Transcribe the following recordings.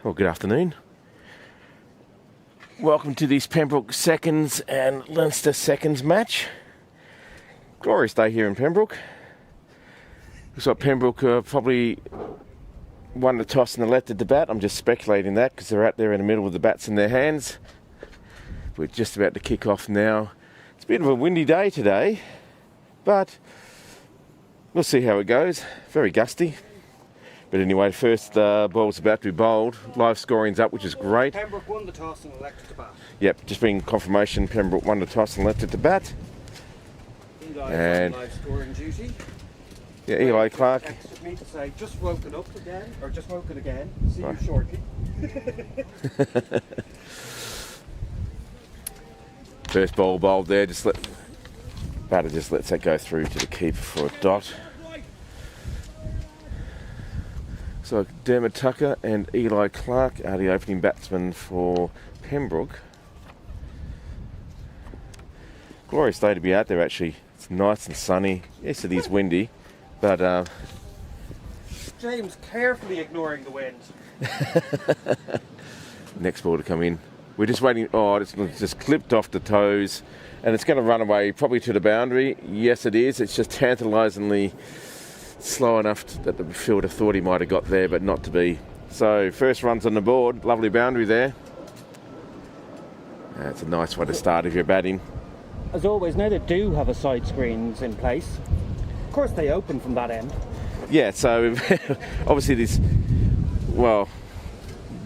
Well, good afternoon. Welcome to this Pembroke seconds and Leinster seconds match. Glorious day here in Pembroke. Looks like Pembroke probably won the toss and elected the bat. I'm just speculating that because they're out there in the middle with the bats in their hands. We're just about to kick off now. It's a bit of a windy day today, but we'll see how it goes. Very gusty. But anyway, first ball's about to be bowled. Live scoring's up, which is great. Pembroke won the toss and elected to bat. Yep, just being confirmation, Pembroke won the toss and elected to bat. Eli And on live scoring duty. Yeah, Eli Clark. Texted me to say, just woken up again, or just woken again. See Right. you shortly. First ball bowled there. Batter just lets that go through to the keeper for a dot. So Dermot Tucker and Eli Clark are the opening batsmen for Pembroke. Glorious day to be out there actually. It's nice and sunny. Yes, it is windy, but James carefully ignoring the wind. next ball to come in. We're just waiting. Oh, it's just clipped off the toes and it's going to run away probably to the boundary. Yes, it is. It's just tantalisingly slow enough that the fielder thought he might have got there, but not to be. So first run's on the board. Lovely boundary there. It's a nice way to start if you're batting. As always, now they do have a side screens in place. Of course, they open from that end. Yeah, so obviously this, well,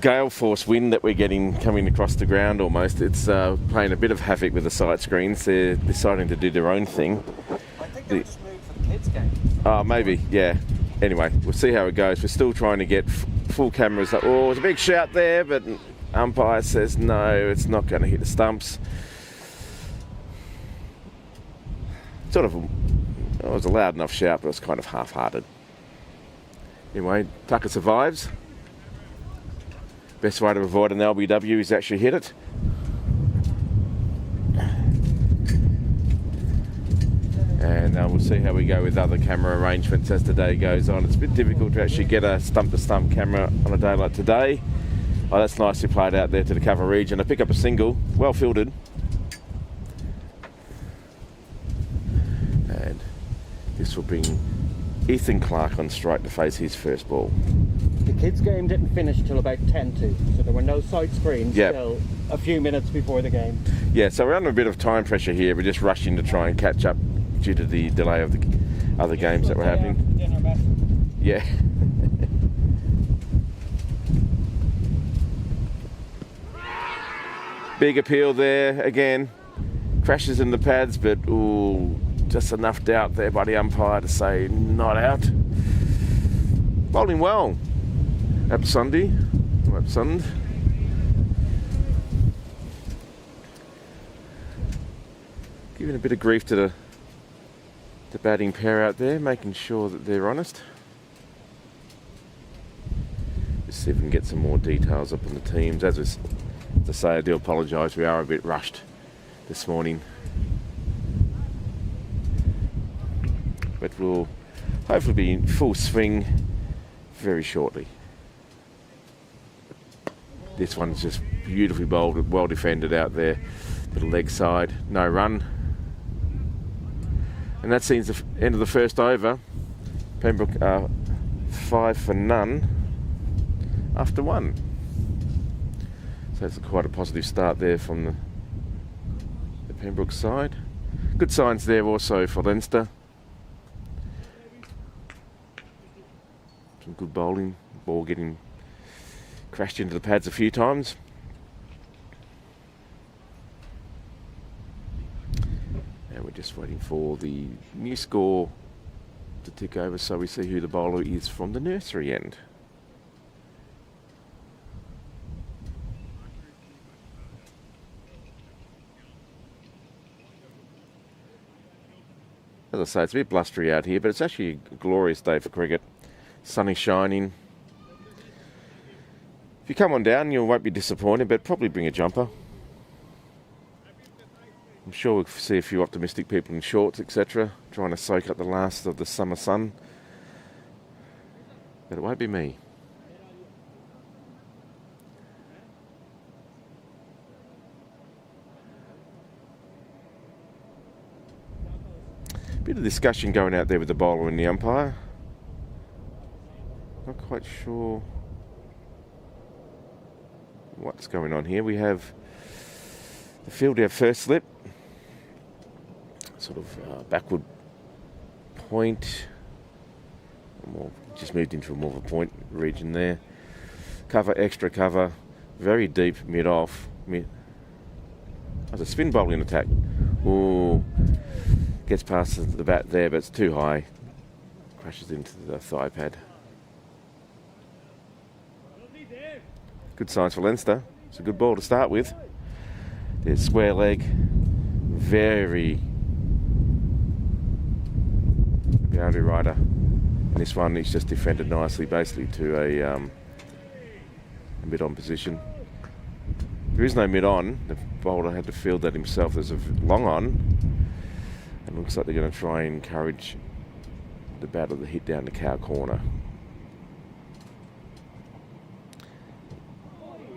gale force wind that we're getting coming across the ground almost, it's playing a bit of havoc with the side screens. They're deciding to do their own thing. I think they just moved for the kids' game. Maybe, yeah. Anyway, we'll see how it goes. We're still trying to get full cameras. Oh, there's a big shout there, but umpire says no, it's not going to hit the stumps. Sort of, it was a loud enough shout, but it was kind of half-hearted. Anyway, Tucker survives. Best way to avoid an LBW is actually hit it. And we'll see how we go with other camera arrangements as the day goes on. It's a bit difficult to actually get a stump-to-stump camera on a day like today. Oh, that's nicely played out there to the cover region. I pick up a single, well fielded. And this will bring Ethan Clark on strike to face his first ball. The kids' game didn't finish till about 10 to, so there were no side screens till a few minutes before the game. Yeah, so we're under a bit of time pressure here. We're just rushing to try and catch up due to the delay of the other games that were happening. Yeah. Big appeal there again. Crashes in the pads, but ooh, just enough doubt there by the umpire to say not out. Bowling well. Absundi. Giving a bit of grief to the batting pair out there, making sure that they're honest. Just see if we can get some more details up on the teams. As I say, I do apologise, we are a bit rushed this morning. But we'll hopefully be in full swing very shortly. This one's just beautifully bowled, well defended out there to the leg side, no run. And that seems the end of the first over. Pembroke 5 for none after 1. So it's quite a positive start there from the Pembroke side. Good signs there also for Leinster. Some good bowling, ball getting crashed into the pads a few times. And we're just waiting for the new score to tick over so we see who the bowler is from the nursery end. As I say, it's a bit blustery out here, but it's actually a glorious day for cricket. Sunny shining. If you come on down, you won't be disappointed, but probably bring a jumper. I'm sure we'll see a few optimistic people in shorts, etc., trying to soak up the last of the summer sun. But it won't be me. Bit of discussion going out there with the bowler and the umpire. Not quite sure what's going on here. We have the field our first slip, sort of backward point. Just moved into a more of a point region there. Cover, extra cover, very deep mid-off. There's a spin bowling attack. Ooh, gets past the bat there, but it's too high. Crashes into the thigh pad. Good signs for Leinster. It's a good ball to start with. There's square leg. Very boundary rider. And this one, he's just defended nicely, basically to a mid-on position. There is no mid-on. The bowler had to field that himself. There's a long on. And looks like they're going to try and encourage the batter to hit down the cow corner.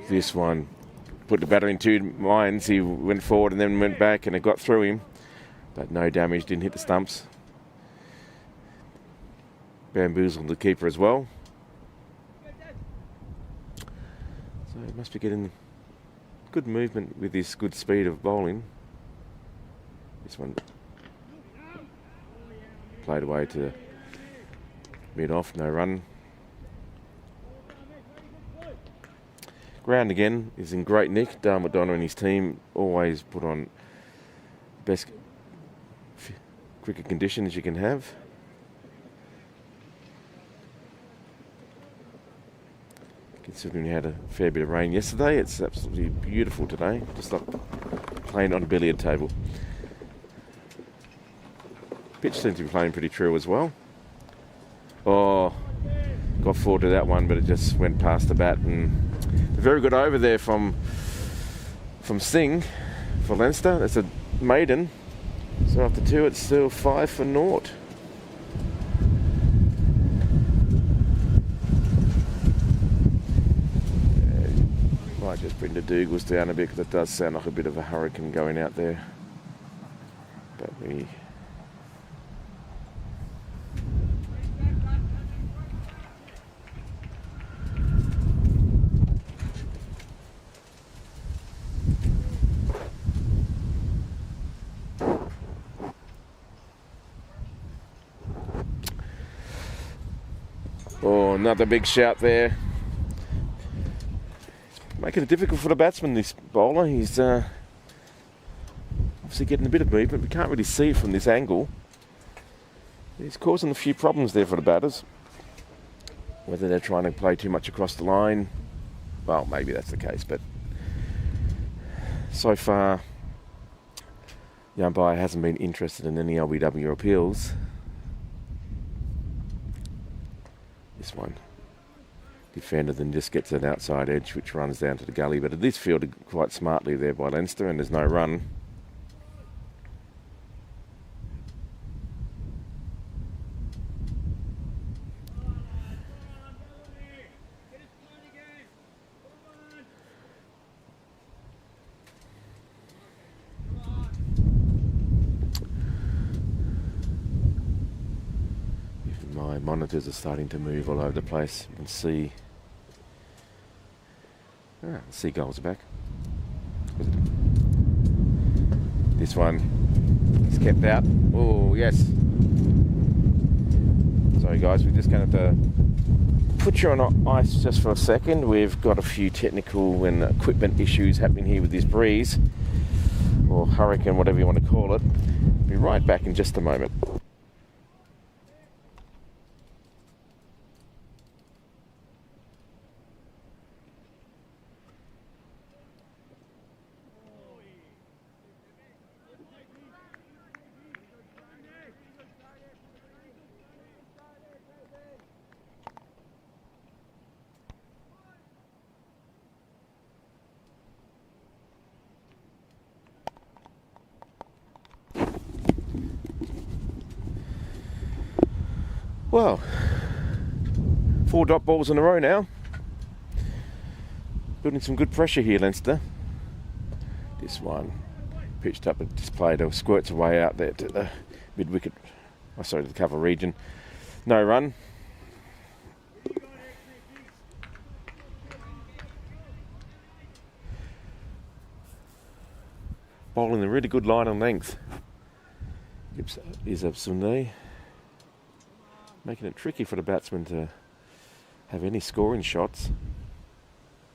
This one put the batter in two minds. He went forward and then went back, and it got through him, but no damage, didn't hit the stumps. Bamboozled the keeper as well. So he must be getting good movement with this good speed of bowling. This one played away to mid-off, no run. Ground again is in great nick. Dale McDonough and his team always put on best cricket conditions you can have. Considering we had a fair bit of rain yesterday, it's absolutely beautiful today. Just like playing on a billiard table. Pitch seems to be playing pretty true as well. Oh, got forward to that one, but it just went past the bat. And a very good over there from Singh for Leinster. That's a maiden. So after two, it's still 5 for naught. Might just bring the Dougals down a bit, because it does sound like a bit of a hurricane going out there. But we... Oh, another big shout there. Making it difficult for the batsman, this bowler. He's obviously getting a bit of movement. We can't really see it from this angle. He's causing a few problems there for the batters. Whether they're trying to play too much across the line, well, maybe that's the case. But so far, the umpire hasn't been interested in any LBW appeals. This one defended and just gets an outside edge which runs down to the gully, but it is fielded quite smartly there by Leinster, and there's no run. My monitors are starting to move all over the place. You can see the seagulls are back. This one is kept out. Oh, yes. Sorry guys, we're just going to have to put you on ice just for a second. We've got a few technical and equipment issues happening here with this breeze, or hurricane, whatever you want to call it. Be right back in just a moment. Well, 4 dot balls in a row now. Building some good pressure here, Leinster. This one pitched up and displayed, squirts away out there to the mid-wicket Oh, sorry, the cover region. No run. Bowling a really good line and length. Is Absune. Making it tricky for the batsman to have any scoring shots.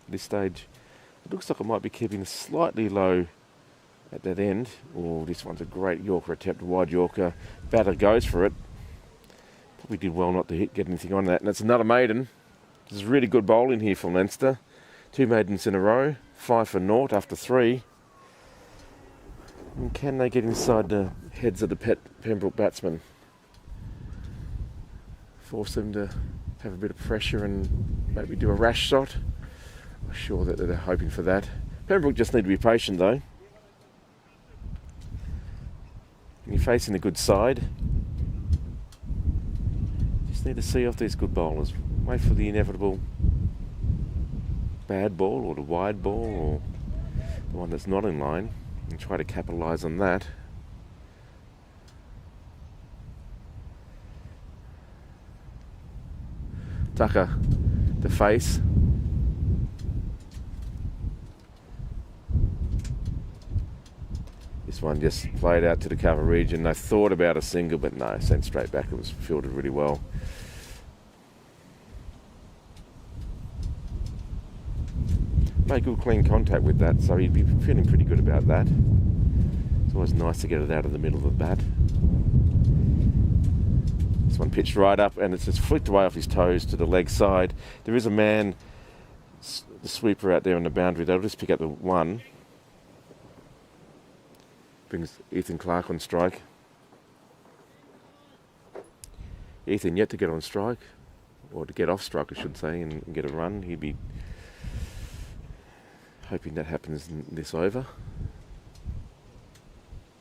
At this stage, it looks like it might be keeping slightly low at that end. Oh, this one's a great Yorker attempt, a wide Yorker. Batter goes for it. Probably did well not to get anything on that. And it's another maiden. This is really good bowling here for Leinster. 2 maidens in a row. 5 for naught after 3. And can they get inside the heads of the Pembroke batsmen? Force them to have a bit of pressure and maybe do a rash shot. I'm sure that they're hoping for that. Pembroke just need to be patient though. And you're facing a good side. Just need to see off these good bowlers. Wait for the inevitable bad ball or the wide ball or the one that's not in line and try to capitalise on that. Tucker, the face. This one just played out to the cover region. They thought about a single, but no, sent straight back. It was fielded really well. Made good clean contact with that, so he'd be feeling pretty good about that. It's always nice to get it out of the middle of the bat. This one pitched right up and it's just flicked away off his toes to the leg side. There is a man, the sweeper out there on the boundary. They'll just pick up the one. Brings Ethan Clark on strike. Ethan yet to get on strike, or to get off strike I should say, and get a run. He'd be hoping that happens in this over.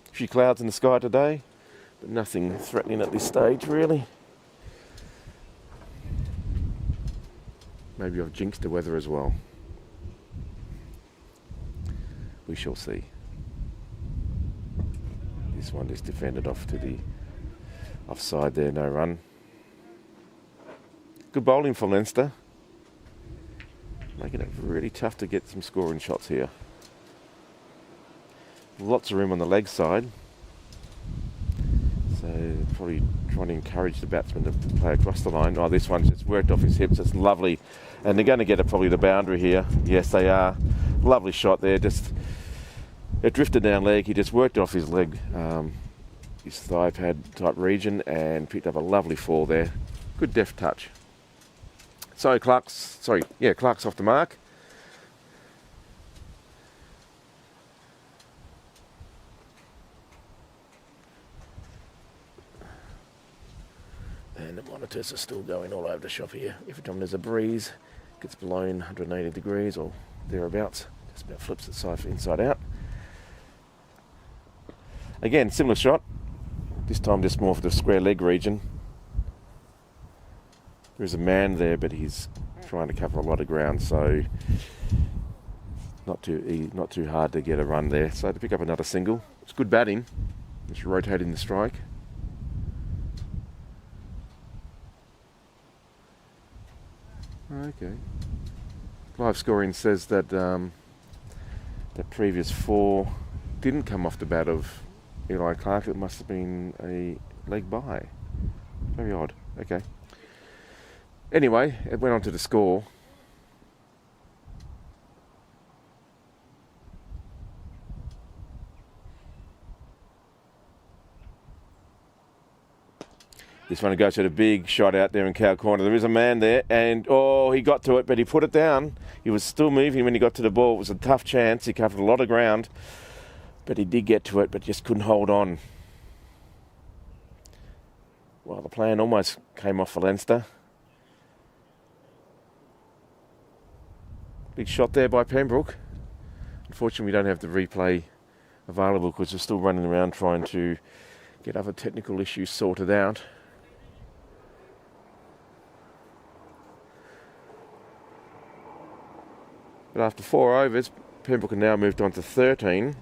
A few clouds in the sky today, but nothing threatening at this stage really. Maybe I've jinxed the weather as well. We shall see. This one is defended off to the offside there, no run. Good bowling for Leinster. Making it really tough to get some scoring shots here. Lots of room on the leg side. So probably trying to encourage the batsman to play across the line. Oh, this one's just worked off his hips. It's lovely. And they're going to get it probably the boundary here. Yes, they are. Lovely shot there. Just it drifted down leg. He just worked off his leg, his thigh pad type region, and picked up a lovely fall there. Good deft touch. So Clark's off the mark. And the monitors are still going all over the shop here. Every time there's a breeze, it gets blown 180 degrees or thereabouts. Just about flips it inside out. Again, similar shot. This time just more for the square leg region. There's a man there, but he's trying to cover a lot of ground, so not too hard to get a run there. So to pick up another single, it's good batting. Just rotating the strike. Okay. Live scoring says that the previous 4 didn't come off the bat of Eli Clark. It must have been a leg by. Very odd. Okay. Anyway, it went on to the score. This one goes to the big shot out there in cow corner. There is a man there, and he got to it, but he put it down. He was still moving when he got to the ball. It was a tough chance. He covered a lot of ground, but he did get to it, but just couldn't hold on. Well, the plan almost came off for Leinster. Big shot there by Pembroke. Unfortunately, we don't have the replay available because we're still running around trying to get other technical issues sorted out. But after 4 overs, Pembroke have now moved on to 13.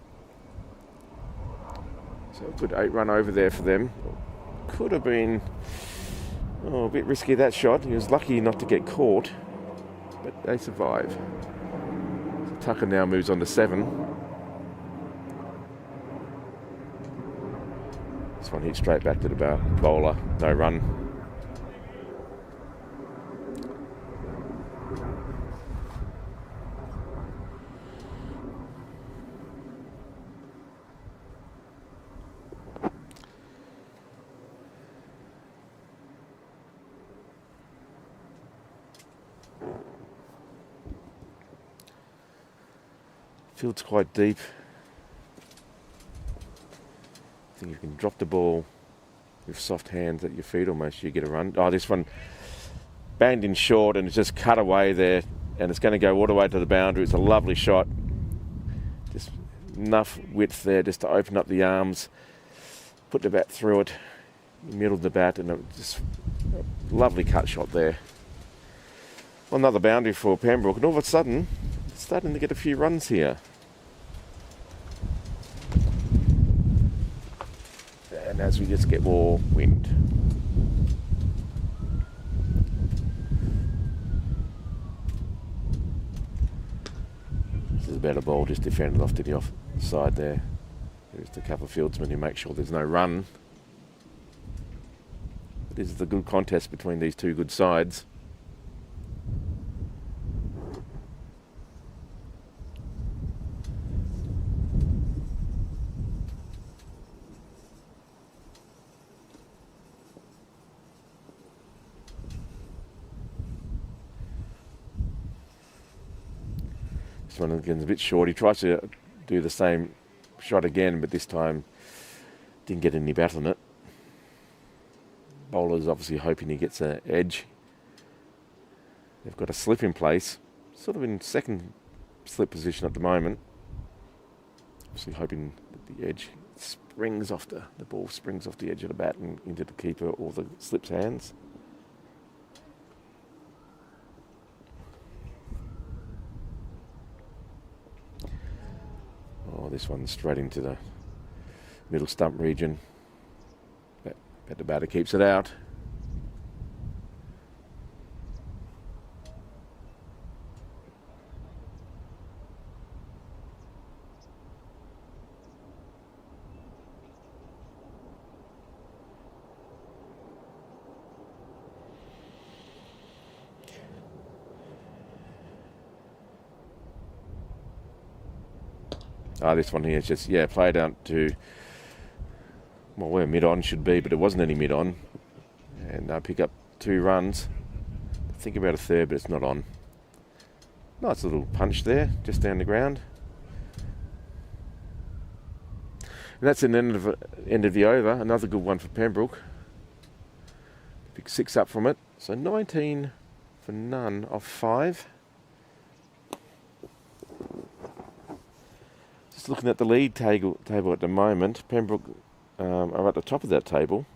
So a good 8-run over there for them. could have been a bit risky, that shot. He was lucky not to get caught, but they survive. So Tucker now moves on to 7. This one hit straight back to the bowler. No run. Field's quite deep. I think you can drop the ball with soft hands at your feet almost, you get a run. Oh, this one banged in short and it's just cut away there, and it's going to go all the way to the boundary. It's a lovely shot. Just enough width there just to open up the arms, put the bat through it, middle of the bat, and just a lovely cut shot there. Well, another boundary for Pembroke, and all of a sudden, it's starting to get a few runs here. And as we just get more wind. This is about a ball just defended off to the offside there. There's the couple of fieldsmen who make sure there's no run. But this is the good contest between these two good sides. This one again is a bit short. He tries to do the same shot again, but this time didn't get any bat on it. Bowler's obviously hoping he gets an edge. They've got a slip in place, sort of in second slip position at the moment. Obviously hoping that the edge springs off the ball springs off the edge of the bat and into the keeper or the slip's hands. Oh, this one's straight into the middle stump region. But the batter keeps it out. This one here is just, played out to, well, where mid-on should be, but it wasn't any mid-on. And pick up 2 runs. Think about a third, but it's not on. Nice little punch there, just down the ground. And that's an end of the over. Another good one for Pembroke. Big 6 up from it. So 19 for none off 5. Just looking at the lead table at the moment, Pembroke are at the top of that table.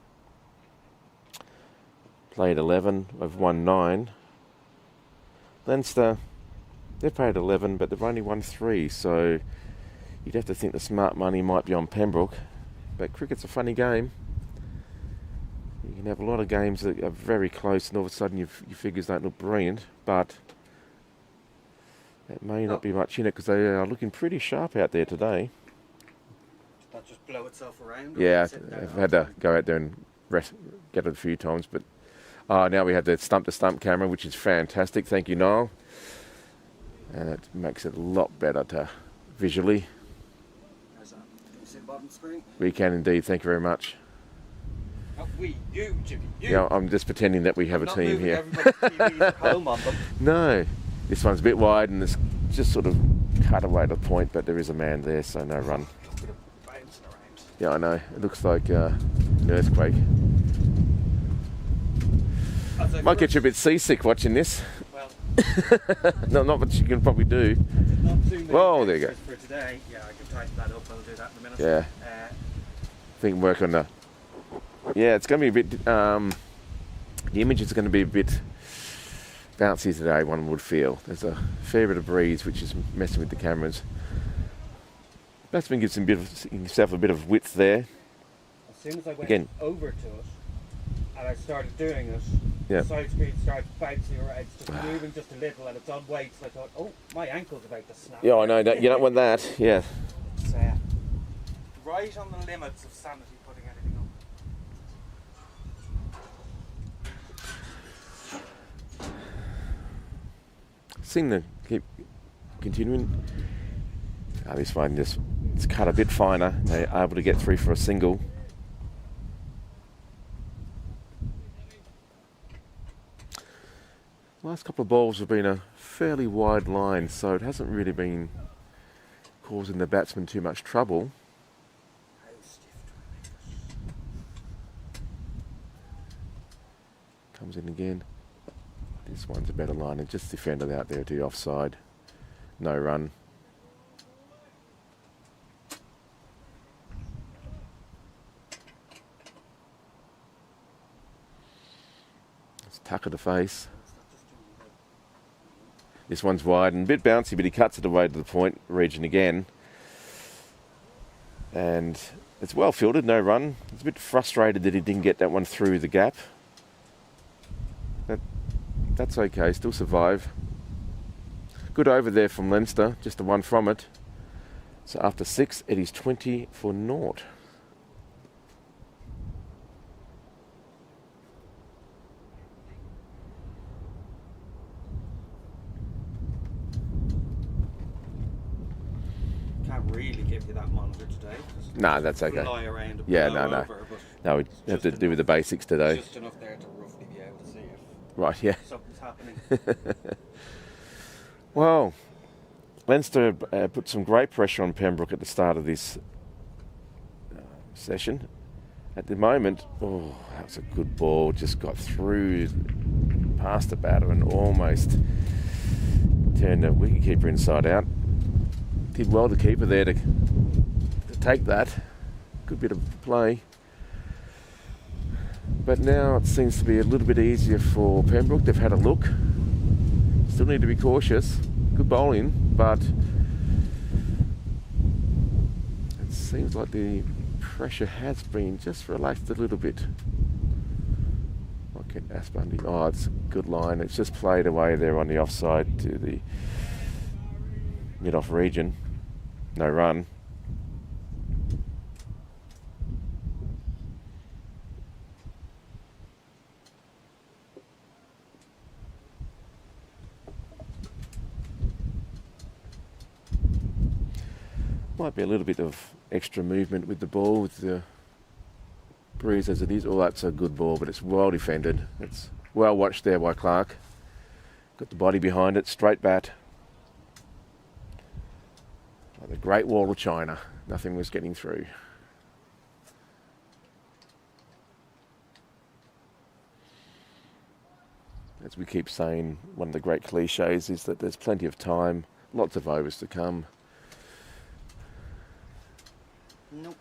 Played 11, have won 9. Leinster, they've played 11, but they've only won 3, so you'd have to think the smart money might be on Pembroke. But cricket's a funny game. You can have a lot of games that are very close, and all of a sudden your figures don't look brilliant, but it may not be much in it because they are looking pretty sharp out there today. Does that just blow itself around? Yeah, I've had to go out there and get it a few times, but now we have the stump-to-stump camera, which is fantastic. Thank you, Noel. And it makes it a lot better visually. How's that? Can you see the bottom screen? We can indeed. Thank you very much. You, Jimmy, you. Yeah, I'm just pretending that we have a team here. TVs at home on them. No, this one's a bit wide and it's just sort of cut away to the point, but there is a man there, so no run. Yeah, I know. It looks like an earthquake. Might get you a bit seasick watching this. Well, no, not much you can probably do. not too many. Whoa, there you go. For today, yeah, I can tighten that up. I'll do that in a minute. Yeah. I think work on the. Yeah, it's going to be a bit. The image is going to be a bit bouncy today. One would feel there's a fair bit of breeze, which is messing with the cameras. Batsman gives himself a bit of width there. As soon as I went over to it, and I started doing it, Yeah. the side screen started bouncing around, just moving just a little, and it's on weights, and I thought, oh, my ankle's about to snap. Yeah, I know that. You don't want that. Yeah. It's right on the limits of sanity putting anything on. Seem to keep continuing. This one it's cut a bit finer. They're able to get through for a single. Last couple of balls have been a fairly wide line, so it hasn't really been causing the batsman too much trouble. Comes in again. This one's a better line, and just defended out there to the offside. No run. It's tucker to face. This one's wide and a bit bouncy, but he cuts it away to the point region again. And it's well fielded, no run. It's a bit frustrated that he didn't get that one through the gap. That's okay, still survive. Good over there from Leinster, just the one from it. So after 6, it is 20 for naught. Can't really give you that monitor today. No, that's okay. Fly around and Yeah, blow no. over, No, we have to do with the basics today. Just enough there to roughly be able to see if Right, yeah. something's happening. Well, Leinster put some great pressure on Pembroke at the start of this session. At the moment, oh, that was a good ball. Just got through past the batter and almost turned the wicketkeeper inside out. Did well, the keeper there to take that. Good bit of play. But now it seems to be a little bit easier for Pembroke. They've had a look. Still need to be cautious. Good bowling, but it seems like the pressure has been just relaxed a little bit. Okay, Asbundi. Oh, it's a good line. It's just played away there on the offside to the mid-off region. No run. Might be a little bit of extra movement with the ball, with the breeze as it is. Oh, that's a good ball, but it's well defended. It's well watched there by Clark. Got the body behind it, straight bat. Like the Great Wall of China. Nothing was getting through. As we keep saying, one of the great cliches is that there's plenty of time, lots of overs to come. Nope.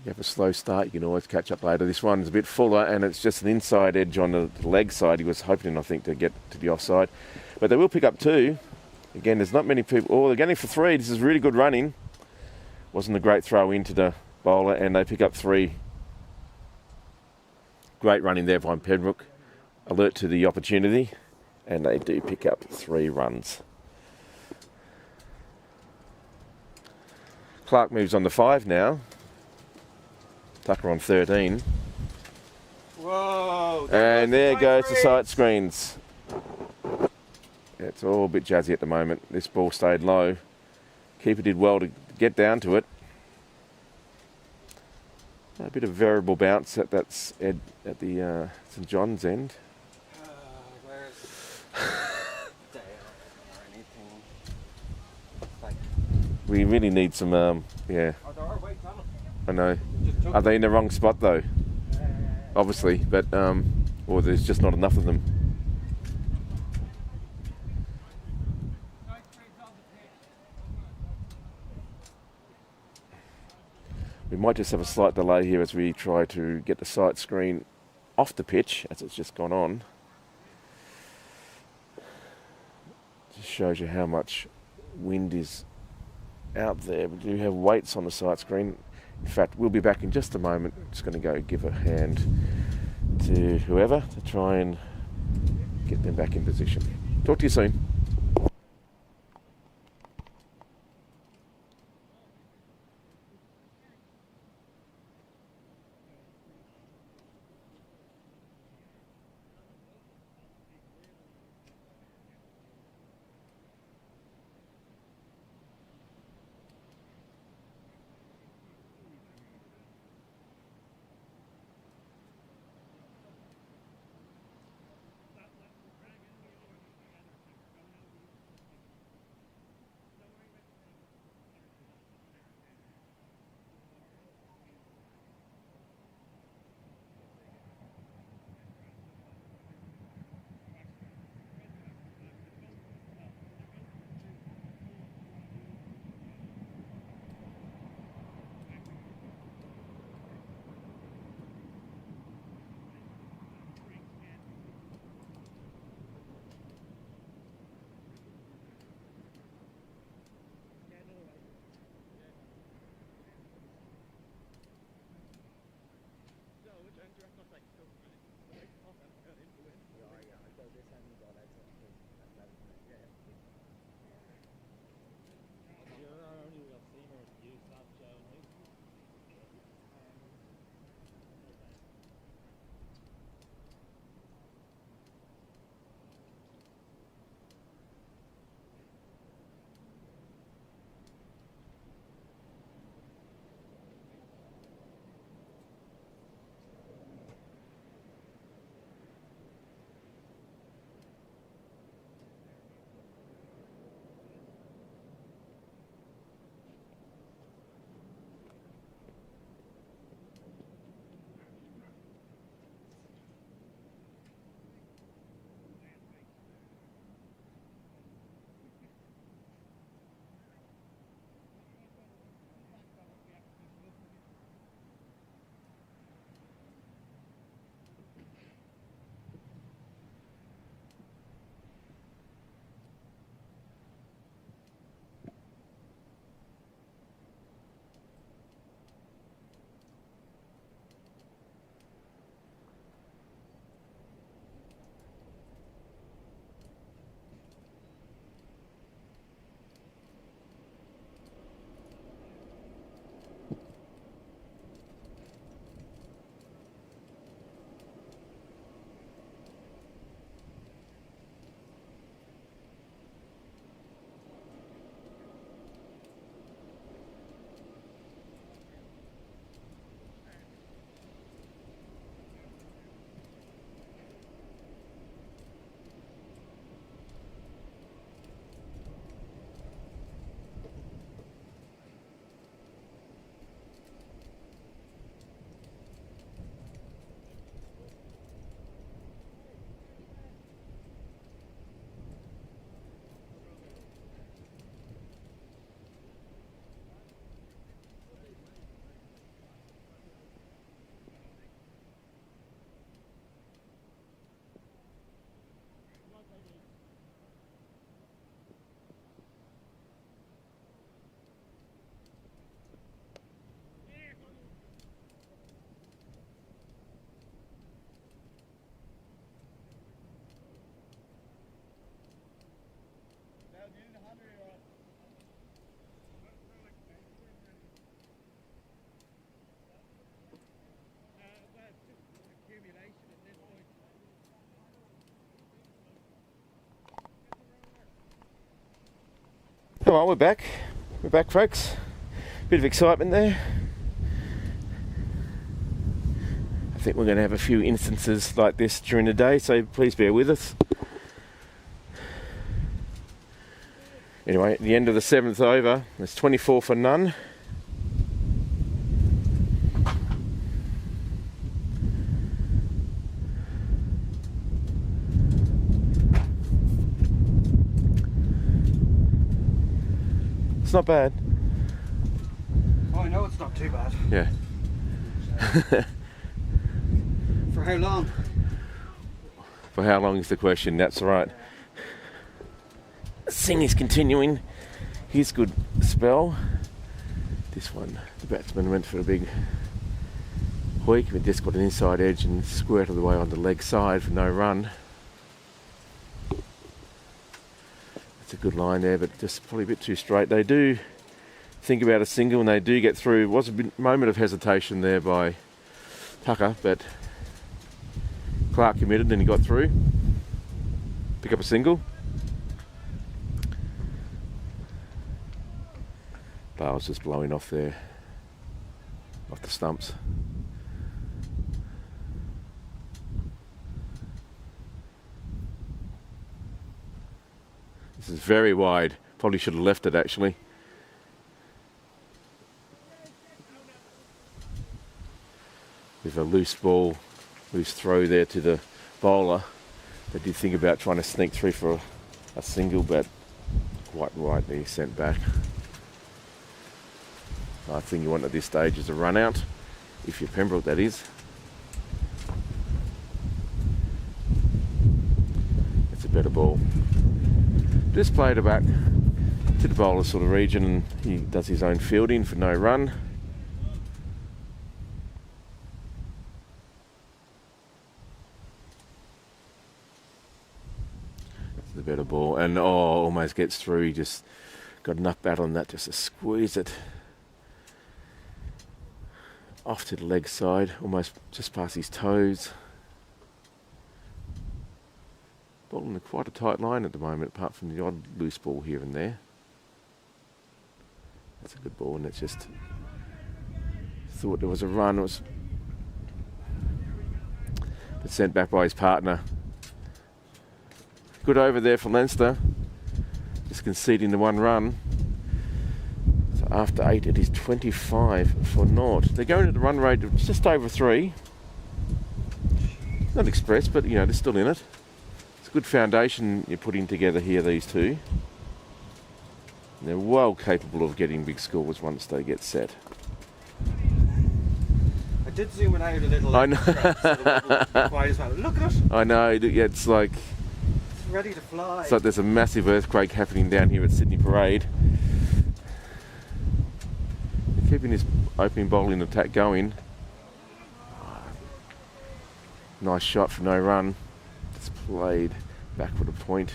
You have a slow start, you can always catch up later. This one's a bit fuller and it's just an inside edge on the leg side. He was hoping, I think, to get to the offside. But they will pick up 2. Again, there's not many people. Oh, they're getting for 3. This is really good running. Wasn't a great throw into the bowler, and they pick up 3. Great running there by Pembroke. Alert to the opportunity, and they do pick up 3 runs. Clark moves on to 5 now. Tucker on 13. Whoa! And there goes the sight screens. It's all a bit jazzy at the moment. This ball stayed low. Keeper did well to get down to it. A bit of variable bounce at the St John's end. Where's Dale or anything? Like, We really need some, yeah, oh, there are weights on it. I know. Just took Are they in the wrong spot though? Obviously, but, or there's just not enough of them. We might just have a slight delay here as we try to get the sight screen off the pitch as it's just gone on. Just shows you how much wind is out there. We do have weights on the sight screen. In fact, we'll be back in just a moment. Just going to go give a hand to whoever to try and get them back in position. Talk to you soon. Come on, we're back. We're back, folks. Bit of excitement there. I think we're going to have a few instances like this during the day, so please bear with us. Anyway, at the end of the 7th over, it's 24 for none. It's not bad. Oh, I know it's not too bad. Yeah. For how long? For how long is the question? That's right. Singh is continuing his good spell. This one, the batsman went for a big Hoik, we just got an inside edge and squirted away on the leg side for no run. That's a good line there, but just probably a bit too straight. They do think about a single and they do get through. It was a moment of hesitation there by Tucker, but Clark committed and he got through. Pick up a single. Bale's just blowing off there, off the stumps. This is very wide. Probably should have left it actually. With a loose ball, loose throw there to the bowler. They did think about trying to sneak through for a single, but quite right there, sent back. Last thing you want at this stage is a run out, if you're Pembroke that is. It's a better ball. Just played it back to the bowler sort of region and he does his own fielding for no run. It's the better ball and almost gets through. He just got enough bat on that just to squeeze it off to the leg side, almost just past his toes. Bowling quite a tight line at the moment, apart from the odd loose ball here and there. That's a good ball, and it's just thought there was a run. It was sent back by his partner. Good over there for Leinster, just conceding the one run. So after 8, it is 25 for naught. They're going at the run rate of just over 3. Not express, but you know they're still in it. Good foundation you're putting together here, these two. And they're well capable of getting big scores once they get set. I did zoom it out a little. I know. Quiet as well. Look at it. I know. Yeah, it's like It's ready to fly. it's like there's a massive earthquake happening down here at Sydney Parade. They're keeping this opening bowling attack going. Nice shot for no run. It's played back with a point.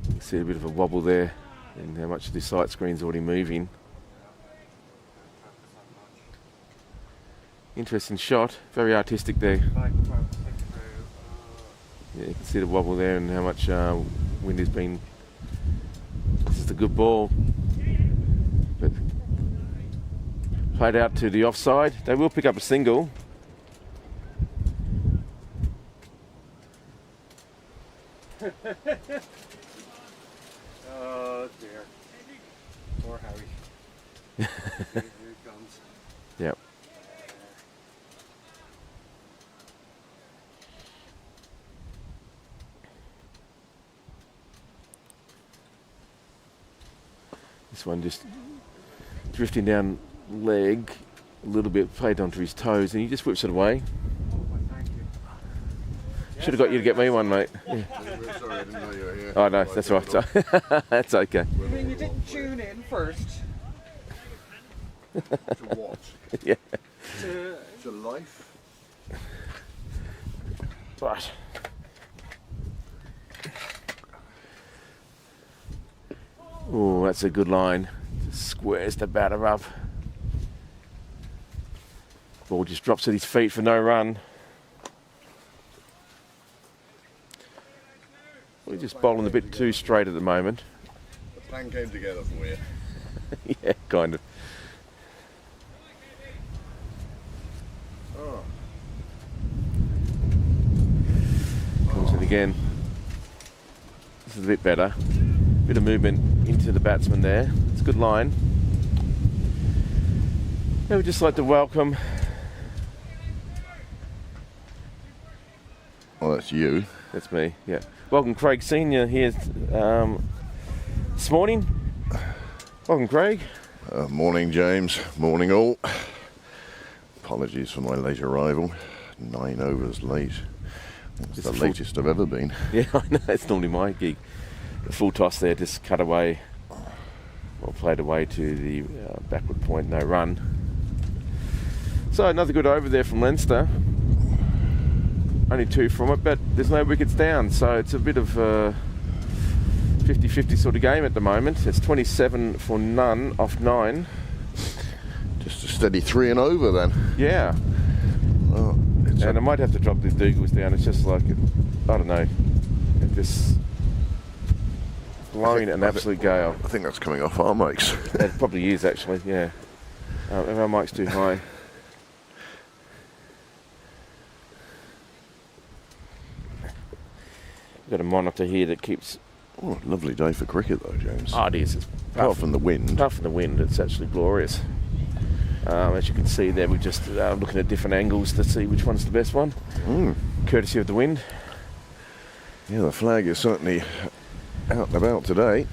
You can see a bit of a wobble there and how much the sight screen's already moving. Interesting shot, very artistic there. Yeah, you can see the wobble there and how much wind has been. This is a good ball. But played out to the offside. They will pick up a single. Oh dear. Poor Harry. Here it comes. Yep. This one just drifting down leg a little bit, played onto his toes, and he just whips it away. Should have got you to get me one, mate. Yeah. Sorry, I didn't know you were here. Oh no, that's right. That's okay. I mean, you didn't tune in first. To what? Yeah. To life? Right. Oh, that's a good line. Just squares the batter up. Ball just drops at his feet for no run. We're just bowling a bit too straight at the moment. The plan came together for you. Yeah, kind of. Oh. Comes in again. This is a bit better. Bit of movement into the batsman there. It's a good line. I would just like to welcome. Well, that's you. That's me, yeah. Welcome Craig Senior here this morning. Welcome Craig. Morning, James. Morning, all. Apologies for my late arrival. 9 overs late. It's the latest I've ever been. Yeah, I know, it's normally my gig. full toss there, just cut away, or played away to the backward point, no run. So another good over there from Leinster. Only 2 from it, but there's no wickets down, so it's a bit of a 50-50 sort of game at the moment. It's 27 for none off 9. Just a steady 3 and over then. Yeah. Well, and I might have to drop the Dougals down. It's just like, I don't know, it's just blowing an absolute gale. I think that's coming off our mics. It probably is actually, yeah. If our mic's too high. Got a monitor here that keeps. Oh, lovely day for cricket though, James. Oh, it is. Apart from the wind. Apart from the wind, it's actually glorious. As you can see there, we're just looking at different angles to see which one's the best one, courtesy of the wind. Yeah, the flag is certainly out and about today.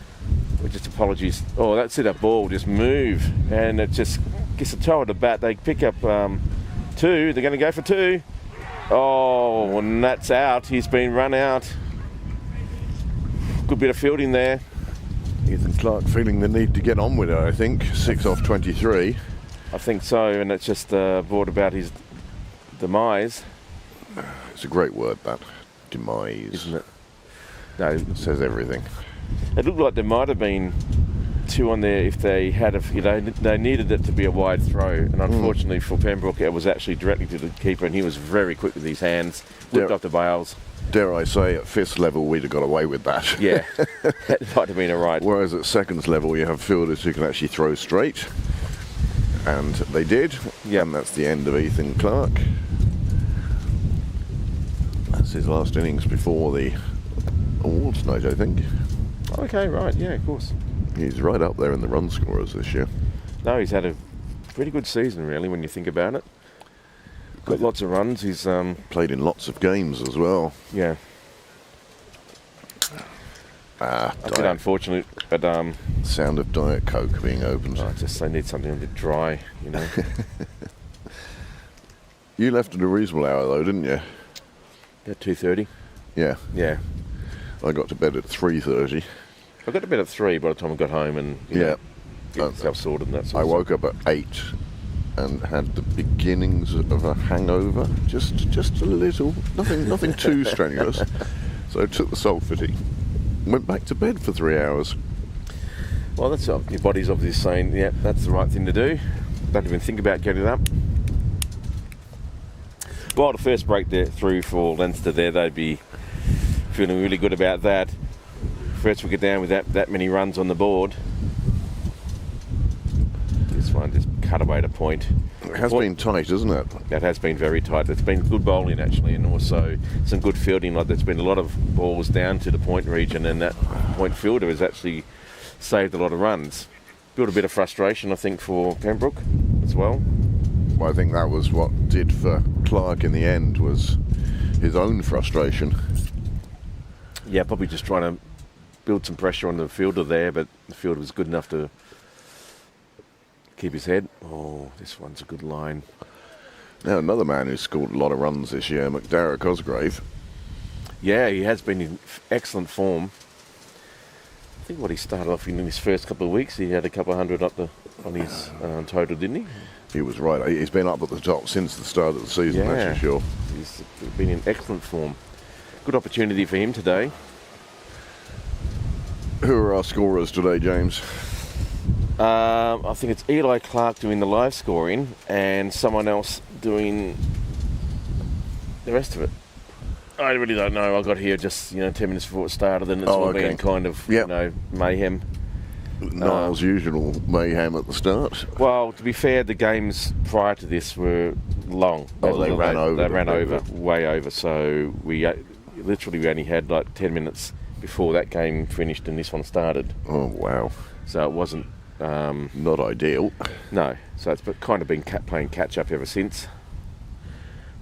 Well, just apologies. Oh, that's it, a ball just move, and it just gets a toe at the bat. They pick up 2, they're going to go for 2. Oh, and that's out. He's been run out. Good bit of fielding there. Ethan Clark feeling the need to get on with it, I think. 6 off 23. I think so, and it's just brought about his demise. It's a great word, that. Demise. Isn't it? No, It says everything. it looked like there might have been 2 on there if they had, they needed it to be a wide throw, and unfortunately for Pembroke, it was actually directly to the keeper, and he was very quick with his hands, whipped off the bails. Dare I say, at 5th level, we'd have got away with that. Yeah, that might have been alright. Whereas at 2nd level, you have fielders who can actually throw straight. And they did. Yeah. And that's the end of Ethan Clark. That's his last innings before the awards night, I think. Okay, right, yeah, of course. He's right up there in the run scorers this year. No, he's had a pretty good season, really, when you think about it. Got lots of runs. He's Played in lots of games as well. yeah, a bit unfortunate, but Sound of Diet Coke being opened. just they need something a bit dry, you know. You left at a reasonable hour though, didn't you? At 2:30. Yeah. Yeah, I got to bed at 3:30. I got to bed at 3 by the time I got home and you know, Yeah. get myself sorted and that sort I of woke up at 8 and had the beginnings of a hangover. Just a little. Nothing too strenuous. So I took the sulfity. Went back to bed for 3 hours. Well, that's your body's obviously saying, yeah, that's the right thing to do. Don't even think about getting up. Well, the first break there through for Leinster there, they'd be feeling really good about that. First wicket down with that many runs on the board. This one just cut away to point. It has been tight, hasn't it? That has been very tight. It's been good bowling actually, and also some good fielding. Like there's been a lot of balls down to the point region, and that point fielder has actually saved a lot of runs. Built a bit of frustration, I think, for Pembroke as well. Well, I think that was what did for Clark in the end, was his own frustration. Yeah, probably just trying to build some pressure on the fielder there, but the fielder was good enough to keep his head. Oh, this one's a good line. Now another man who's scored a lot of runs this year, McDarragh Cosgrave. Yeah, he has been in excellent form. I think what he started off in his first couple of weeks, he had a couple of hundred up on his total, didn't he? He was right. He's been up at the top since the start of the season, that's for sure. He's been in excellent form. Good opportunity for him today. Who are our scorers today, James? I think it's Eli Clark doing the live scoring and someone else doing the rest of it. I really don't know. I got here just 10 minutes before it started, and it's all been kind of mayhem. Niall's usual mayhem at the start. Well, to be fair, the games prior to this were long. They ran over. They ran over, way over. So we only had like 10 minutes before that game finished and this one started. Oh wow! So it wasn't not ideal. No. So it's kind of been playing catch up ever since.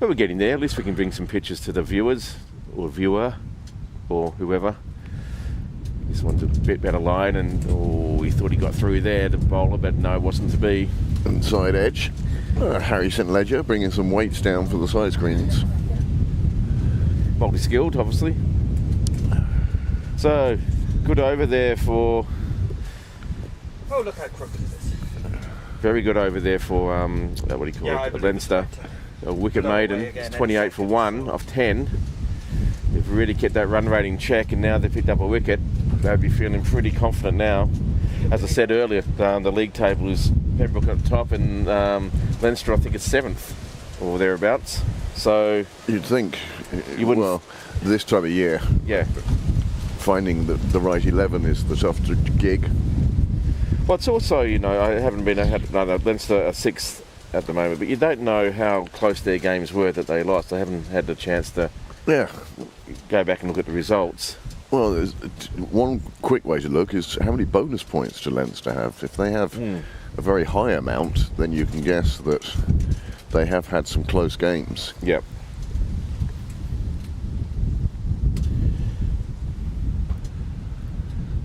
But we're getting there. At least we can bring some pictures to the viewers or viewer or whoever. This one's a bit better line, and he thought he got through there, the bowler, but no, it wasn't to be. Inside edge. Harry St Ledger bringing some weights down for the side screens. Multi-skilled, obviously. So, Good over there for... Oh, look how crooked it is. Very good over there for, what do you call it? Leinster. A wicket maiden. It's 28 for 1 off 10. They've really kept that run rate in check, and now they've picked up a wicket. They'll be feeling pretty confident now. As I said earlier, the league table is Pembroke at the top, and Leinster, I think, is 7th or thereabouts. So You'd think, You wouldn't- well, this time of year, yeah. finding the right 11 is the tough gig. Well, it's also, you know, I haven't been Leinster are 6th at the moment, but you don't know how close their games were that they lost. I haven't had the chance to Yeah. go back and look at the results. Well, there's one quick way to look is how many bonus points do Leinster have? If they have a very high amount, then you can guess that they have had some close games. Yep.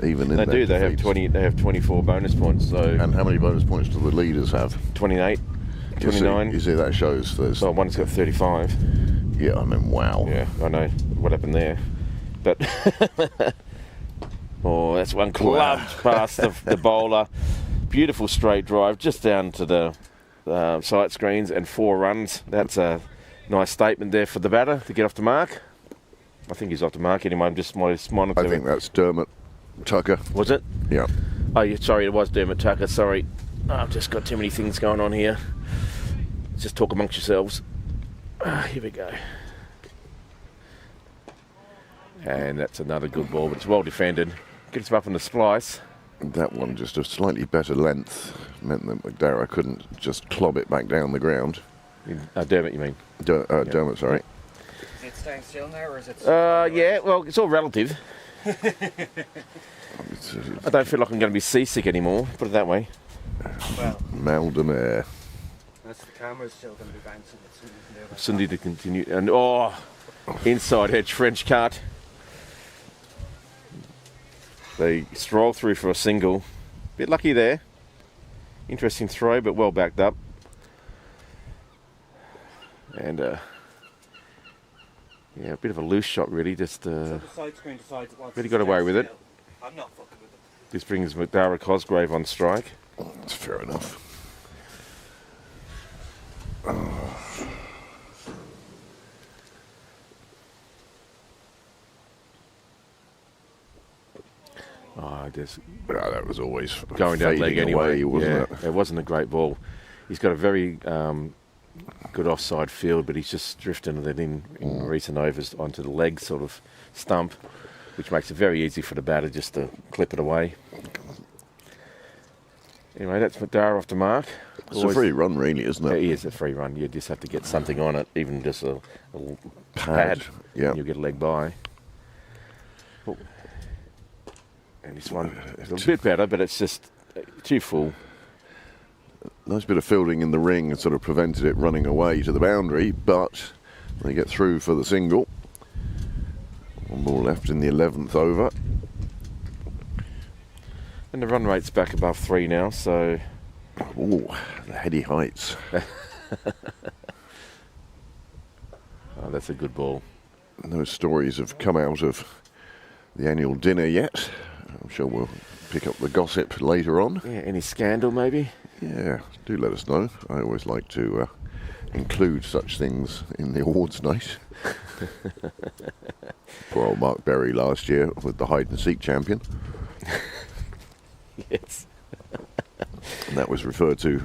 Even in They their do. They have defeats. 20. They have 24 bonus points. So And how many bonus points do the leaders have? 28, 29. You see that shows there's. So one's got 35. Yeah, I mean, wow. Yeah, I know what happened there, but oh, that's one clubbed past the bowler. Beautiful straight drive just down to the sight screens and 4 runs. That's a nice statement there for the batter to get off the mark. I think he's off the mark anyway. I'm just monitoring. I think that's Dermot Tucker. Was it? Yeah. Oh, yeah, sorry, it was Dermot Tucker. Sorry, I've just got too many things going on here. Just talk amongst yourselves. Here we go. And that's another good ball, but it's well defended. Gets him up on the splice. That one just a slightly better length meant that McDowell couldn't just clob it back down the ground. Dermot, you mean? Dermot, sorry. Is it staying still now, or is it? Yeah, well, it's all relative. It's, I don't feel like I'm going to be seasick anymore, put it that way. Well, Maldemare. that's the camera's still going to be bouncing. It's something you can do about Cindy to continue. And inside edge French cut. They stroll through for a single. Bit lucky there. Interesting throw, but well backed up. And yeah, a bit of a loose shot really. Just So the side screen decides it wants really to got away stay with it. still. I'm not fucking with it. This brings Dara Cosgrave on strike. That's fair enough. Oh, just That was always going down leg fading anyway, away, wasn't yeah, it? it wasn't a great ball. He's got a very good offside field, but he's just drifting it in recent overs onto the leg sort of stump, which makes it very easy for the batter just to clip it away. Anyway, that's Madara off the mark. It's a free run, really, isn't It it? is a free run. You just have to get something on it, even just a Pad, pad. yeah. And you'll get a leg by. Oh. And this one is a bit better, but it's just too full. Nice bit of fielding in the ring and sort of prevented it running away to the boundary, but they get through for the single. One ball left in the 11th over. And the run rate's back above 3 now, so Ooh, the heady heights. that's a good ball. No stories have come out of the annual dinner yet. I'm sure we'll pick up the gossip later on. Yeah, any scandal maybe? Yeah, do let us know. I always like to include such things in the awards night. Poor old Mark Berry last year with the hide and seek champion. Yes. And that was referred to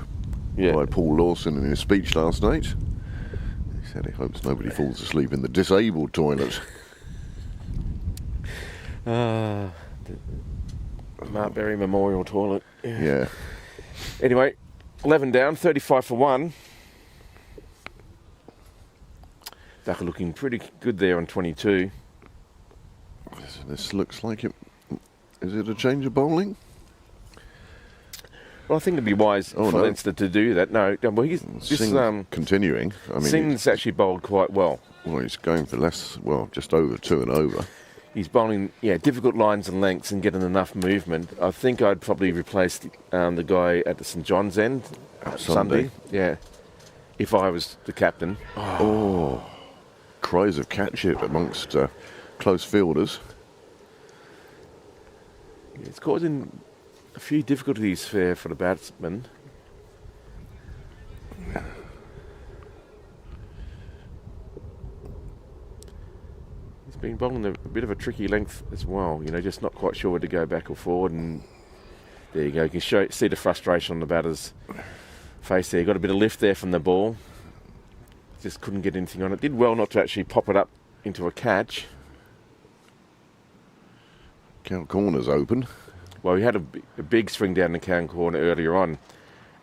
Yeah. by Paul Lawson in his speech last night. He said he hopes nobody falls asleep in the disabled toilet. Mark Berry Memorial Toilet. Yeah. Yeah. Anyway, 11 down, 35 for 1. Ducker looking pretty good there on 22. This looks like it. Is it a change of bowling? Well, I think it'd be wise Oh, for no. Leinster to do that. No, well, Continuing. I mean, Sin's actually bowled quite well. he's going for less. Well, just over 2 and over. He's bowling, difficult lines and lengths and getting enough movement. I think I'd probably replace the guy at the St John's end Sunday. Yeah, if I was the captain. Oh, cries of catch it amongst close fielders. It's causing a few difficulties there for the batsman. He's been bowling a bit of a tricky length as well, just not quite sure where to go back or forward, and there you go. You can see the frustration on the batter's face there. Got a bit of lift there from the ball. Just couldn't get anything on it. Did well not to actually pop it up into a catch. Count corner's open. Well, he had a big swing down the count corner earlier on,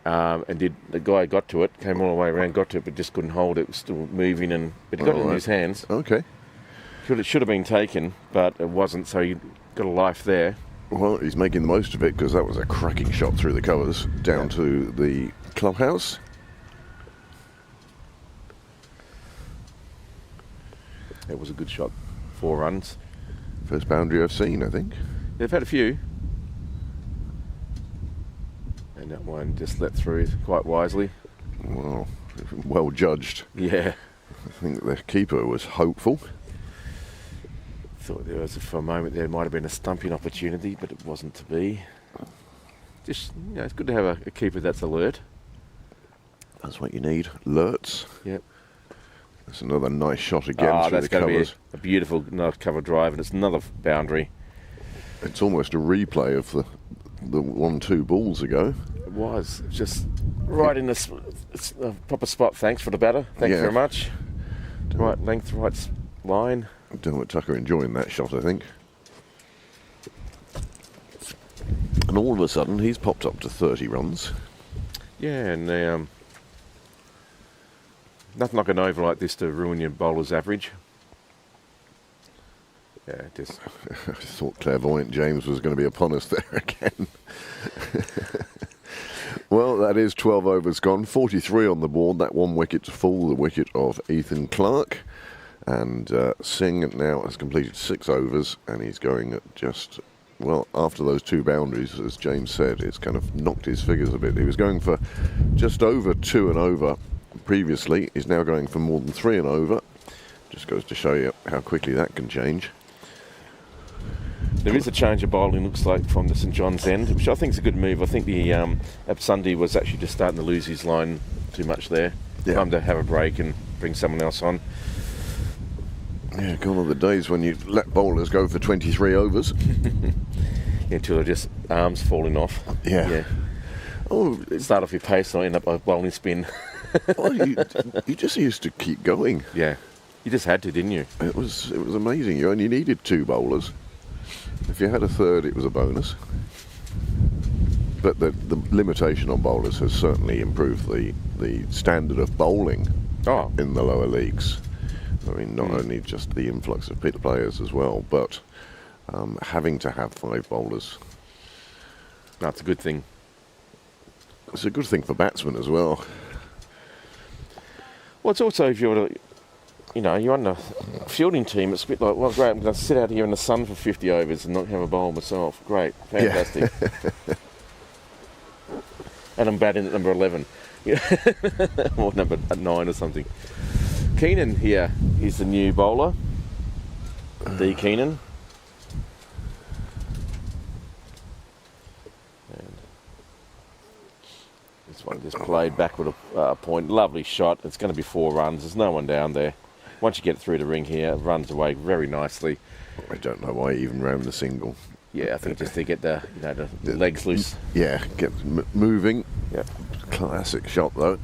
and the guy got to it, came all the way around, got to it, but just couldn't hold it. It was still moving, but he got it in his hands. Okay. It should have been taken, but it wasn't, so he got a life there. Well, he's making the most of it because that was a cracking shot through the covers down to the clubhouse. It was a good shot. 4 runs. First boundary I've seen, I think. They've had a few. And that one just let through quite wisely. Well judged. Yeah. I think the keeper was hopeful. Thought for a moment there might have been a stumping opportunity, but it wasn't to be. Just, it's good to have a keeper that's alert. That's what you need. Alerts. Yep. That's another nice shot again through the covers. That's going to be a beautiful cover drive, and it's another boundary. It's almost a replay of the 1-2 balls ago. It was just right in the proper spot. Thanks for the batter. Thank you very much. Right length, right line. Dermot Tucker enjoying that shot, I think. And all of a sudden, he's popped up to 30 runs. Yeah, and nothing like an over like this to ruin your bowler's average. Yeah, just. I thought clairvoyant James was going to be upon us there again. Well, that is 12 overs gone, 43 on the board. That 1 wicket to fall, the wicket of Ethan Clark. And Singh now has completed 6 overs, and he's going at just, after those 2 boundaries, as James said, it's kind of knocked his figures a bit. He was going for just over 2 and over previously. He's now going for more than 3 and over. Just goes to show you how quickly that can change. There is a change of bowling, looks like, from the St John's end, which I think is a good move. I think the Absundi was actually just starting to lose his line too much there. Yeah. Time to have a break and bring someone else on. Yeah, gone are the days when you let bowlers go for 23 overs. Until they're just arms falling off. Yeah. Oh, start off your pace and end up a bowling spin. Well, you just used to keep going. Yeah. You just had to, didn't you? It was amazing. You only needed 2 bowlers. If you had a third, it was a bonus. But the limitation on bowlers has certainly improved the standard of bowling in the lower leagues. I mean, not only just the influx of players as well, but having to have 5 bowlers. That's a good thing. It's a good thing for batsmen as well. Well, it's also if you're on a fielding team, it's a bit like, well, great, I'm going to sit out here in the sun for 50 overs and not have a bowl myself. Great, fantastic. Yeah. And I'm batting at number 11. Or number 9 or something. Keenan here is the new bowler. D. Keenan. And this one just played back with a point. Lovely shot. It's going to be 4 runs. There's no one down there. Once you get through the ring here, it runs away very nicely. I don't know why he even ran the single. Yeah, I think just to get the legs loose. Yeah, get moving. Yeah. Classic shot though.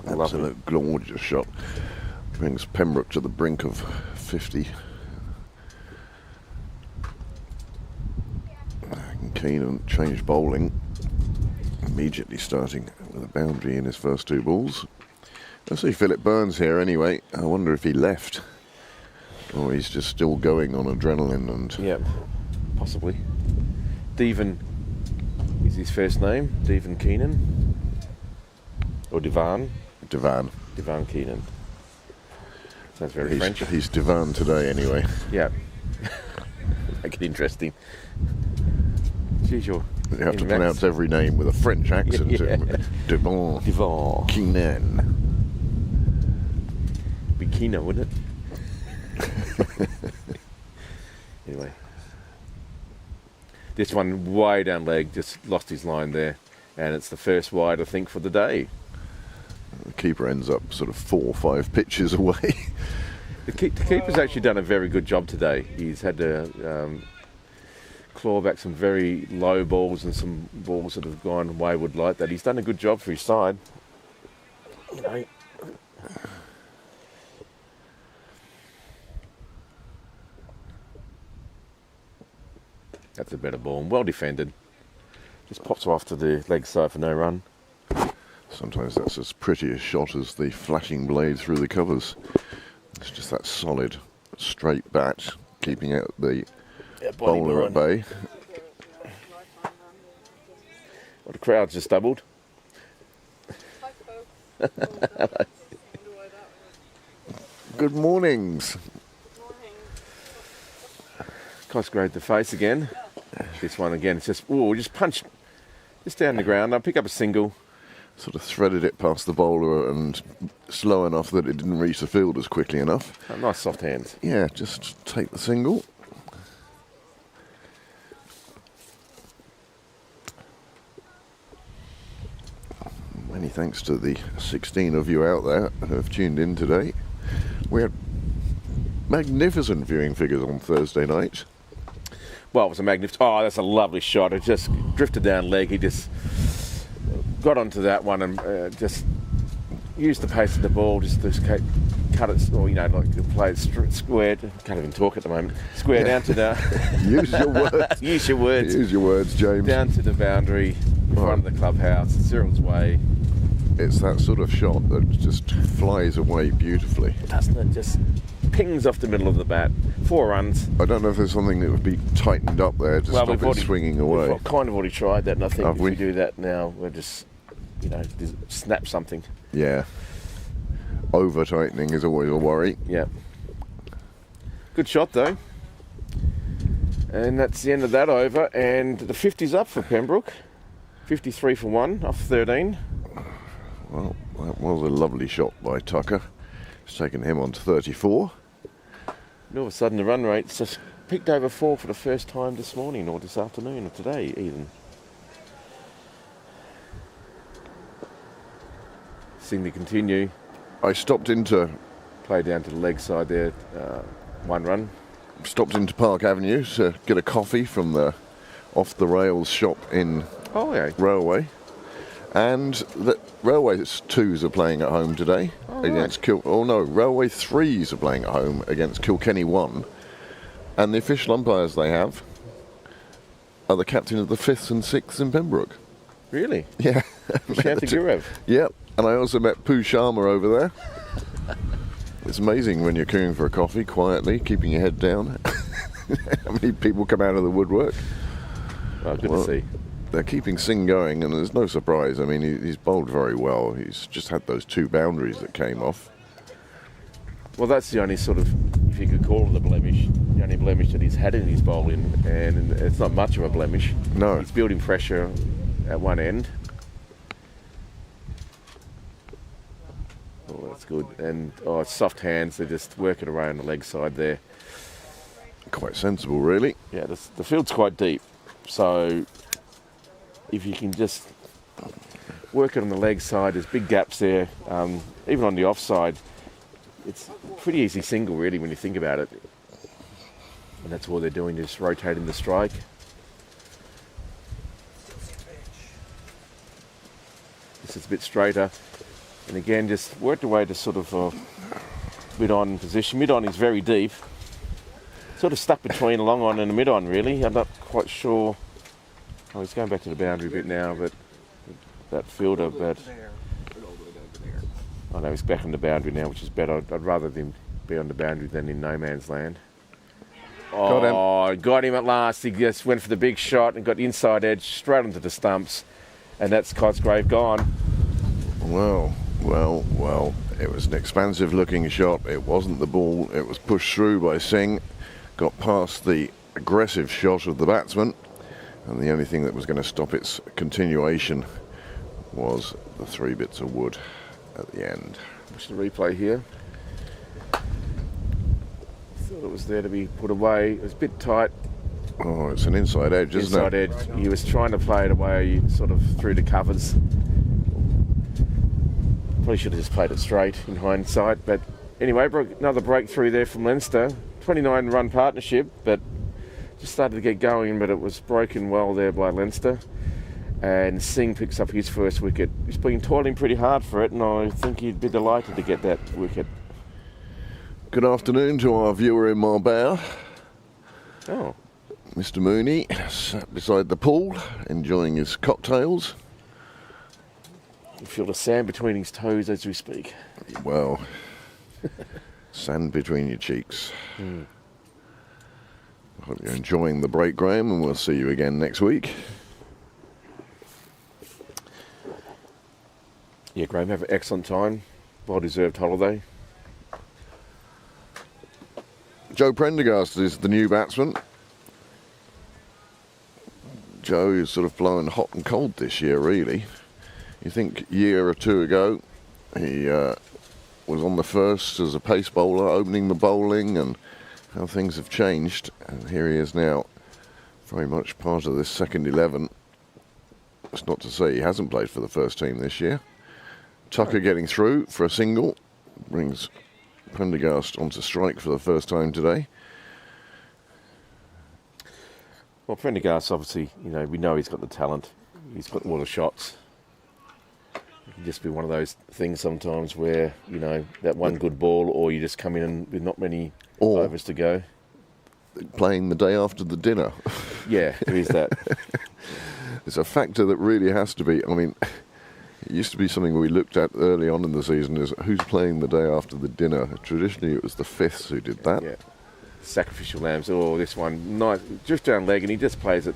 Absolute gorgeous shot. Brings Pembroke to the brink of 50. And Keenan changed bowling, immediately starting with a boundary in his first 2 balls. I see Philip Burns here anyway. I wonder if he left, or he's just still going on adrenaline. And yeah, possibly. Devon is his first name. Devon Keenan, or Devan. Devan Keenan. Sounds very French. He's Devan today anyway. Yeah. Make it interesting. Geez, you have to pronounce every name with a French accent. Yeah. Devan Keenan. Be Keno, wouldn't it? Anyway. This one way down leg, just lost his line there. And it's the first wide, I think, for the day. The keeper ends up sort of 4 or 5 pitches away. The keeper's actually done a very good job today. He's had to claw back some very low balls and some balls that have gone wayward like that. He's done a good job for his side. You know, that's a better ball, and well defended. Just pops off to the leg side for no run. Sometimes that's as pretty a shot as the flashing blade through the covers. It's just that solid, straight bat, keeping out the bowler at bay. Well, the crowd's just doubled. Good mornings. Cosgrave the face again. This one again, it's just, just punch just down the ground. I'll pick up a single. Sort of threaded it past the bowler and slow enough that it didn't reach the fielders quickly enough. Oh, nice soft hands. Yeah, just take the single. Many thanks to the 16 of you out there who have tuned in today. We had magnificent viewing figures on Thursday night. Well, it was a magnificent. Oh, that's a lovely shot. It just drifted down leg. He just got onto that one and just used the pace of the ball just to cut it, or like play it squared. Can't even talk at the moment. Square down to the. Use your words. Use your words. Use your words, James. Down to the boundary in front of the clubhouse. Cyril's way. It's that sort of shot that just flies away beautifully. Doesn't it? Just pings off the middle of the bat. 4 runs. I don't know if there's something that would be tightened up there to stop it swinging away. We've kind of already tried that, and I think if we do that now, we'll just, snap something. Yeah. Over tightening is always a worry. Yeah. Good shot though. And that's the end of that over, and the 50's up for Pembroke. 53 for 1 off 13. Well, that was a lovely shot by Tucker. It's taken him on to 34. And all of a sudden the run rate's just picked over 4 for the first time this morning, or this afternoon, or today even. Seem to continue. I stopped into... Play down to the leg side there, 1 run. Stopped into Park Avenue to get a coffee from the off-the-rails shop in Railway. And the Railway 2s are playing at home today against Railway 3s are playing at home against Kilkenny 1. And the official umpires they have are the captain of the 5th and 6th in Pembroke. Really? Yeah. Shantigurev. Yep. And I also met Pooh Sharma over there. It's amazing when you're queuing for a coffee quietly, keeping your head down. How many people come out of the woodwork? Oh, good to see. They're keeping Singh going, and there's no surprise. I mean, he's bowled very well. He's just had those 2 boundaries that came off. Well, that's the only sort of, if you could call it a blemish, the only blemish that he's had in his bowling, and it's not much of a blemish. No. He's building pressure at one end. Oh, that's good. And it's soft hands. They just work it around the leg side there. Quite sensible, really. Yeah, the field's quite deep, so if you can just work it on the leg side, there's big gaps there. Even on the offside, it's pretty easy single, really, when you think about it. And that's all they're doing, just rotating the strike. This is a bit straighter. And again, just worked away to sort of mid-on position. Mid-on is very deep. Sort of stuck between a long on and a mid-on, really. I'm not quite sure. Oh, he's going back to the boundary a bit now, but that fielder, I know he's back on the boundary now, which is better. I'd rather him be on the boundary than in no man's land. Got him at last. He just went for the big shot and got the inside edge straight onto the stumps, and that's Cosgrave gone. Well. It was an expansive looking shot. It wasn't the ball. It was pushed through by Singh. Got past the aggressive shot of the batsman. And the only thing that was going to stop its continuation was the 3 bits of wood at the end. Watch the replay here. Thought it was there to be put away. It was a bit tight. Oh, it's an inside edge, isn't Inside it? edge. He was trying to play it away, sort of through the covers. Probably should have just played it straight in hindsight. But anyway, another breakthrough there from Leinster. 29-run partnership, but just started to get going, but it was broken well there by Leinster. And Singh picks up his first wicket. He's been toiling pretty hard for it, and I think he'd be delighted to get that wicket. Good afternoon to our viewer in Marbella. Oh. Mr. Mooney sat beside the pool, enjoying his cocktails. You feel the sand between his toes as we speak. Well, sand between your cheeks. I hope you're enjoying the break, Graham, and we'll see you again next week. Yeah, Graham, have an excellent time. Well-deserved holiday. Joe Prendergast is the new batsman. Joe is sort of blowing hot and cold this year, really. You think a year or two ago, he was on the first as a pace bowler, opening the bowling, and how things have changed. And here he is now, very much part of this second 11. It's not to say he hasn't played for the first team this year. Tucker getting through for a single, brings Prendergast onto strike for the first time today. Well, Prendergast, obviously, we know he's got the talent. He's got all the shots. It can just be one of those things sometimes where, that one good ball, or you just come in with not many overs to go. Playing the day after the dinner. Yeah, there is that. It's a factor that really has to be, it used to be something we looked at early on in the season, is who's playing the day after the dinner. Traditionally, it was the fifths who did that. Yeah. Sacrificial lambs. Oh, this one, nice, drift down leg, and he just plays it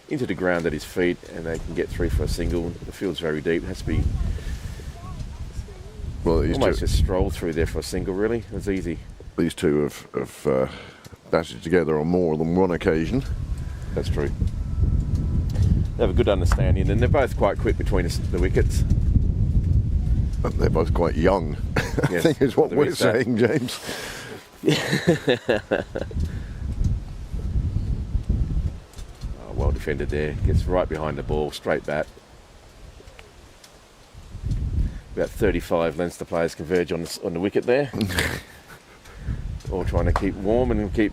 into the ground at his feet, and they can get through for a single. The field's very deep. It has to be almost just stroll through there for a single, really. It's easy. These two have batted together on more than one occasion. That's true. They have a good understanding, and they're both quite quick between the wickets. And they're both quite young, Yes, I think is what we're saying, James. Well defended there. Gets right behind the ball, straight bat. About 35 Leinster players converge on the wicket there. All trying to keep warm and keep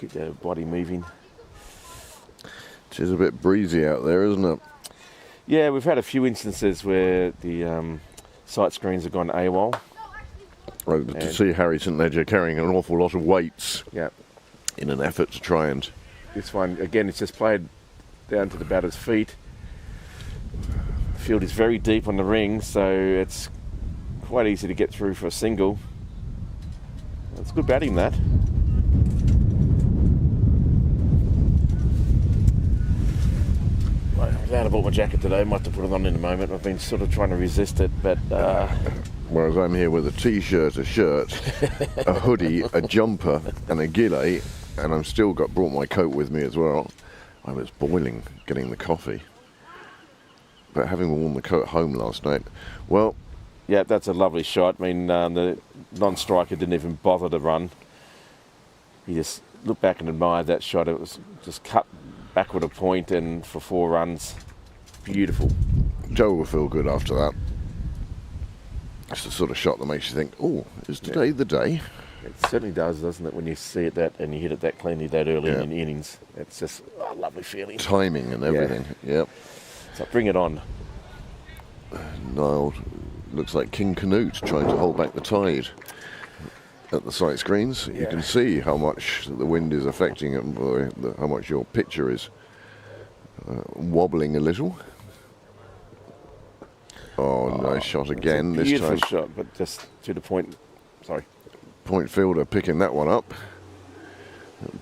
their body moving. It is a bit breezy out there, isn't it? Yeah, we've had a few instances where the sight screens have gone AWOL. Right, to see Harry St Ledger carrying an awful lot of weights in an effort to try and... This one, again, it's just played down to the batter's feet. The field is very deep on the ring, so it's quite easy to get through for a single. It's good batting, that. I'm glad I bought my jacket today. Might have to put it on in a moment. I've been sort of trying to resist it, but... Whereas I'm here with a t-shirt, a shirt, a hoodie, a jumper and a ghillie, and I've still brought my coat with me as well. I was boiling getting the coffee. But having worn the coat home last night, well... Yeah, that's a lovely shot. I mean, the non-striker didn't even bother to run. He just looked back and admired that shot. It was just cut backward a point and for 4 runs. Beautiful. Joe will feel good after that. It's the sort of shot that makes you think, oh, is today the day? It certainly does, doesn't it, when you see it that and you hit it that cleanly that early in the innings. It's just a lovely feeling. Timing and everything, yep. So bring it on. Niall looks like King Canute trying to hold back the tide at the sight screens. You can see how much the wind is affecting it, how much your picture is wobbling a little. Oh, nice shot again this time. Beautiful shot, but just to the point. Sorry. Point fielder picking that one up.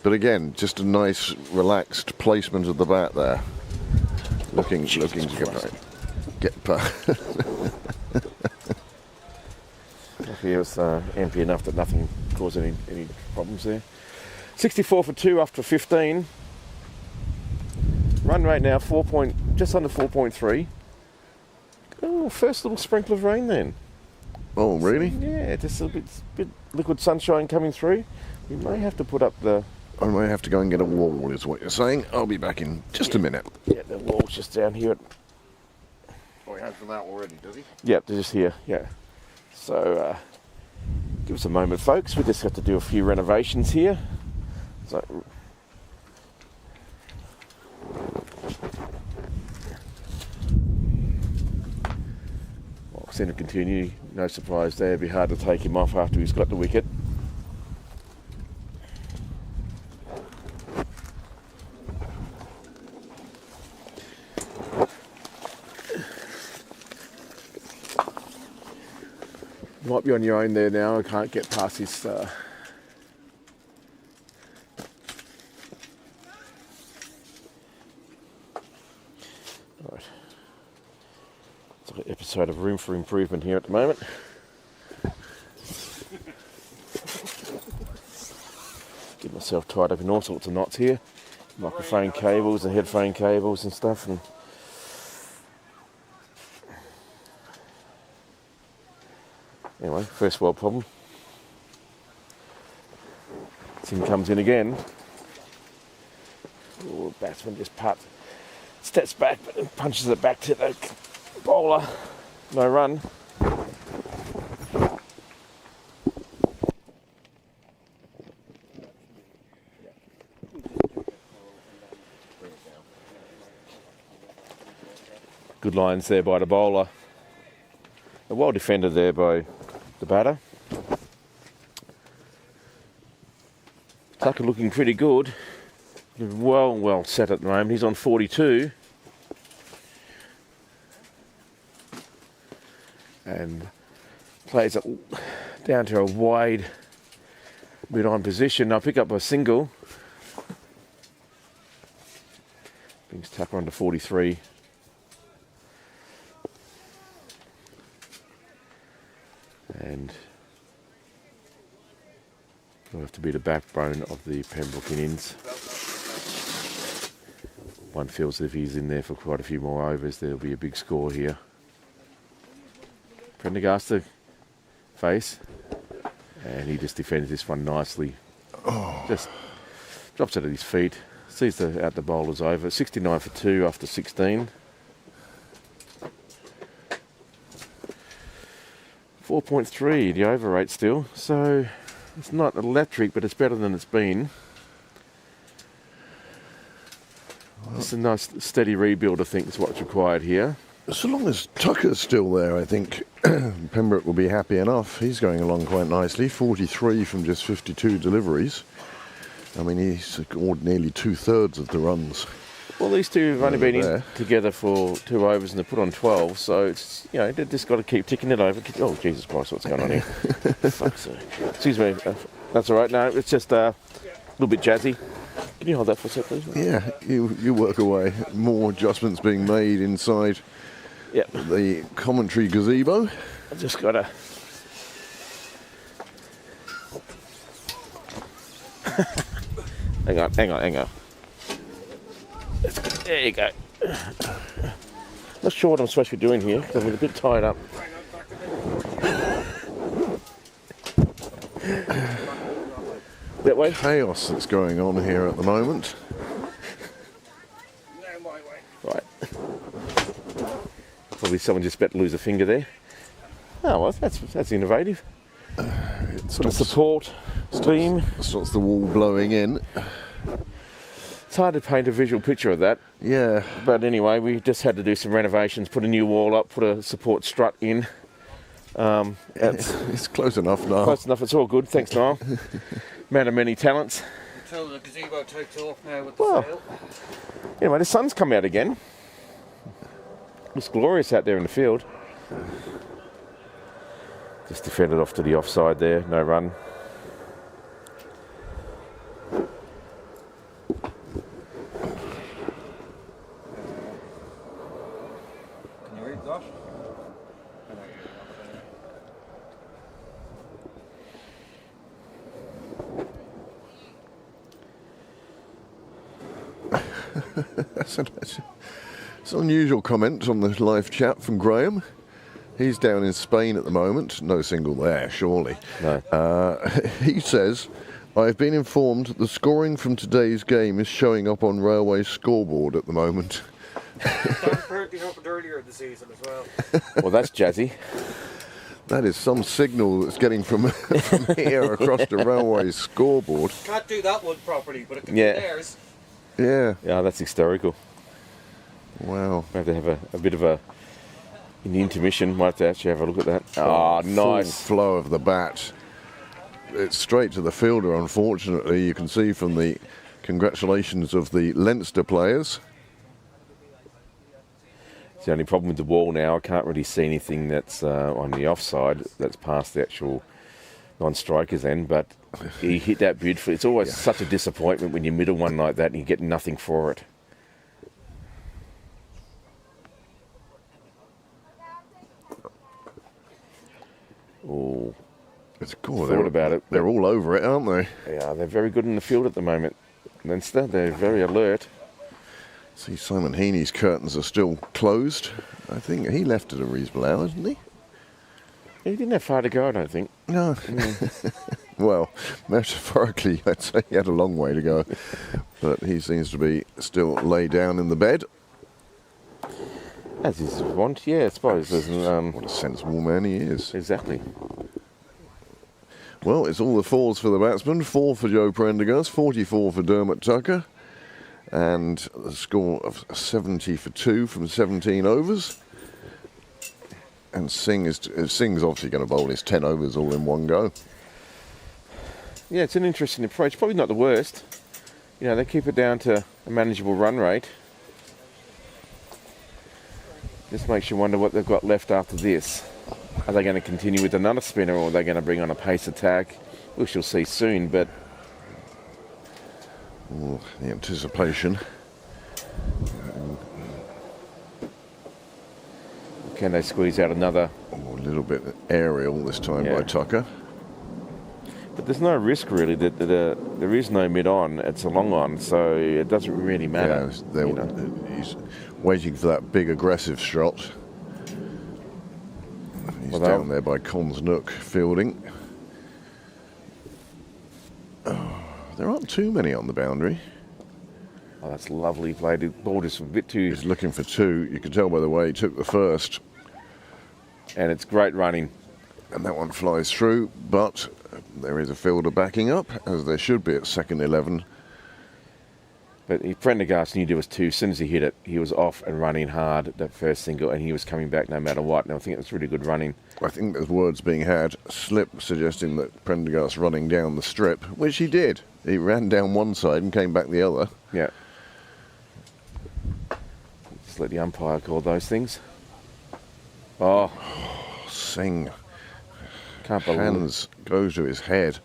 But again, just a nice, relaxed placement of the bat there. Looking to get past. It was empty enough that nothing caused any problems there. 64 for 2 after 15. Run rate now just under 4.3. Oh, first little sprinkle of rain then. Oh, really? So, yeah, just a bit liquid sunshine coming through. We may have to put up the I may have to go and get a wall, is what you're saying. I'll be back in just a minute. Yeah, the wall's just down here. Oh, he has them out already, does he? Yep, they're just here, yeah. So, give us a moment, folks. We just have to do a few renovations here. So, well, centre continue. No surprise there. It'd be hard to take him off after he's got the wicket. You might be on your own there now. I can't get past this. Right. It's like an episode of Room for Improvement here at the moment. Get myself tied up in all sorts of knots here. Microphone cables and headphone cables and stuff. And anyway, first world problem. Tim comes in again. Ooh, batsman just steps back but punches it back to the bowler. No run. Good lines there by the bowler. A well defended there by the batter. Tucker looking pretty good. Well set at the moment. He's on 42. And plays it down to a wide mid-on position. I'll pick up a single. Brings Tucker on to 43. And will have to be the backbone of the Pembroke innings. One feels if he's in there for quite a few more overs, there'll be a big score here. Prendergast to face, and he just defends this one nicely. Just drops it at his feet, sees out the bowler's over. 69 for 2 after 16. 4.3, the over rate still, so it's not electric, but it's better than it's been. It's a nice steady rebuild, I think, is what's required here. So long as Tucker's still there, I think Pembroke will be happy enough. He's going along quite nicely, 43 from just 52 deliveries. I mean, he's scored nearly 2/3 of the runs. Well, these two have only been in together for 2 overs and they've put on 12, so it's, you know, they've just got to keep ticking it over. Oh, Jesus Christ, what's going on here? Fuck's sake. Excuse me, that's all right. No, it's just a little bit jazzy. Can you hold that for a sec, please? Yeah, you work away. More adjustments being made inside the commentary gazebo. I've just got to... hang on. There you go. Not sure what I'm supposed to be doing here, because I'm a bit tied up. That way? Chaos that's going on here at the moment. Right. Probably someone just about to lose a finger there. Oh, well, that's innovative. Sort of support beam. Stops the wall blowing in. It's hard to paint a visual picture of that. Yeah. But anyway, we just had to do some renovations, put a new wall up, put a support strut in. It's close enough now. Close enough, it's all good. Thanks, Niall. Man of many talents. Until the gazebo takes off now with the sail. Anyway, the sun's come out again. It's glorious out there in the field. Just defended off to the offside there, no run. Can you read that? It's an unusual comment on the live chat from Graham. He's down in Spain at the moment. No single there, surely. No. He says, I've been informed the scoring from today's game is showing up on Railway's scoreboard at the moment. Pembroke happened earlier in the season as well. Well, that's jazzy. That is some signal that's getting from here across the Railway's scoreboard. Can't do that one properly, but it can Yeah. be theirs. Yeah. Yeah, that's historical. Wow. We have to have a bit of a... In the intermission, might have to actually have a look at that. Oh, nice. Full flow of the bat. It's straight to the fielder, unfortunately. You can see from the congratulations of the Leinster players. It's the only problem with the wall now. I can't really see anything that's on the offside that's past the actual non-striker's end, but he hit that beautifully. It's always such a disappointment when you middle one like that and you get nothing for it. Oh, It's cool. thought about it. They're all over it, aren't they? Yeah, they're very good in the field at the moment. Leinster, they're very alert. See, Simon Heaney's curtains are still closed. I think he left at a reasonable hour, didn't he? He didn't have far to go, I don't think. No. Well, metaphorically, I'd say he had a long way to go. But he seems to be still laid down in the bed. As is want, yeah, I suppose. What a sensible man he is. Exactly. Well, it's all the fours for the batsman. 4 for Joe Prendergast, 44 for Dermot Tucker. And a score of 70 for 2 from 17 overs. And Singh's obviously going to bowl his 10 overs all in one go. Yeah, it's an interesting approach. Probably not the worst. You know, they keep it down to a manageable run rate. Just makes you wonder what they've got left after this. Are they going to continue with another spinner, or are they going to bring on a pace attack? We shall see soon, but... Ooh, the anticipation. Can they squeeze out another? A little bit aerial this time by Tucker. But there's no risk really. There is no mid-on. It's a long-on, so it doesn't really matter. Yeah, he's waiting for that big aggressive shot. He's down there by Cons Nook fielding. Oh, there aren't too many on the boundary. Oh, that's lovely played. The ball just a bit too... He's looking for 2. You can tell by the way he took the first. And it's great running. And that one flies through, but there is a fielder backing up, as there should be at second 11. But Prendergast knew there was 2. As soon as he hit it, he was off and running hard, that first single, and he was coming back no matter what. And I think it was really good running. I think there's words being had, slip suggesting that Prendergast running down the strip, which he did. He ran down one side and came back the other. Yeah. Just let the umpire call those things. Oh. Singh. Can't believe Hands goes to his head.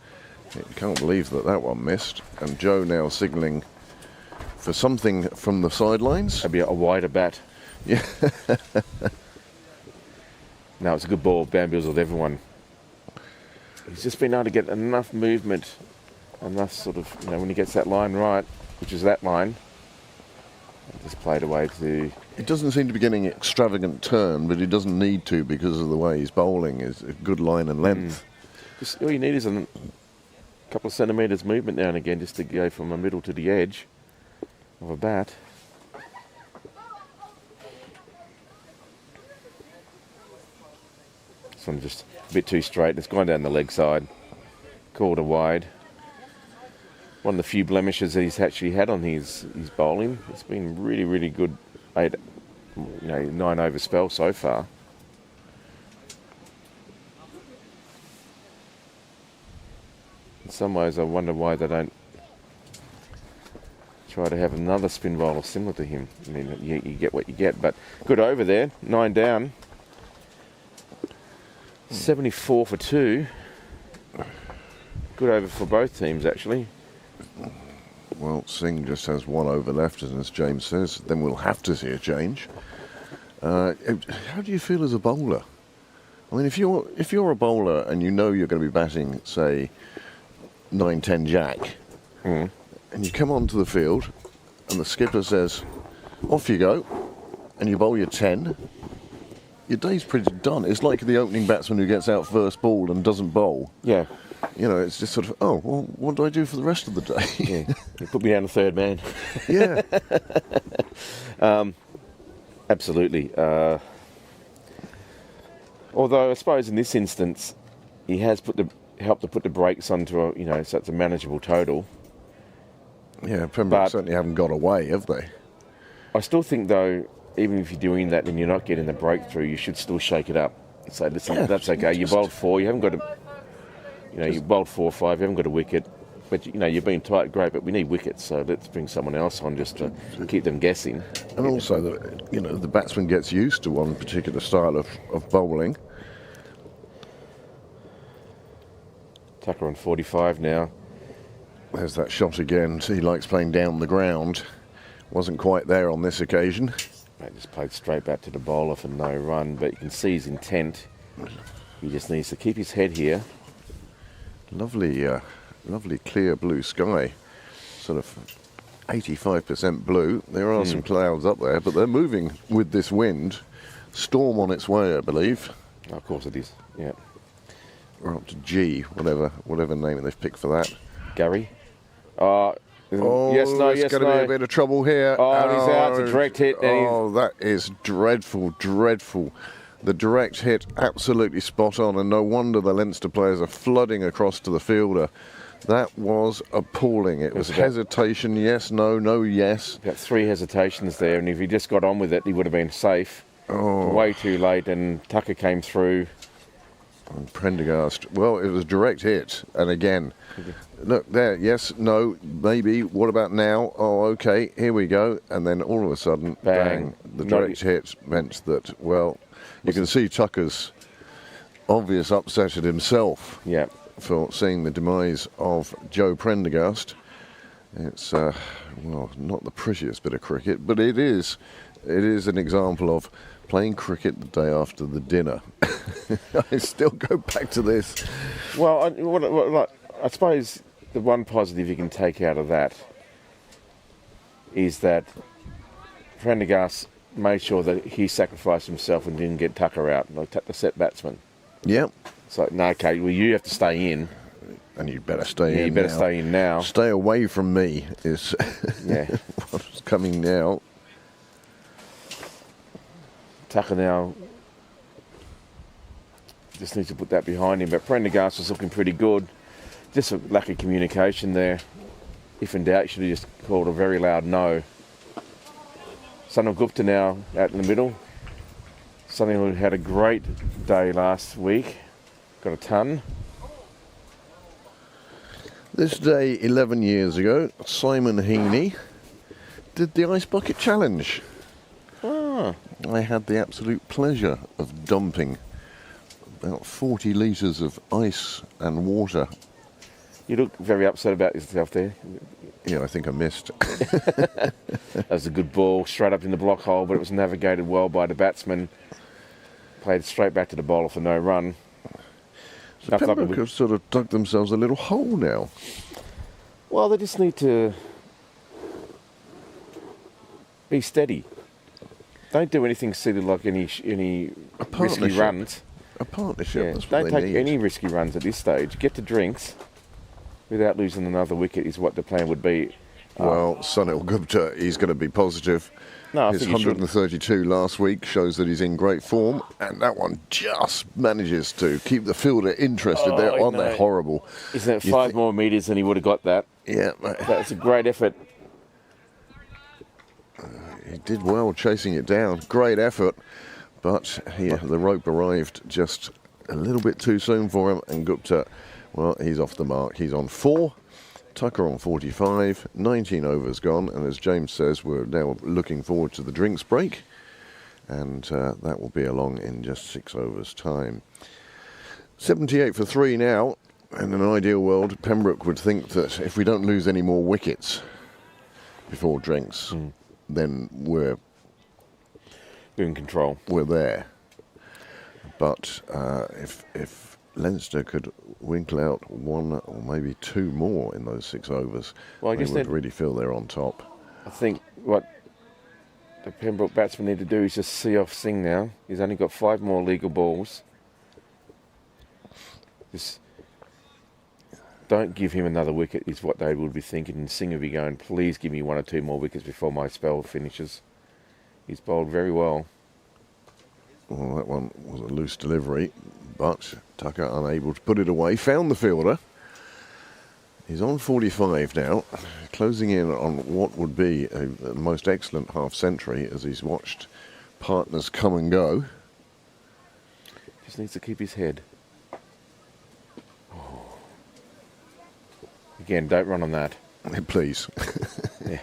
Can't believe that one missed. And Joe now signalling for something from the sidelines. That'd be a wider bat. Yeah. No, it's a good ball. Bamboozled everyone. He's just been able to get enough movement, enough sort of, when he gets that line right, which is that line, just played away to... He doesn't seem to be getting extravagant turn, but he doesn't need to because of the way he's bowling. Is a good line and length. Just, all you need is a couple of centimetres movement now and again just to go from the middle to the edge of a bat. This one's just a bit too straight. It's gone down the leg side. Called a wide. One of the few blemishes that he's actually had on his bowling. It's been really, really good. 9 over spell so far. In some ways, I wonder why they don't try to have another spin bowler similar to him. I mean, you get what you get, but good over there. 9 down. 74 for 2. Good over for both teams, actually. Well, Singh just has 1 over left, and as James says, then we'll have to see a change. How do you feel as a bowler? I mean, if you're a bowler and you know you're going to be batting, say, 9-10 jack, and you come onto the field, and the skipper says, off you go, and you bowl your 10, your day's pretty done. It's like the opening batsman who gets out first ball and doesn't bowl. Yeah. You know, it's just sort of, oh, well, what do I do for the rest of the day? Yeah, you put me down to third man. Yeah. Absolutely. Although I suppose in this instance, he has helped to put the brakes onto a, so it's a manageable total. Yeah, Pembroke But- certainly haven't got away, have they? I still think though, even if you're doing that and you're not getting the breakthrough, you should still shake it up. Say, listen, Yeah, that's okay. You bowled 4, you haven't got to, you bowled 4 or 5, you haven't got a wicket. But, you've been tight, great, but we need wickets, so let's bring someone else on just to keep them guessing. And also, the batsman gets used to one particular style of bowling. Tucker on 45 now. There's that shot again. He likes playing down the ground. Wasn't quite there on this occasion. Mate just played straight back to the bowler for no run, but you can see his intent. He just needs to keep his head here. Lovely clear blue sky. Sort of 85% blue. There are some clouds up there, but they're moving with this wind. Storm on its way, I believe. Oh, of course it is, yeah. We're up to G, whatever name they've picked for that. Gary? Oh, yes, no, there's yes, going to be no. a bit of trouble here. Oh, and he's out. It's a direct hit. That is dreadful, dreadful. The direct hit, absolutely spot on, and no wonder the Leinster players are flooding across to the fielder. That was appalling. It was hesitation, yes, no, no, yes. Got 3 hesitations there, and if he just got on with it, he would have been safe. Oh. Way too late, and Tucker came through. And Prendergast, well, it was a direct hit, and again, look there, yes, no, maybe, what about now? Oh, okay, here we go, and then all of a sudden, bang, the direct hit meant that, well, you can see Tucker's obvious upset at himself for seeing the demise of Joe Prendergast. It's, well, not the prettiest bit of cricket, but it is an example of playing cricket the day after the dinner. I still go back to this. Well, I suppose the one positive you can take out of that is that Prendergast made sure that he sacrificed himself and didn't get Tucker out, like the set batsman. Yep. So, no, okay, well, you have to stay in. And you better stay in. Yeah, you better now. stay in now. Stay away from me is what's coming now. Tucker now just needs to put that behind him, but Prendergast was looking pretty good. Just a lack of communication there. If in doubt, should have just called a very loud no. Sunil Gupta now out in the middle. Sunil had a great day last week. Got a ton. This day, 11 years ago, Simon Heaney did the Ice Bucket Challenge. I had the absolute pleasure of dumping about 40 litres of ice and water. You look very upset about yourself there. Yeah, I think I missed. That was a good ball, straight up in the block hole, but it was navigated well by the batsman. Played straight back to the bowler for no run. So Pembroke have sort of dug themselves a little hole now. Well, they just need to be steady. Don't do anything silly like any risky runs. A partnership, Yeah, that's what don't they take need. any risky runs at this stage. Get to drinks without losing another wicket is what the plan would be. Well, Sunil Gupta, he's going to be positive. No, I His think he should. 132 last week shows that he's in great form, and that one just manages to keep the fielder interested. They're on there horrible. Isn't it 5 more metres than he would have got that? Yeah, That's a great effort. he did well chasing it down. Great effort, but the rope arrived just a little bit too soon for him, and Gupta, well, he's off the mark. He's on 4. Tucker on 45, 19 overs gone, and as James says, we're now looking forward to the drinks break, and that will be along in just 6 overs' time. 78 for 3 now. In an ideal world, Pembroke would think that if we don't lose any more wickets before drinks, then we're in control. We're there. But if Leinster could winkle out 1 or maybe 2 more in those 6 overs, Well, I they guess would really feel they're on top. I think what the Pembroke batsmen need to do is just see off Singh now. He's only got 5 more legal balls. Just don't give him another wicket is what they would be thinking. And Singh would be going, please give me 1 or 2 more wickets before my spell finishes. He's bowled very well. Well, that one was a loose delivery, but Tucker unable to put it away. Found the fielder. He's on 45 now, closing in on what would be a most excellent half-century as he's watched partners come and go. Just needs to keep his head. Oh. Again, don't run on that. Please. Yeah.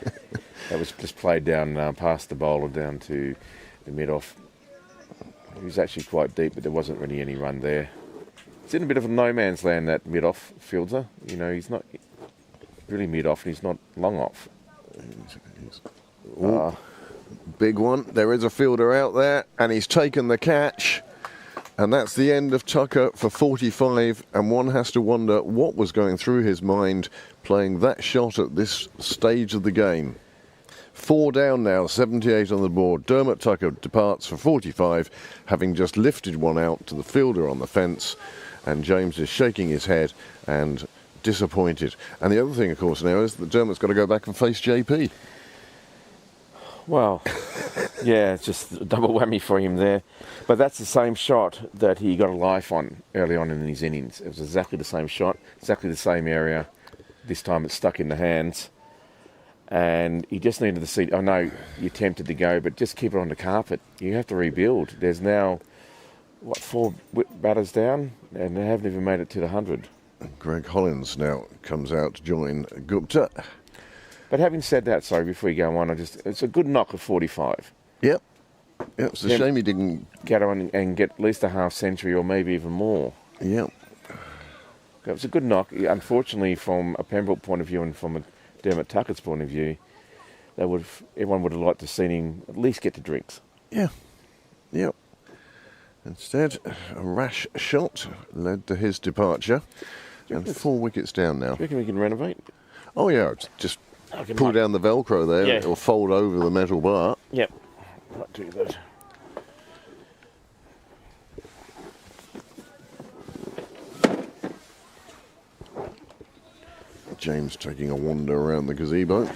That was just played down past the bowler down to the mid-off. He was actually quite deep, but there wasn't really any run there. It's in a bit of a no man's land, that mid-off fielder. You know, he's not really mid-off and he's not long off. Big one. There is a fielder out there and he's taken the catch. And that's the end of Tucker for 45. And one has to wonder what was going through his mind playing that shot at this stage of the game. 4 down now, 78 on the board. Dermot Tucker departs for 45, having just lifted one out to the fielder on the fence. And James is shaking his head and disappointed. And the other thing, of course, now is that Dermot's got to go back and face JP. Well, yeah, it's just a double whammy for him there. But that's the same shot that he got a life on early on in his innings. It was exactly the same shot, exactly the same area. This time it's stuck in the hands. And he just needed to see, I know you're tempted to go, but just keep it on the carpet. You have to rebuild. There's now, 4 batters down, and they haven't even made it to the 100. Greg Hollins now comes out to join Gupta. But having said that, sorry, before you go on, it's a good knock of 45. Yep. It's a shame he didn't get on and get at least a half century or maybe even more. Yep. It was a good knock. Unfortunately, from a Pembroke point of view and from a Dermot Tucker's point of view, everyone would have liked to see him at least get to drinks. Yeah. Yep. Instead, a rash shot led to his departure. And 4 wickets down now. Do you reckon we can renovate? Oh, yeah. Just pull down the Velcro there. Yeah. It'll fold over the metal bar. Yep. Might do that. James taking a wander around the gazebo.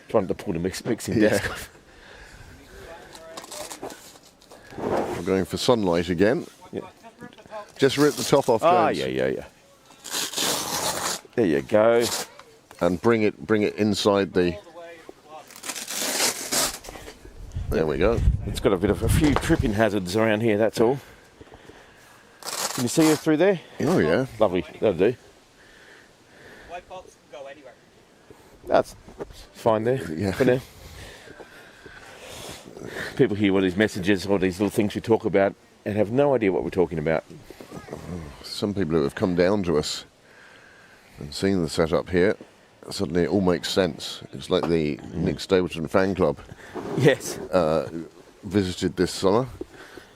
Trying to pull the mixing desk off. We're going for sunlight again. Yeah. Just rip the top off, James. Yeah. There you go. And bring it inside the... There we go. It's got a few tripping hazards around here, that's all. Can you see her through there? Oh, yeah. Lovely, that'll do. White box can go anywhere. That's fine there for now. People hear all these messages or these little things we talk about and have no idea what we're talking about. Some people who have come down to us and seen the setup here, suddenly it all makes sense. It's like the Nick Stapleton fan club. Yes. Visited this summer.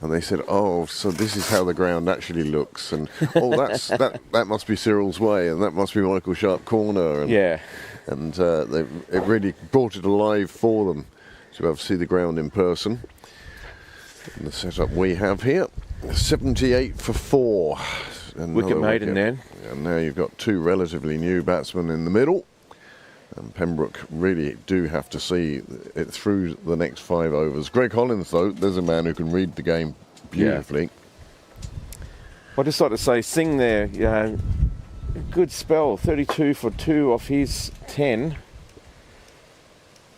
And they said, "Oh, so this is how the ground actually looks," and that must be Cyril's Way, and that must be Michael Sharp Corner, and it really brought it alive for them to be able to see the ground in person. And the setup we have here, 78 for 4. Wicket maiden then. And now you've got 2 relatively new batsmen in the middle. And Pembroke really do have to see it through the next 5 overs. Greg Hollins, though, there's a man who can read the game beautifully. Yeah. I'd just like to say, Singh there, good spell, 32 for 2 off his 10.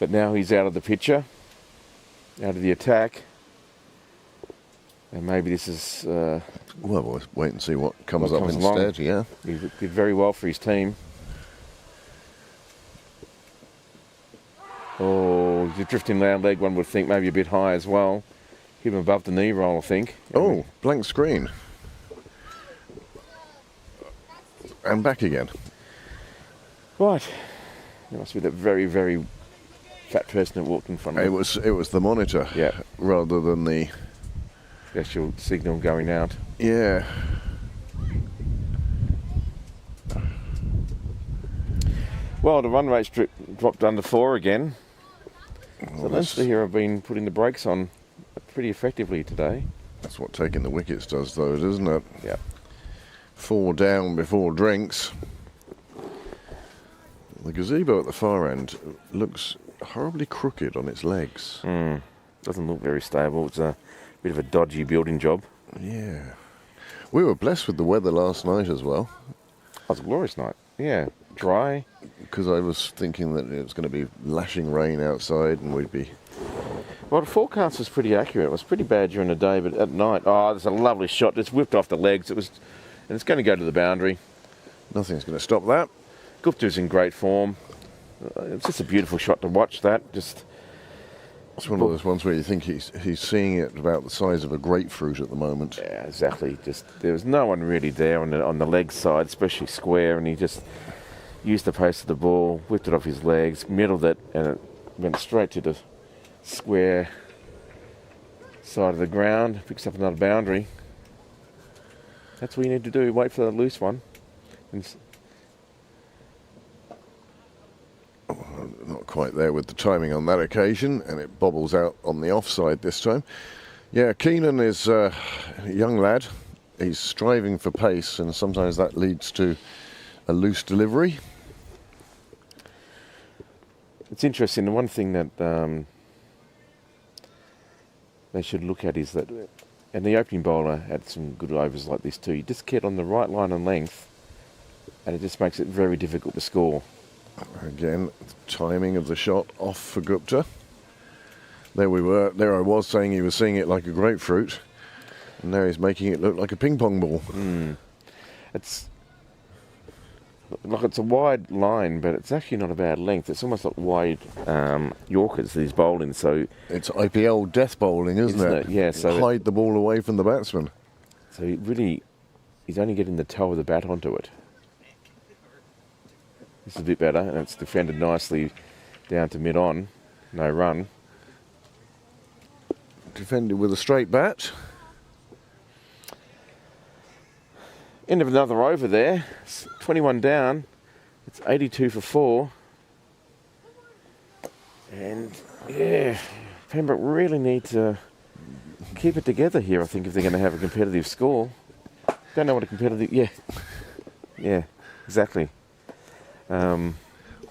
But now he's out of the picture, out of the attack. And maybe this is... well, we'll wait and see what comes up instead, yeah. He did very well for his team. Oh, he's drifting round leg, one would think, maybe a bit high as well. Hit him above the knee roll, I think. Oh, blank screen. And back again. Right. It must be that very, very fat person that walked in front of me. It was the monitor, rather than the special signal going out. Yeah. Well, the run rate's dropped under 4 again. So Leinster here have been putting the brakes on pretty effectively today. That's what taking the wickets does, though, doesn't it? Yeah. 4 down before drinks. The gazebo at the far end looks horribly crooked on its legs. Doesn't look very stable. It's a bit of a dodgy building job. Yeah. We were blessed with the weather last night as well. It was a glorious night. Yeah, dry. Because I was thinking that it was going to be lashing rain outside and we'd be... Well, the forecast was pretty accurate. It was pretty bad during the day, but at night, there's a lovely shot. Just whipped off the legs. And it's going to go to the boundary. Nothing's going to stop that. Gupta's in great form. It's just a beautiful shot to watch. It's one of those ones where you think he's seeing it about the size of a grapefruit at the moment. Yeah, exactly. Just there was no one really there on the leg side, especially square, and he just used the pace of the ball, whipped it off his legs, middled it, and it went straight to the square side of the ground. Picks up another boundary. That's what you need to do. Wait for the loose one. Not quite there with the timing on that occasion, and it bobbles out on the offside this time. Yeah, Keenan is a young lad. He's striving for pace, and sometimes that leads to a loose delivery. It's interesting. The one thing that they should look at is that, and the opening bowler had some good overs like this too. You just get on the right line and length, and it just makes it very difficult to score. Again, timing of the shot off for Gupta. There we were. There I was saying he was seeing it like a grapefruit, and now he's making it look like a ping pong ball. It's a wide line, but it's actually not a bad length. It's almost like wide Yorkers that he's bowling. So it's IPL death bowling, isn't it? Yeah. So hide the ball away from the batsman. So he's only getting the toe of the bat onto it. This is a bit better, and it's defended nicely down to mid-on. No run. Defended with a straight bat. End of another over there. It's 21 down. It's 82 for 4. And, yeah, Pembroke really need to keep it together here, I think, if they're going to have a competitive score. Don't know what a competitive... Yeah, exactly.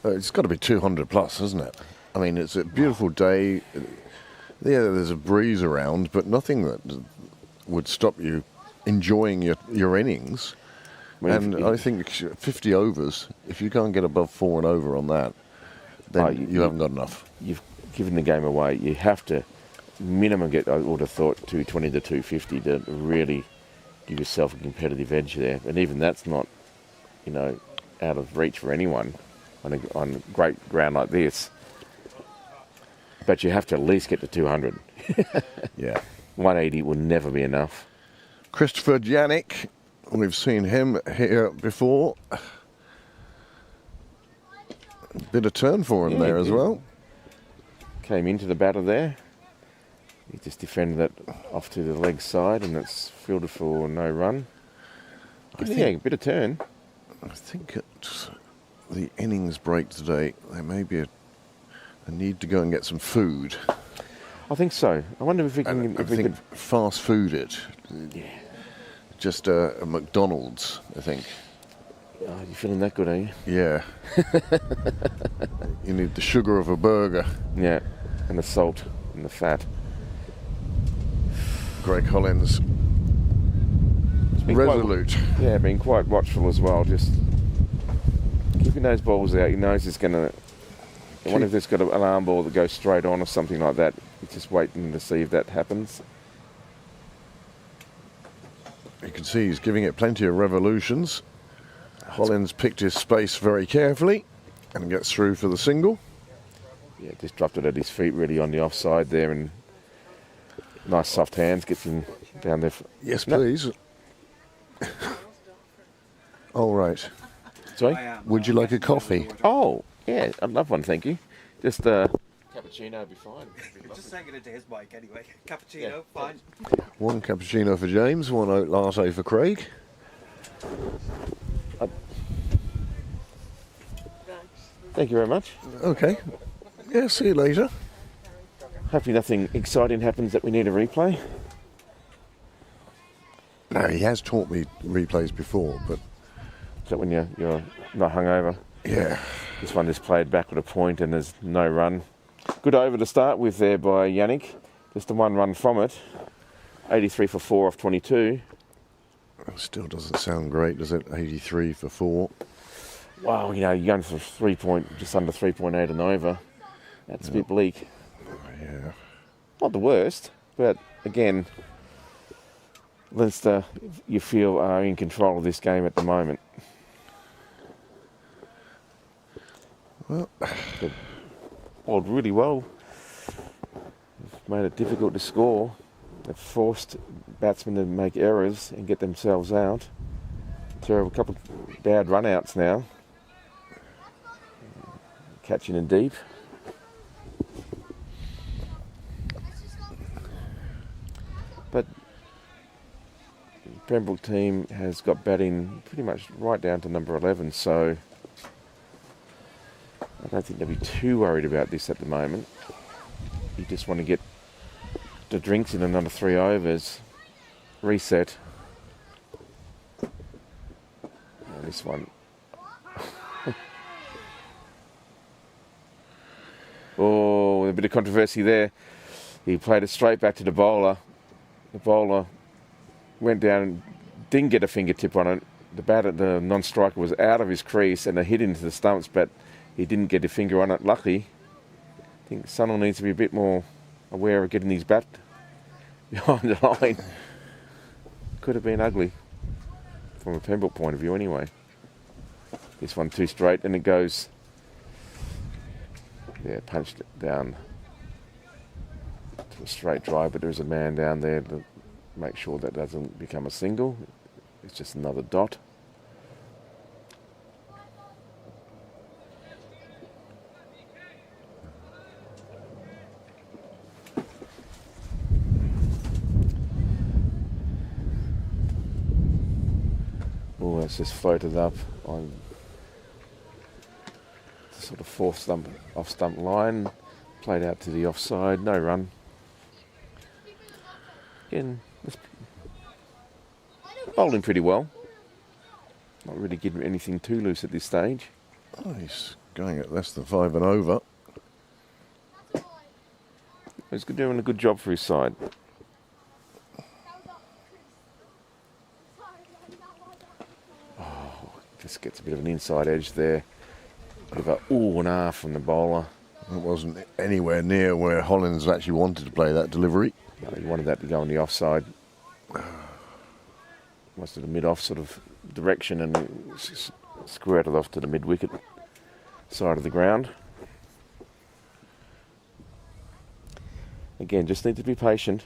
It's got to be 200 plus, isn't it? I mean, it's a beautiful day. Yeah, there's a breeze around, but nothing that would stop you enjoying your innings. And I think 50 overs, if you can't get above 4 and over on that, then you haven't got enough. You've given the game away. You have to minimum get, I would have thought, 220 to 250 to really give yourself a competitive edge there. And even that's not, out of reach for anyone on a great ground like this. But you have to at least get to 200. Yeah. 180 will never be enough. Christopher Janik, we've seen him here before. Bit of turn for him there as well. Came into the batter there. He just defended that off to the leg side, and it's fielded for no run. A bit of turn. I think at the innings break today, there may be a need to go and get some food. I think so. I wonder if we can... I think fast food it. Yeah. Just a McDonald's, I think. Oh, you feeling that good, are you? Yeah. You need the sugar of a burger. Yeah, and the salt and the fat. Greg Hollins, resolute. Being quite watchful as well. Just keeping those balls out. He knows he's going to... I wonder if there's got an alarm ball that goes straight on or something like that. He's just waiting to see if that happens. You can see he's giving it plenty of revolutions. Hollins picked his space very carefully and gets through for the single. Yeah, just dropped it at his feet really on the offside there, and nice soft hands, gets him down there. Yes, please. All right. Sorry? Would you like a coffee? Oh, yeah, I'd love one, thank you. Just cappuccino would be fine. Just saying it a day's bike anyway. Cappuccino, fine. One cappuccino for James, one oat latte for Craig. Thank you very much. Okay. Yeah, see you later. Hopefully nothing exciting happens that we need a replay. No, he has taught me replays before, but Is that when you're not hungover? yeah. This one just played back with a point and there's no run. Good over to start with there by Yannick. Just the one run from it. 83 for 4 off 22. Still doesn't sound great, does it? 83 for 4. Wow, you're going for just under 3.8 and over. That's a bit bleak. Yeah. Not the worst, but again, Leinster, you feel, are in control of this game at the moment. Well, They've bowled really well. They've made it difficult to score. They've forced batsmen to make errors and get themselves out. So a couple of bad run-outs now. Catching in deep. But Pembroke team has got batting pretty much right down to number 11, so I don't think they'll be too worried about this at the moment. You just want to get the drinks in another 3 overs, reset. And this one. Oh, a bit of controversy there. He played it straight back to the bowler. The bowler went down and didn't get a fingertip on it. The non-striker was out of his crease and it hit into the stumps, but he didn't get a finger on it. Luckily, I think Sunil needs to be a bit more aware of getting his bat behind the line. Could have been ugly from a Pembroke point of view anyway. This one too straight and it goes, punched it down to a straight drive, but there's a man down there to make sure that doesn't become a single. It's just another dot. Oh, it's just floated up on the sort of off stump line, played out to the offside, no run. Again, bowling pretty well. Not really giving anything too loose at this stage. oh, he's going at less than 5 and over. He's doing a good job for his side. Oh, just gets a bit of an inside edge there. Bit of a ooh and ah from the bowler. It wasn't anywhere near where Hollins actually wanted to play that delivery. No, he wanted that to go on the offside. Most of the mid-off sort of direction and squirted off to the mid-wicket side of the ground. Again, just need to be patient.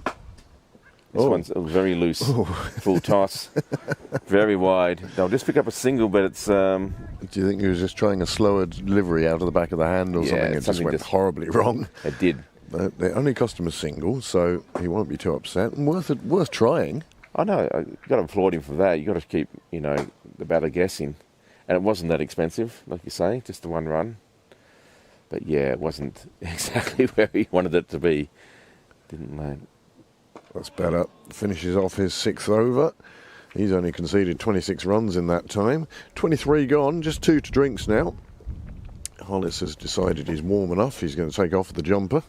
This one's very loose, full toss, very wide. They'll just pick up a single, but it's... Do you think he was just trying a slower delivery out of the back of the hand or something? It just went horribly wrong. It did. But they only cost him a single, so he won't be too upset. And worth trying. I know. You've got to applaud him for that. You've got to keep, the batter guessing. And it wasn't that expensive, like you say, just the one run. But yeah, it wasn't exactly where he wanted it to be. Didn't land. That's better. Finishes off his 6th over. He's only conceded 26 runs in that time. 23 gone, just 2 to drinks now. Hollis has decided he's warm enough. He's going to take off the jumper.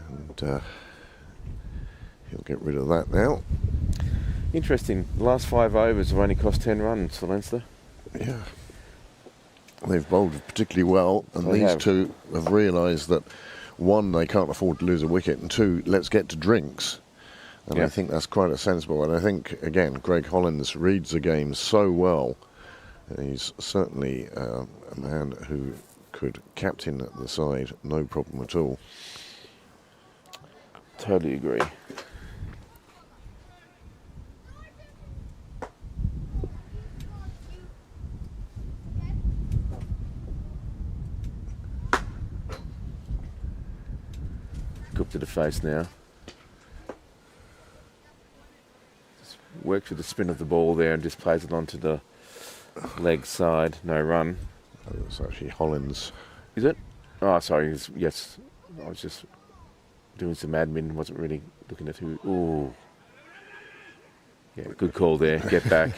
And he'll get rid of that now. Interesting. The last 5 overs have only cost 10 runs for Leinster. Yeah. They've bowled particularly well, and these two have realised that, 1, they can't afford to lose a wicket, and 2, let's get to drinks. And I think that's quite a sensible. And I think, again, Greg Hollins reads the game so well. He's certainly a man who could captain the side, no problem at all. Totally agree. Cook to the face now. Just works with the spin of the ball there and just plays it onto the leg side. No run. It's actually Hollins. Is it? Oh, sorry. Yes. I was just doing some admin, wasn't really looking at who. Ooh. Yeah, good call there. Get back.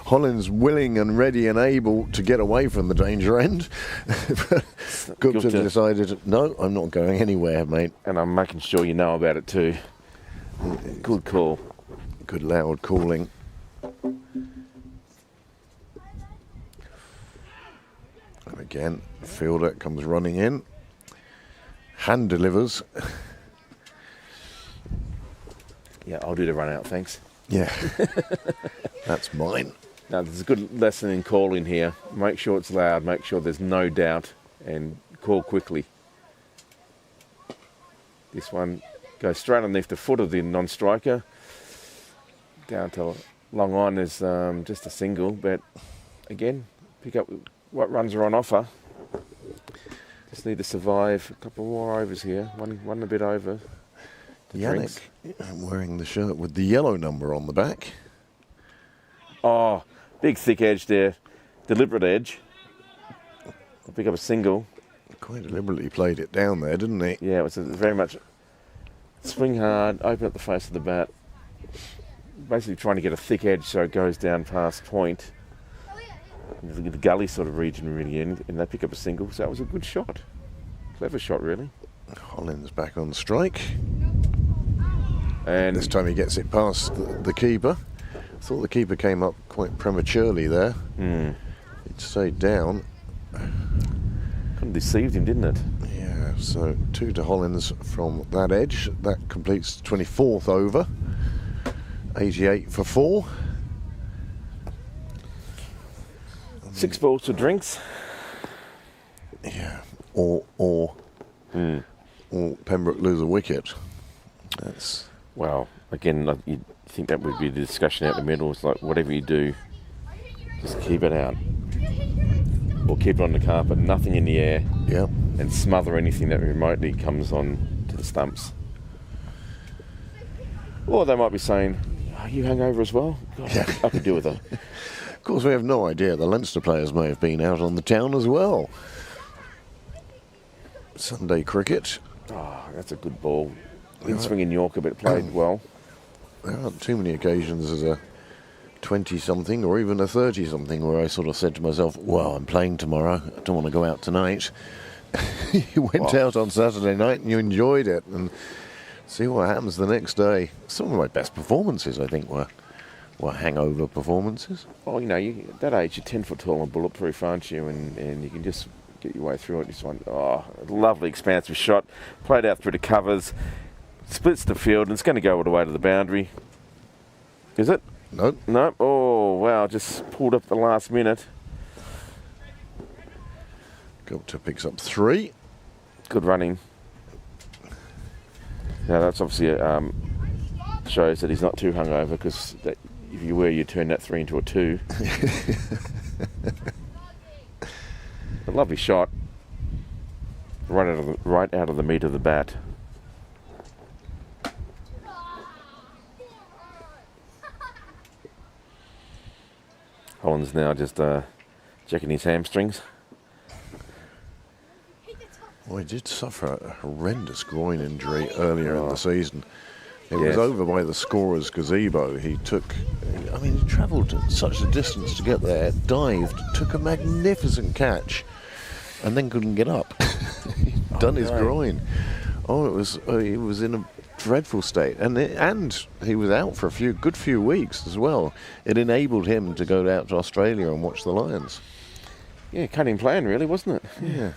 Hollins willing and ready and able to get away from the danger end. Gupta decided, no, I'm not going anywhere, mate. And I'm making sure you know about it too. Good call. Good loud calling. And again, fielder comes running in. Hand delivers. Yeah, I'll do the run out, thanks. Yeah, that's mine. Now, there's a good lesson in calling here. Make sure it's loud, make sure there's no doubt, and call quickly. This one goes straight underneath the foot of the non-striker. Down to long on is just a single, but again, pick up what runs are on offer. Just need to survive a couple more overs here. One a bit over. Yannick wearing the shirt with the yellow number on the back. Oh, big thick edge there. Deliberate edge. I'll pick up a single. Quite deliberately played it down there, didn't he? Yeah, it was very much swing hard, open up the face of the bat. Basically trying to get a thick edge so it goes down past point. The gully sort of region really in, and they pick up a single. So that was a good shot. Clever shot, really. Hollins back on strike. And this time he gets it past the keeper. I thought the keeper came up quite prematurely there. It stayed down. Kind of deceived him, didn't it? Yeah, so 2 to Hollins from that edge. That completes 24th over. 88 for 4. 6 balls to drinks. Yeah, or Pembroke lose a wicket. That's... Well, again, you'd think that would be the discussion out the middle. It's like, whatever you do, just keep it out. Or keep it on the carpet, nothing in the air. Yeah. And smother anything that remotely comes on to the stumps. Or they might be saying, are you hungover as well? God, Yeah. I could deal with that. Of course, we have no idea. The Leinster players may have been out on the town as well. Sunday cricket. Oh, that's a good ball. In swinging Yorker, but played well. There aren't too many occasions as a 20-something or even a 30-something where I sort of said to myself, well, I'm playing tomorrow. I don't want to go out tonight. You went out on Saturday night and you enjoyed it. And see what happens the next day. Some of my best performances, I think, were hangover performances. Well, you know, at that age, you're 10 foot tall and bulletproof, aren't you? And you can just get your way through it. Just one, lovely expansive shot. Played out through the covers. Splits the field, and it's going to go all the way to the boundary. Is it? Nope. Nope. Oh, wow, just pulled up the last minute. Gupta picks up 3. Good running. Now, that's obviously shows that he's not too hungover, because if you were, you'd turn that 3 into a 2. A lovely shot. Right out of the meat of the bat. Hollins now just checking his hamstrings. Well, he did suffer a horrendous groin injury earlier in the season. It was over by the scorer's gazebo. He travelled such a distance to get there, dived, took a magnificent catch, and then couldn't get up. He'd done his groin. He was in a dreadful state, and he was out for a good few weeks as well. It enabled him to go out to Australia and watch the Lions. Yeah, cunning plan, really, wasn't it? Yeah.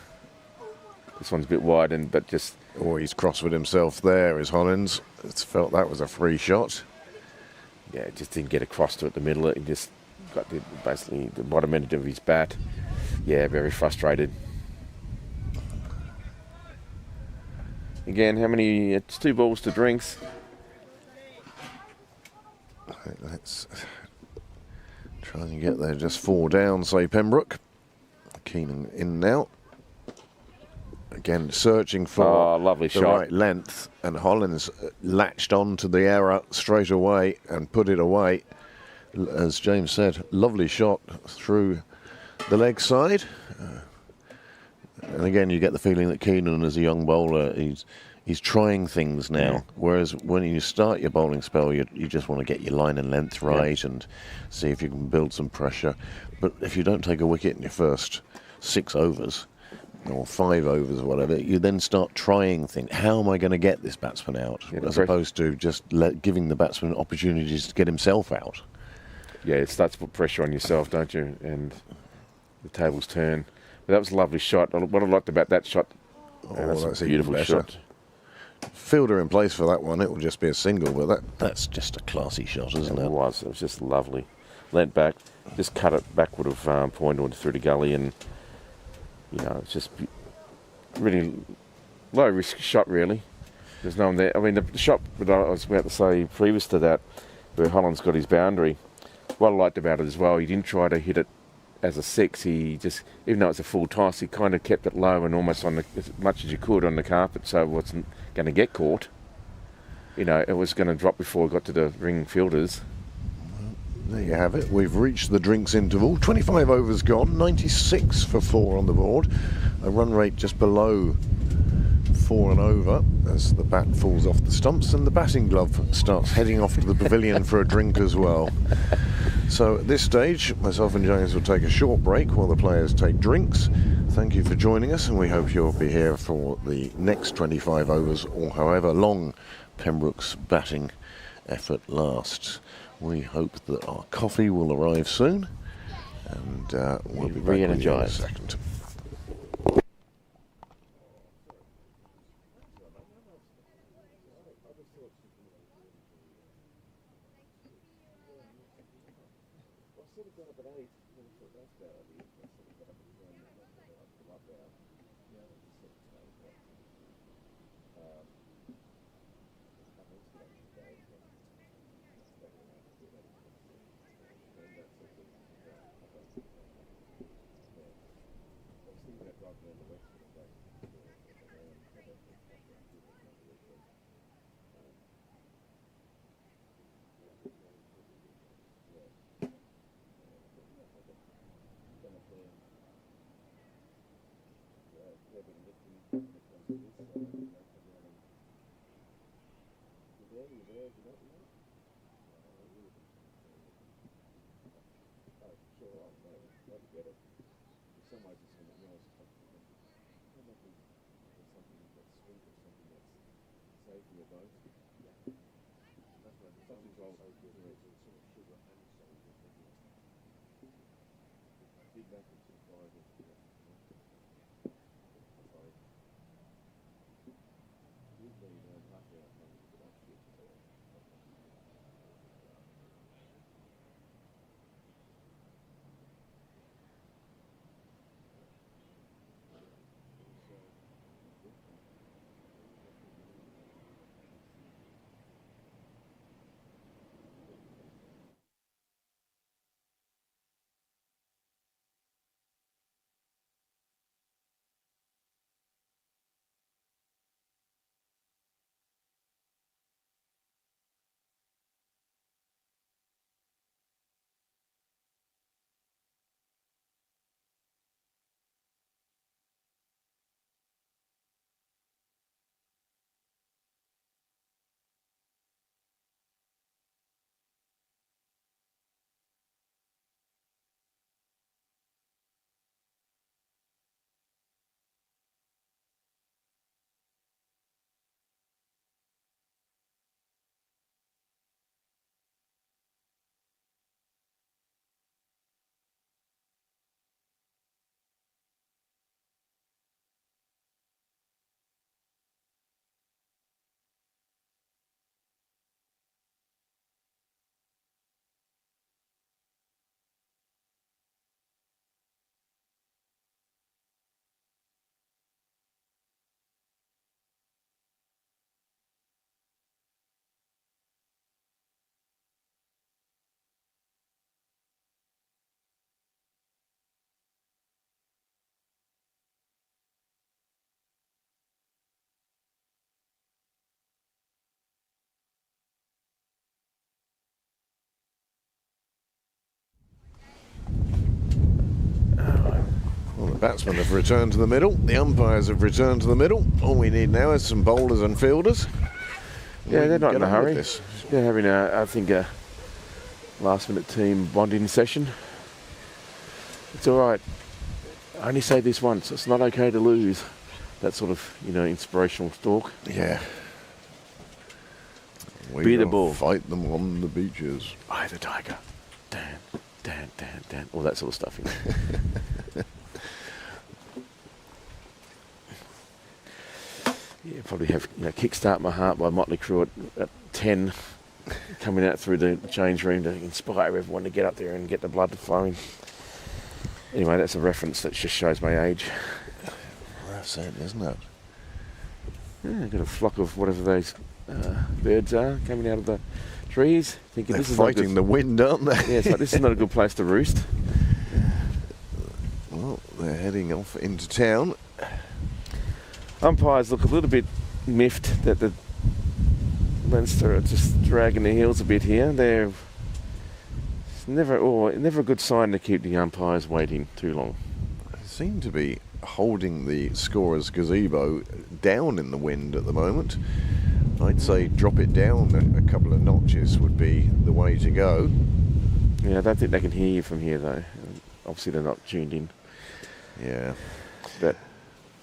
This one's a bit wide, but He's cross with himself there, is Hollins. It's felt that was a free shot. Yeah, just didn't get across to it, the middle. He just got basically the bottom end of his bat. Yeah, very frustrated. Again, how many? It's 2 balls to drinks. Let's try and get there. Just 4 down, say Pembroke. Keenan in now. Again, searching for lovely the shot. right length. And Hollins latched on to the error straight away and put it away. As James said, lovely shot through the leg side. And again, you get the feeling that Keenan, as a young bowler, He's trying things now, whereas when you start your bowling spell, you just want to get your line and length right and see if you can build some pressure. But if you don't take a wicket in your first 6 overs or 5 overs or whatever, you then start trying things. How am I going to get this batsman out? As opposed to just giving the batsman opportunities to get himself out. Yeah, it starts to put pressure on yourself, don't you? And the tables turn. But that was a lovely shot. What I liked about that shot, that's a beautiful shot. Fielder in place for that one, it will just be a single, but that's just a classy shot, isn't it? It was just lovely. Leant back, just cut it backward of point or through the gully, and it's just really low risk shot. Really, there's no one there. I mean, the shot that I was about to say previous to that, where Holland's got his boundary. What I liked about it as well, he didn't try to hit it as a 6. He just, even though it's a full toss, he kind of kept it low and almost on as much as you could on the carpet, so it wasn't going to get caught. It was going to drop before it got to the ring fielders. There you have it. We've reached the drinks interval. 25 overs gone, 96 for 4 on the board. A run rate just below 4 and over as the bat falls off the stumps and the batting glove starts heading off to the pavilion for a drink as well. So at this stage, myself and James will take a short break while the players take drinks. Thank you for joining us, and we hope you'll be here for the next 25 overs or however long Pembroke's batting effort lasts. We hope that our coffee will arrive soon, and we'll be back with you in a second. Batsmen have returned to the middle. The umpires have returned to the middle. All we need now is some bowlers and fielders. Yeah, they're not in a hurry. This. They're having, I think, a last-minute team bonding session. It's all right. I only say this once. It's not okay to lose. That sort of, inspirational talk. Yeah. Be the ball. Fight them on the beaches. I the tiger. Dan, Dan, Dan, Dan. All that sort of stuff. Yeah, probably have Kickstart My Heart by Motley Crue at 10, coming out through the change room to inspire everyone to get up there and get the blood flowing. Anyway, that's a reference that just shows my age. That's it, isn't it? Yeah, got a flock of whatever those birds are coming out of the trees. Thinking They're this is fighting the wind, aren't they? Yeah, it's like, this is not a good place to roost. Well, they're heading off into town. Umpires look a little bit miffed that the Leinster are just dragging their heels a bit here. It's never a good sign to keep the umpires waiting too long. They seem to be holding the scorer's gazebo down in the wind at the moment. I'd say drop it down a couple of notches would be the way to go. Yeah, I don't think they can hear you from here though. Obviously they're not tuned in. Yeah. But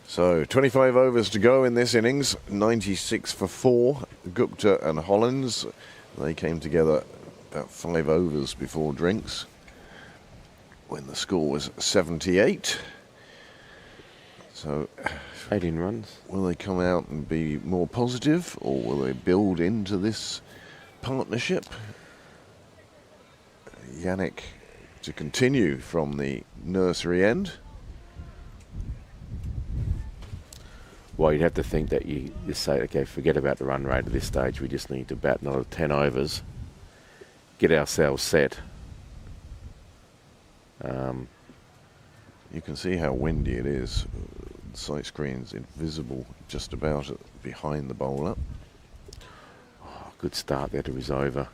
so 25 overs to go in this innings, 96 for 4. Gupta and Hollins, they came together about 5 overs before drinks when the score was 78. So 18 runs. will they come out and be more positive, or will they build into this partnership? Yannick to continue from the nursery end. Well, you'd have to think that you just say, okay, forget about the run rate at this stage. We just need to bat another 10 overs, get ourselves set. You can see how windy it is. The sight screen's invisible just about behind the bowler. Oh, good start there to his over.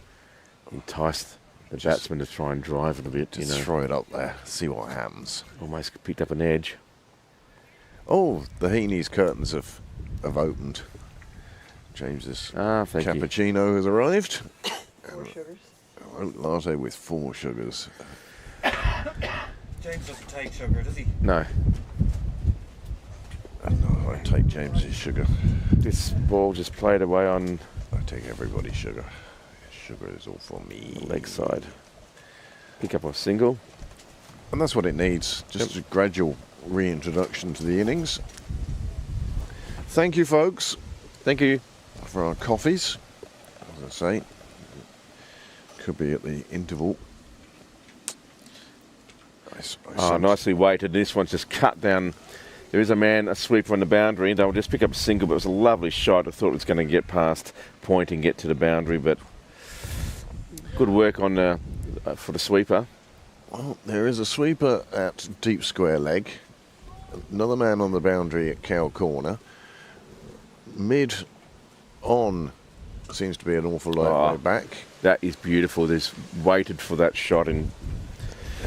Enticed the batsman to try and drive it a bit. Just throw it up there, see what happens. Almost picked up an edge. Oh, the Heaney's curtains have opened. James's Thank you. cappuccino has arrived. 4 sugars. A oat latte with 4 sugars. James doesn't take sugar, does he? No, No, I take James's sugar. this ball just played away on I take everybody's sugar. Sugar is all for me. the leg side. Pick up a single. And that's what it needs. Just a gradual reintroduction to the innings. Thank you, folks, Thank you. for our coffees. As I say, could be at the interval. Nicely weighted. This one's just cut down. There is a sweeper on the boundary. They'll just pick up a single, but it was a lovely shot. I thought it was going to get past point and get to the boundary, but good work on for the sweeper. Well, there is a sweeper at deep square leg. Another man on the boundary at cow corner. Mid on seems to be an awful long way back. That is beautiful. There's waited for that shot, and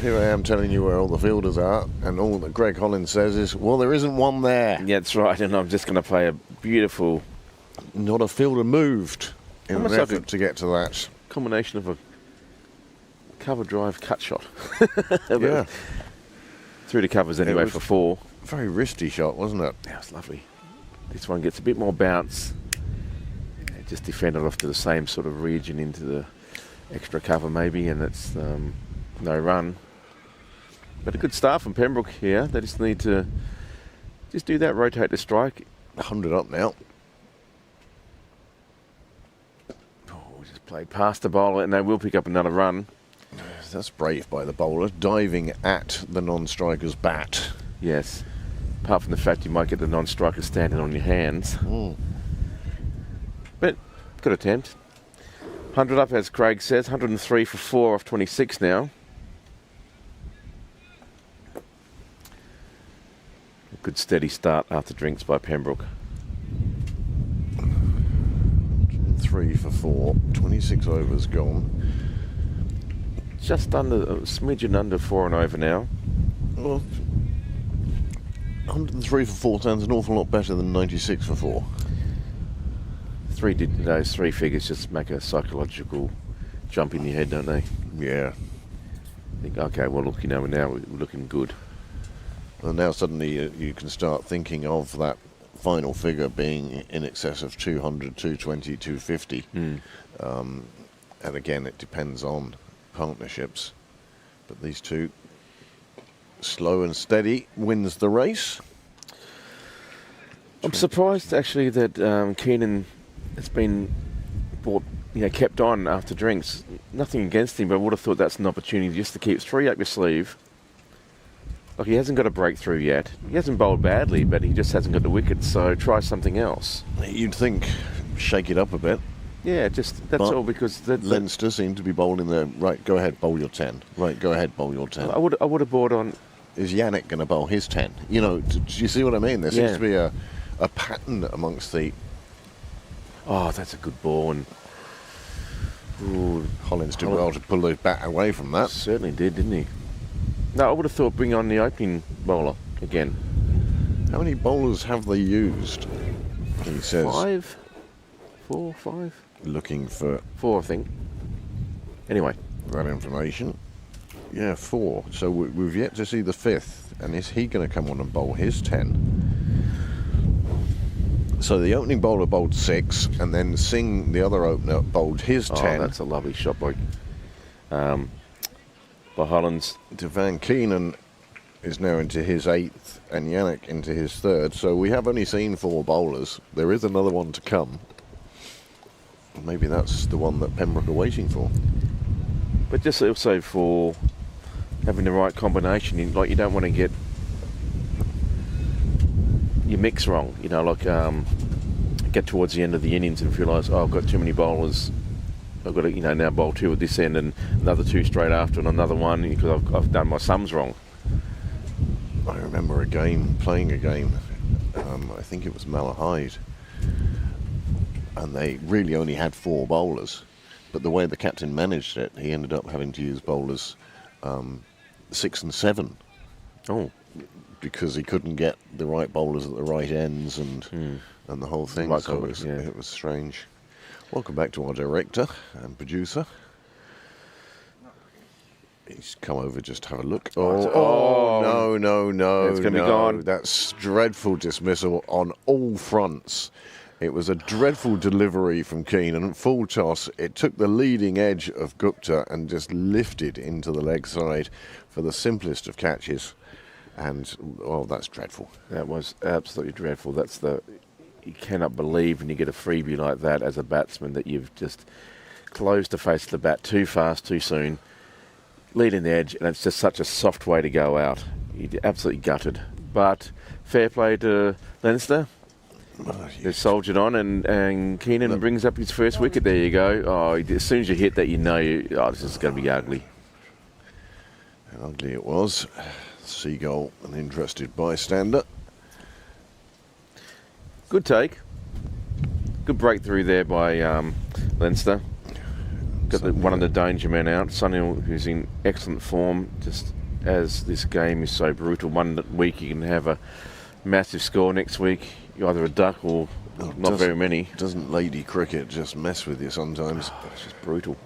Here I am telling you where all the fielders are, and all that Greg Hollins says is, well, there isn't one there. yeah, that's right. And I'm just going to play a beautiful Not a fielder moved in an Almost like effort to get to that. combination of a cover drive cut shot. Yeah, Through the covers anyway was- for 4. very wristy shot, wasn't it? That was lovely. This one gets a bit more bounce. It just defended off to the same sort of region into the extra cover maybe, and it's no run. But a good start from Pembroke here. They just need to just do that, rotate the strike. 100 up now. Oh, just played past the bowler, and they will pick up another run. That's brave by the bowler, diving at the non-striker's bat. Yes. Apart from the fact you might get the non-striker standing on your hands. But good attempt. 100 up, as Craig says. 103 for 4 off 26 now. A good steady start after drinks by Pembroke. 3 for 4, 26 overs gone. Just under, a smidgen under 4 and over now. Well, 103 for 4 sounds an awful lot better than 96 for 4. Those three figures just make a psychological jump in your head, don't they? Yeah. Think, okay, well, look, now we're looking good. And now suddenly you can start thinking of that final figure being in excess of 200, 220, 250. And again, it depends on partnerships. But these two, slow and steady, wins the race. I'm surprised, actually, that Keenan has been kept on after drinks. Nothing against him, but I would have thought that's an opportunity just to keep 3 up your sleeve. Like, he hasn't got a breakthrough yet. He hasn't bowled badly, but he just hasn't got the wickets, so try something else. You'd think, shake it up a bit. Yeah, that's But all, because... Leinster seem to be bowling there. Right, go ahead, bowl your 10. Right, go ahead, bowl your 10. I would have bought on... Is Yannick going to bowl his 10? You know, do you see what I mean? There seems Yeah. to be a pattern amongst the... Oh, that's a good ball, and... Ooh, Hollins did well to pull the bat away from that. certainly did, didn't he? No, I would have thought bring on the opening bowler again. How many bowlers have they used? He says, 5? 4, 5? looking for 4, I think. Anyway. that information. Yeah, 4. So we've yet to see the 5th. And is he going to come on and bowl his 10? So the opening bowler bowled 6, and then Singh, the other opener, bowled his 10. Oh, that's a lovely shot by Hollins. Van Keenan is now into his 8th, and Yannick into his 3rd. So we have only seen 4 bowlers. There is another one to come. Maybe that's the one that Pembroke are waiting for. But just also for having the right combination. You don't want to get your mix wrong. Get towards the end of the innings and realise, I've got too many bowlers. I've got to, now bowl 2 at this end and another 2 straight after and another 1 because I've done my sums wrong. I remember playing a game, I think it was Malahide, and they really only had 4 bowlers. But the way the captain managed it, he ended up having to use bowlers 6 and 7. Oh. Because he couldn't get the right bowlers at the right ends and the whole thing. Right, so it was strange. Welcome back to our director and producer. He's come over just to have a look. No. It's going to be gone. That's dreadful dismissal on all fronts. It was a dreadful delivery from Keenan. Full toss. It took the leading edge of Gupta and just lifted into the leg side for the simplest of catches. And, that's dreadful. That was absolutely dreadful. You cannot believe when you get a freebie like that as a batsman that you've just closed the face of the bat too fast, too soon, leading the edge, and it's just such a soft way to go out. You're absolutely gutted. But fair play to Leinster. They soldiered on, and Keenan brings up his first wicket. There you go. As soon as you hit that, this is going to be ugly. And ugly it was. Seagull, an interested bystander. Good take. Good breakthrough there by Leinster. Got one of the danger men out. Sunil, who's in excellent form, just as this game is so brutal. One week you can have a massive score, next week you're either a duck or not very many. Doesn't lady cricket just mess with you sometimes? It's just brutal.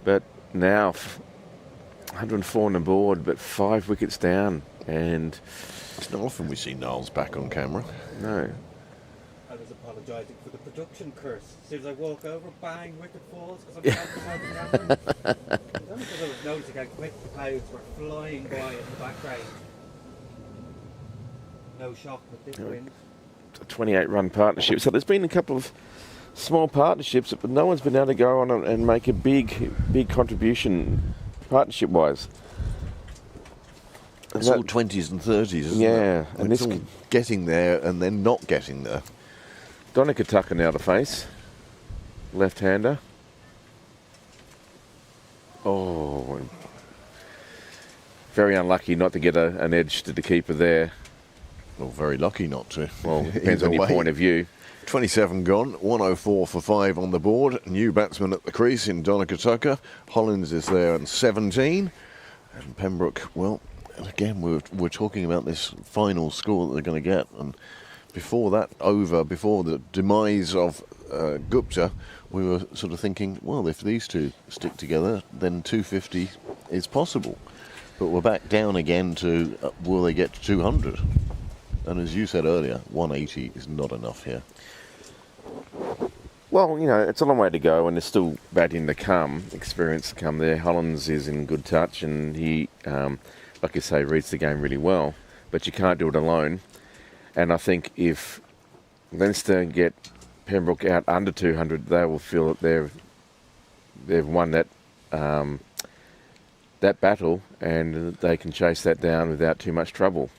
But now, 104 on the board, but 5 wickets down, and it's not often we see Niles back on camera. No. I was apologising for the production curse. As soon as I walk over, bang, wicket falls because I'm outside the camera. It's only because I was noticing how quick the clouds were flying by in the background. No shock with this wind. It's a 28-run partnership. So there's been a couple of small partnerships, but no one's been able to go on and make a big contribution partnership-wise. It's all 20s and 30s, isn't it? Yeah. And it's all getting there and then not getting there. Donica Tucker now to face. Left-hander. Oh. Very unlucky not to get an edge to the keeper there. Well, very lucky not to. Well, depends on your point of view. 27 gone, 104 for 5 on the board. New batsman at the crease in Donica Tucker. Hollins is there on 17. And Pembroke, And again, we're talking about this final score that they're going to get, and before the demise of Gupta, we were sort of thinking, well, if these two stick together, then 250 is possible. But we're back down again to will they get to 200? And as you said earlier, 180 is not enough here. Well, it's a long way to go, and there's still batting to come, experience to come there. Hollins is in good touch, and he, like you say, reads the game really well. But you can't do it alone. And I think if Leinster get Pembroke out under 200, they will feel that they've won that battle, and they can chase that down without too much trouble.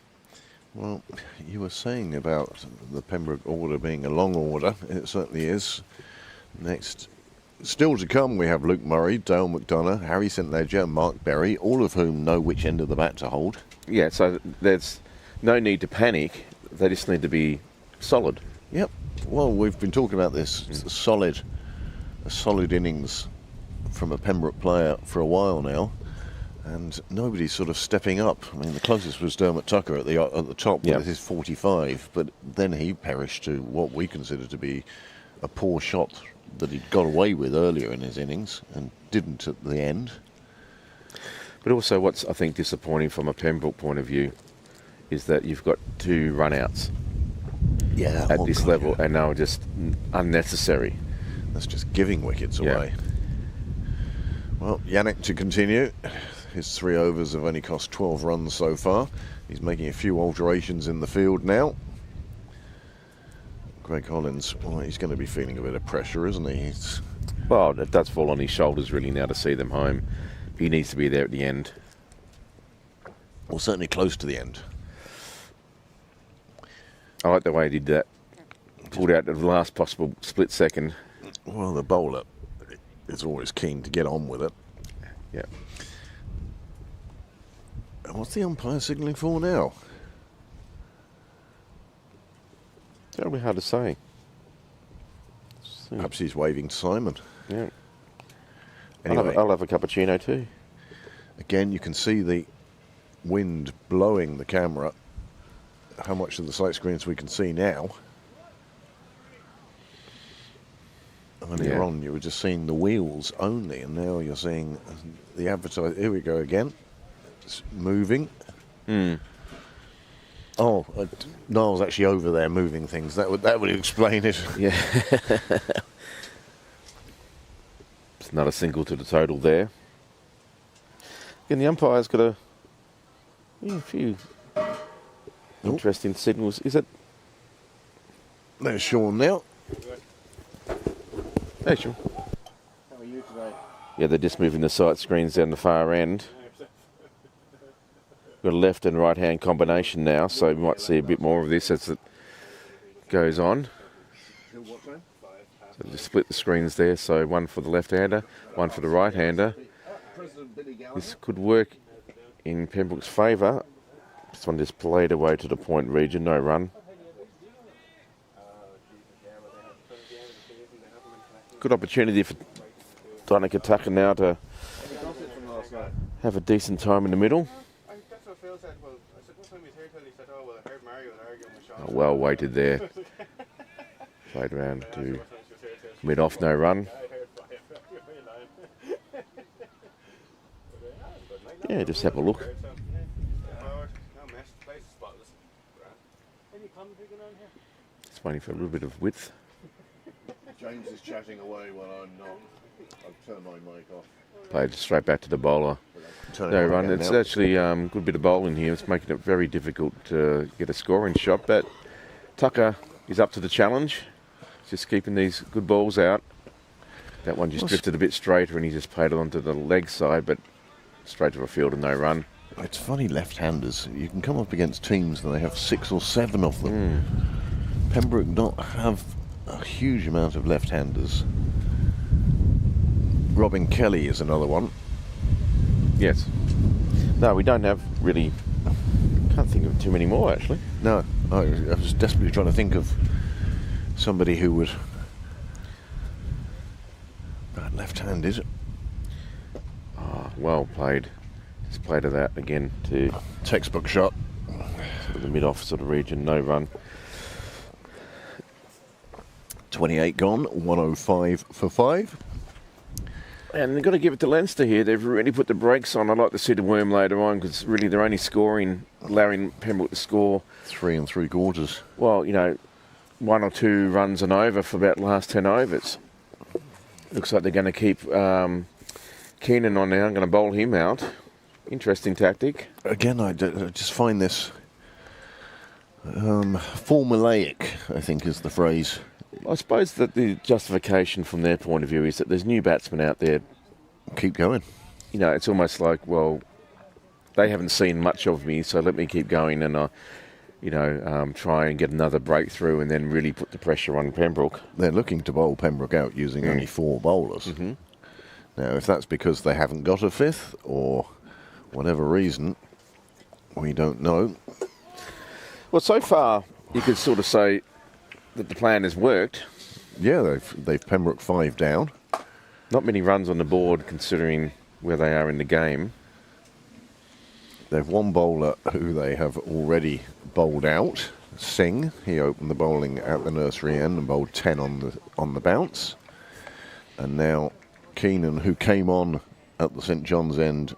Well, you were saying about the Pembroke order being a long order. It certainly is. Next, still to come, we have Luke Murray, Dale McDonough, Harry St Ledger, Mark Berry, all of whom know which end of the bat to hold. Yeah, so there's no need to panic. They just need to be solid. Yep. Well, we've been talking about this solid innings from a Pembroke player for a while now, and nobody's sort of stepping up. I mean, the closest was Dermot Tucker at the top with his 45, but then he perished to what we consider to be a poor shot that he'd got away with earlier in his innings and didn't at the end. But also, what's I think disappointing from a Pembroke point of view is that you've got 2 run-outs at this level, and now just unnecessary. That's just giving wickets away. Well, Yannick to continue. His 3 overs have only cost 12 runs so far. He's making a few alterations in the field now. Greg Hollins, well, he's going to be feeling a bit of pressure, isn't he? Well, it does fall on his shoulders really now to see them home. He needs to be there at the end. Well, certainly close to the end. I like the way he did that. Pulled out the last possible split second. Well, the bowler is always keen to get on with it. Yeah. And what's the umpire signalling for now? That'll be hard to say. Perhaps he's waving to Simon. Yeah. Anyway, I'll have a cappuccino too. Again, you can see the wind blowing the camera. How much of the sight screens we can see now. Earlier on, you were just seeing the wheels only, and now you're seeing the advertise. Here we go again. It's moving. Oh, Niall's actually over there moving things. That would explain it. Yeah. It's not a single to the total there. Again, the umpire's got a few interesting signals. Is it? There's Sean now. Hey, Sean. How are you today? Yeah, they're just moving the sight screens down the far end. Got a left and right hand combination now, so we might see a bit more of this as it goes on. So just split the screens there, so one for the left-hander, one for the right-hander. This could work in Pembroke's favour. This one just played away to the point region, no run. Good opportunity for Donica Tucker now to have a decent time in the middle. Oh, well weighted there. Played around to mid-off, no run. Yeah, just have a look. Just waiting for a little bit of width. James is chatting away while I'm not. I've turned my mic off. Played straight back to the bowler. No run. It's actually a good bit of bowling here. It's making it very difficult to get a scoring shot, but Tucker is up to the challenge. Just keeping these good balls out. That one just drifted a bit straighter and he just played it onto the leg side, but straight to a field and no run. It's funny, left-handers. You can come up against teams and they have 6 or 7 of them. Pembroke not have a huge amount of left-handers. Robin Kelly is another one. Yes. No, we don't have really. Can't think of too many more actually. No, I was desperately trying to think of somebody who would. Left-handed. Oh, well played. He's played to that again to Textbook shot. sort of the mid-off sort of region, no run. 28 gone, 105 for 5. And they've got to give it to Leinster here. They've really put the brakes on. I'd like to see the worm later on because really they're only scoring, allowing Pembroke to score 3 3/4. Well, you know, 1 or 2 runs and over for about the last 10 overs. Looks like they're going to keep Keenan on now. I'm going to bowl him out. Interesting tactic. Again, I just find this formulaic, I think is the phrase. I suppose that the justification from their point of view is that there's new batsmen out there. Keep going. You know, it's almost like, well, they haven't seen much of me, so let me keep going and, try and get another breakthrough and then really put the pressure on Pembroke. They're looking to bowl Pembroke out using only 4 bowlers. Mm-hmm. Now, if that's because they haven't got a fifth or whatever reason, we don't know. Well, so far, you could sort of say that the plan has worked. Yeah, they've Pembroke 5 down. Not many runs on the board considering where they are in the game. They've one bowler who they have already bowled out, Singh. He opened the bowling at the nursery end and bowled 10 on the bounce. And now Keenan, who came on at the St John's end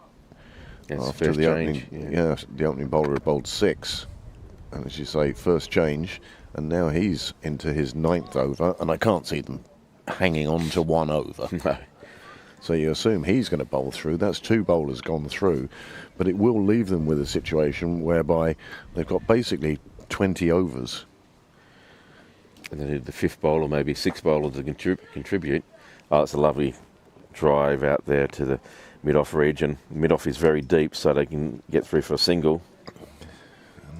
after the opening, the opening bowler had bowled 6. And as you say, first change. And now he's into his 9th over, and I can't see them hanging on to 1 over. No. So you assume he's going to bowl through. That's 2 bowlers gone through. But it will leave them with a situation whereby they've got basically 20 overs. And then the 5th bowler, maybe 6th bowler to contribute. Oh, it's a lovely drive out there to the mid-off region. Mid-off is very deep, so they can get through for a single.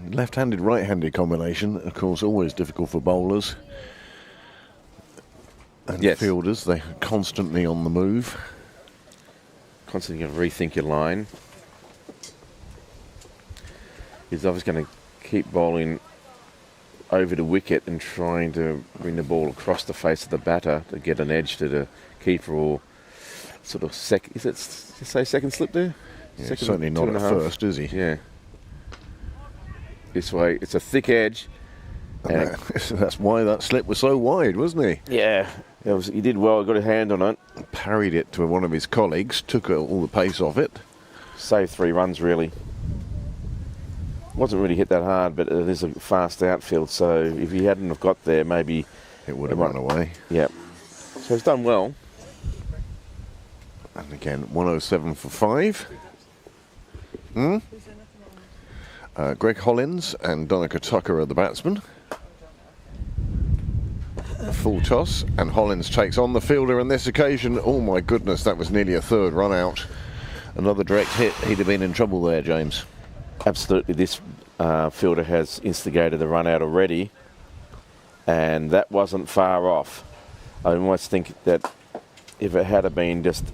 Left-handed, right-handed combination, of course, always difficult for bowlers and fielders. They're constantly on the move. Constantly going to rethink your line. He's obviously going to keep bowling over the wicket and trying to bring the ball across the face of the batter to get an edge to the keeper or sort of second. Is it say second slip there? Yeah, second, certainly not at first, is he? Yeah. This way, it's a thick edge. And that's why that slip was so wide, wasn't he? Yeah, he did well. Got a hand on it. Parried it to one of his colleagues, took all the pace off it. Saved 3 runs, really. Wasn't really hit that hard, but it is a fast outfield, so if he hadn't have got there, maybe it would have run away. Yep. So he's done well. And again, 107 for 5. Greg Hollins and Donica Tucker are the batsmen. Full toss, and Hollins takes on the fielder on this occasion. Oh my goodness, that was nearly a 3rd run out. Another direct hit, he'd have been in trouble there, James. Absolutely, this fielder has instigated the run out already, and that wasn't far off. I almost think that if it had been just,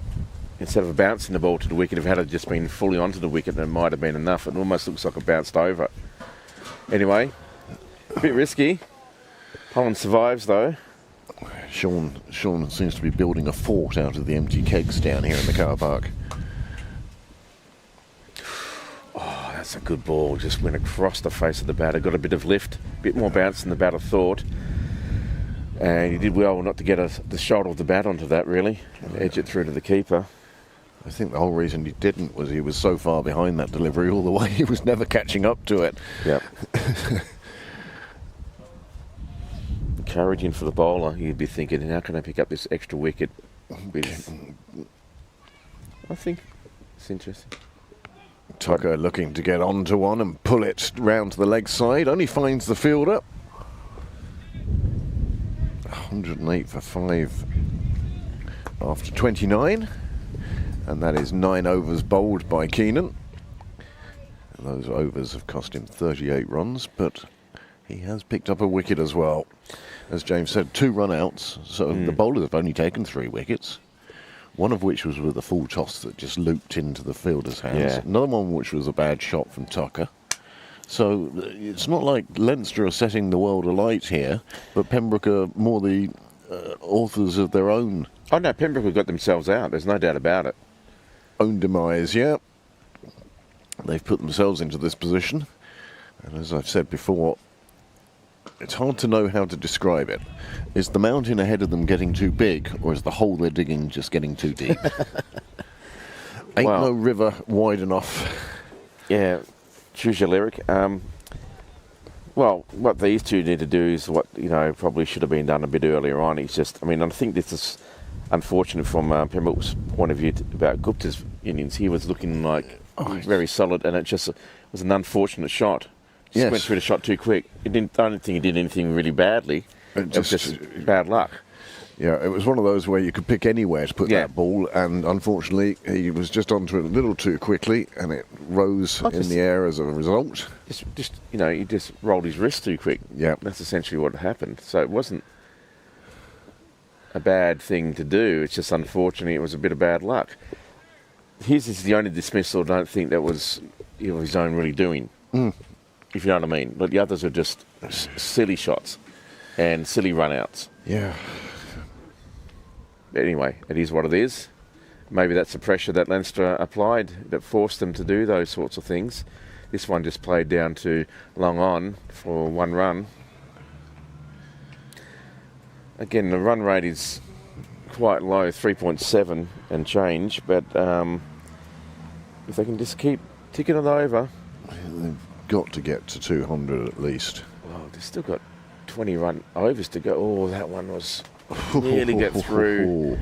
instead of bouncing the ball to the wicket, if it had just been fully onto the wicket, then it might have been enough. It almost looks like it bounced over. Anyway, a bit risky. Holland survives though. Sean seems to be building a fort out of the empty kegs down here in the car park. Oh, that's a good ball. Just went across the face of the batter. Got a bit of lift, a bit more bounce than the batter thought. And he did well not to get the shoulder of the bat onto that, really. Edge it through to the keeper. I think the whole reason he didn't was he was so far behind that delivery all the way, he was never catching up to it. Yep. Encouraging for the bowler. You'd be thinking, how can I pick up this extra wicket? I think it's interesting. Tucker looking to get onto one and pull it round to the leg side. Only finds the fielder. 108 for 5 after 29. And that is 9 overs bowled by Keenan. And those overs have cost him 38 runs, but he has picked up a wicket as well. As James said, 2 run-outs, so the bowlers have only taken 3 wickets. One of which was with a full toss that just looped into the fielder's hands. Yeah. Another one which was a bad shot from Tucker. So it's not like Leinster are setting the world alight here, but Pembroke are more the authors of their own. Oh no, Pembroke have got themselves out. There's no doubt about it. Own demise, yeah. they've put themselves into this position. And as I've said before, it's hard to know how to describe it. Is the mountain ahead of them getting too big, or is the hole they're digging just getting too deep? Ain't no river wide enough. Yeah, choose your lyric. Well, what these two need to do is what, probably should have been done a bit earlier on. It's just, I think this is unfortunate from Pembroke's point of view about Gupta's innings. He was looking like very solid, and it just was an unfortunate shot. Just went through the shot too quick. I don't think he did anything really badly. It was just bad luck. Yeah, it was one of those where you could pick anywhere to put that ball, and unfortunately he was just onto it a little too quickly, and it rose in the air as a result. He just rolled his wrist too quick. Yeah, that's essentially what happened. So it wasn't a bad thing to do. It's just unfortunately it was a bit of bad luck. His is the only dismissal I don't think that was his own really doing. If you know what I mean. But the others are just silly shots and silly run-outs. Yeah. But anyway, it is what it is. Maybe that's the pressure that Leinster applied that forced them to do those sorts of things. This one just played down to long on for one run. Again, the run rate is quite low, 3.7 and change, but if they can just keep ticking it over... They've got to get to 200 at least. Oh, they've still got 20 run overs to go. Oh, that one was nearly get through.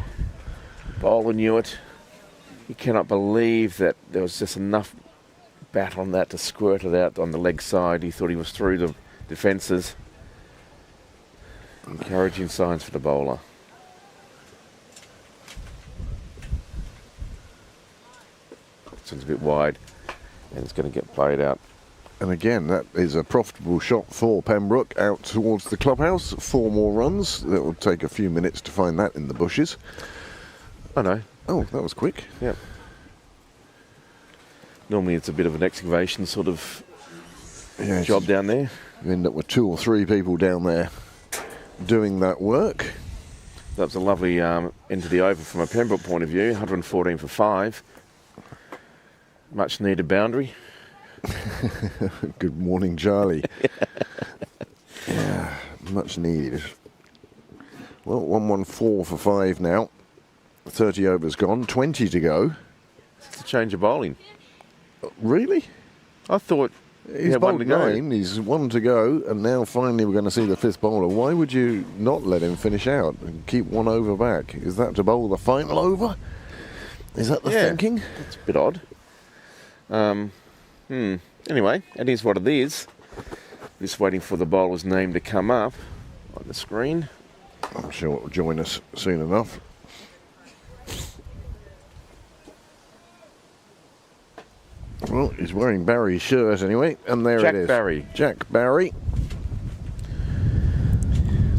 Bowler knew it. You cannot believe that there was just enough bat on that to squirt it out on the leg side. He thought he was through the defences. Encouraging signs for the bowler. This one's a bit wide, and it's going to get played out. And again, that is a profitable shot for Pembroke out towards the clubhouse. 4 more runs. That will take a few minutes to find that in the bushes. I know. Oh, that was quick. Yep. Normally it's a bit of an excavation sort of job down there. You end up with 2 or 3 people down there doing that work. That was a lovely end to the over from a Pembroke point of view. 114 for 5. Much needed boundary. Good morning, Charlie. Yeah, much needed. Well, 114 for 5 now. 30 overs gone, 20 to go. It's a change of bowling. Really? I thought he's bowled 9, he's 1 to go, and now finally we're going to see the 5th bowler. Why would you not let him finish out and keep 1 over back? Is that to bowl the final over? Is that the thinking? It's a bit odd. Anyway, it is what it is. Just waiting for the bowler's name to come up on the screen. I'm sure it will join us soon enough. Well, he's wearing Barry's shirt anyway, and there it is. Jack Barry. Jack Barry.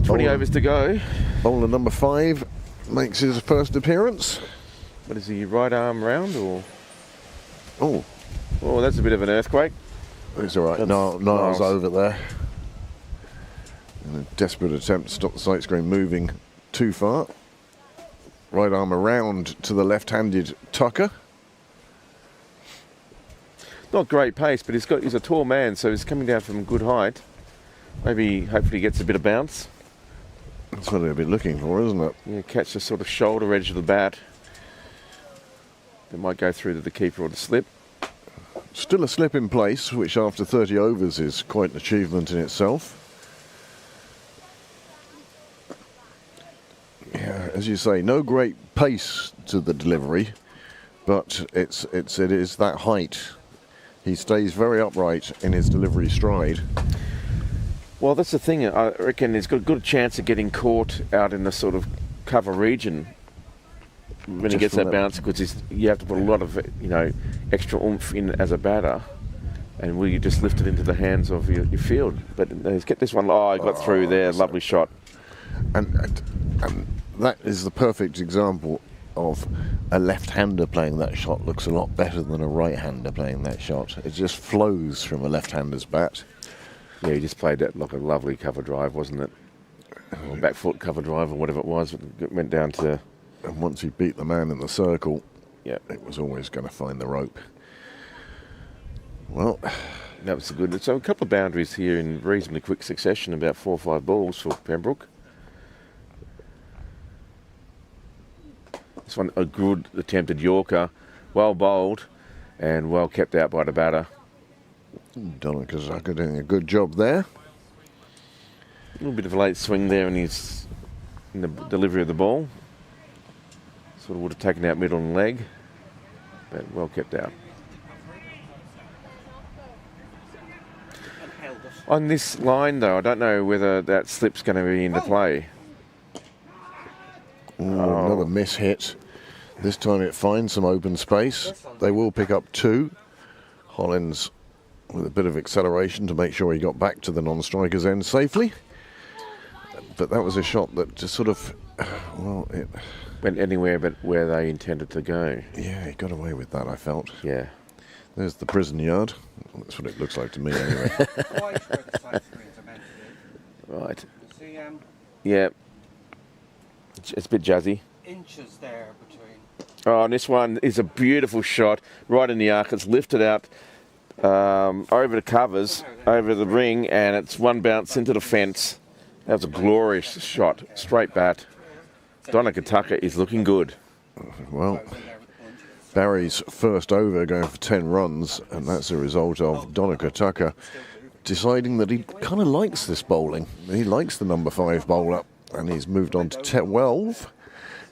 20 overs to go. Bowler number 5 makes his first appearance. What is he, right arm round or? Oh, that's a bit of an earthquake. It's all right. Niles over there. In a desperate attempt to stop the sight screen moving too far. Right arm around to the left-handed Tucker. Not great pace, but he's a tall man, so he's coming down from good height. Maybe, hopefully, he gets a bit of bounce. That's what they'll be looking for, isn't it? Yeah, catch the sort of shoulder edge of the bat. It might go through to the keeper or the slip. Still a slip in place, which after 30 overs is quite an achievement in itself. Yeah, as you say, no great pace to the delivery, but it is that height. He stays very upright in his delivery stride. Well, that's the thing. I reckon he's got a good chance of getting caught out in the sort of cover region when he gets that bounce, because you have to put a lot of extra oomph in as a batter, and will you just lift it into the hands of your field? But he's get this one. Oh, he got through there. Lovely shot. And that is the perfect example of a left-hander playing that shot. Looks a lot better than a right-hander playing that shot. It just flows from a left-hander's bat. Yeah, he just played that like a lovely cover drive, wasn't it? Or back foot cover drive or whatever it was. It went down to... And once he beat the man in the circle, yeah, it was always going to find the rope. Well, That was good. So a couple of boundaries here in reasonably quick succession, about 4 or 5 balls for Pembroke. This one, a good attempted Yorker, well bowled and well kept out by the batter. Donica Zucker doing a good job there. A little bit of a late swing there in the delivery of the ball. Sort of would have taken out middle and leg, but well kept out. On this line, though, I don't know whether that slip's going to be into play. Another miss hit. This time it finds some open space. They will pick up 2. Hollins with a bit of acceleration to make sure he got back to the non-striker's end safely. But that was a shot that just sort of, well, it Went anywhere but where they intended to go. Yeah, he got away with that, I felt. Yeah. There's the prison yard. That's what it looks like to me anyway. Quite where the side screens are meant to be. Right. See, Yeah. It's a bit jazzy. inches there between. Oh, and this one is a beautiful shot right in the arc. It's lifted out over the covers, over the ring, and it's one bounce into the fence. That was a glorious shot. Straight bat. Donica Tucker is looking good. Well, Barry's first over going for 10 runs, and that's a result of Donica Tucker deciding that he kind of likes this bowling. He likes the number 5 bowler, and he's moved on to 12,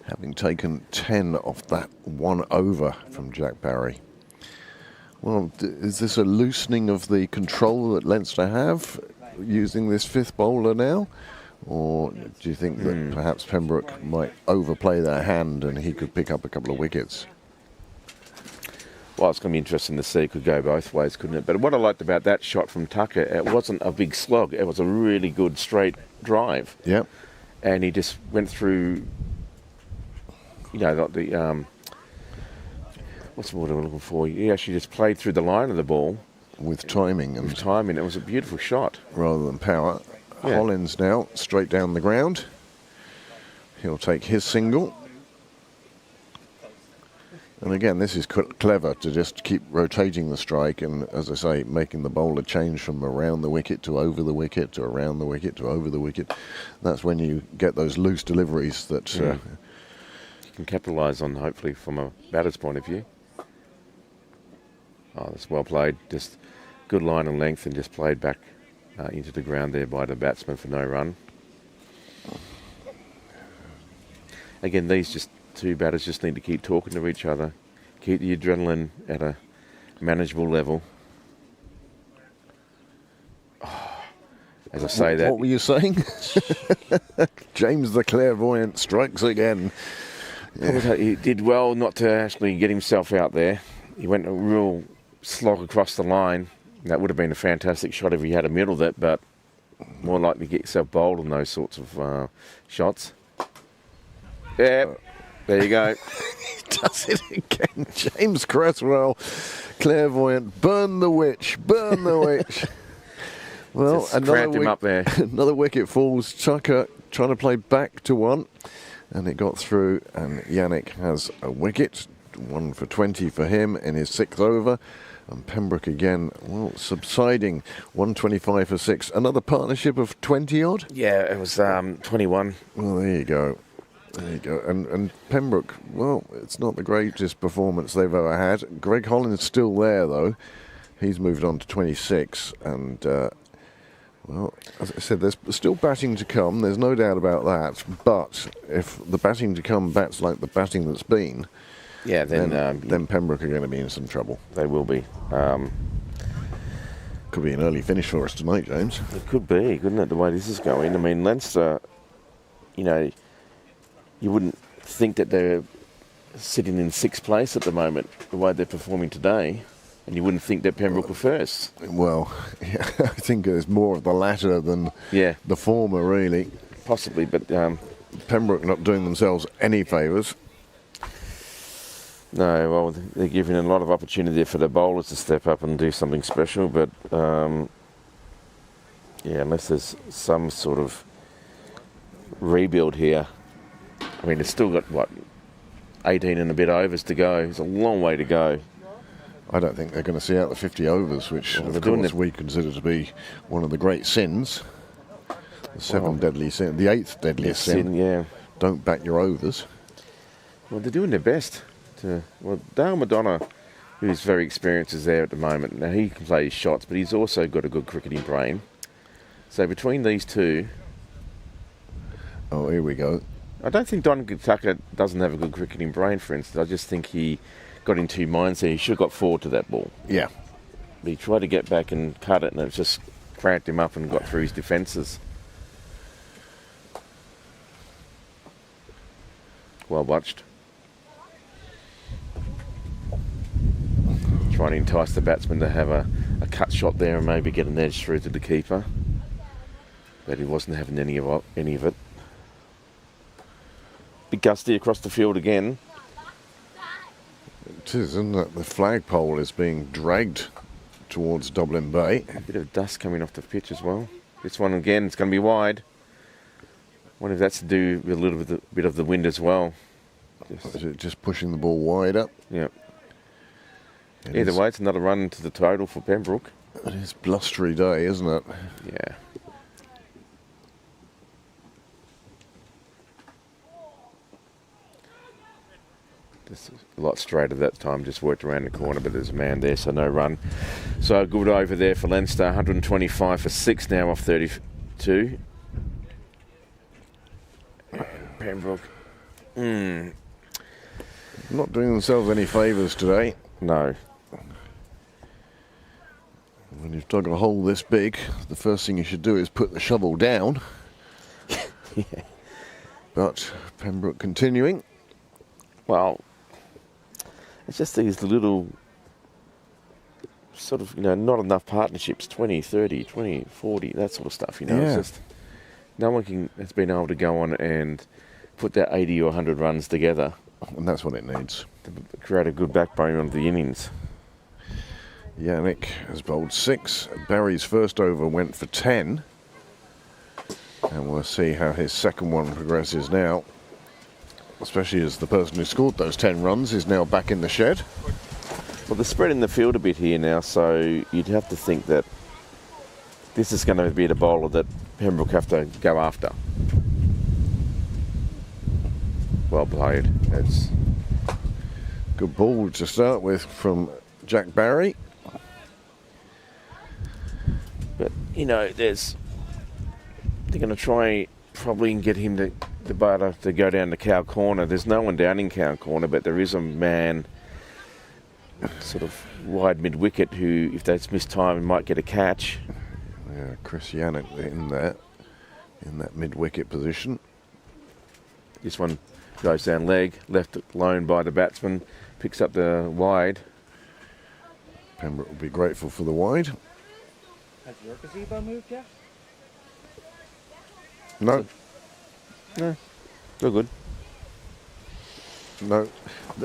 having taken 10 off that one over from Jack Barry. Well, is this a loosening of the control that Leinster have using this 5th bowler now? Or do you think that perhaps Pembroke might overplay their hand and he could pick up a couple of wickets? Well, it's going to be interesting to see. It could go both ways, couldn't it? But what I liked about that shot from Tucker, it wasn't a big slog. It was a really good straight drive. Yep. And he just went through, you know, like the, what's the word I'm looking for? He actually just played through the line of the ball. With timing. And With timing. It was a beautiful shot. rather than power. Yeah. Hollins now straight down the ground. He'll take his single. And again, this is clever to just keep rotating the strike and, as I say, making the bowler change from around the wicket to over the wicket to around the wicket to over the wicket. That's when you get those loose deliveries that... You can capitalise on, hopefully, from a batter's point of view. Oh, that's well played. Just good line and length and just played back into the ground there by the batsman for no run. Again, these just two batters just need to keep talking to each other, keep the adrenaline at a manageable level. Oh, as I say that... What were you saying? James the Clairvoyant strikes again. He did well not to actually get himself out there. He went a real slog across the line. That would have been a fantastic shot if he had a middle that, but more likely to get yourself bowled on those sorts of shots. Yeah, there you go. He does it again. James Cresswell, Clairvoyant, burn the witch, burn the witch. Well, Just cramped him up there. Another wicket falls. Tucker trying to play back to one, and it got through, and Yannick has a wicket. 1 for 20 for him in his 6th over. And Pembroke again, well, subsiding. 125 for 6. Another partnership of 20 odd? Yeah, it was 21. Well, there you go. There you go. And Pembroke, well, it's not the greatest performance they've ever had. Greg Holland's still there, though. He's moved on to 26. And, well, as I said, there's still batting to come. There's no doubt about that. But if the batting to come bats like the batting that's been... Yeah, then Pembroke are going to be in some trouble. They will be. Could be an early finish for us tonight, James. It could be, couldn't it, the way this is going? I mean, Leinster, you know, you wouldn't think that they're sitting in 6th place at the moment, the way they're performing today, and you wouldn't think that Pembroke were first. Well, yeah, I think there's more of the latter than the former, really. Possibly, but... Pembroke not doing themselves any favours. No, well, they're giving a lot of opportunity for the bowlers to step up and do something special, but yeah, unless there's some sort of rebuild here. I mean, it's still got, 18 and a bit overs to go. It's a long way to go. I don't think they're going to see out the 50 overs, which Well, of they're doing course it. we consider to be one of the great sins. The seven deadly sin, the eighth deadliest sin. Yeah. Don't back your overs. Well, they're doing their best. Dale Madonna, who's very experienced, is there at the moment. Now, he can play his shots, but he's also got a good cricketing brain. So between these two, Oh, here we go. I don't think Don Tucker doesn't have a good cricketing brain, for instance. I just think he got in two minds there. He should have got forward to that ball. Yeah. But he tried to get back and cut it, and it just cranked him up and got through his defences. Well watched. Trying to entice the batsman to have a cut shot there and maybe get an edge through to the keeper. But he wasn't having any of it. Big gusty across the field again. It is, isn't it? The flagpole is being dragged towards Dublin Bay. A bit of dust coming off the pitch as well. This one again, it's going to be wide. Wonder if that's to do with a little bit of the wind as well. Is it just pushing the ball wide up? Yeah. It Either is- way, it's another run to the total for Pembroke. It is blustery day, isn't it? Yeah. Just a lot straighter that time, just worked around the corner, but there's a man there, so no run. So good over there for Leinster, 125 for 6 now off 32. And Pembroke. Not doing themselves any favours today. No. When you've dug a hole this big, the first thing you should do is put the shovel down. Yeah. But Pembroke continuing. Well, it's just these little sort of, not enough partnerships, 20, 30, 20, 40, that sort of stuff, Yeah. It's just no one has been able to go on and put that 80 or 100 runs together And that's what it needs. to create a good backbone of the innings. Yannick has bowled 6. Barry's first over went for 10. And we'll see how his second one progresses now. Especially as the person who scored those 10 runs is now back in the shed. Well, they're spreading the field a bit here now, so you'd have to think that this is going to be the bowler that Pembroke have to go after. Well played. That's Good ball to start with from Jack Barry. But they're going to try probably and get him the batter to go down to Cow Corner. There's no one down in Cow Corner, but there is a man sort of wide mid wicket who, if that's missed time, might get a catch. Yeah, Chris Yannick in that mid wicket position. This one goes down leg, left alone by the batsman, picks up the wide. Pembroke will be grateful for the wide. Has your gazebo moved yet? No, No, they're good. no.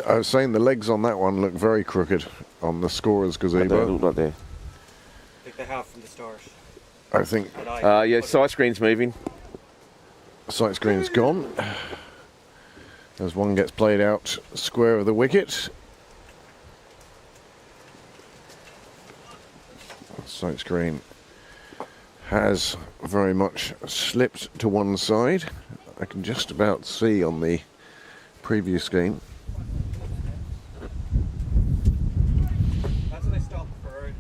I was saying the legs on that one look very crooked on the scorer's They don't gazebo. look like they're... I think they have from the start. I think And I Yeah, put it- side screen's moving. sight screen's gone. As one gets played out square of the wicket. Sight screen has very much slipped to one side. I can just about see on the previous game. That's what they stopped for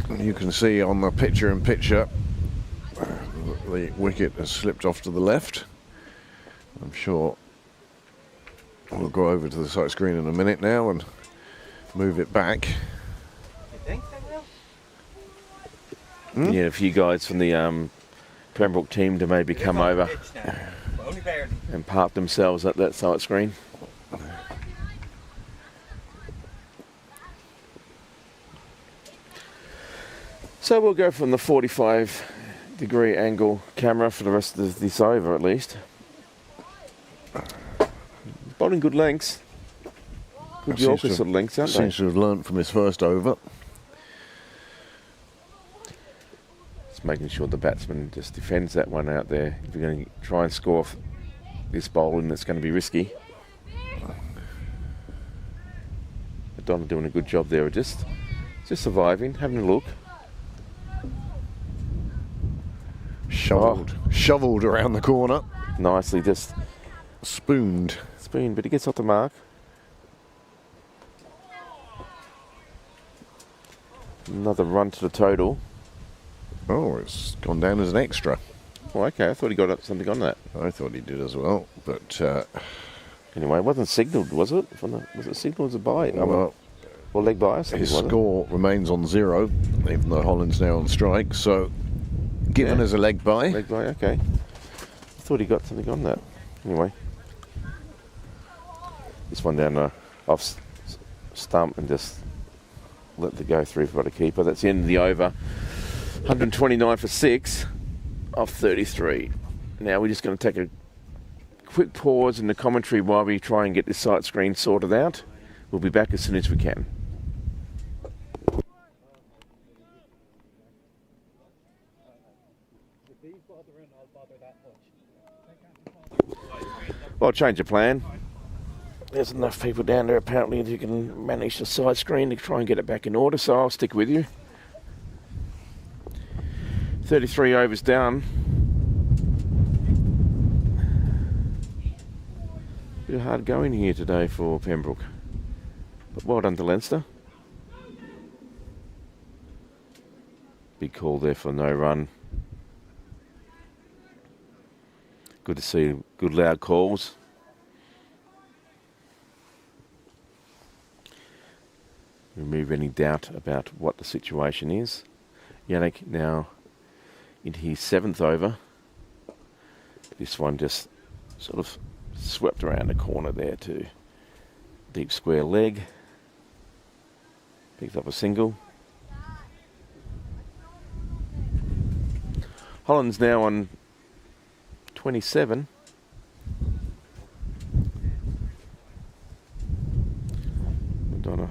earlier. You can see on the picture-in-picture the wicket has slipped off to the left. I'm sure we'll go over to the sight screen in a minute now and move it back. You think they will? You need a few guys from the Pembroke team to maybe come They're on the over pitch now, but only barely. and park themselves at that side screen. So we'll go from the 45-degree angle camera for the rest of this over at least. Bowling good lengths. Good Seems Yorker to- sort of lengths, aren't they? Seems to have learnt from his first over. Just making sure the batsman just defends that one out there. If you're going to try and score off this bowling, it's going to be risky. Madonna doing a good job there, just surviving, having a look. Shoveled around the corner. Nicely, just Spooned. but he gets off the mark. Another run to the total. Oh, it's gone down as an extra. Oh, okay, I thought he got up something on that. I thought he did as well, but Anyway, it wasn't signalled, was it? Was it signalled as a bye? well, Or leg bye or something, his was it? score remains on 0, even though Holland's now on strike. So, given Yeah. as a leg bye. Leg bye, okay. I thought he got something on that. Anyway. This one down off stump and just let the go through for the keeper. That's the end of the over. 129 for 6 off 33. Now we're just going to take a quick pause in the commentary while we try and get this sight screen sorted out. We'll be back as soon as we can. Well, change of plan. There's enough people down there apparently who can manage the side screen to try and get it back in order, so I'll stick with you. 33 overs down. Bit of hard going here today for Pembroke. But well done to Leinster. Big call there for no run. Good to see good loud calls. Remove any doubt about what the situation is. Yannick now into his 7th over. This one just sort of swept around the corner there to deep square leg. Picked up a single. Holland's now on 27. Madonna.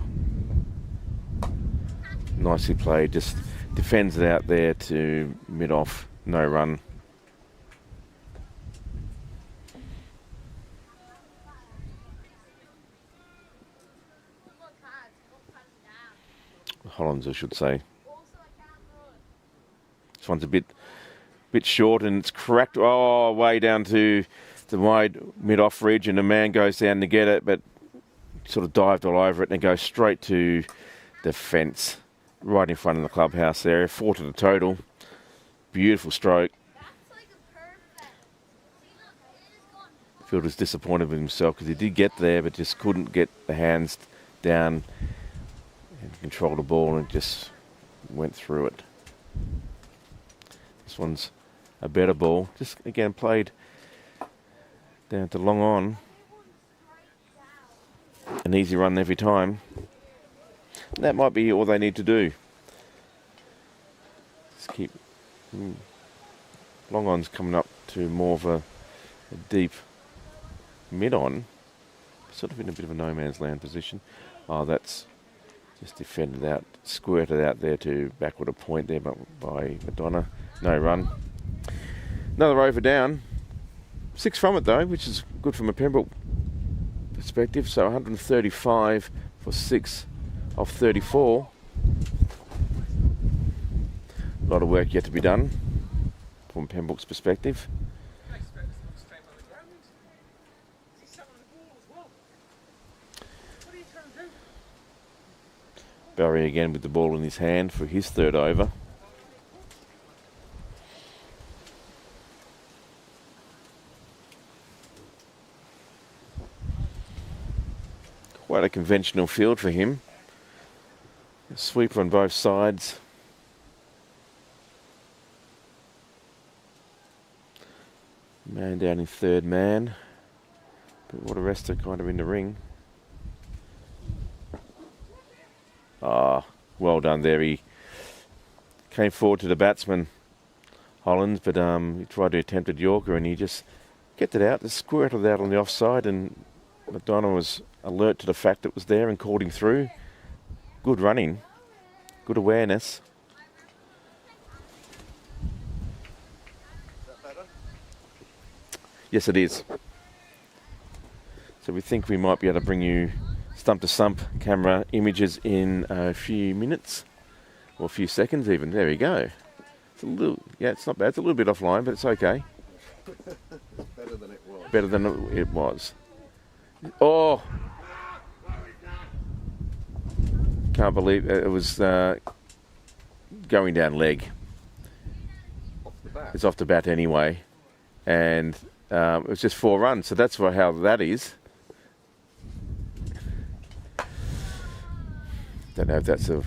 Nicely played, just defends it out there to mid-off, no run. Hollands, I should say. This one's a bit short and it's cracked way down to the wide mid-off ridge, and the man goes down to get it, but sort of dived all over it and it goes straight to the fence right in front of the clubhouse area. 4 to the total. Beautiful stroke. Fielder's disappointed with himself because he did get there but just couldn't get the hands down and control the ball, and just went through it. This one's a better ball. Just again played down to long on. An easy run every time. And that might be all they need to do. Just keep long on's coming up to more of a deep mid on. Sort of in a bit of a no man's land position. Oh, that's just defended out, squirted out there to backward a point there by Madonna. No run. Another over down. 6 from it though, which is good from a Pembroke perspective. So 135 for 6 off 34. A lot of work yet to be done from Pembroke's perspective. Barry again with the ball in his hand for his 3rd over. Quite a conventional field for him. A sweeper on both sides. Man down in 3rd man. But what a rest are kind of in the ring. Well done there. He came forward to the batsman, Hollands, but he tried to attempt a Yorker and he just kept it out, just squirted it out on the offside, and McDonough was alert to the fact it was there and called him through. Good running, good awareness. Yes, it is. So we think we might be able to bring you stump to stump camera images in a few minutes, or a few seconds even. There we go. It's a little, yeah, it's not bad. It's a little bit offline, but it's okay. Better than it was. Better than it was. Oh! Can't believe it was going down leg. Off the bat. It's off the bat anyway. And it was just 4 runs, so that's how that is. Don't know if that's a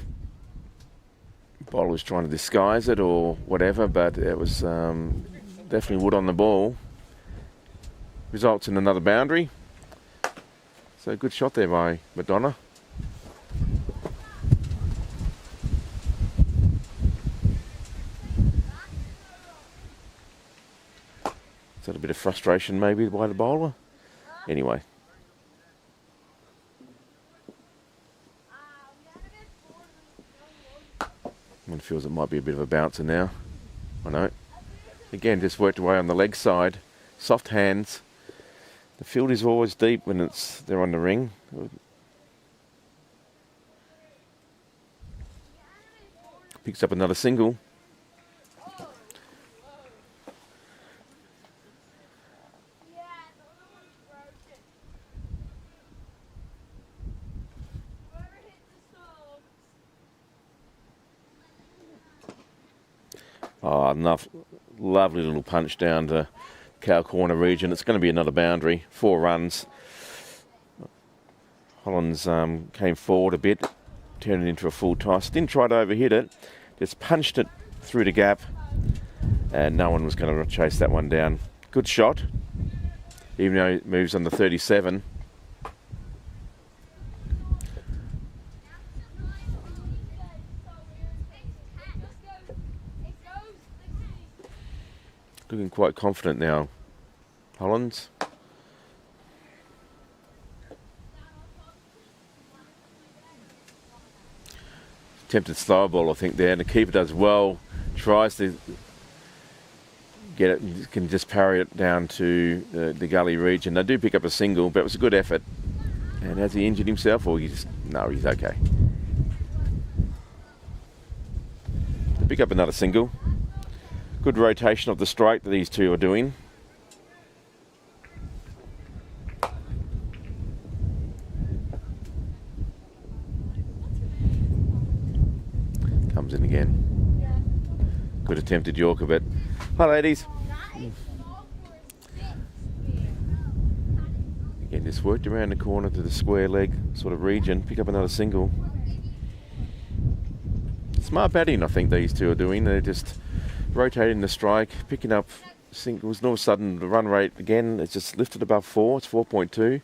bowler's trying to disguise it or whatever, but it was definitely wood on the ball. Results in another boundary. So good shot there by Madonna. Is that a bit of frustration maybe by the bowler? Anyway. One feels it might be a bit of a bouncer now. I know. Again, just worked away on the leg side. Soft hands. The field is always deep when they're on the ring. Picks up another single. Oh, enough. Lovely little punch down to cow corner region. It's going to be another boundary. 4 runs. Hollands came forward a bit, turned it into a full toss. Didn't try to overhit it. Just punched it through the gap. And no one was going to chase that one down. Good shot. Even though it moves on the 37. Looking quite confident now, Hollands. Attempted slow ball, I think, there, and the keeper does well. Tries to get it, can just parry it down to the gully region. They do pick up a single, but it was a good effort. And has he injured himself, or no, he's okay. They pick up another single. Good rotation of the strike that these two are doing. Comes in again. Good attempted Yorker, but hi ladies. Again, just worked around the corner to the square leg sort of region. Pick up another single. Smart batting, I think these two are doing. They're just rotating the strike, picking up singles. All of a sudden, the run rate again, it's just lifted above 4. It's 4.2.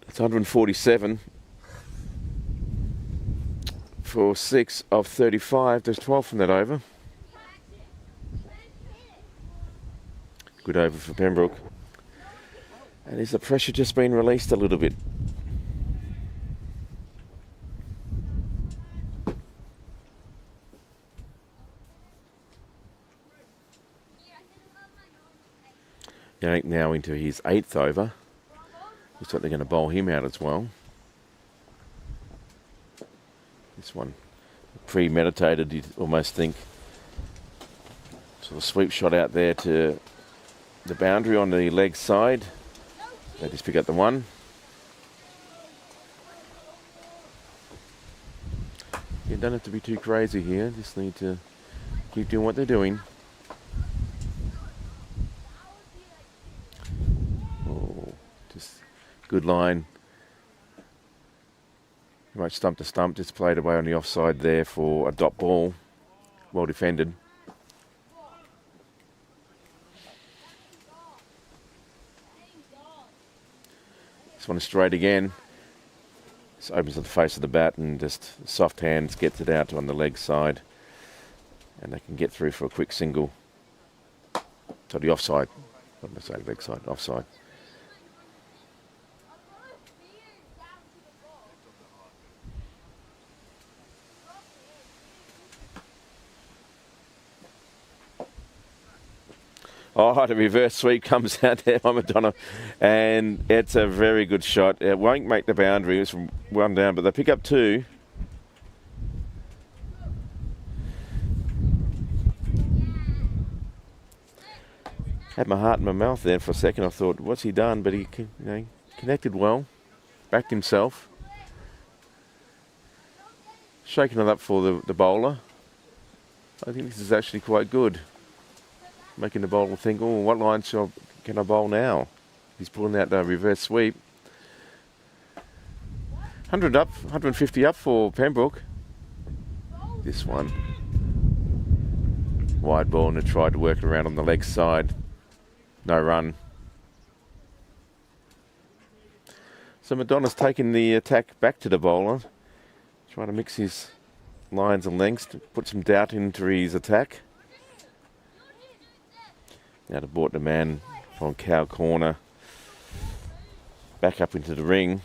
It's 147 for 6 of 35. There's 12 from that over. Good over for Pembroke. And is the pressure just been released a little bit? Yannick now into his 8th over. Looks like they're going to bowl him out as well. This one premeditated, you'd almost think. Sort of sweep shot out there to the boundary on the leg side. They just pick up the one. You don't have to be too crazy here. Just need to keep doing what they're doing. Good line. Pretty much stump to stump, just played away on the offside there for a dot ball. Well defended. This one is straight again. This opens at the face of the bat and just soft hands gets it out on the leg side. And they can get through for a quick single. To the offside. What did I say? Leg side, offside. Oh, the reverse sweep comes out there by Madonna, and it's a very good shot. It won't make the boundary. It's from one down, but they pick up 2. Had my heart in my mouth there for a second. I thought, what's he done? But he, connected well, backed himself, shaking it up for the bowler. I think this is actually quite good, making the bowler think, oh, what line can I bowl now? He's pulling out the reverse sweep. 100 up, 150 up for Pembroke. This one. Wide ball, and tried to work it around on the leg side. No run. So Madonna's taking the attack back to the bowler, trying to mix his lines and lengths to put some doubt into his attack. Now to brought the man from cow corner back up into the ring.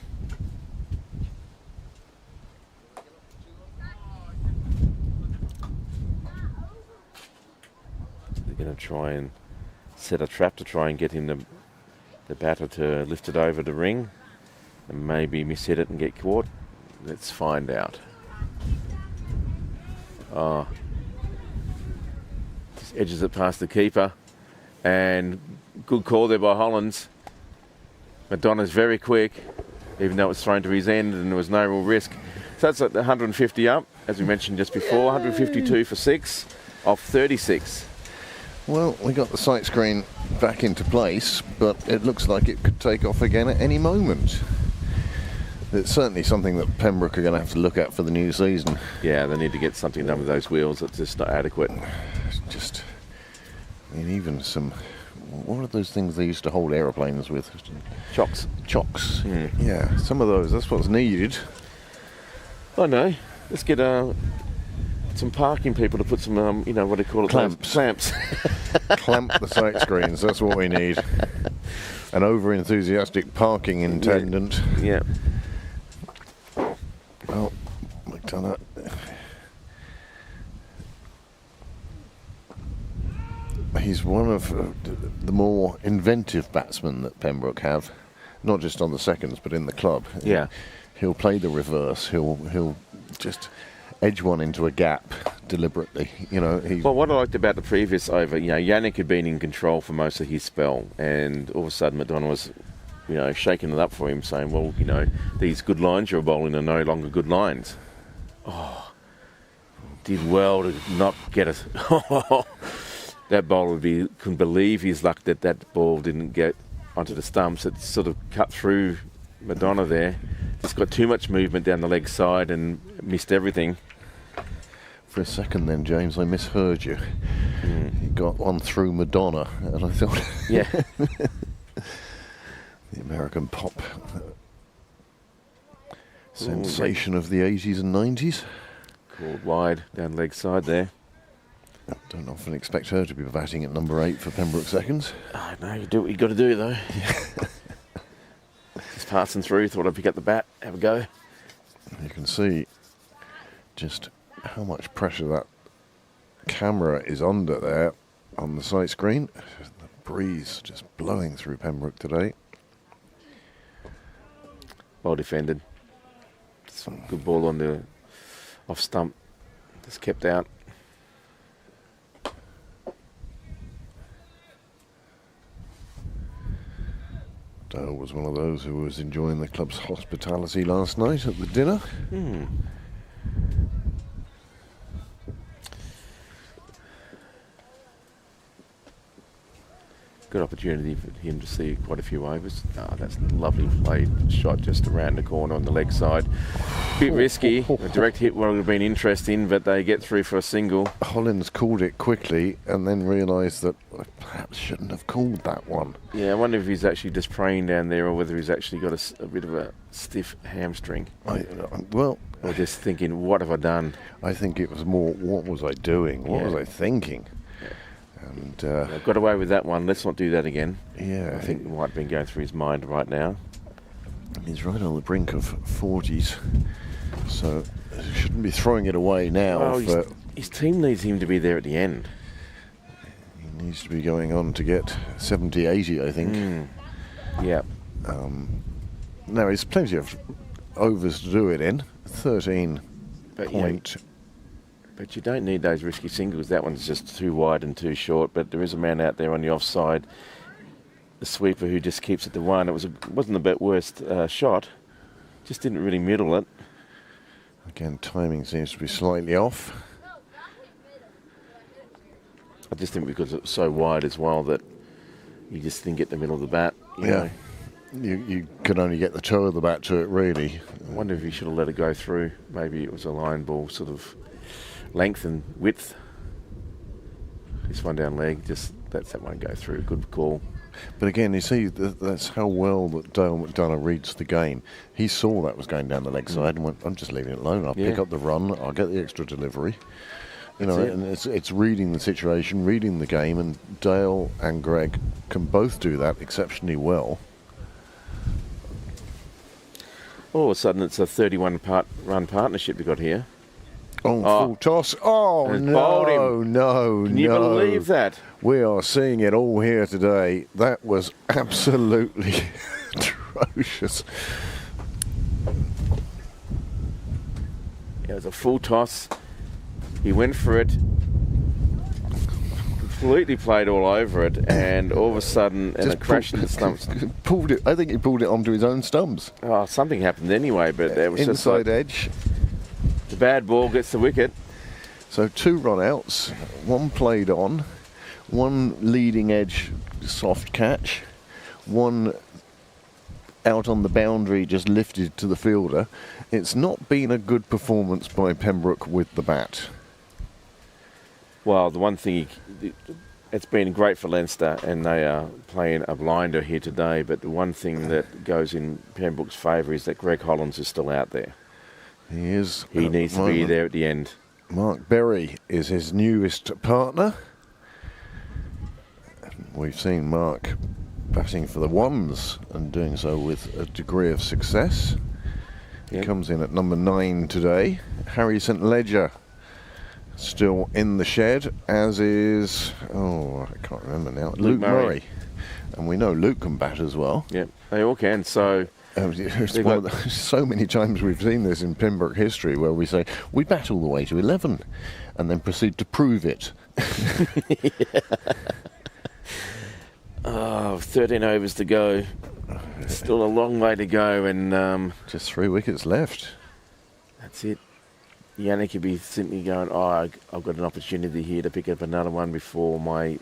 They're going to try and set a trap to try and get him the batter to lift it over the ring and maybe miss-hit it and get caught. Let's find out. Oh, just edges it past the keeper, and good call there by Hollands. Madonna's very quick, even though it's thrown to his end and there was no real risk. So that's at the 150 up, as we mentioned just before. 152 for 6 off 36. Well, we got the sight screen back into place, but it looks like it could take off again at any moment. It's certainly something that Pembroke are going to have to look at for the new season. Yeah, they need to get something done with those wheels. It's just not adequate. Just, I mean, even some, what are those things they used to hold aeroplanes with? Chocks. Chocks. Yeah, some of those, that's what's needed. I know. Let's get some parking people to put some, what do you call it? Clamps. Clamps. Clamp the sight screens, that's what we need. An over-enthusiastic parking attendant. Yeah. Oh, McDonough. He's one of the more inventive batsmen that Pembroke have, not just on the seconds, but in the club. Yeah. He'll play the reverse. He'll just edge one into a gap deliberately. Well, what I liked about the previous over, Yannick had been in control for most of his spell, and all of a sudden McDonough was, shaking it up for him, saying, well, these good lines you're bowling are no longer good lines. Oh, did well to not get us. That bowler couldn't believe his luck that ball didn't get onto the stumps. It sort of cut through Madonna there. Just got too much movement down the leg side and missed everything. For a second then, James, I misheard you. You got one through Madonna, and I thought... Yeah. The American pop sensation of the 80s and 90s. Called wide down leg side there. I don't often expect her to be batting at number 8 for Pembroke seconds. Oh, no, you do what you got to do, though. Just passing through, thought I'd pick up the bat, have a go. You can see just how much pressure that camera is under there on the sight screen. The breeze just blowing through Pembroke today. Well defended. Some good ball on the off stump. Just kept out. Dale was one of those who was enjoying the club's hospitality last night at the dinner. Good opportunity for him to see quite a few overs. Oh, that's a lovely played shot just around the corner on the leg side. Bit risky. A direct hit would have been interesting, but they get through for a single. Hollins called it quickly and then realised that perhaps shouldn't have called that one. Yeah, I wonder if he's actually just praying down there or whether he's actually got a bit of a stiff hamstring. Well, or just thinking, what have I done? I think it was more, what was I doing? What was I thinking? And I got away with that one. Let's not do that again. Yeah, I think it might have been going through his mind right now. He's right on the brink of 40s, so he shouldn't be throwing it away now. Well, his team needs him to be there at the end. He Needs to be going on to get 70, 80, I think. Yeah. Now, there's plenty of overs to do it in. 13 But, point. But you don't need those risky singles. That one's just too wide and too short. But there is a man out there on the offside, the sweeper, who just keeps it to one. It wasn't the bit worst shot. Just didn't really middle it. Again, timing seems to be slightly off. I just think because it was so wide as well that you just didn't get the middle of the bat. You know. You could only get the toe of the bat to it, really. I wonder if he should have let it go through. Maybe it was a line ball, sort of length and width. This one down leg, just lets that one go through. Good call. But again, you see, that's how well that Dale McDonough reads the game. He saw that was going down the leg side and went, I'm just leaving it alone. I'll pick up the run. I'll get the extra delivery. You know, and it's reading the situation, reading the game, and Dale and Greg can both do that exceptionally well. All of a sudden, it's a 31-run partnership we got here. Full toss. Oh, no. Can you believe that? We are seeing it all here today. That was absolutely atrocious. It was a full toss. He went for it, completely played all over it, and all of a sudden, it crashed in the stumps. Pulled it. I think he pulled it onto his own stumps. Oh, something happened anyway, but it was inside just like edge. The bad ball gets the wicket. So 2 run-outs, 1 played on, 1 leading edge soft catch, 1 out on the boundary just lifted to the fielder. It's not been a good performance by Pembroke with the bat. Well, the one thing, it's been great for Leinster, and they are playing a blinder here today, but the one thing that goes in Pembroke's favour is that Greg Hollands is still out there. He is. He needs to be there at the end. Mark Berry is his newest partner. We've seen Mark batting for the ones and doing so with a degree of success. He comes in at number 9 today. Harry St Ledger still in the shed, as is, I can't remember now, Luke Murray. And we know Luke can bat as well. Yep, they all can. So so many times we've seen this in Pembroke history where we say, we bat all the way to 11 and then proceed to prove it. 13 overs to go. Still a long way to go, and just 3 wickets left. That's it. Yannick could be simply going, I've got an opportunity here to pick up another one before my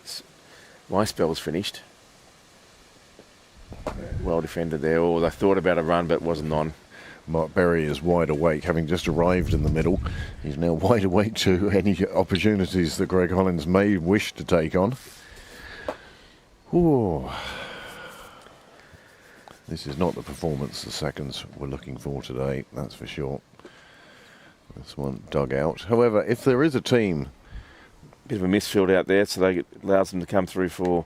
spell's finished. Well defended there. Or they thought about a run, but it wasn't on. Mark Berry is wide awake, having just arrived in the middle. He's now wide awake to any opportunities that Greg Hollands may wish to take on. Ooh. This is not the performance the seconds were looking for today, that's for sure. This one dug out. However, if there is a team... Bit of a misfield out there, so they allows them to come through for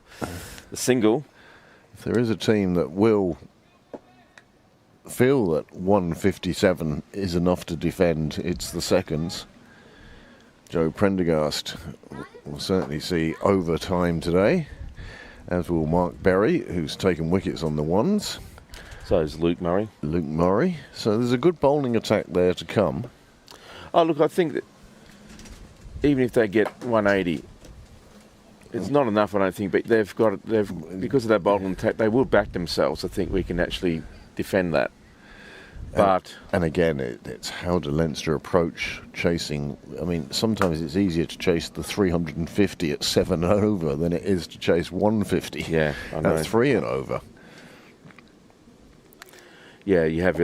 the single. If there is a team that will feel that 157 is enough to defend, it's the seconds. Joe Prendergast will certainly see overtime today, as will Mark Berry, who's taken wickets on the ones. So is Luke Murray. Luke Murray. So there's a good bowling attack there to come. Oh, look, I think that even if they get 180, it's not enough, I don't think, but because of that bowling attack, they will back themselves. I think we can actually defend that. And again, it's how do Leinster approach chasing. I mean, sometimes it's easier to chase the 350 at 7 and over than it is to chase 150 at 3 and over. Yeah, you have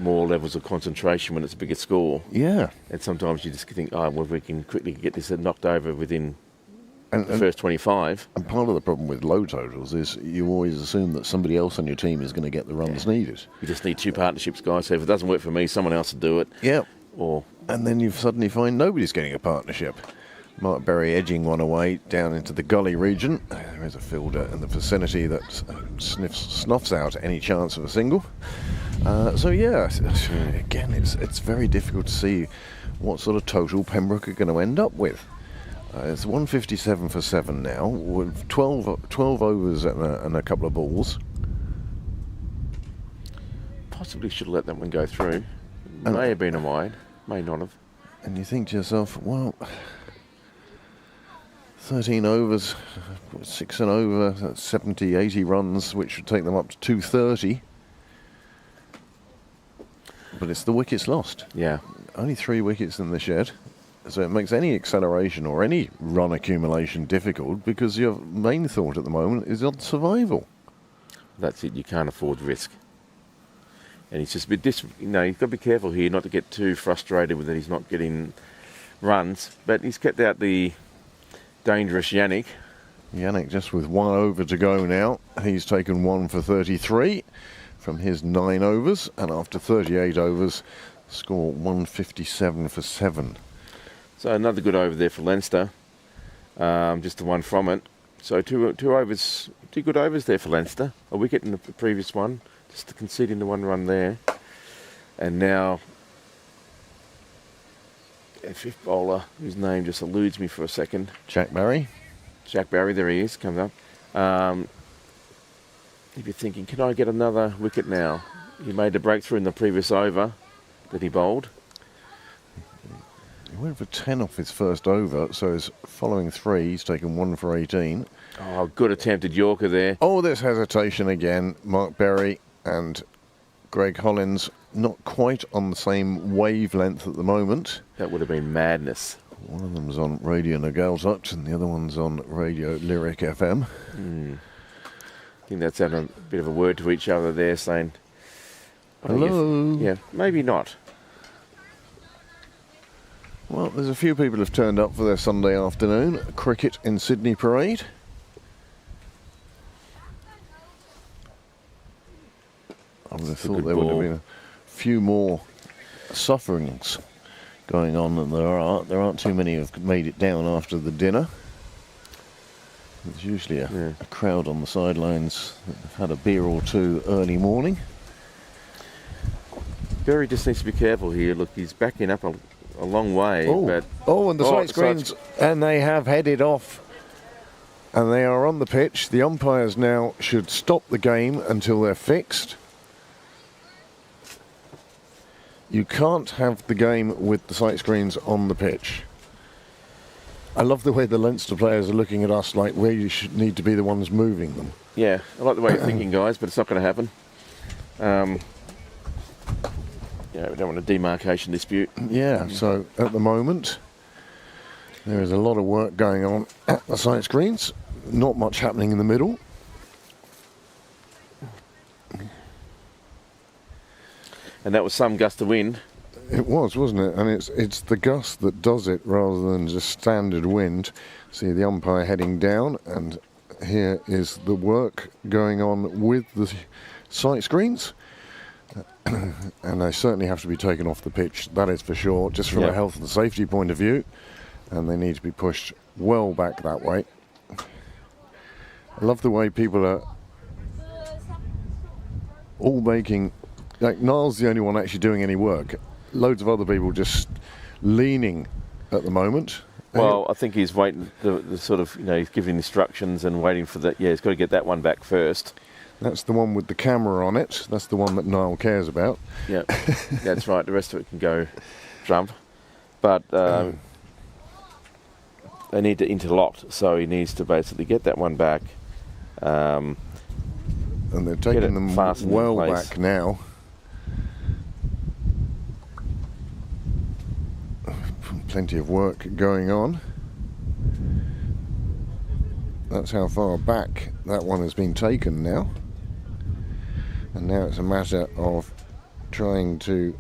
more levels of concentration when it's a bigger score. Yeah. And sometimes you just think, we can quickly get this knocked over within the first 25. And part of the problem with low totals is you always assume that somebody else on your team is going to get the runs needed. You just need 2 partnerships, guys. So if it doesn't work for me, someone else will do it. Yeah. Or and then you suddenly find nobody's getting a partnership. Mark Berry edging one away down into the gully region. There is a fielder in the vicinity that snuffs out any chance of a single. Again, it's very difficult to see what sort of total Pembroke are going to end up with. It's 157 for 7 now, with 12 overs and a couple of balls. Possibly should have let that one go through. May have been a wide, may not have. And you think to yourself, well, 13 overs, 6 and over, that's 70, 80 runs, which would take them up to 230. But it's the wickets lost. Yeah. Only 3 wickets in the shed. So it makes any acceleration or any run accumulation difficult because your main thought at the moment is on survival. That's it, you can't afford risk. And he's just a bit, you've got to be careful here not to get too frustrated with that he's not getting runs. But he's kept out the dangerous Yannick. Yannick just with 1 over to go now. He's taken 1 for 33 from his 9 overs. And after 38 overs, score 157 for 7. So another good over there for Leinster, just the one from it. So two overs, 2 good overs there for Leinster. A wicket in the previous one, just conceding the 1 run there. And now a 5th bowler, whose name just eludes me for a second. Jack Barry. Jack Barry, there he is, comes up. If you're thinking, can I get another wicket now? He made a breakthrough in the previous over that he bowled. He went for 10 off his first over, so his following 3, he's taken 1 for 18. Oh, good attempted Yorker there. Oh, there's hesitation again. Mark Berry and Greg Hollins not quite on the same wavelength at the moment. That would have been madness. One of them's on Radio Nagaltut and the other one's on Radio Lyric FM. I think that's having a bit of a word to each other there, saying, hello. Yeah, maybe not. Well, there's a few people who've turned up for their Sunday afternoon cricket in Sydney parade. I would have thought there would have been a few more sufferings going on than there are. There aren't too many who've made it down after the dinner. There's usually a crowd on the sidelines that have had a beer or two early morning. Barry just needs to be careful here. Look, he's backing up a long way. But and the sight screens, and they have headed off. And they are on the pitch. The umpires now should stop the game until they're fixed. You can't have the game with the sight screens on the pitch. I love the way the Leinster players are looking at us like we should need to be the ones moving them. Yeah, I like the way you're thinking, guys, but it's not going to happen. We don't want a demarcation dispute. Yeah, so at the moment, there is a lot of work going on at the sight screens. Not much happening in the middle. And that was some gust of wind. It was, wasn't it? And it's the gust that does it rather than just standard wind. See the umpire heading down, and here is the work going on with the sight screens. And they certainly have to be taken off the pitch, that is for sure, just from a health and safety point of view. And they need to be pushed well back that way. I love the way people are all making... Like, Niall's the only one actually doing any work. Loads of other people just leaning at the moment. Well, I think he's waiting, the sort of, he's giving instructions and waiting for that. Yeah, he's got to get that one back first. That's the one with the camera on it. That's the one that Niall cares about. Yeah, that's right. The rest of it can go Trump. But they need to interlock, so he needs to basically get that one back. And they're taking them well back now. Plenty of work going on. That's how far back that one has been taken now. And now it's a matter of trying to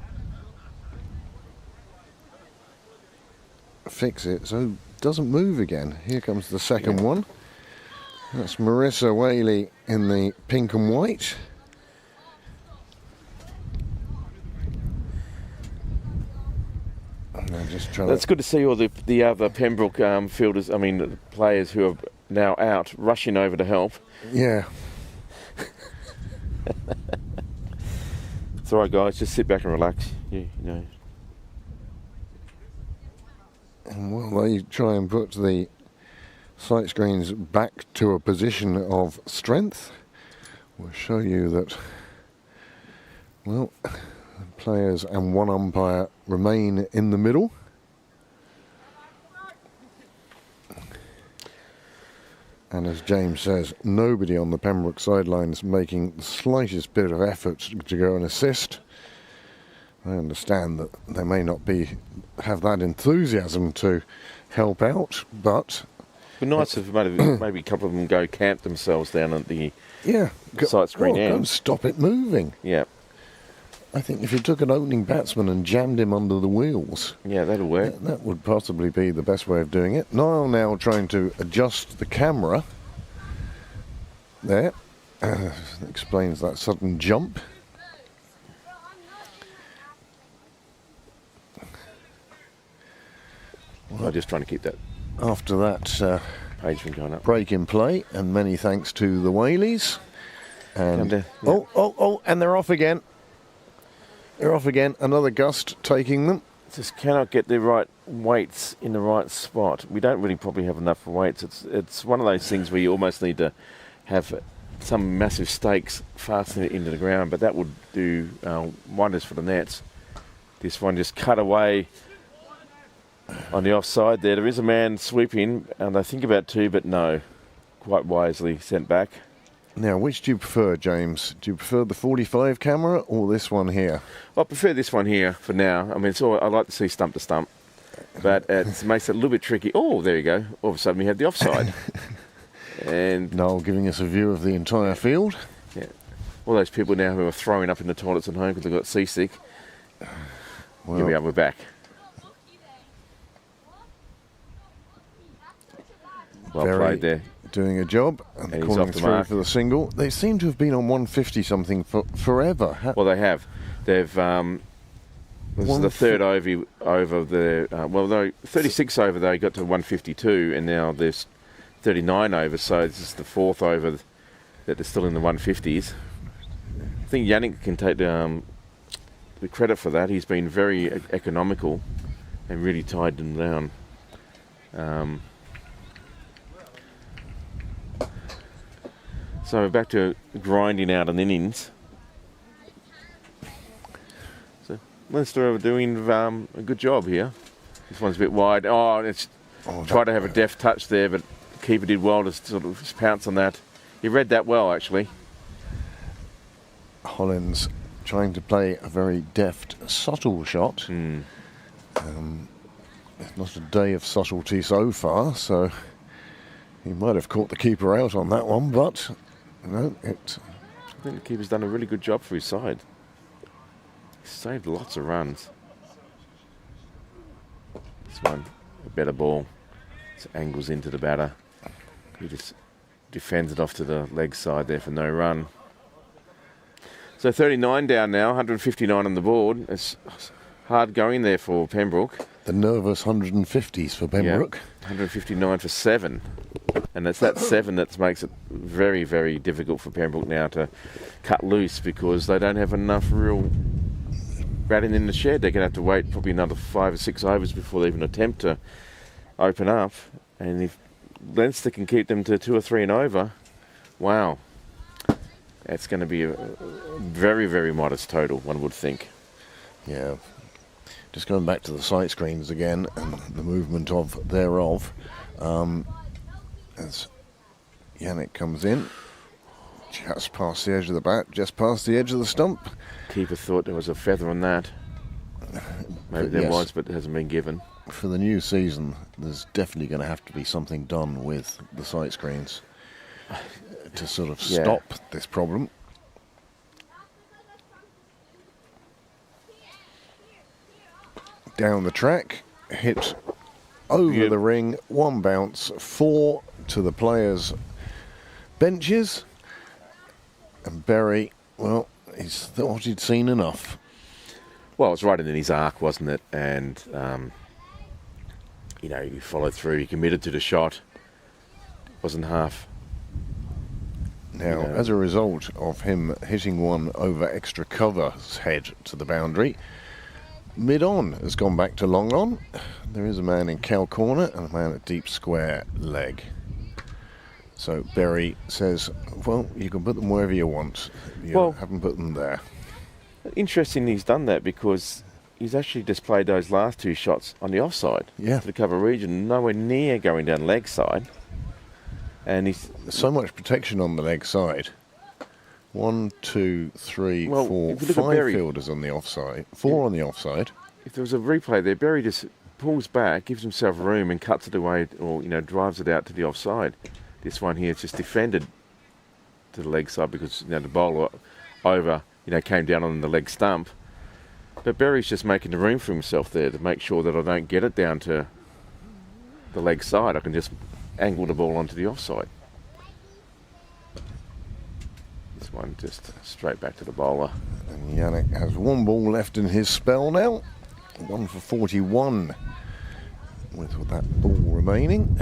fix it so it doesn't move again. Here comes the second one. That's Marissa Whaley in the pink and white. That's good to see all the other Pembroke fielders, players who are now out, rushing over to help. Yeah. It's all right, guys. Just sit back and relax. And while they try and put the sight screens back to a position of strength, we'll show you that, well, players and one umpire remain in the middle. And as James says, nobody on the Pembroke sidelines making the slightest bit of effort to go and assist. I understand that they may not have that enthusiasm to help out, but... It'd be nice if maybe a couple of them go camp themselves down at the sight screen go end. and stop it moving. Yeah. I think if you took an opening batsman and jammed him under the wheels... Yeah, that'll work. That would possibly be the best way of doing it. Niall now trying to adjust the camera. There. Explains that sudden jump. I'm just trying to keep that After that page from going up. break in play, and many thanks to the Whaleys. And Come down, yeah. and they're off again. They're off again. Another gust taking them. Just cannot get the right weights in the right spot. We don't really probably have enough weights. It's one of those things where you almost need to have some massive stakes fastened into the ground, but that would do wonders for the nets. This one just cut away on the offside there. There is a man sweeping, and they think about two, but no. Quite wisely sent back. Now, which do you prefer, James? Do you prefer the 45 camera or this one here? I prefer this one here for now. I mean, I like to see stump to stump, but it makes it a little bit tricky. Oh, there you go. All of a sudden we had the offside. And Noel giving us a view of the entire field. yeah, all those people now who are throwing up in the toilets at home because they've got seasick. Well, Here we are, we're back. Well very played there. Doing a job and And he's calling off the through mark. for the single. They seem to have been on 150 something for forever. Well, they have. They've. This is the third over the. Well, they 36 over. They got to 152, and now there's 39 over. So this is the fourth over that they're still in the 150s. I think Yannick can take the credit for that. He's been very economical and really tied them down. So we're back to grinding out an innings. So Leinster are doing a good job here. This one's a bit wide. Tried to have a deft touch there, but the keeper did well to sort of just pounce on that. He read that well, actually. Hollins trying to play a very deft, subtle shot. It's not a day of subtlety so far, so he might have caught the keeper out on that one, but no, I think the keeper's done a really good job for his side. He's saved lots of runs. This one, a better ball. It angles into the batter. He just defends it off to the leg side there for no run. So 39 down now, 159 on the board. It's hard going there for Pembroke. the nervous 150s for Pembroke. Yeah, 159 for 7. And it's that 7 that makes it very, very difficult for Pembroke now to cut loose, because they don't have enough real batting in the shed. They're going to have to wait probably another 5 or 6 overs before they even attempt to open up. And if Leinster can keep them to 2 or 3 and over, wow, that's going to be a very, very modest total, one would think. Yeah. Just going back to the sight screens again and the movement of thereof, as Yannick comes in, just past the edge of the bat, just past the edge of the stump. Keeper thought there was a feather on that. Maybe there Yes. was, but it hasn't been given. For the new season, there's definitely going to have to be something done with the sight screens to sort of stop this problem. Down the track, hit over the ring, 1 bounce, 4 to the players' benches. And Berry, well, he thought he'd seen enough. Well, it was right in his arc, wasn't it? And, he followed through, he committed to the shot. Wasn't half. Now, as a result of him hitting one over extra cover's head to the boundary, mid-on has gone back to long on. There is a man in cow corner and a man at deep square leg. So Berry says, well, you can put them wherever you want. You haven't put them there. Interesting he's done that, because he's actually displayed those last two shots on the offside. Yeah. For the cover region, nowhere near going down leg side. And There's so much protection on the leg side. 1, 2, 3, 4, 5 fielders on the offside. 4 on the offside. If there was a replay there, Berry just pulls back, gives himself room and cuts it away, or, drives it out to the offside. This one here is just defended to the leg side because, the bowler over, came down on the leg stump. But Berry's just making the room for himself there to make sure that I don't get it down to the leg side. I can just angle the ball onto the offside. This one just straight back to the bowler. And Yannick has 1 ball left in his spell now. 1 for 41 with that ball remaining.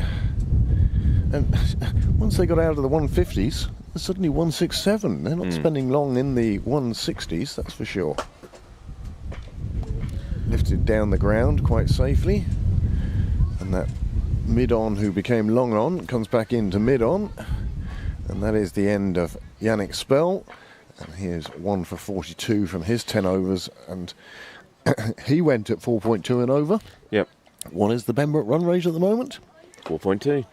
And once they got out of the 150s, they're suddenly 167. They're not spending long in the 160s, that's for sure. Lifted down the ground quite safely. And that mid-on who became long on comes back into mid-on. And that is the end of Yannick's spell. And here's 1 for 42 from his 10 overs. And he went at 4.2 and over. Yep. What is the Pembroke run rate at the moment? 4.2.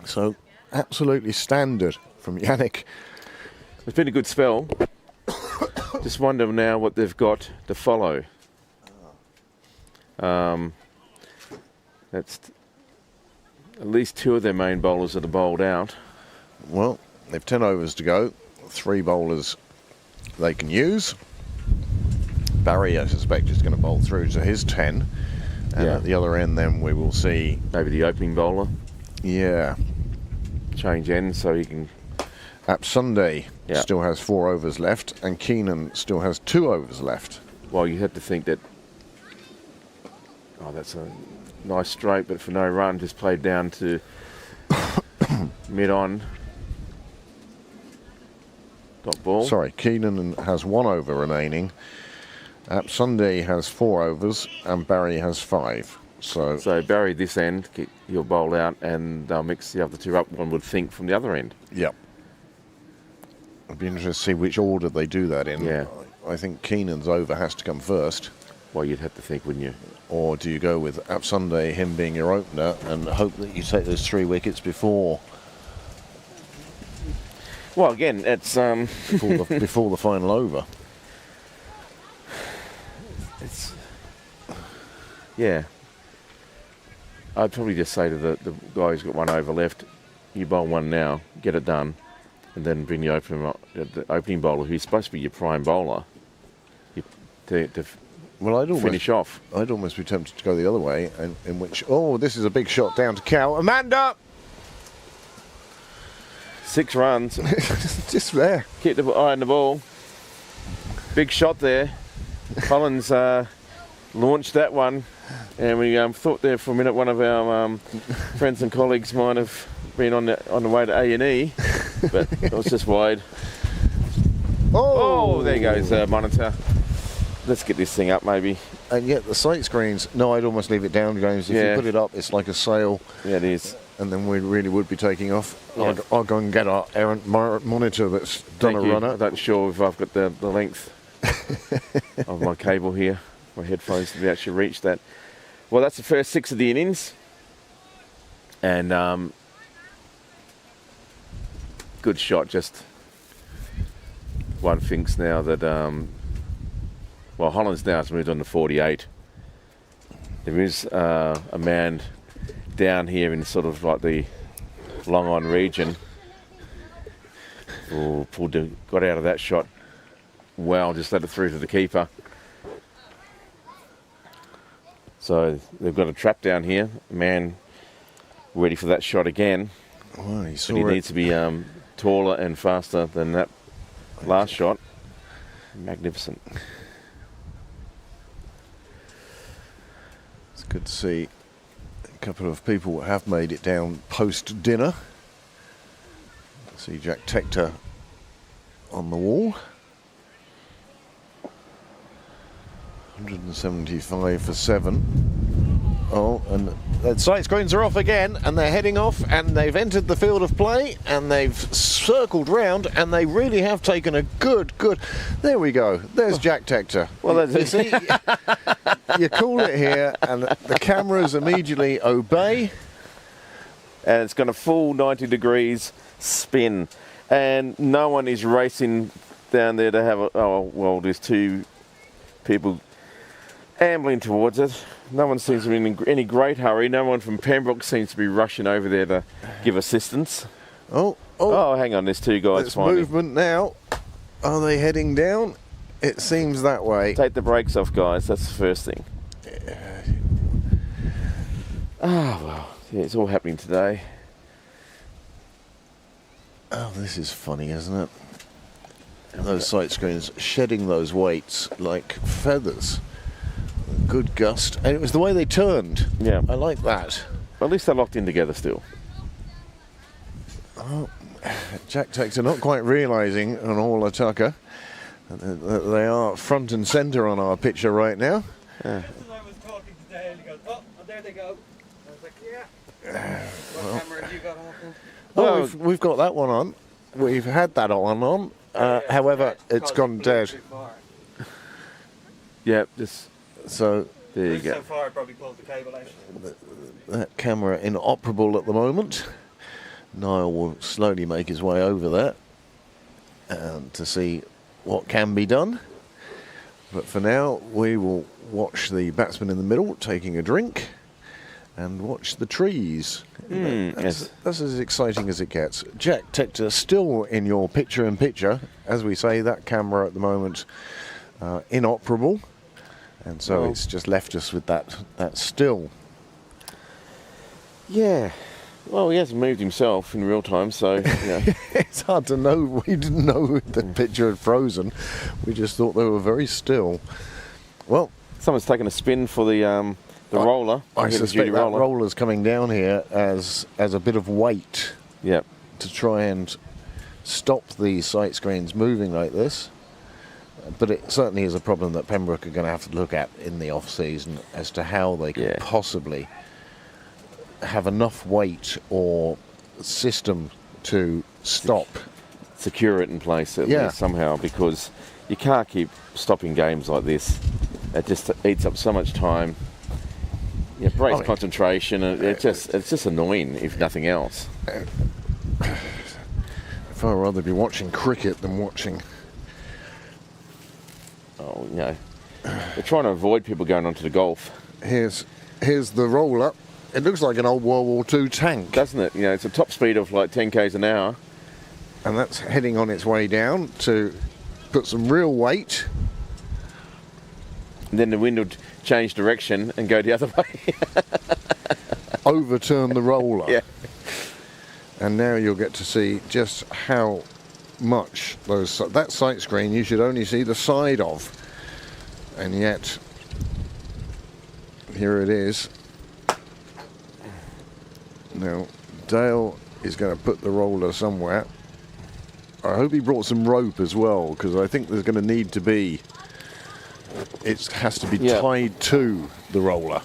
So, absolutely standard from Yannick. It's been a good spell. Just wonder now what they've got to follow. That's at least 2 of their main bowlers that are bowled out. Well, they've 10 overs to go. 3 bowlers they can use. Barry, I suspect, is going to bowl through to his 10. And at the other end, then we will see maybe the opening bowler. Yeah. Change ends so he can. Sunday still has 4 overs left, and Keenan still has 2 overs left. Well, you have to think that. Oh, that's a nice straight, but for no run, just played down to mid-on. Dot ball. Sorry, Keenan has 1 over remaining. Sunday has 4 overs, and Barry has 5. So Barry this end, he'll bowl out, and they'll mix the other 2 up, one would think, from the other end. Yep. It'd be interesting to see which order they do that in. Yeah. I think Keenan's over has to come first. Well, you'd have to think, wouldn't you? Or do you go with Sunday, him being your opener, and hope that you take those 3 wickets before? Well, again, it's before the final over. I'd probably just say to the guy who's got 1 over left, you bowl 1 now, get it done, and then bring the opening bowler, who's supposed to be your prime bowler, to finish off. I'd almost be tempted to go the other way, in which, this is a big shot down to Cal. Amanda! 6 runs. Just there. Keep the eye on the ball. Big shot there. Collins launched that one, and we thought there for a minute one of our friends and colleagues might have been on the way to A&E, but it was just wide. Oh, there goes monitor. Let's get this thing up, maybe. And yet the sight screens, no, I'd almost leave it down, James. If you put it up, it's like a sail. Yeah, it is. And then we really would be taking off. Yeah. I'll go and get our errant monitor that's done a runner. I'm not sure if I've got the length of my cable here, my headphones, to actually reach that. Well, that's the first 6 of the innings. And good shot, just one thinks now that... Hollands now has moved on to 48. There is a man down here in sort of like the long on region. Got out of that shot well, just let it through to the keeper. So they've got a trap down here. Man ready for that shot again. Oh, but he needs to be taller and faster than that last shot. Magnificent. It's good to see a couple of people have made it down post-dinner. See Jack Tector on the wall. 175 for 7. Oh, and the sight screens are off again, and they're heading off, and they've entered the field of play, and they've circled round, and they really have taken a good. There we go. There's Jack Tector. Well, you see, you call it here, and the cameras immediately obey. And it's going to full 90 degrees spin. And no one is racing down there to have a... Oh, well, there's 2 people ambling towards it. No one seems to be in any great hurry. No one from Pembroke seems to be rushing over there to give assistance. Oh, hang on, there's 2 guys there's finally. movement now. Are they heading down? It seems that way. Take the brakes off, guys. That's the first thing. Well, yeah, it's all happening today. Oh, this is funny, isn't it? Those sight screens shedding those weights like feathers. Good gust. And it was the way they turned. Yeah. I like that. At least they're locked in together still. Oh, Jack Tector not quite realising on Orla Tucker that they are front and centre on our picture right now. As I was talking to Dale, he goes, oh, there they go. I was like, yeah. What camera have you got on? Oh, we've got that one on. We've had that on. However, it's gone dead. Yeah, just... So there you So go. far, I probably pulled the cable out. that camera inoperable at the moment. Niall will slowly make his way over there to see what can be done. But for now, we will watch the batsman in the middle taking a drink and watch the trees. Yes. That's as exciting as it gets. Jack Tector still in your picture-in-picture. As we say, that camera at the moment inoperable. And so it's just left us with that still. Yeah. Well, he hasn't moved himself in real time, so, yeah. It's hard to know. We didn't know the picture had frozen. We just thought they were very still. Well, Someone's taken a spin for the roller. I the suspect that roller's coming down here as a bit of weight Yep. to try and stop the sight screens moving like this. But it certainly is a problem that Pembroke are going to have to look at in the off-season as to how they can possibly have enough weight or system to stop. Secure it in place at least somehow, because you can't keep stopping games like this. It just eats up so much time. Yeah, breaks concentration, and it's just annoying, if nothing else. If I'd rather be watching cricket than watching... Oh, you know, they're trying to avoid people going onto the golf. Here's the roller. It looks like an old World War II tank. Doesn't it? You know, it's a top speed of like 10 k's an hour. And that's heading on its way down to put some real weight. And then the wind would change direction and go the other way. Overturn the roller. Yeah. And now you'll get to see just how much that sight screen you should only see the side of. And yet, here it is. Now, Dale is going to put the roller somewhere. I hope he brought some rope as well, because I think there's going to need to be... It has to be tied to the roller.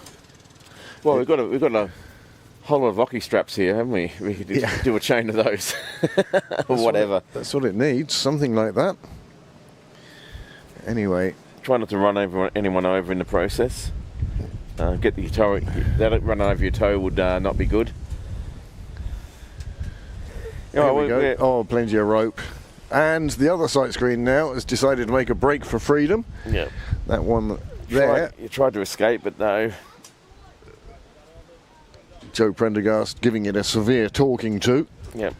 Well, we've got a whole lot of hockey straps here, haven't we? We could just do a chain of those. Or whatever. That's what it needs, something like that. Anyway. Try not to run anyone over in the process. Get the toe. That run over your toe would not be good. There we go. Oh, plenty of rope. And the other sight screen now has decided to make a break for freedom. Yeah. That one there. You tried to escape, but no. Joe Prendergast giving it a severe talking to. Yeah.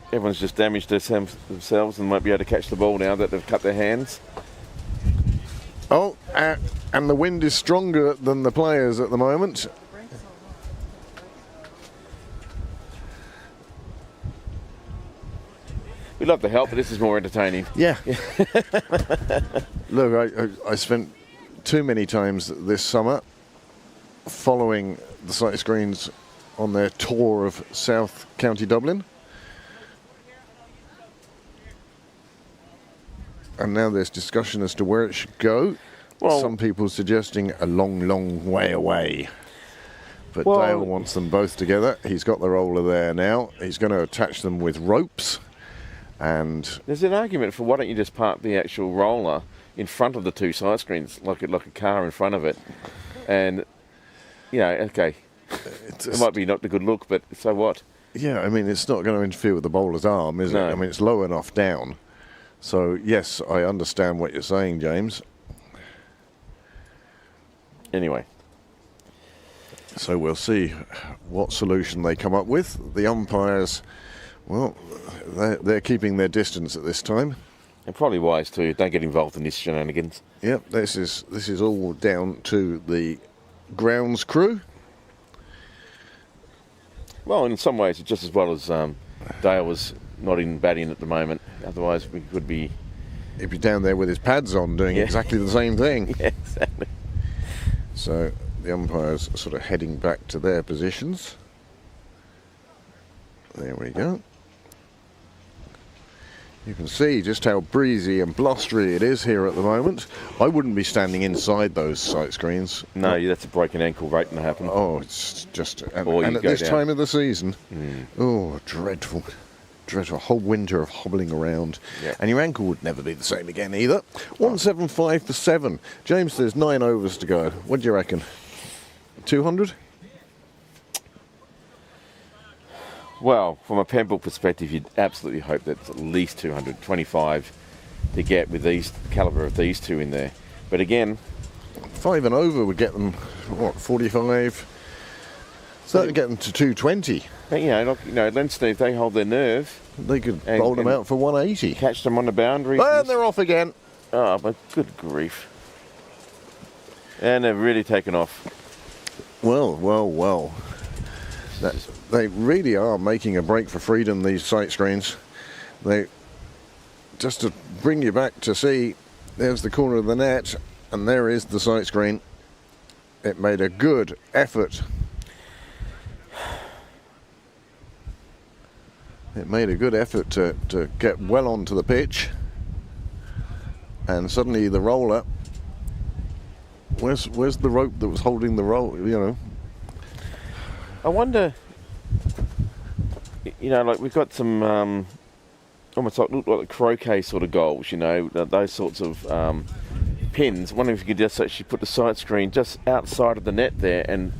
Everyone's just damaged themselves and won't be able to catch the ball now that they've cut their hands. Oh, and the wind is stronger than the players at the moment. We'd love to help, but this is more entertaining. Yeah. Look, I spent too many times this summer following the sight screens on their tour of South County Dublin. And now there's discussion as to where it should go. Well, some people suggesting a long, long way away. But Well- Dale wants them both together. He's got the roller there now. He's going to attach them with ropes. And there's an argument for why don't you just park the actual roller in front of the two side screens, like a car in front of it, and okay, it might be not a good look, but so what? yeah, I mean, it's not going to interfere with the bowler's arm, is No. it? I mean, it's low enough down. So yes, I understand what you're saying, James. Anyway. So we'll see what solution they come up with. The umpires, well, they're keeping their distance at this time. And probably wise too. Don't get involved in this shenanigans. Yep, this is all down to the grounds crew. Well, in some ways, it's just as well as Dale was not in batting at the moment. Otherwise, we could be. He'd be down there with his pads on doing Yeah. exactly the same thing. Yeah, exactly. So the umpires are sort of heading back to their positions. There we go. You can see just how breezy and blustery it is here at the moment. I wouldn't be standing inside those sight screens. No, that's a broken ankle waiting to happen. Oh, it's just... And, Or you and at go this down. time of the season, oh, dreadful. Dreadful. A whole winter of hobbling around. Yeah. And your ankle would never be the same again either. 175 for 7. James, there's 9 overs to go. What do you reckon? 200? Well, from a Pembroke perspective, you'd absolutely hope that it's at least 225 to get with these calibre of these two in there. But again, 5 and over would get them, what, 45? So that would get them to 220. Leinster, if they hold their nerve, They could And- roll them and- out for 180. catch them on the boundary. And they're off again. Oh, but good grief. And they've really taken off. Well. They really are making a break for freedom, these sight screens. They, just to bring you back to see, there's the corner of the net, and there is the sight screen. It made a good effort. It made a good effort to get well onto the pitch. And suddenly the roller, where's the rope that was holding the roll, I wonder, like we've got some almost like look like the croquet sort of goals, those sorts of pins. I wonder if you could just actually put the sight screen just outside of the net there and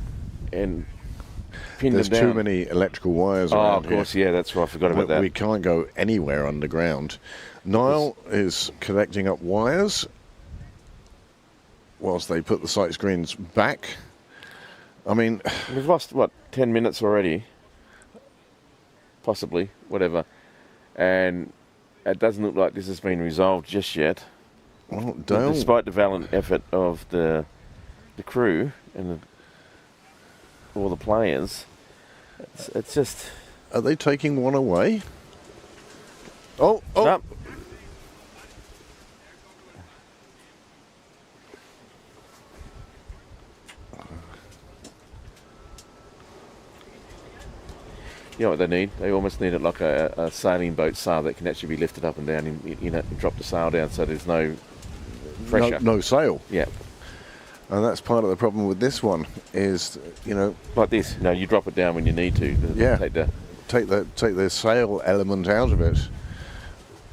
pin There's them down. too many electrical wires Oh, around of course, yeah, that's right. I forgot here. about that. We can't go anywhere underground. Niall is connecting up wires whilst they put the sight screens back. I mean, We've lost, 10 minutes already? Possibly, whatever. And it doesn't look like this has been resolved just yet. well, Dale, Despite the valiant effort of the crew and all the players, it's just... are they taking one away? Oh, No. You know what they need? They almost need it like a sailing boat sail that can actually be lifted up and down and drop the sail down so there's no pressure. no sail. Yeah, And that's part of the problem with this one is, like this. You drop it down when you need to. Yeah. Take the take the sail element out of it.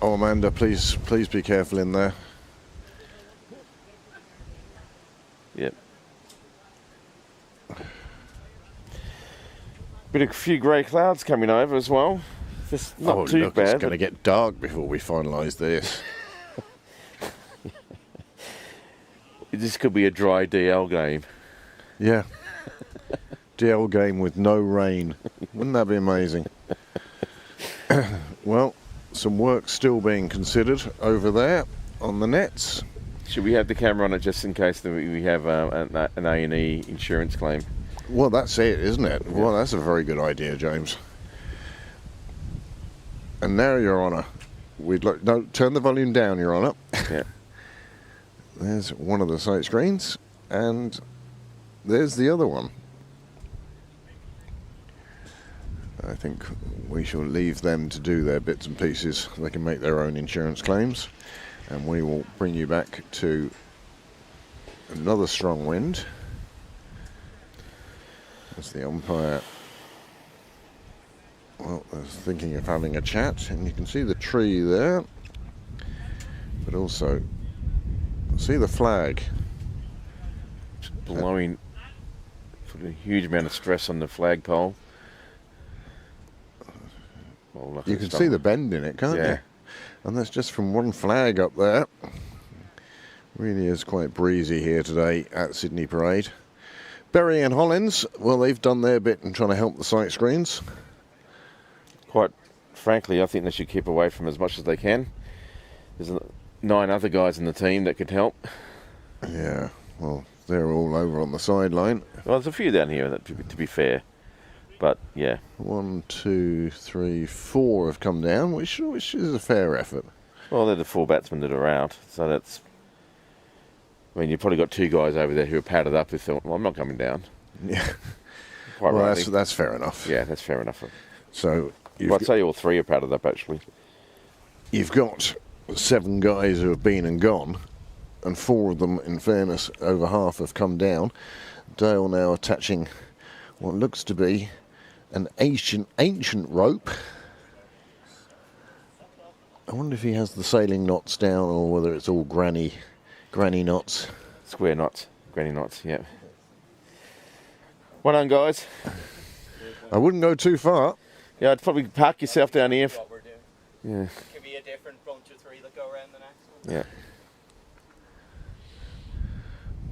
Oh, Amanda, please be careful in there. yeah. A few grey clouds coming over as well. Just not too look, bad. it's going to get dark before we finalise this. This could be a dry DL game. Yeah. DL game with no rain. Wouldn't that be amazing? Well, some work still being considered over there on the nets. Should we have the camera on it just in case that we have an A&E insurance claim? Well, that's it, isn't it? Well, that's a very good idea, James. And now, Your Honour, turn the volume down, Your Honour. Yeah. There's one of the sight screens, and there's the other one. I think we shall leave them to do their bits and pieces. They can make their own insurance claims, and we will bring you back to Another strong wind. As the umpire, well, is thinking of having a chat, and you can see the tree there, but also see the flag. Blowing, put a huge amount of stress on the flagpole. Well, You can see the bend in it, can't you? And that's just from one flag up there. Really is quite breezy here today at Sydney Parade. Berry and Hollins, well, they've done their bit in trying to help the sight screens. Quite frankly, I think they should keep away from as much as they can. There's 9 other guys in the team that could help. Yeah, well, they're all over on the sideline. Well, there's a few down here, to be fair. But, yeah. 1, 2, 3, 4 have come down, which is a fair effort. Well, they're the 4 batsmen that are out, so that's... I mean, you've probably got 2 guys over there who are padded up who thought, well, I'm not coming down. Yeah. Quite Well, rightly. that's fair enough. Yeah, that's fair enough. So Well, I'd say all 3 are padded up, actually. you've got 7 guys who have been and gone, and 4 of them, in fairness, over half have come down. Dale now attaching what looks to be an ancient rope. I wonder if he has the sailing knots down or whether it's all granny knots. Square knots, granny knots, yeah. Well done, guys. I wouldn't go too far. Yeah, I'd probably park yourself down here. What we're doing. Yeah, Could be a different bunch of 3 that go around the next one. yeah.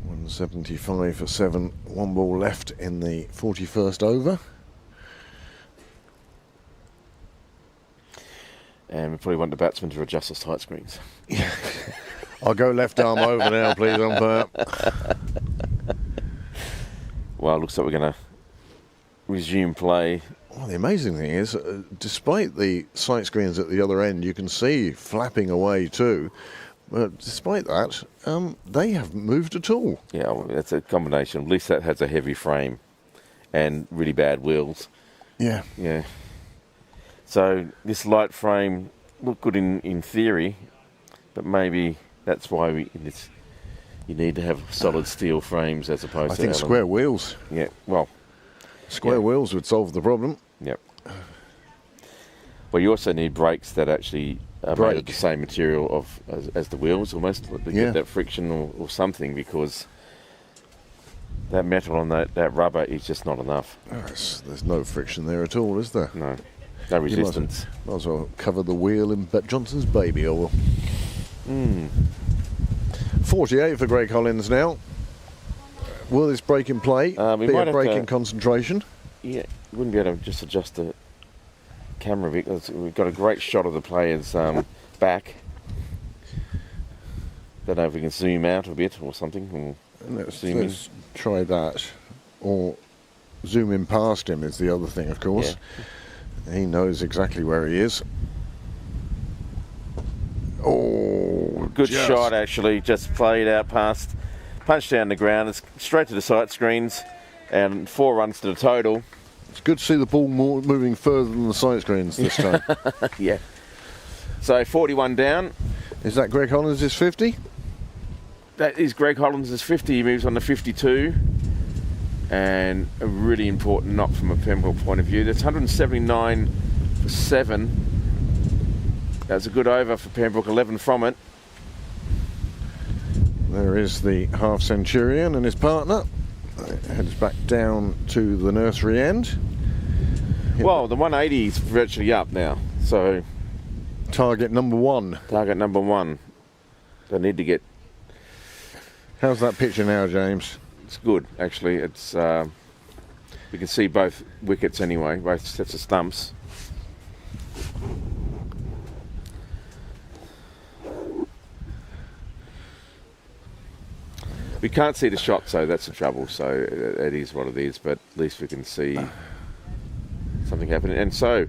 175 for 7. 1 ball left in the 41st over. And we probably want the batsman to adjust the sight screens. I'll go left arm over now, please, umpire. Well, it looks like we're going to resume play. Well, the amazing thing is, despite the sight screens at the other end, you can see flapping away too. But despite that, they haven't moved at all. Yeah, well, that's a combination. At least that has a heavy frame and really bad wheels. Yeah. Yeah. So this light frame looked good in theory, but maybe that's why you need to have solid steel frames as opposed I to think square wheels. Yeah, well, Square wheels would solve the problem. yep. Well, you also need brakes that actually are made of Brake. the same material as the wheels, almost to Yeah. get that friction or something, because that metal on that rubber is just not enough. There's no friction there at all, is there? No You resistance. Might as well cover the wheel in Johnson's baby oil. 48 for Greg Hollins now. Will this break in play We be might a have break to- in concentration? Yeah, you wouldn't be able to just adjust the camera a bit. We've got a great shot of the player's back. Don't know if we can zoom out a bit or something. Or zoom in. Let's try that. Or zoom in past him is the other thing, of course. He knows exactly where he is. Oh, Good just- shot, actually. Just played out past, punched down the ground. It's straight to the sight screens, and 4 runs to the total. It's good to see the ball moving further than the sight screens this time. Yeah. So 41 down. Is that Greg Hollins' 50? That is Greg Hollins' 50. He moves on to 52. And a really important knock from a Pembroke point of view. That's 179 for 7. That's a good over for Pembroke, 11 from it. There is the half centurion and his partner. Heads back down to the nursery end. Well, the 180 is virtually up now. So Target number 1. target number 1. They need to get... How's that picture now, James? It's good, actually. It's we can see both wickets anyway, both sets of stumps. We can't see the shot, so that's the trouble. So it is what it is, but at least we can see something happening. And so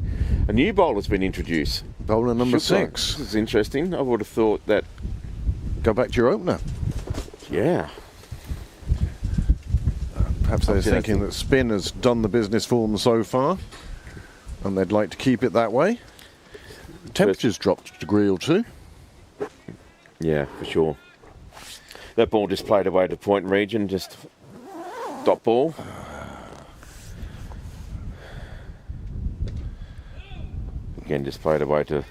a new bowler's been introduced. Bowler number Shukla. 6. This is interesting. I would have thought that, Go back to your opener. yeah. Perhaps they're Obviously thinking that spin has done the business for them so far, and they'd like to keep it that way. Temperatures dropped a degree or 2. Yeah, for sure. That ball just played away to point region, just dot ball. Again, just played away to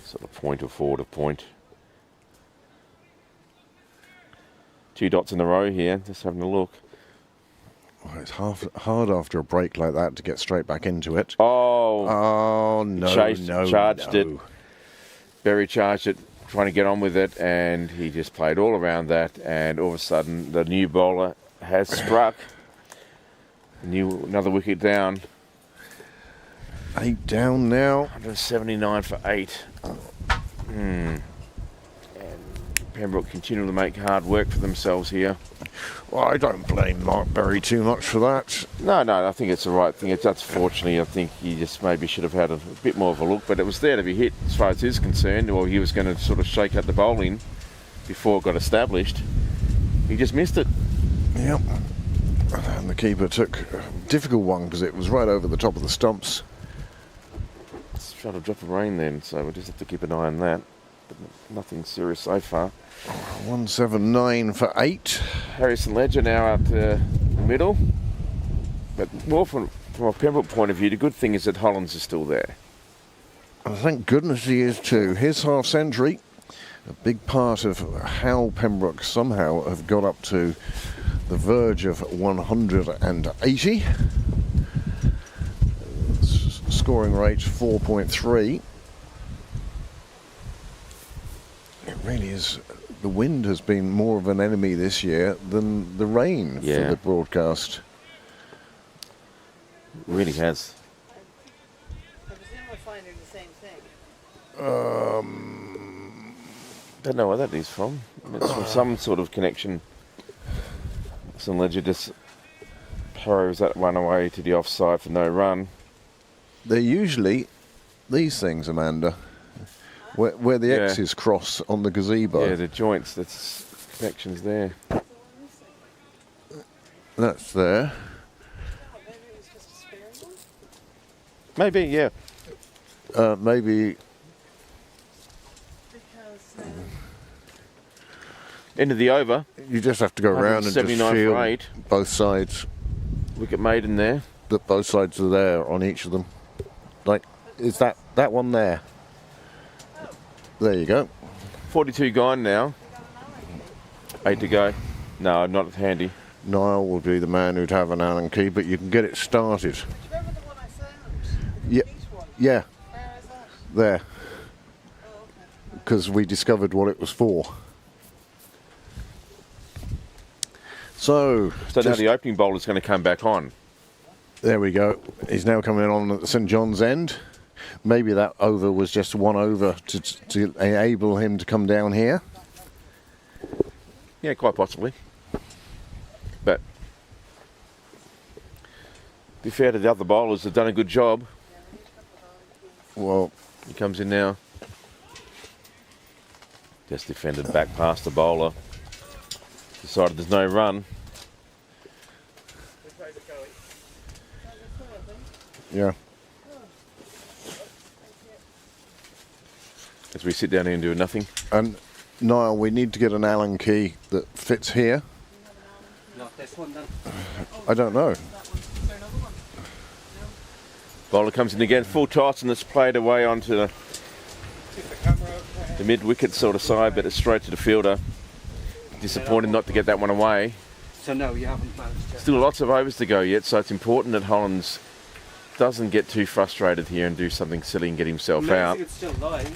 sort of point or forward of point. 2 dots in a row here, just having a look. Well, it's hard after a break like that to get straight back into it. Oh, no, charged it. Berry charged it, trying to get on with it, and he just played all around that, and all of a sudden the new bowler has struck. Another wicket down. 8 down now. 179 for 8. And Pembroke continue to make hard work for themselves here. Well, I don't blame Mark Berry too much for that. No, I think it's the right thing. That's fortunately, I think he just maybe should have had a bit more of a look, but it was there to be hit as far as he's concerned, or he was going to sort of shake out the bowling before it got established. He just missed it. Yep. And the keeper took a difficult one because it was right over the top of the stumps. It's trying to drop of rain then, so we'll just have to keep an eye on that. But nothing serious so far. 179 for 8. Harrison Ledger now out the middle. But more from a Pembroke point of view, the good thing is that Hollands is still there. And thank goodness he is too. His half century, a big part of how Pembroke somehow have got up to the verge of 180. Scoring rate 4.3. It really is. The wind has been more of an enemy this year than the rain for the broadcast. It really has. I presume we're finding the same thing. Don't know where that is from. It's from some sort of connection. Some Ledger just throws that one away to the offside for no run. They're usually these things, Amanda, where the X's cross on the gazebo. Yeah, the joints, that's connections there. That's there. Maybe it was just a spare one? Maybe, yeah. Maybe Because End of the over. you just have to go around and just 79 for feel 8. both sides. Wicket made in there. That both sides are there on each of them. Like, is that one there? There you go. 42 gone now. 8 to go. No, not handy. Niall will be the man who'd have an Allen key, but you can get it started. do you remember the one I found? Yeah, Each one. yeah, Where is that? there. Oh, okay. Because we discovered what it was for. So So now just- the opening bowler's going to come back on. there we go. He's now coming on at the St John's end. Maybe that over was just one over to enable him to come down here. Yeah, quite possibly. But to be fair to the other bowlers, they've done a good job. Well, He comes in now. Just defended back past the bowler. Decided there's no run. Which way is it going? yeah. As we sit down here and do nothing. And Niall, we need to get an Allen key that fits here. Not this one then. I don't know. That one. Is there another one? Bowler comes in again, full toss, and it's played away onto Keep the camera over. the mid-wicket sort of side, but it's straight to the fielder. Disappointed not to get that one away. So no, you haven't managed to. Still lots of overs to go yet, so it's important that Hollands doesn't get too frustrated here and do something silly and get himself Amazing out. it's still lying.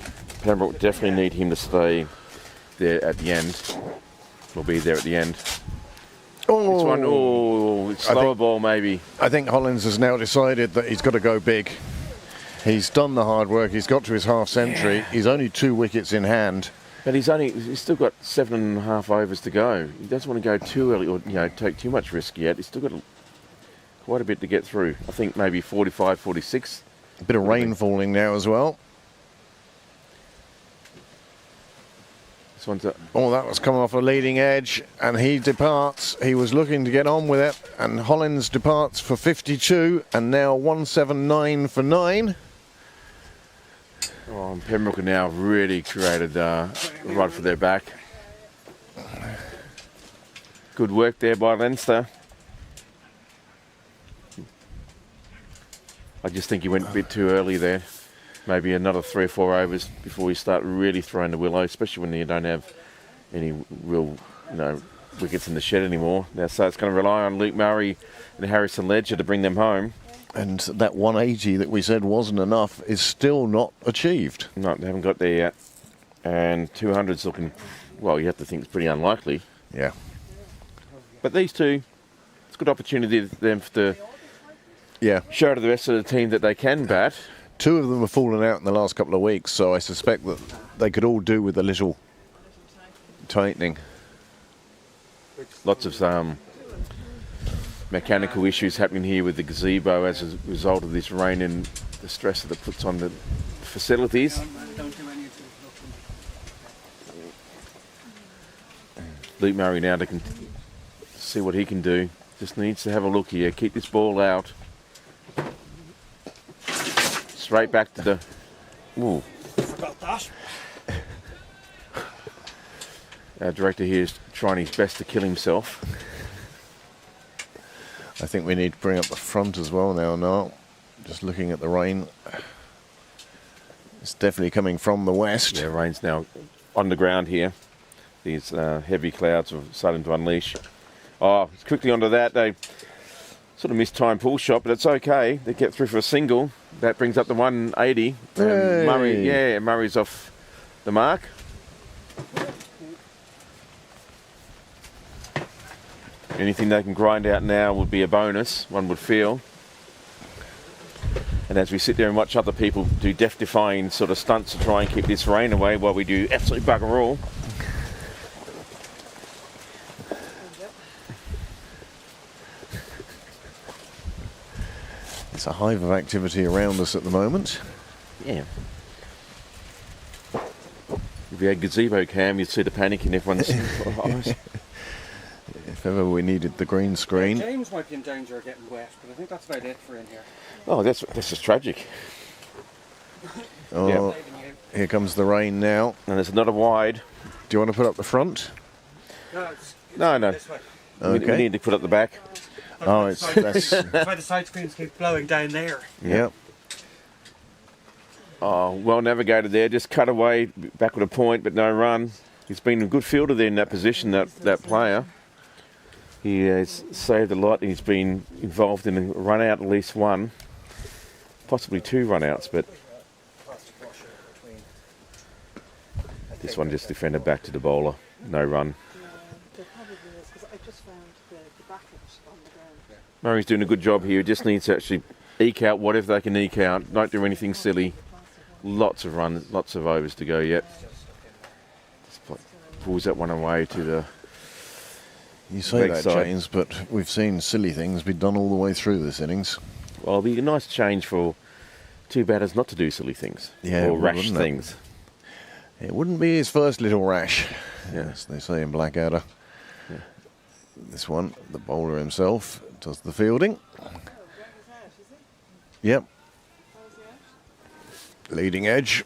Pembroke definitely need him to stay there at the end. We'll be there at the end. Oh, It's one, it's I slower think- ball maybe. I think Hollins has now decided that he's got to go big. He's done the hard work. He's got to his half century. He's only 2 wickets in hand. But he's still got 7.5 overs to go. He doesn't want to go too early or take too much risk yet. He's still got quite a bit to get through. I think maybe 45, 46. A bit of rain falling now as well. This one's a, Oh, that was coming off a leading edge, and he departs. He was looking to get on with it, and Hollins departs for 52, and now 179 for 9. and Pembroke have now really created a run for their back. Good work there by Leinster. I just think he went a bit too early there. Maybe another 3 or 4 overs before we start really throwing the willow, especially when you don't have any real, wickets in the shed anymore. Now, so it's going to rely on Luke Murray and Harrison Ledger to bring them home. And that 180 that we said wasn't enough is still not achieved. No, they haven't got there yet. And 200's looking, well, you have to think it's pretty unlikely. Yeah. But these two, it's a good opportunity for them to show to the rest of the team that they can bat. 2 of them have fallen out in the last couple of weeks, so I suspect that they could all do with a little tightening. Lots of mechanical issues happening here with the gazebo as a result of this rain and the stress that it puts on the facilities. Don't do any of the Luke Murray now to see what he can do. Just needs to have a look here. Keep this ball out. Straight back to the... Ooh. Forgot that. Our director here is trying his best to kill himself. I think we need to bring up the front as well now. Just looking at the rain. It's definitely coming from the west. Yeah, rain's now on the ground here. These heavy clouds are starting to unleash. Oh, quickly onto that. They sort of missed time pull shot, but it's okay. They kept through for a single. That brings up the 180. Hey. Murray's off the mark. Anything they can grind out now would be a bonus, one would feel. And as we sit there and watch other people do death-defying sort of stunts to try and keep this rain away while we do absolute bugger all. It's a hive of activity around us at the moment. Yeah. If you had gazebo cam, you'd see the panic in everyone's eyes. If ever we needed the green screen. James might be in danger of getting wet, but I think that's about it for in here. Oh, that's just tragic. Oh, Yeah. here comes the rain now. And there's another wide. Do you want to put up the front? No, it's No. this way. We Okay. need to put up the back. Oh, it's that's That's why the side screens keep blowing down there. yep. Oh, well navigated there. Just cut away back with a point, but no run. He's been a good fielder there in that position, that player. He has saved a lot. He's been involved in a run out, at least one, possibly 2 run outs, but this one just defended back to the bowler. No run. There probably is, because I just found the back of it on the ground. Murray's doing a good job here. Just needs to actually eke out whatever they can eke out. Don't do anything silly. Lots of runs, lots of overs to go yet. Pulls that one away to the... You say that, side. James, but we've seen silly things be done all the way through this innings. Well, it'll be a nice change for 2 batters not to do silly things. Yeah, or rash wouldn't it? things. It wouldn't be his first little rash, Yeah. as they say in Blackadder. Yeah. This one, the bowler himself, does the fielding. Yep. Leading edge.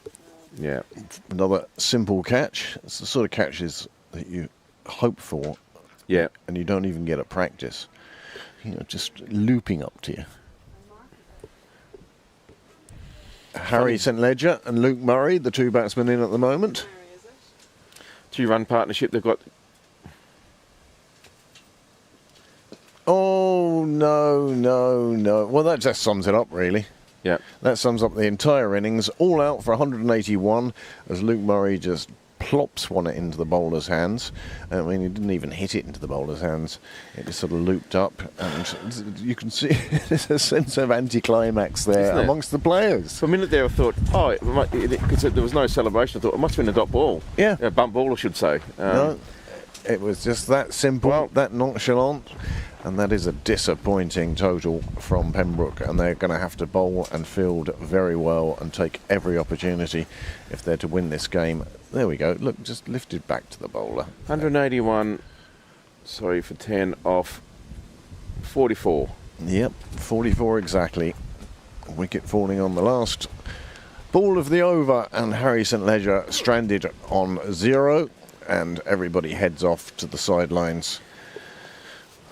Yeah. Another simple catch. It's the sort of catches that you hope for Yeah. and you don't even get at practice. Just looping up to you. Harry St Ledger and Luke Murray, the 2 batsmen in at the moment. 2-run partnership. They've got... Oh, no. Well, that just sums it up, really. Yeah. That sums up the entire innings. All out for 181 as Luke Murray just plops one into the bowler's hands. I mean, he didn't even hit it into the bowler's hands. It just sort of looped up, and you can see there's a sense of anticlimax there Isn't it? amongst the players. For a minute there, I thought, because there was no celebration, I thought it must have been a dot ball. Yeah. A bump ball, I should say. No, it was just that simple, that nonchalant. And that is a disappointing total from Pembroke, and they're going to have to bowl and field very well and take every opportunity if they're to win this game. There we go. Look, just lifted back to the bowler. 181, for 10 off 44. Yep, 44 exactly. Wicket falling on the last ball of the over, and Harry St Ledger stranded on 0, and everybody heads off to the sidelines.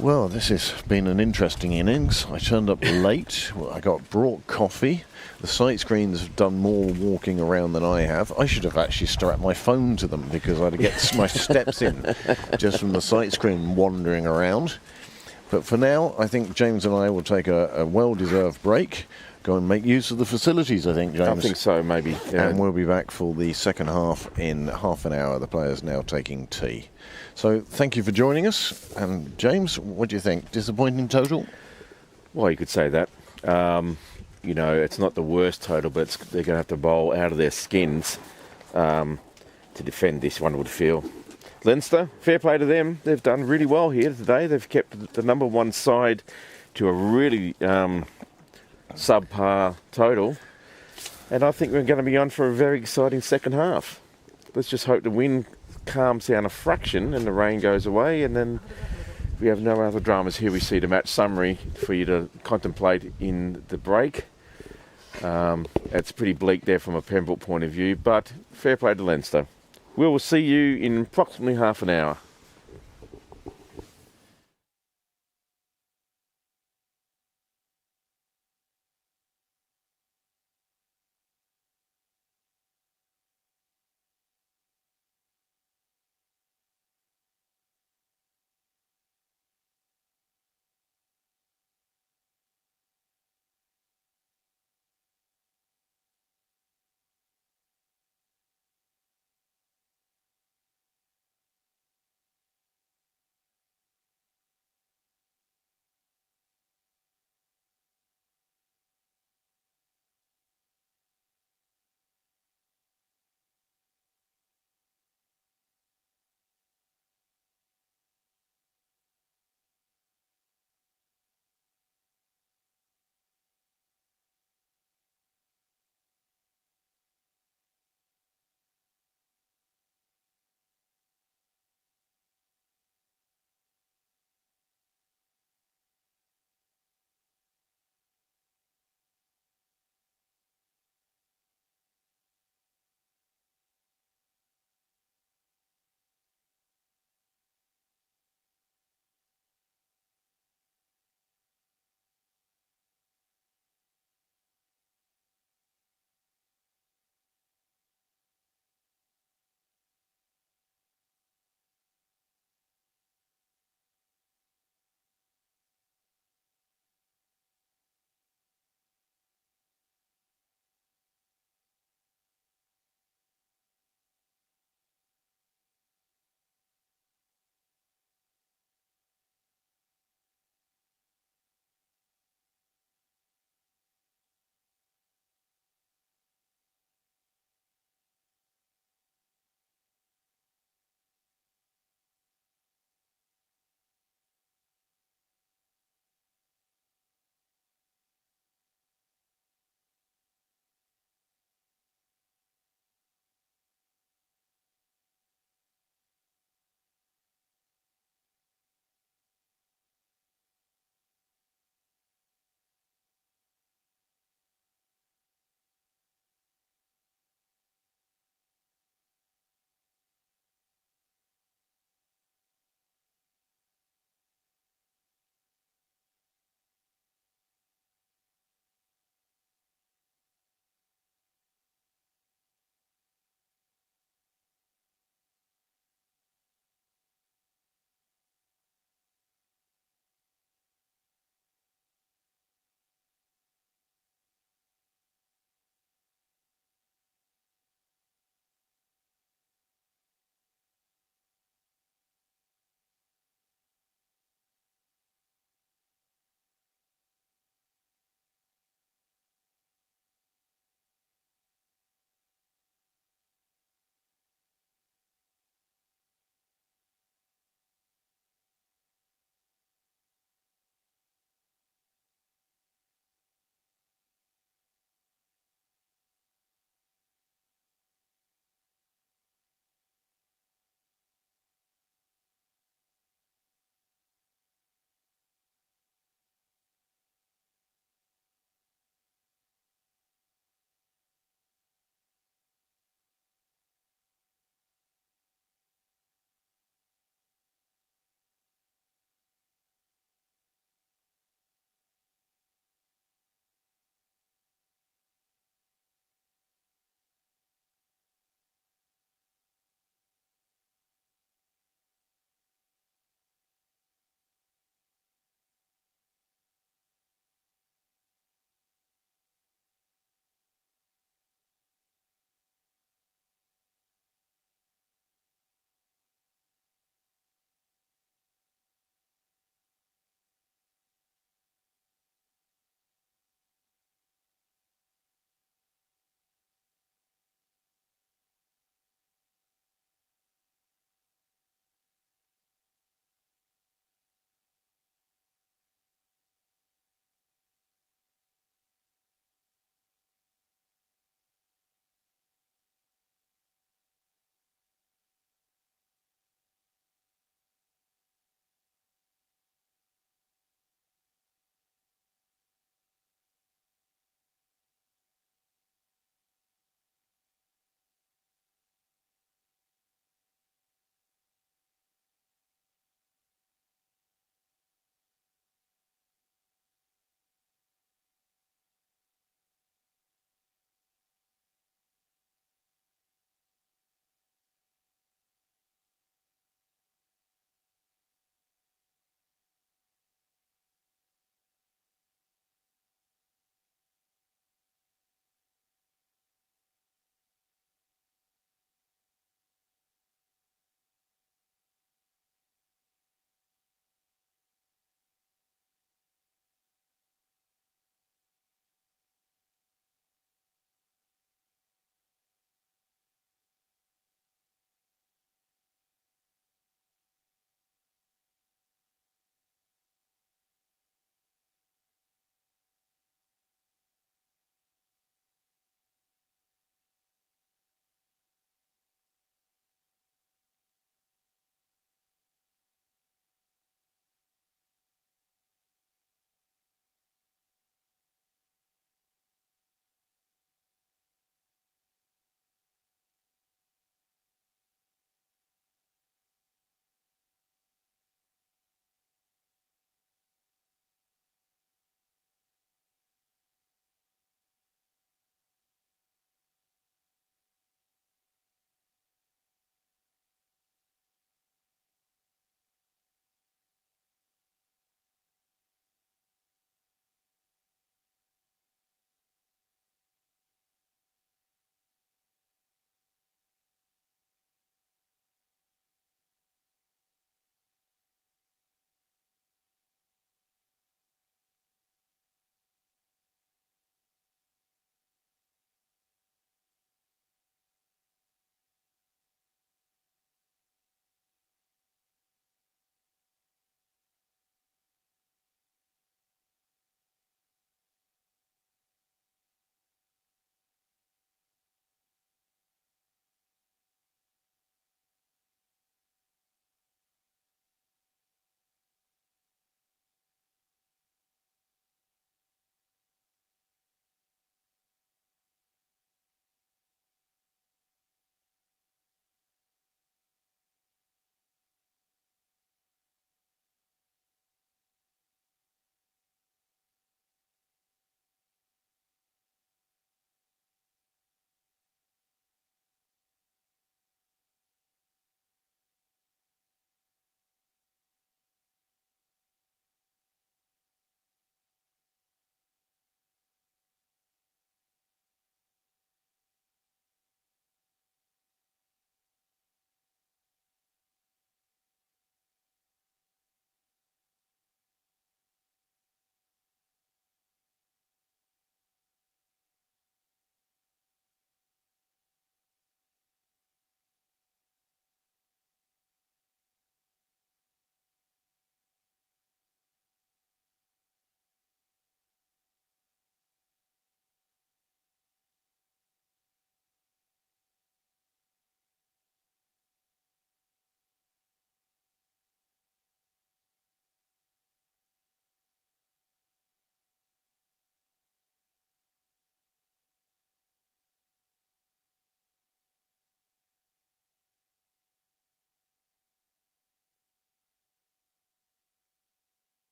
Well, this has been an interesting innings. I turned up late. Well, I got brought coffee. The sight screens have done more walking around than I have. I should have actually strapped my phone to them because I'd get my steps in just from the sight screen wandering around. But for now, I think James and I will take a well-deserved break. Go and make use of the facilities, I think, James. I think so, maybe. And we'll be back for the second half in half an hour. The players now taking tea. So thank you for joining us. And James, what do you think? Disappointing total? Well, you could say that. You know, it's not the worst total, but they're going to have to bowl out of their skins to defend this, one would feel. Leinster, fair play to them. They've done really well here today. They've kept the number one side to a really subpar total. And I think we're going to be on for a very exciting second half. Let's just hope the wind calms down a fraction and the rain goes away, and then we have no other dramas. Here we see the match summary for you to contemplate in the break. It's pretty bleak there from a Pembroke point of view, but fair play to Leinster. We will see you in approximately half an hour.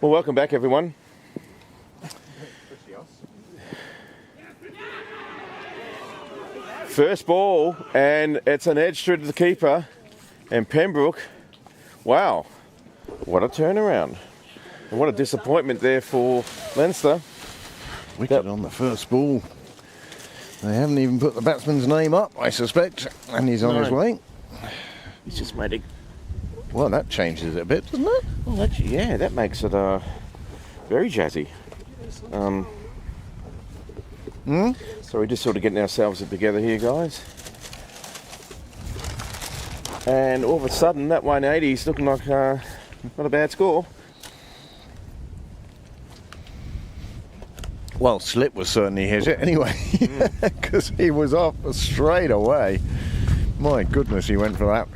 Well, welcome back, everyone. First ball, and it's an edge through to the keeper. And Pembroke, wow, what a turnaround. And what a disappointment there for Leinster. Wicket on the first ball. They haven't even put the batsman's name up, I suspect, and he's on his way. He's just made it. Well, that changes it a bit, doesn't it? Well, actually, yeah, that makes it very jazzy. So we're just sort of getting ourselves together here, guys. And all of a sudden, that 180 is looking like not a bad score. Well, Slip was certainly hit it anyway, because he was off straight away. My goodness, he went for that.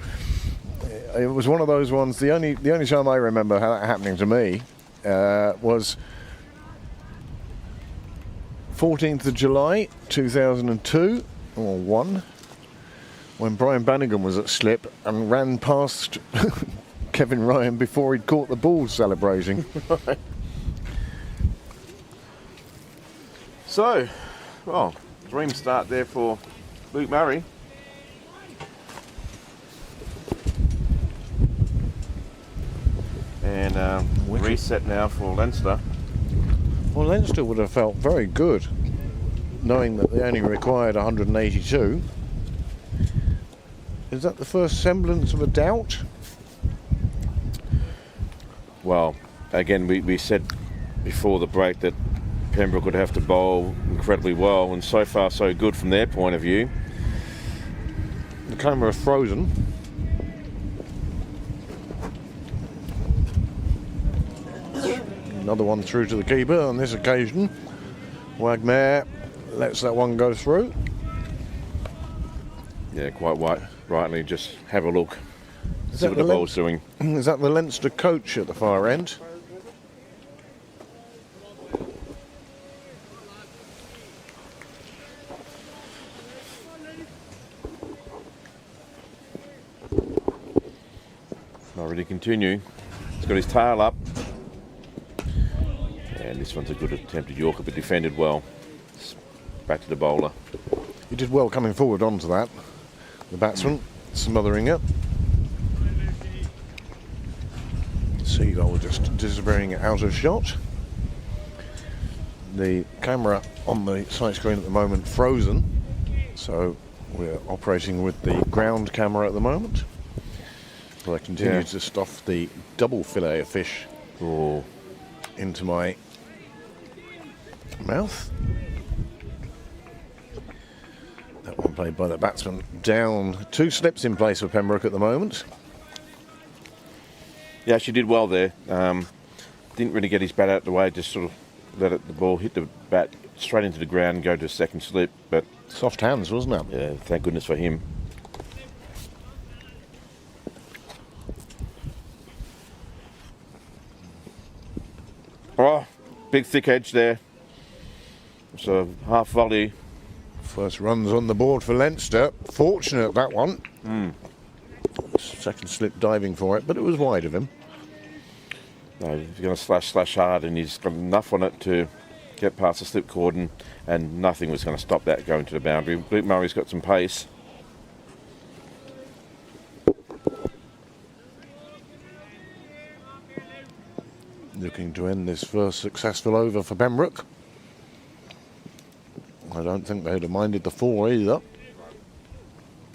It was one of those ones. The only time I remember how that happening to me was 14th of July 2002 or 1, when Brian Bannigan was at Slip and ran past Kevin Ryan before he'd caught the ball celebrating. So, well, dream start there for Luke Murray. And reset now for Leinster. Well, Leinster would have felt very good knowing that they only required 182. Is that the first semblance of a doubt? Well, again, we said before the break that Pembroke would have to bowl incredibly well, and so far so good from their point of view. The camera frozen. Another one through to the keeper on this occasion. Wagmare lets that one go through. Yeah, quite rightly, just have a look. Is See that what the bowl's doing. Is that the Leinster coach at the far end? Not really continue. He's got his tail up. And this one's a good attempted Yorker, but defended well. Back to the bowler. He did well coming forward onto that. The batsman smothering it. Seagull just disappearing out of shot. The camera on the sight screen at the moment frozen, so we're operating with the ground camera at the moment. So I continue to stuff the double fillet of fish into my mouth. That one played by the batsman down. 2 slips in place for Pembroke at the moment. Yeah, she did well there. Didn't really get his bat out of the way, just sort of let the ball hit the bat straight into the ground and go to a second slip. But soft hands, wasn't it? Yeah, thank goodness for him. Oh, big thick edge there. It's a half volley. First runs on the board for Leinster. Fortunate, that one. Second slip diving for it, but it was wide of him. No, he's going to slash hard, and he's got enough on it to get past the slip cordon, and nothing was going to stop that going to the boundary. Luke Murray's got some pace. Looking to end this first successful over for Pembroke. I don't think they'd have minded the 4 either.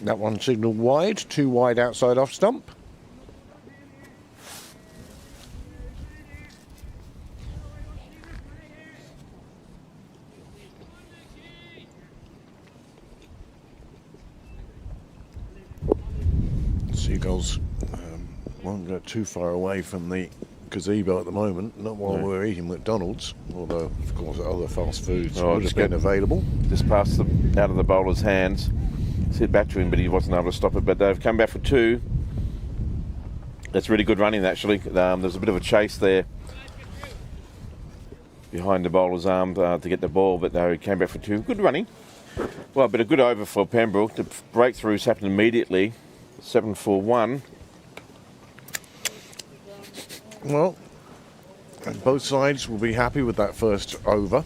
That one signalled wide, 2 wide outside off stump. few goals won't go too far away from the gazebo at the moment, not while we're eating McDonald's, although of course other fast foods would have been available. Just passed out of the bowler's hands. It's hit back to him, but he wasn't able to stop it. But they've come back for 2. That's really good running, actually. There's a bit of a chase there behind the bowler's arm to get the ball, but they came back for 2. Good running. Well, but a good over for Pembroke. The breakthroughs happened immediately. 7 for 1. Well, both sides will be happy with that first over.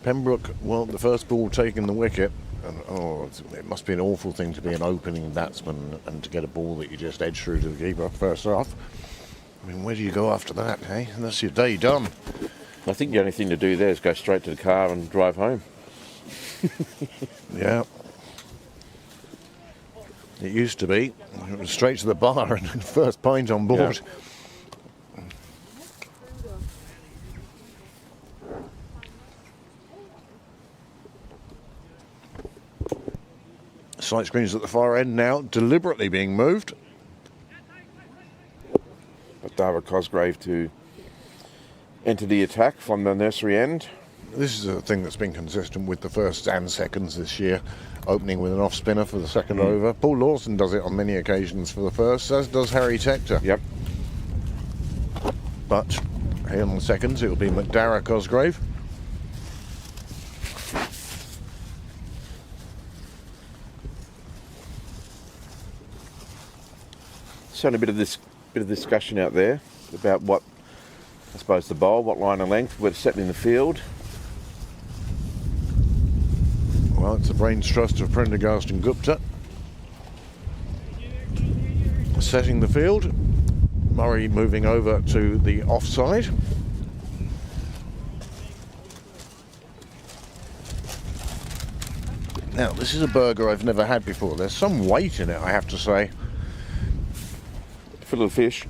Pembroke, well, the first ball taking the wicket, and it must be an awful thing to be an opening batsman and to get a ball that you just edge through to the keeper first off. I mean, where do you go after that, hey? And that's your day done. I think the only thing to do there is go straight to the car and drive home. Yeah. It used to be. It was straight to the bar and first pint on board. Yeah. Sight screens at the far end now, deliberately being moved. But Dara Cosgrave to enter the attack from the nursery end. This is a thing that's been consistent with the firsts and seconds this year, opening with an off spinner for the second over. Paul Lawson does it on many occasions for the first, as does Harry Tector. Yep. But here on the seconds, it'll be McDara Cosgrave. Certainly a bit of discussion out there about what, I suppose, the bowl, what line of length we're setting in the field. Well, it's the brains trust of Prendergast and Gupta. Setting the field. Murray moving over to the offside. Now, this is a burger I've never had before. There's some weight in it, I have to say. Fillet of fish.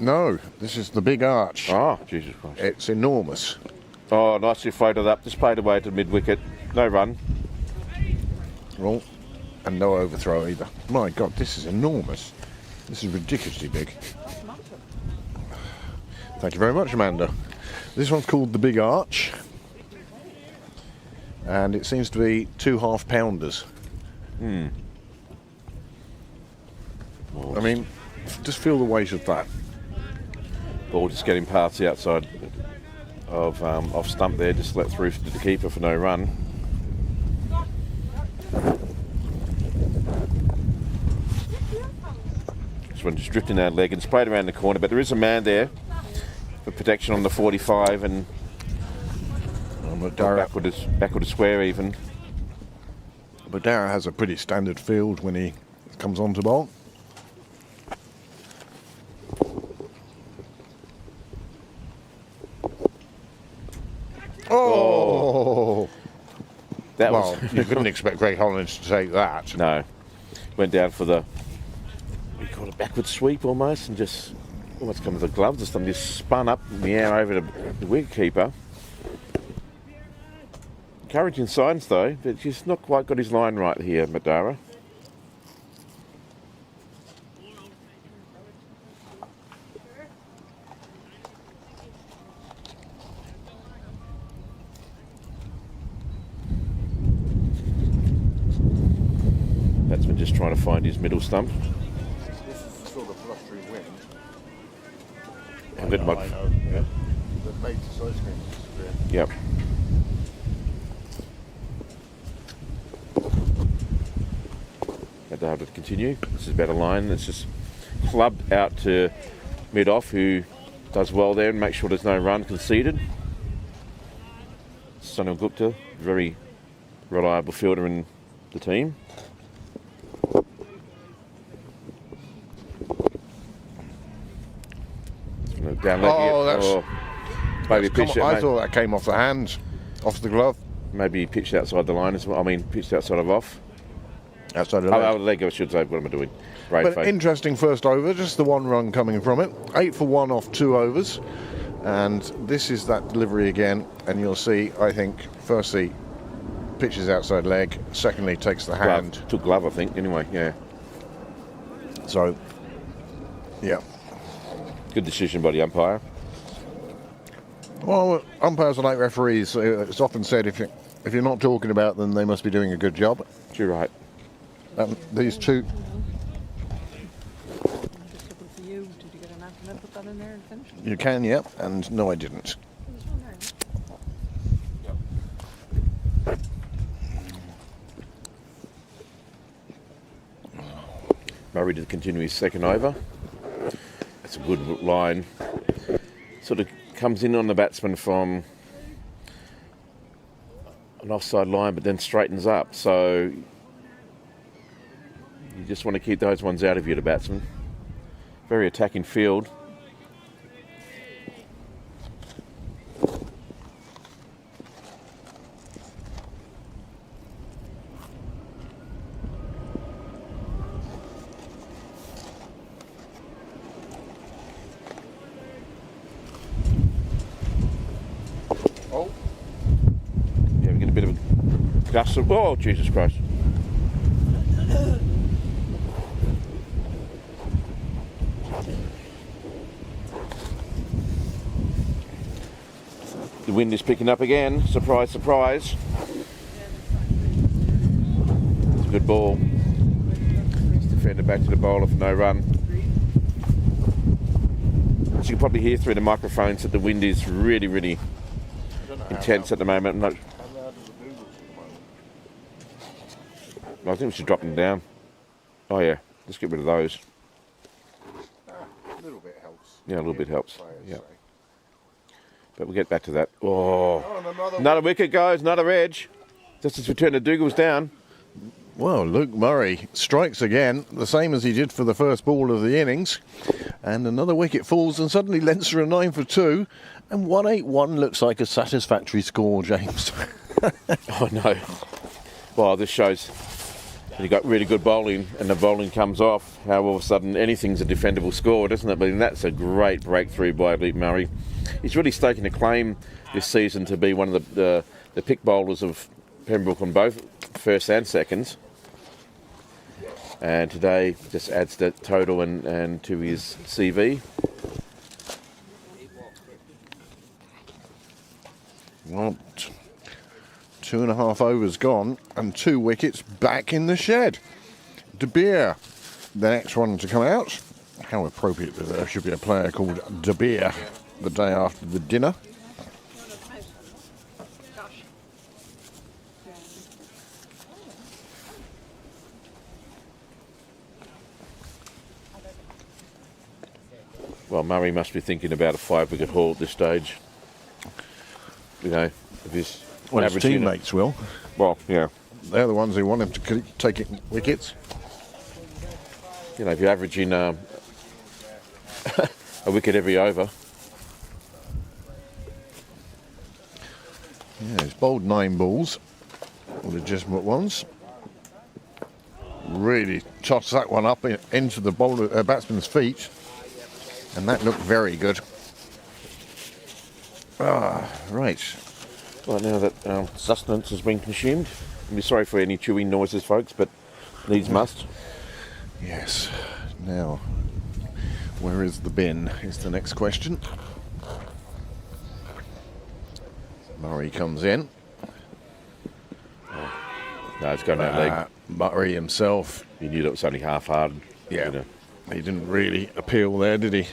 No, this is the Big Arch. Oh, Jesus Christ. It's enormous. Oh, nicely floated up. Just played away to mid-wicket. No run. Well, and no overthrow either. My God, this is enormous. This is ridiculously big. Thank you very much, Amanda. This one's called the Big Arch. And it seems to be 2 half-pounders. I mean, just feel the weight of that. Ball just getting past the outside of off stump there, just let through to the keeper for no run. This one just drifting that leg and sprayed around the corner, but there is a man there for protection on the 45 and backward to square even. But Dara has a pretty standard field when he comes on to bowl. Oh! That Well, was you couldn't expect Greg Hollands to take that. no. Went down for the, we call it, backward sweep almost, and just almost come with the gloves or something. Just spun up in the air over the wicketkeeper. Encouraging signs though, but just not quite got his line right here, Madara. Batsman just trying to find his middle stump. This is the sort of blustery wind. And then my, Yeah. That made the side screen disappear. yep. Madara to continue. This is about a line that's just clubbed out to mid-off, who does well there and makes sure there's no run conceded. Sunil Gupta, very reliable fielder in the team. Down leg Oh, here. Maybe pitched it, I mate. thought that came off the hand, off the glove, Maybe he pitched outside the line as well. I mean, pitched outside of off. outside the Oh, leg. out of the leg, I should say. What am I doing? Brain But fade. interesting first over, just the 1 run coming from it. 8 for 1 off 2 overs. And this is that delivery again. And you'll see, I think, firstly, pitches outside leg. Secondly, takes the hand. Glove. Took glove, I think. Anyway, yeah. So Yeah. Good decision by the umpire. Well, umpires are like referees. It's often said if you're not talking about them, they must be doing a good job. You're right. These two. I'm just looking for you. Did you get a napkin and put that in there and finish? You can, yeah. And no, I didn't. There's one there. Murray to continue his second over. That's a good line. Sort of comes in on the batsman from an offside line, but then straightens up. So you just want to keep those ones out of you, the batsman. Very attacking field. Yeah, we get a bit of a gust of... Oh, Jesus Christ. The wind is picking up again. Surprise, surprise. It's a good ball. It's defended back to the bowler for no run. As you can probably hear through the microphones that the wind is really, really intense at the moment. I think we should drop them down. Oh yeah, let's get rid of those. A little bit helps. Yeah, a little bit helps. Yeah. But we'll get back to that. Oh, another wicket goes, another edge. Just as we turn the Dougal's down. Well, Luke Murray strikes again, the same as he did for the first ball of the innings. And another wicket falls, and suddenly Leinster are 9 for 2. And 181 looks like a satisfactory score, James. Oh no. Well, this shows that he got really good bowling, and the bowling comes off. How all of a sudden anything's a defendable score, doesn't it? But that's a great breakthrough by Luke Murray. He's really staking a claim this season to be one of the pick bowlers of Pembroke on both first and seconds. And today just adds that total and to his CV. Well, 2.5 overs gone and 2 wickets back in the shed. De Beer, the next one to come out. How appropriate that there should be a player called De Beer the day after the dinner. Well, Murray must be thinking about a 5-wicket haul at this stage. You know, if his His teammates will. Well, yeah. They're the ones who want him to take wickets. You know, if you're averaging a wicket every over. Yeah, he's bowled 9 balls, legitimate ones. Really tossed that one up into the batsman's feet, and that looked very good. Right. Well, now that sustenance has been consumed, I'm sorry for any chewing noises, folks, but needs must. Yes. Now, where is the bin is the next question. Murray comes in. No, it's gone out leg. Murray himself. He knew that it was only half-hearted. Yeah. You know. He didn't really appeal there, did he?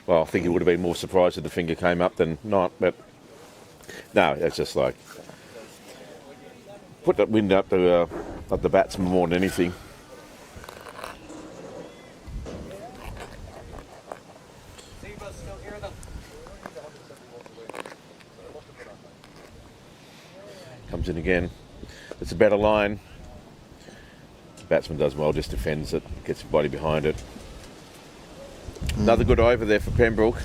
Well, I think he would have been more surprised if the finger came up than not, but no, it's just like put that wind up to the batsman more than anything. Comes in again. It's a better line. The batsman does well, just defends it, gets his body behind it. Another good over there for Pembroke.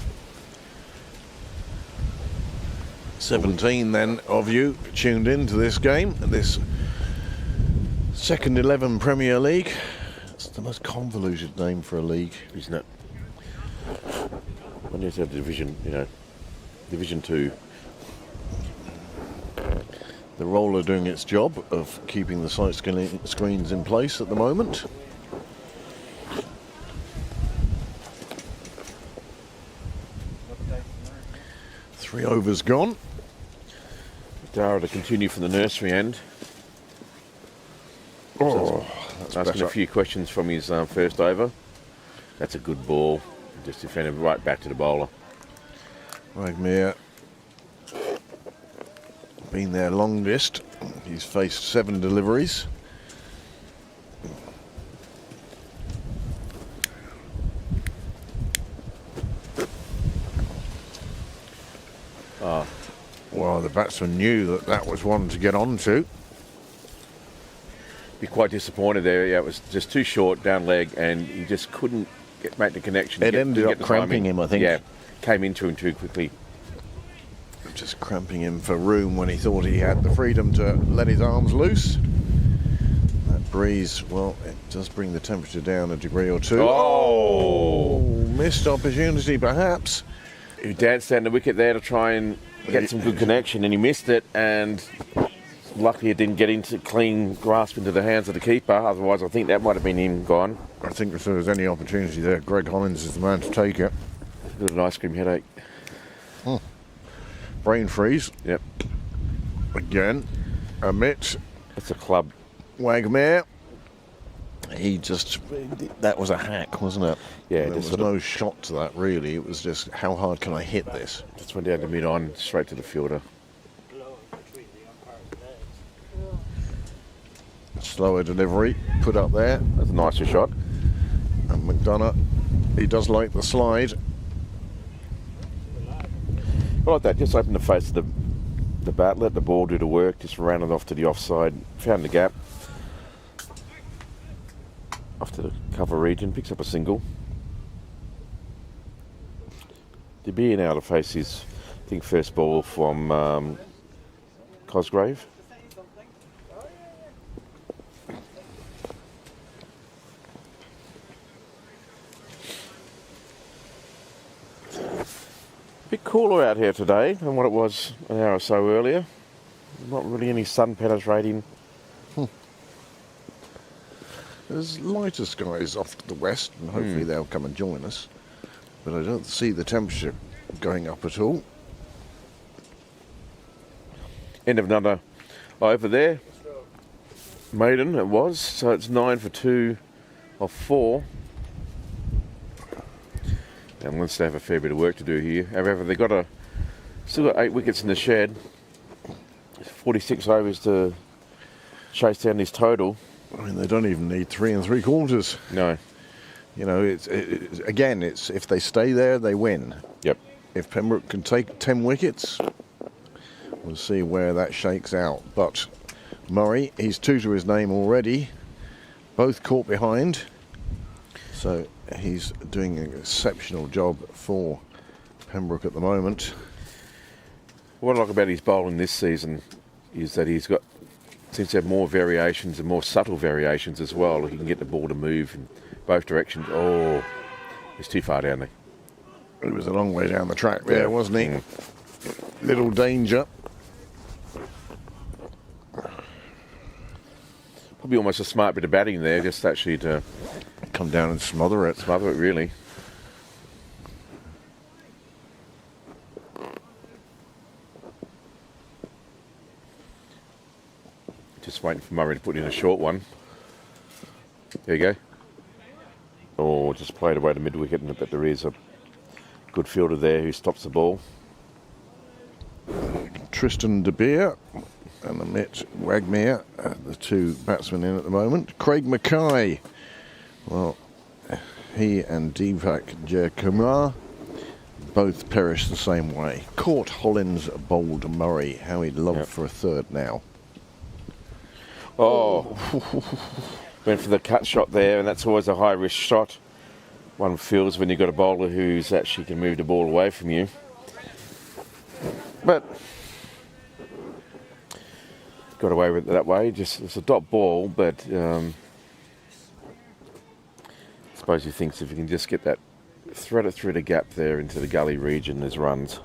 17 then of you tuned into this game, this second 11 Premier League. It's the most convoluted name for a league, Isn't it? When you have Division 2. The roller doing its job of keeping the sight screens in place at the moment. 3 overs gone. Dara to continue from the nursery end. Oh, that's Asking better. a few questions from his first over. That's a good ball. Just defended right back to the bowler. Wagmere been there longest. He's faced 7 deliveries. Well, the batsman knew that that was one to get on to. Be quite disappointed there. Yeah, it was just too short down leg, and he just couldn't make the connection. It ended up cramping him, I think. Yeah, came into him too quickly. Just cramping him for room when he thought he had the freedom to let his arms loose. That breeze, well, it does bring the temperature down a degree or two. Oh! Missed opportunity, perhaps. He danced down the wicket there to try and get some good connection, and he missed it, and luckily it didn't get into clean grasp into the hands of the keeper. Otherwise, I think that might have been him gone. I think if there was any opportunity there, Greg Hollins is the man to take it. Got an ice cream headache. Brain freeze. Yep. Again. Amit That's a club. Wagmere. He just, that was a hack, wasn't it? Yeah, There just was no shot to that, really. It was just, how hard can I hit this? Just went down to mid-on, straight to the fielder. Slower delivery, put up there. That's a nicer shot. And McDonough, he does like the slide. I like that, just open the face of the bat, let the ball do the work, just ran it off to the offside, found the gap. Off to the cover region, picks up a single. De Beer now to face his, I think, first ball from Cosgrave. Bit cooler out here today than what it was an hour or so earlier. Not really any sun penetrating. There's lighter skies off to the west, and hopefully they'll come and join us. But I don't see the temperature going up at all. End of another over there. Maiden it was, so it's 9 for 2 of 4. And Leinster have a fair bit of work to do here. However, they've got still got 8 wickets in the shed. 46 overs to chase down this total. I mean, they don't even need 3 3/4. No. You know, again, it's if they stay there, they win. Yep. If Pembroke can take 10 wickets, we'll see where that shakes out. But Murray, he's 2 to his name already. Both caught behind. So he's doing an exceptional job for Pembroke at the moment. What I like about his bowling this season is that seems to have more variations and more subtle variations as well. He can get the ball to move in both directions. Oh, it's too far down there. It was a long way down the track there, wasn't he? Little danger. Probably almost a smart bit of batting there, just actually to Come down and smother it. smother it, really. Just waiting for Murray to put in a short one. There you go. Oh, just played away to mid-wicket, but there is a good fielder there who stops the ball. Tristan De Beer and Amit Wagmere, the 2 batsmen in at the moment. Craig Mackay, well, he and Deepak Jayakumar both perished the same way. Caught Hollins, bowled Murray. How he'd love for a third now. Oh, went for the cut shot there, and that's always a high-risk shot. One feels when you've got a bowler who's actually can move the ball away from you. But got away with it that way. Just it's a dot ball, but I suppose he thinks if he can just get that, thread it through the gap there into the gully region, there's runs.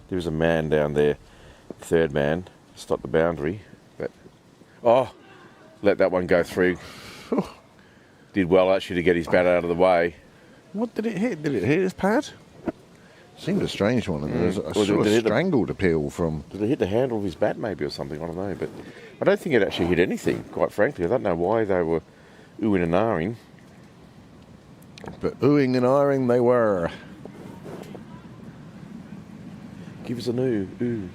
There was a man down there, third man, stopped the boundary, but let that one go through. Did well actually to get his bat out of the way. What did it hit? Did it hit his pad? Seemed a strange one, and there's a Or sort of did it hit the- strangled appeal from. Did it hit the handle of his bat maybe or something? I don't know. But I don't think it actually hit anything, quite frankly. I don't know why they were oohing and ahhing. But oohing and ahhing they were. Give us an ooh.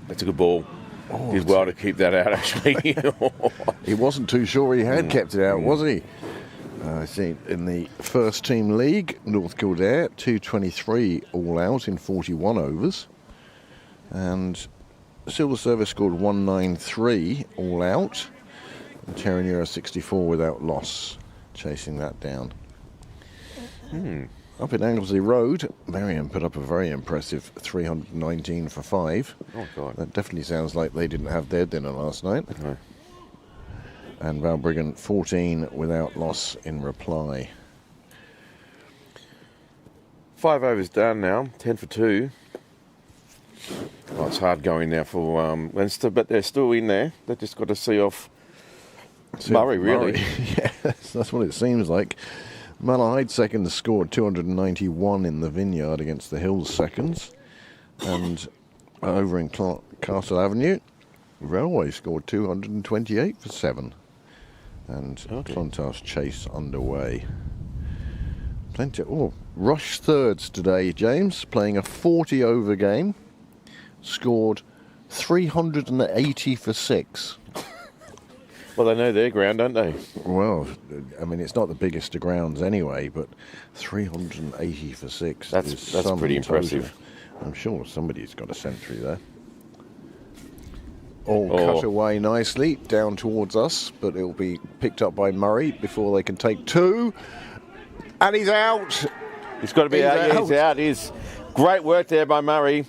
That's a good ball. Did well to keep that out, actually. He wasn't too sure he had kept it out, was he? I think in the first team league, North Kildare, 223 all out in 41 overs. And Silver Service scored 193 all out. And Terranura 64 without loss, chasing that down. Up in Anglesey Road, Marion put up a very impressive 319 for 5. Oh, God. That definitely sounds like they didn't have their dinner last night. No. And Balbriggan 14 without loss in reply. 5 overs done now, 10 for 2. Oh, it's hard going now for Leinster, but they're still in there. They've just got to see off Murray, really. Yes, that's what it seems like. Malahide seconds scored 291 in the Vineyard against the Hills seconds. And over in Castle Avenue, Railway scored 228 for 7. And Clontarf's chase underway. Plenty. Rush thirds today, James, playing a 40 over game. Scored 380 for 6. Well, they know their ground, don't they? Well, I mean, it's not the biggest of grounds anyway, but 380 for 6. That's is pretty impressive. Total. I'm sure somebody's got a century there. All cut away nicely down towards us, but it'll be picked up by Murray before they can take 2. And he's out. He's got to be out. Yeah, he's out. He's great work there by Murray.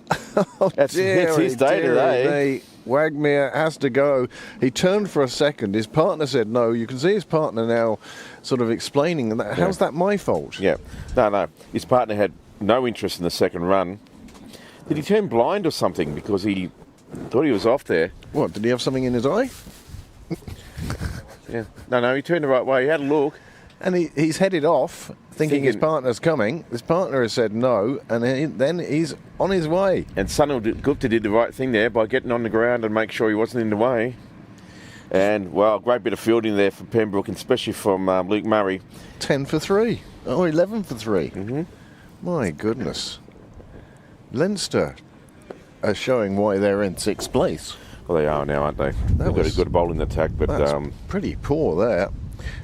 It's his day today. Wagmere has to go. He turned for a second. His partner said no. You can see his partner now sort of explaining that. How's that my fault? Yeah. No. His partner had no interest in the second run. Did he turn blind or something because he thought he was off there? What, did he have something in his eye? Yeah. No, he turned the right way. He had a look. And he's headed off, thinking his partner's coming. His partner has said no, and then he's on his way. And Sunil Gupta did the right thing there by getting on the ground and make sure he wasn't in the way. And, well, great bit of fielding there from Pembroke, and especially from Luke Murray. 10 for 3. Oh, 11 for 3. Mm-hmm. My goodness. Leinster are showing why they're in 6th place. Well, they are now, aren't they? They've got a good bowling attack, but that's pretty poor there.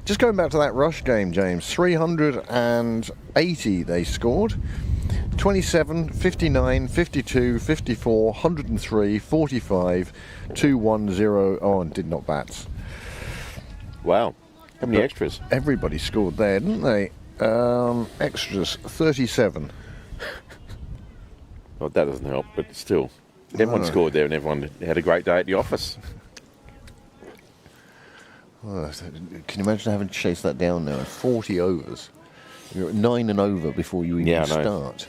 Just going back to that rush game, James, 380 they scored. 27, 59, 52, 54, 103, 45, 210. Oh, and did not bat. Wow. How many extras? Everybody scored there, didn't they? Extras, 37. Well, that doesn't help, but still. Everyone scored there and everyone had a great day at the office. Oh, can you imagine having to chase that down now? 40 overs. You're at 9 and over before you even start.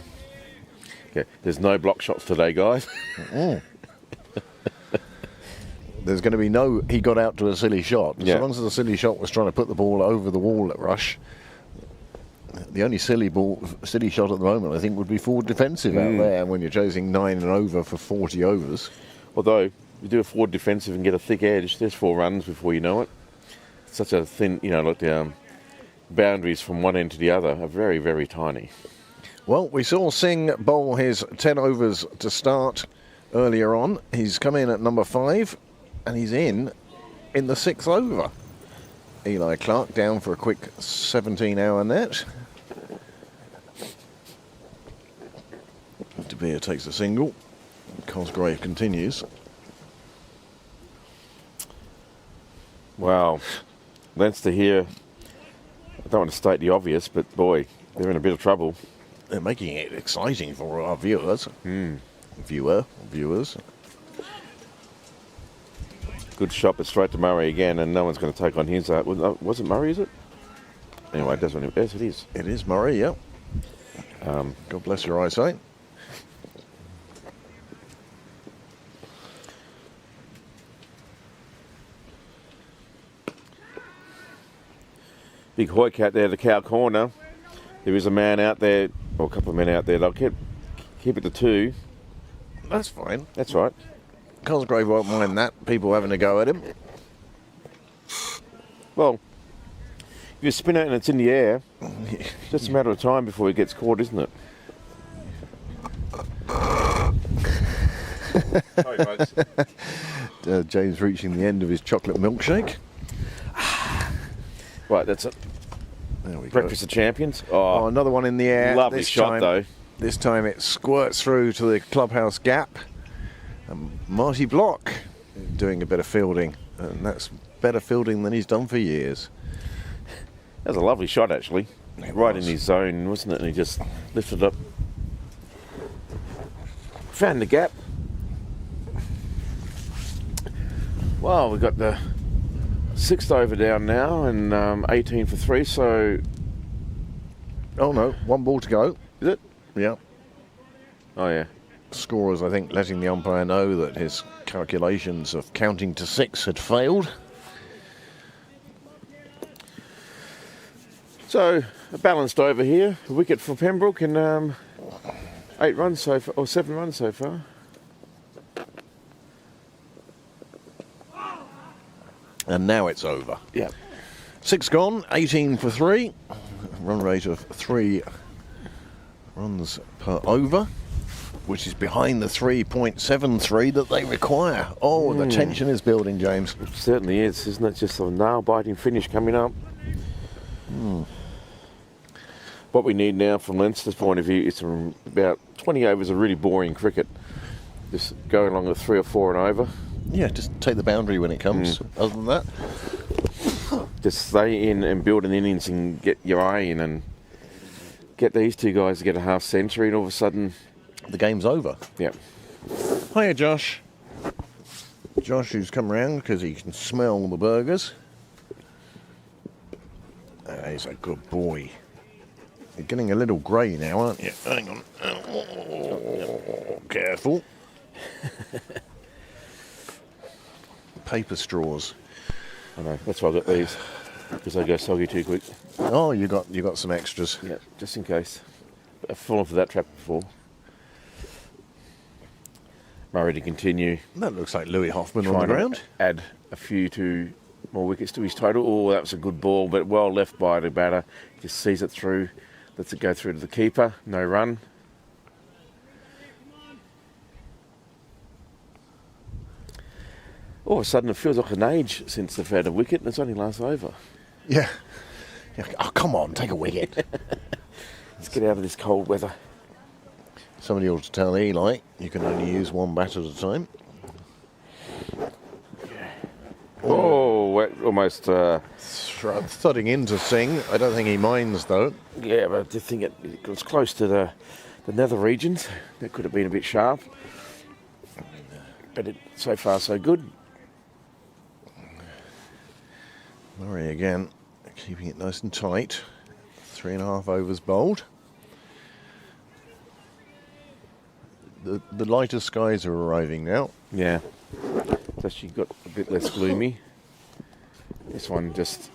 Okay, there's no block shots today, guys. There's going to be no, he got out to a silly shot. Yeah. So long as the silly shot was trying to put the ball over the wall at rush. The only silly shot at the moment, I think, would be forward defensive out there when you're chasing 9 and over for 40 overs. Although, you do a forward defensive and get a thick edge, there's 4 runs before you know it. It's such a thin, like the boundaries from one end to the other are very, very tiny. Well, we saw Singh bowl his 10 overs to start earlier on. He's come in at number 5, and he's in the 6th over. Eli Clark down for a quick 17-hour net. De Beer takes a single. Cosgrave continues. Wow. Leinster here, I don't want to state the obvious, but boy, they're in a bit of trouble. They're making it exciting for our viewers. Viewers. Good shot, but straight to Murray again, and no one's going to take on his. Was it Murray, is it? Anyway, it doesn't. Yes, it is. It is Murray, yeah. God bless your eyesight. big hoik out there, the cow corner. There is a man out there, or a couple of men out there. They'll keep it to 2. That's fine. That's right. Cosgrave won't mind that. People having a go at him. Well, if you spin it and it's in the air, it's just a matter of time before it gets caught, isn't it? Sorry, folks. James reaching the end of his chocolate milkshake. Right, that's it. There we Breakfast go. of Champions. Oh, Oh, another one in the air. lovely This shot, time, though. This time it squirts through to the clubhouse gap. And Marty Block doing a bit of fielding. And that's better fielding than he's done for years. That was a lovely shot, actually. It Right was. in his zone, wasn't it? And he just lifted up. Found the gap. Well, we've got the 6th over down now and 18 for 3, so... Oh no, 1 ball to go. Is it? Yeah. Oh, yeah. Scorers, I think, letting the umpire know that his calculations of counting to 6 had failed. So, a balanced over here. A wicket for Pembroke and 8 runs so far, or 7 runs so far. And now it's over. Yeah. 6 gone, 18 for 3. Run rate of 3 runs per over, which is behind the 3.73 that they require. Oh, the tension is building, James. It certainly is, isn't it? Just a nail-biting finish coming up. What we need now from Leinster's point of view is about 20 overs of really boring cricket. Just go along with 3 or 4 and over. Yeah, just take the boundary when it comes. Other than that, Just stay in and build an innings and get your eye in and get these 2 guys to get a half century and all of a sudden, the game's over. yeah. Hiya, Josh. Josh, who's come around because he can smell the burgers. He's a good boy. You're getting a little grey now, aren't you? Hang on. Oh, careful. Paper straws. I know, that's why I got these, because they go soggy too quick. Oh, you got some extras. Yeah, just in case. I've fallen for that trap before. Murray to continue. That looks like Louis Hoffman on Trying the to ground. add a few more wickets to his total. Oh, that was a good ball, but well left by the batter. Just sees it through, lets it go through to the keeper. No run. All of a sudden, it feels like an age since they've had a wicket, and it's only last over. Yeah. Oh, come on, take a wicket. Let's get out of this cold weather. Somebody ought to tell Eli you can only use 1 bat at a time. Oh, almost. Thudding into Singh. I don't think he minds though. Yeah, but I did think it was close to the nether regions. That could have been a bit sharp. But so far, so good. Murray again, keeping it nice and tight. 3.5 overs bowled. The lighter skies are arriving now. Yeah. It's actually got a bit less gloomy. This one just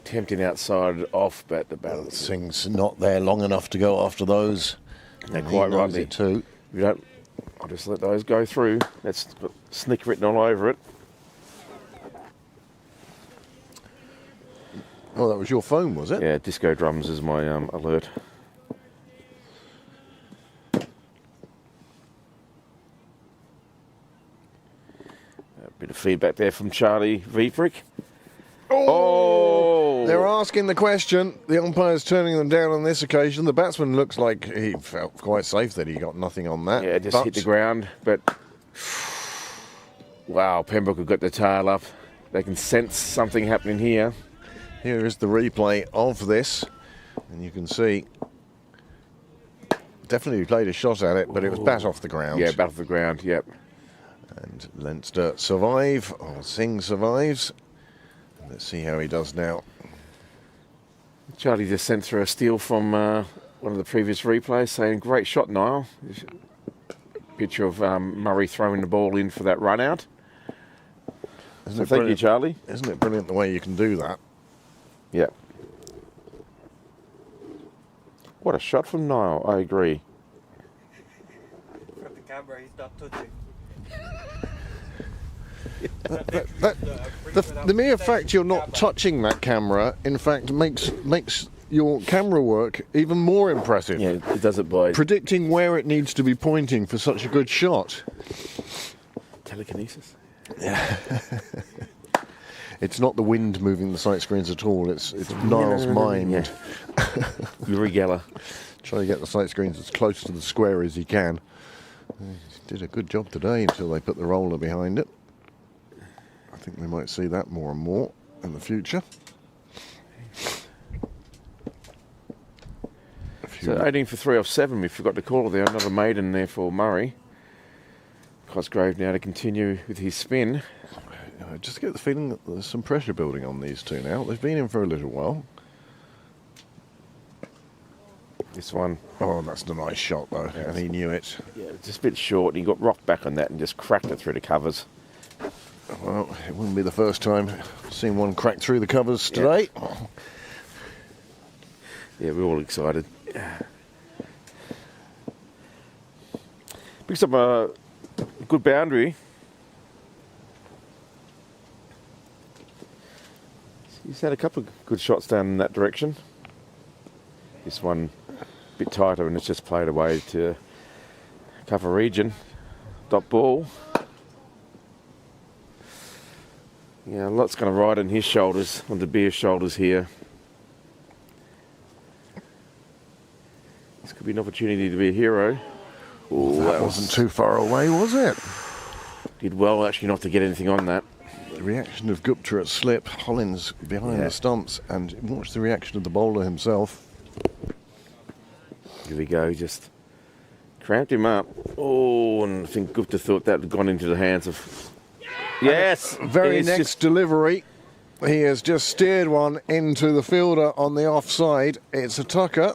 tempting outside off, but the balance. Singh's not there long enough to go after those. They're And quite he knows right. it too. If you don't, I'll just let those go through. That's got snick written all over it. Oh, that was your phone, was it? Yeah, disco drums is my alert. A bit of feedback there from Charlie Viefrick. Oh! They're asking the question. The umpire's turning them down on this occasion. The batsman looks like he felt quite safe that he got nothing on that. Yeah, just hit the ground, but wow, Pembroke have got the tail up. They can sense something happening here. Here is the replay of this, and you can see definitely played a shot at it, but it was bat off the ground. Yeah, bat off the ground, yep. And Leinster survive, or Singh survives. Let's see how he does now. Charlie just sent through a steal from one of the previous replays saying, great shot, Niall. Picture of Murray throwing the ball in for that run out. So thank you, Charlie. Isn't it brilliant the way you can do that? Yeah. What a shot from Niall, I agree. From the camera, he's not touching. The mere fact you're not touching that camera, in fact, makes your camera work even more impressive. Yeah, it does it by Predicting where it needs to be pointing for such a good shot. telekinesis. It's not the wind moving the sight screens at all. It's Niall's mind. Yeah. Uri Geller. Trying to get the sight screens as close to the square as he can. He did a good job today until they put the roller behind it. I think we might see that more and more in the future. So 18 for 3 off 7. We forgot to call it there. Another maiden there for Murray. Cosgrave now to continue with his spin. I just get the feeling that there's some pressure building on these two now. They've been in for a little while. This one. Oh, that's a nice shot though, and he knew it. Yeah, just a bit short. He got rocked back on that and just cracked it through the covers. Well, it wouldn't be the first time I've seen one crack through the covers today. Yeah, we're all excited. Picks up a good boundary. He's had a couple of good shots down in that direction. This one a bit tighter and it's just played away to cover region. Dot ball. Yeah, a lot's going to ride on his shoulders, on De Beer's shoulders here. This could be an opportunity to be a hero. Oh, that wasn't too far away, was it? Did well actually not to get anything on that. The reaction of Gupta at slip, Hollins behind the stumps, and watch the reaction of the bowler himself. Here we go, just cramped him up. Oh, and I think Gupta thought that had gone into the hands of... Yes! Very It's next just- delivery, he has just steered one into the fielder on the offside. It's a tucker,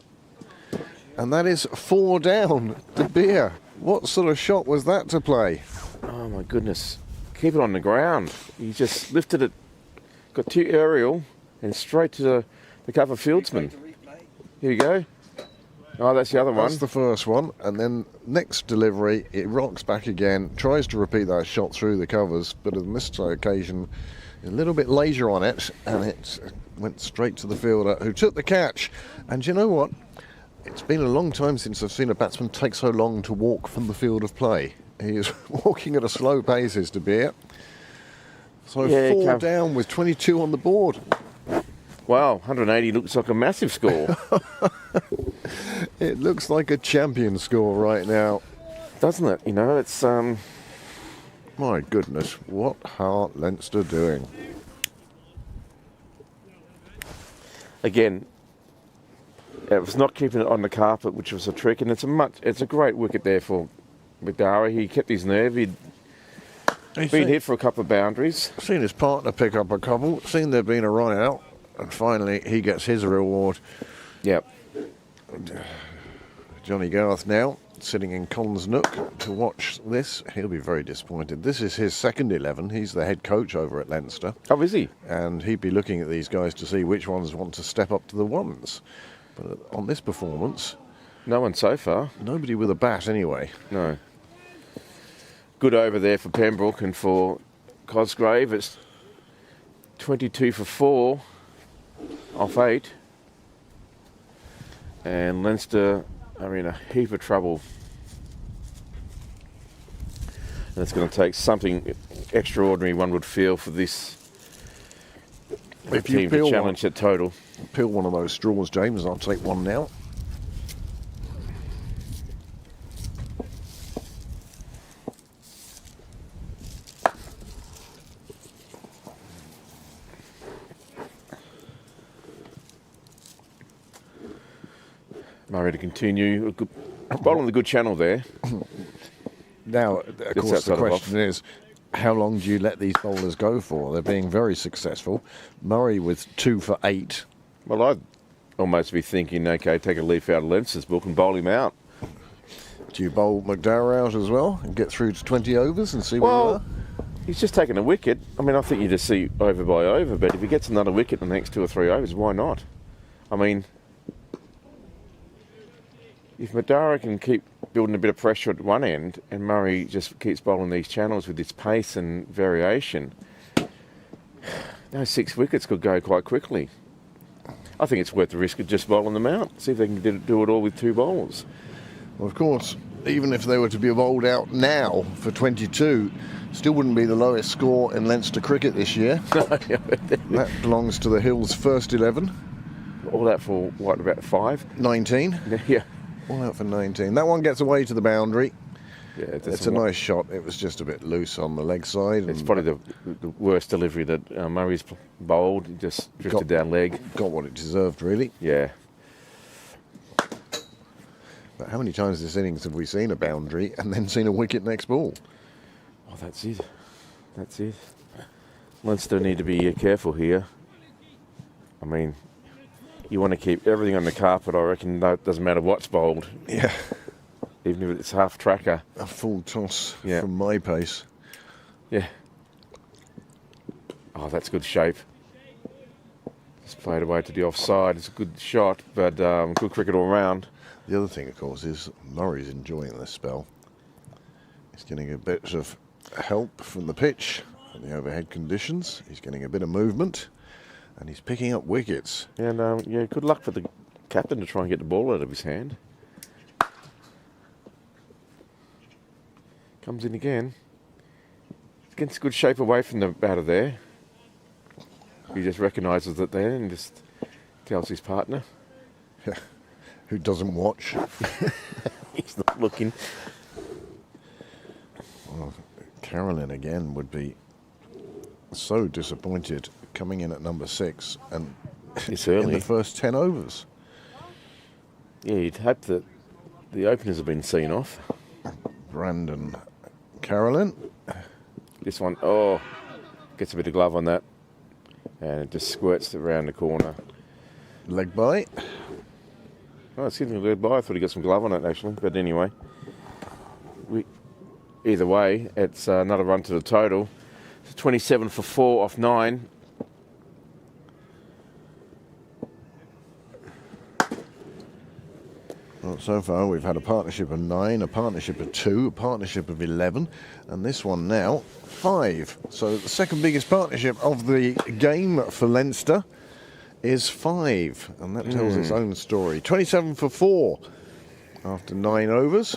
and that is 4 down. De Beer, what sort of shot was that to play? Oh my goodness. Keep it on the ground. He just lifted it, got too aerial, and straight to the cover fieldsman. Here we go. Oh, that's the other one. That's the first one, and then next delivery, it rocks back again, tries to repeat that shot through the covers, but on this occasion, a little bit later on it, and it went straight to the fielder, who took the catch. And you know what? It's been a long time since I've seen a batsman take so long to walk from the field of play. He is walking at a slow pace, is De Beer. So 4 down with 22 on the board. Wow, 180 looks like a massive score. It looks like a champion score right now. Doesn't it? You know, it's... My goodness, what are Leinster doing? Again, it was not keeping it on the carpet, which was a trick, and it's a great wicket there for Midara. He kept his nerve. He'd been hit for a couple of boundaries. Seen his partner pick up a couple, seen there being a run out, and finally he gets his reward. Yep. Johnny Garth now sitting in Collins Nook to watch this. He'll be very disappointed. This is his second 11. He's the head coach over at Leinster. Oh, is he? And he'd be looking at these guys to see which ones want to step up to the ones. But on this performance... No one so far. Nobody with a bat anyway. No. Good over there for Pembroke and for Cosgrave. It's 22 for 4 off 8. And Leinster are in a heap of trouble. And it's going to take something extraordinary, one would feel, for this team to challenge that total. Peel one of those straws, James. I'll take one now. Murray to continue. Bowling the good channel there. Now, of course, the question is, how long do you let these bowlers go for? They're being very successful. Murray with 2 for 8. Well, I'd almost be thinking, okay, take a leaf out of Leinster's book and bowl him out. Do you bowl McDowell out as well and get through to 20 overs and see where you are? He's just taken a wicket. I mean, I think you just see over by over, but if he gets another wicket in the next 2 or 3 overs, why not? I mean... if Madara can keep building a bit of pressure at one end and Murray just keeps bowling these channels with its pace and variation, those 6 wickets could go quite quickly. I think it's worth the risk of just bowling them out. See if they can do it all with 2 bowlers. Well, of course, even if they were to be bowled out now for 22, still wouldn't be the lowest score in Leinster cricket this year. That belongs to the Hills' first 11. All out for, what, about 5? 19. Yeah. All out for 19. That one gets away to the boundary. Yeah, it's a nice shot. It was just a bit loose on the leg side. It's probably the worst delivery that Murray's bowled. He just drifted down leg. Got what it deserved, really. Yeah. But how many times this innings have we seen a boundary and then seen a wicket next ball? Oh, that's it. That's it. Leinster need to be careful here. I mean, you want to keep everything on the carpet, I reckon. It doesn't matter what's bowled. Yeah. Even if it's half tracker. A full toss Yeah. from my pace. Yeah. Oh, that's good shape. Just played away to the offside. It's a good shot, but good cricket all round. The other thing, of course, is Murray's enjoying this spell. He's getting a bit of help from the pitch and the overhead conditions. He's getting a bit of movement, and he's picking up wickets. And yeah, good luck for the captain to try and get the ball out of his hand. Comes in again. Gets good shape away from the batter there. He just recognises it there and just tells his partner. Who doesn't watch? He's not looking. Well, Carolyn again would be so disappointed coming in at number 6 and It's in early. the first 10 overs. Yeah, you'd hope that the openers have been seen off. Brandon Carolyn. This one, oh, gets a bit of glove on that. And it just squirts around the corner. Leg bite. Oh, it's getting a good bye. I thought he got some glove on it, actually. But anyway, either way, it's another run to the total. It's 27 for 4 off 9. Well, so far we've had a partnership of 9, a partnership of 2, a partnership of 11, and this one now 5. So the second biggest partnership of the game for Leinster is 5, and that tells its own story. 27 for 4 after 9 overs.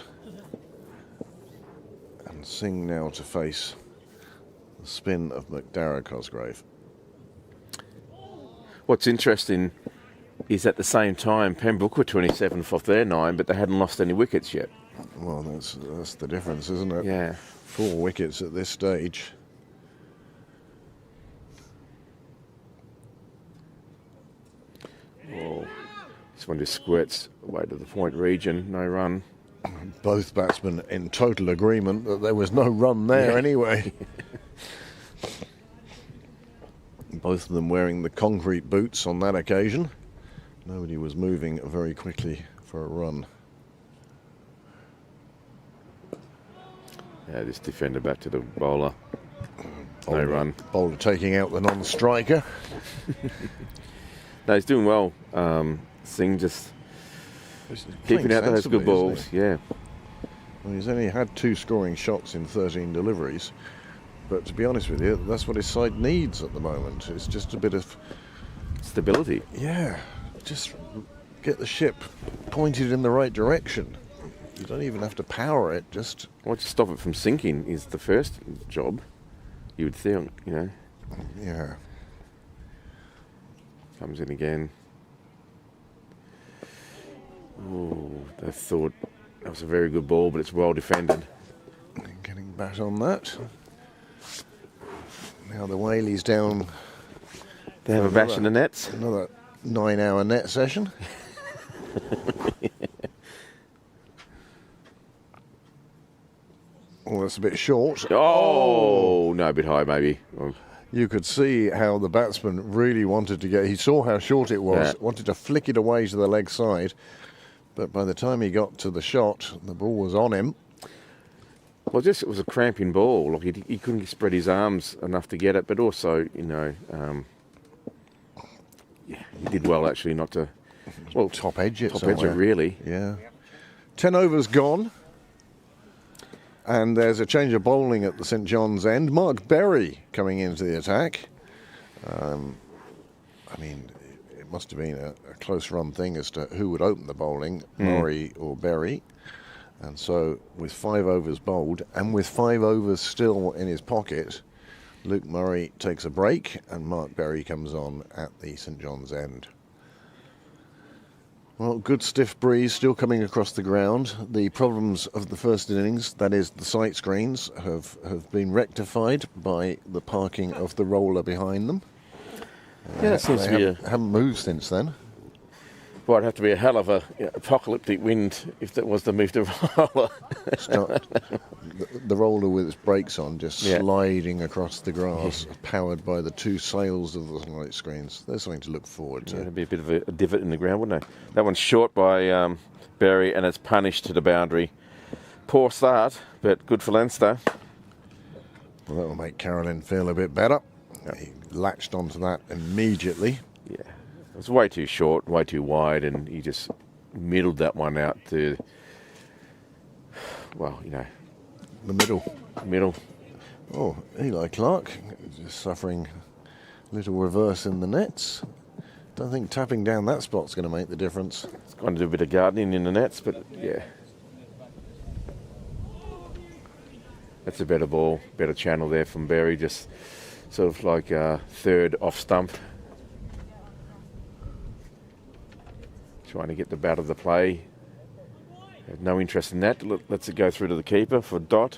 And Singh now to face the spin of McDara Cosgrave. What's interesting is at the same time, Pembroke were 27 off their 9, but they hadn't lost any wickets yet. Well, that's the difference, isn't it? Yeah. 4 wickets at this stage. Oh, this one just squirts away to the point region, no run. Both batsmen in total agreement that there was no run there anyway. Both of them wearing the concrete boots on that occasion. Nobody was moving very quickly for a run. Yeah, this defender back to the bowler. No run. Bowler taking out the non-striker. No, he's doing well. Singh just keeping out those good balls. Yeah. Well, he's only had 2 scoring shots in 13 deliveries. But to be honest with you, that's what his side needs at the moment. It's just a bit of Stability. yeah, just get the ship pointed in the right direction. You don't even have to power it, just Well, to stop it from sinking is the first job, you would think, you know. yeah. Comes in again. Oh, they thought that was a very good ball, but it's well defended. Getting back on that. Now the Whaley's down They have a bash in the nets. another 9-hour net session. Oh, that's a bit short. Oh, no, a bit high maybe. Oh, You could see how the batsman really wanted to get. He saw how short it was, Yeah. wanted to flick it away to the leg side. But by the time he got to the shot, the ball was on him. well, just it was a cramping ball. Like he couldn't spread his arms enough to get it, but also, you know, yeah, he did well actually not to. Well, Top edge it top edge it somewhere. really. Yeah. 10 overs gone. And there's a change of bowling at the St John's end. Mark Berry coming into the attack. I mean, it must have been a close run thing as to who would open the bowling, Murray or Berry. And so with 5 overs bowled and with 5 overs still in his pocket, Luke Murray takes a break and Mark Berry comes on at the St John's end. Well, good stiff breeze still coming across the ground. The problems of the first innings, that is the sight screens, have been rectified by the parking of the roller behind them. Yeah, that seems to be haven't moved since then. Well, it'd have to be a hell of a apocalyptic wind if that was to move the roller. The roller with its brakes on, just sliding across the grass, powered by the 2 sails of the light screens. There's something to look forward to. Yeah, it'd be a bit of a divot in the ground, wouldn't it? That one's short by Berry, and it's punished to the boundary. Poor start, but good for Leinster. Well, that will make Carolyn feel a bit better. Yep. He latched onto that immediately. Yeah, it was way too short, way too wide, and he just middled that one out to, well, you know, The middle. Oh, Eli Clark just suffering a little reverse in the nets. Don't think tapping down that spot's going to make the difference. It's going to do a bit of gardening in the nets, but yeah. That's a better ball, better channel there from Berry, just sort of like a third off stump. Trying to get the bat of the play. Had no interest in that. Lets it go through to the keeper for Dot.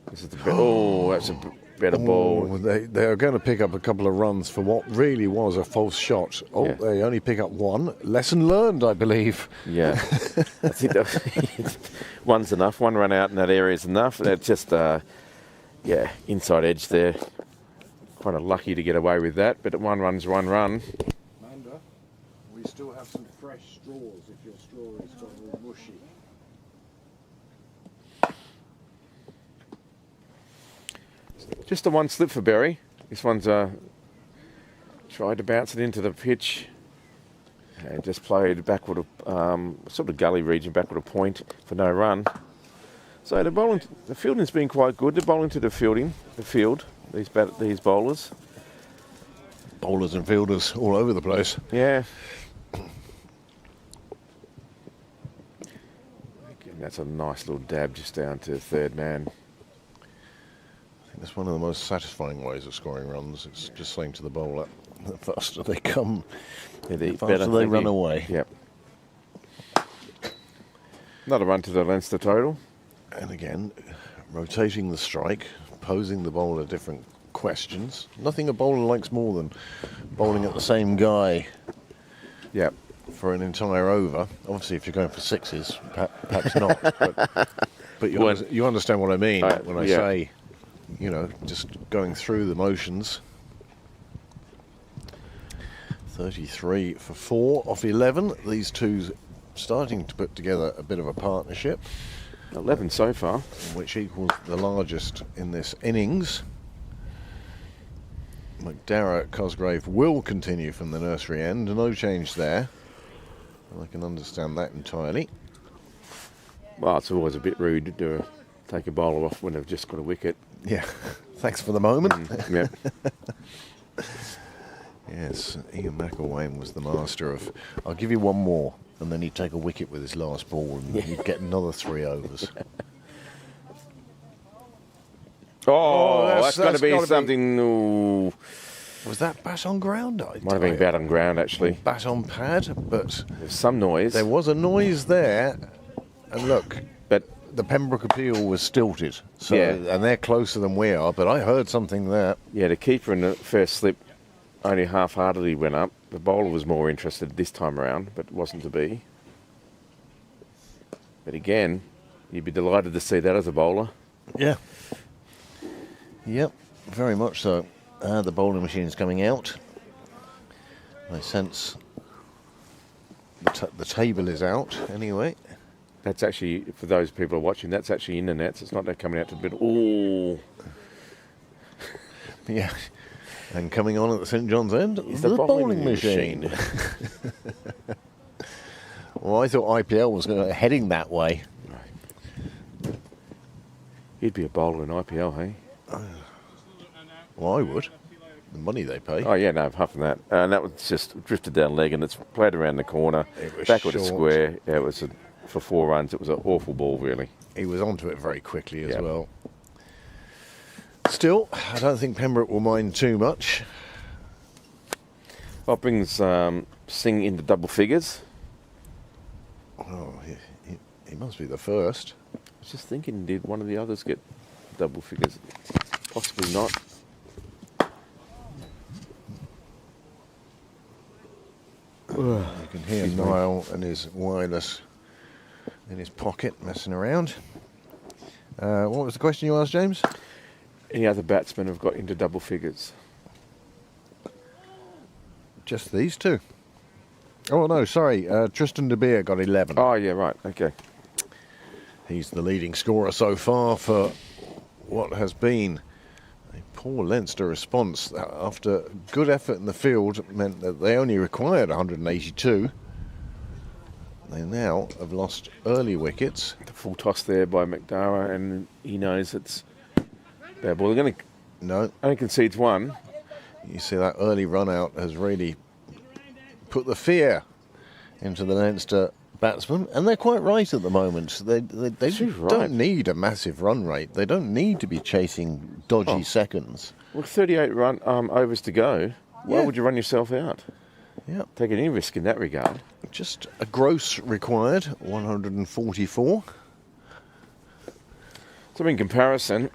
This is the that's a better ball. They are going to pick up a couple of runs for what really was a false shot. Oh, Yeah. They only pick up 1. Lesson learned, I believe. Yeah, I think that one's enough. 1 run out in that area is enough. That's just, inside edge there. Kind of lucky to get away with that, but 1 run's 1 run. Amanda, we still have some fresh straws if your straw is got all mushy. Just the 1 slip for Berry. This one's tried to bounce it into the pitch and just played backward, sort of gully region, backward a point for no run. So the fielding's been quite good. They're bowling to the field. These bowlers. Bowlers and fielders all over the place. Yeah. That's a nice little dab just down to third man. I think that's one of the most satisfying ways of scoring runs. It's just saying to the bowler, the faster they come, the faster they run away. Yep. Another run to the Leinster total. And again, rotating the strike, posing the bowler different questions. Nothing a bowler likes more than bowling at the same guy. Yep. For an entire over. Obviously, if you're going for 6s, perhaps not. But you understand what I mean when I say, just going through the motions. 33 for 4 off 11. These two starting to put together a bit of a partnership. 11 so far. Which equals the largest in this innings. McDarragh Cosgrave will continue from the nursery end. No change there. I can understand that entirely. Well, it's always a bit rude to take a bowler off when they've just got a wicket. Yeah, thanks for the moment. Yeah. Yes, Ian McElwain was the master of, I'll give you 1 more, and then he'd take a wicket with his last ball, and you'd get another 3 overs. That's got to be something. Ooh. Was that bat on ground? Might have been bat on ground, actually. Bat on pad, but there's some noise. There was a noise there, and look, but the Pembroke appeal was stilted, so and they're closer than we are. But I heard something there. Yeah, the keeper in the first slip only half-heartedly went up. The bowler was more interested this time around, but it wasn't to be. But again, you'd be delighted to see that as a bowler. Yeah. Yep, very much so. The bowling machine is coming out. I sense the table is out anyway. That's actually, for those people who are watching, that's actually in the nets. It's not that coming out to the bit. Ooh. Yeah. And coming on at the St John's end is the bowling machine. Well, I thought IPL was heading that way. He'd be a bowler in IPL, hey? Well, I would. The money they pay. Oh, yeah, no, apart from that. And that was just drifted down leg and it's played around the corner. It was Back with a short. square. Yeah, it was for 4 runs. It was an awful ball, really. He was onto it very quickly as Yep. well. Still, I don't think Pembroke will mind too much. Well, it brings Singh into double figures. Oh, he must be the first. I was just thinking, did one of the others get double figures? Possibly not. You can hear Excuse me. Niall and his wireless in his pocket messing around. What was the question you asked, James? Any other batsmen have got into double figures? Just these two. Oh, no, sorry. Tristan De Beer got 11. Oh, yeah, right. Okay. He's the leading scorer so far for what has been a poor Leinster response. After good effort in the field meant that they only required 182. They now have lost early wickets. The full toss there by McDara, and he knows it's bad ball. They're going to No, only concedes one. you see that early run out has really put the fear into the Leinster batsmen, and they're quite right at the moment. They She's right. don't need a massive run rate. They don't need to be chasing dodgy seconds. Well, 38 run overs to go. Why Yeah. would you run yourself out? Yeah, Taking any risk in that regard. just a gross required 144. So in comparison,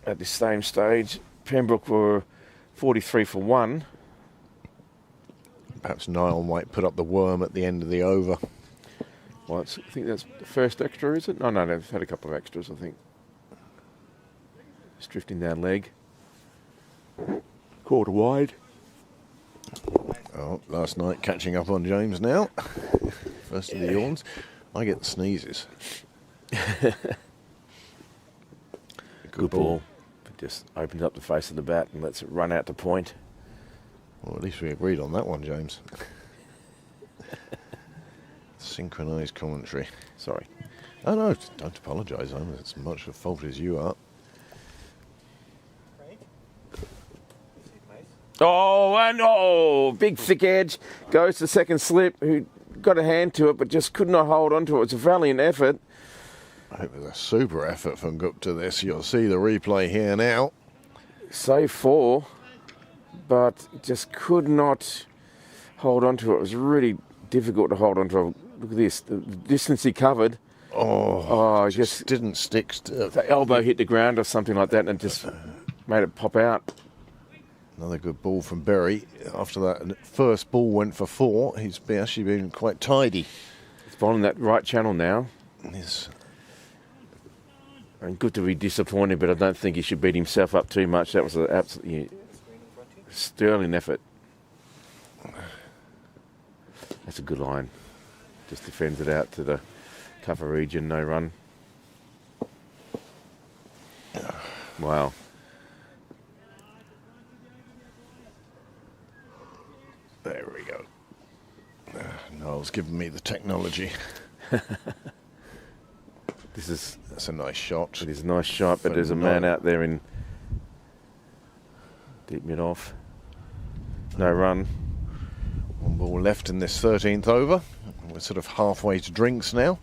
at this same stage, Pembroke were 43 for 1. Perhaps Niall might put up the worm at the end of the over. Well, I think that's the first extra, is it? No, they've had a couple of extras, I think. Just drifting down leg. Quarter wide. Oh, last night catching up on James now. First of the yawns. I get the sneezes. Good ball. But just opens up the face of the bat and lets it run out to point. Well, at least we agreed on that one, James. Synchronised commentary. Sorry. Oh no, don't apologise. I'm as much at fault as you are. Oh, and big thick edge. Goes to second slip, who got a hand to it but just could not hold on to it. It was a valiant effort. It was a super effort from Gupta this. You'll see the replay here now. Save 4, but just could not hold on to it. It was really difficult to hold on to it. Look at this, the distance he covered. Oh, just didn't stick. the elbow hit the ground or something like that and it just made it pop out. Another good ball from Berry. After that first ball went for 4. He's actually been quite tidy. He's bowling that right channel now. Yes. And good to be disappointed, but I don't think he should beat himself up too much. That was an absolutely sterling effort. That's a good line. Just defends it out to the cover region, no run. Wow. There we go. Noel's giving me the technology. That's a nice shot. It is a nice shot, but there's a man out there in deep mid-off. No run. One ball left in this 13th over. We're sort of halfway to drinks now.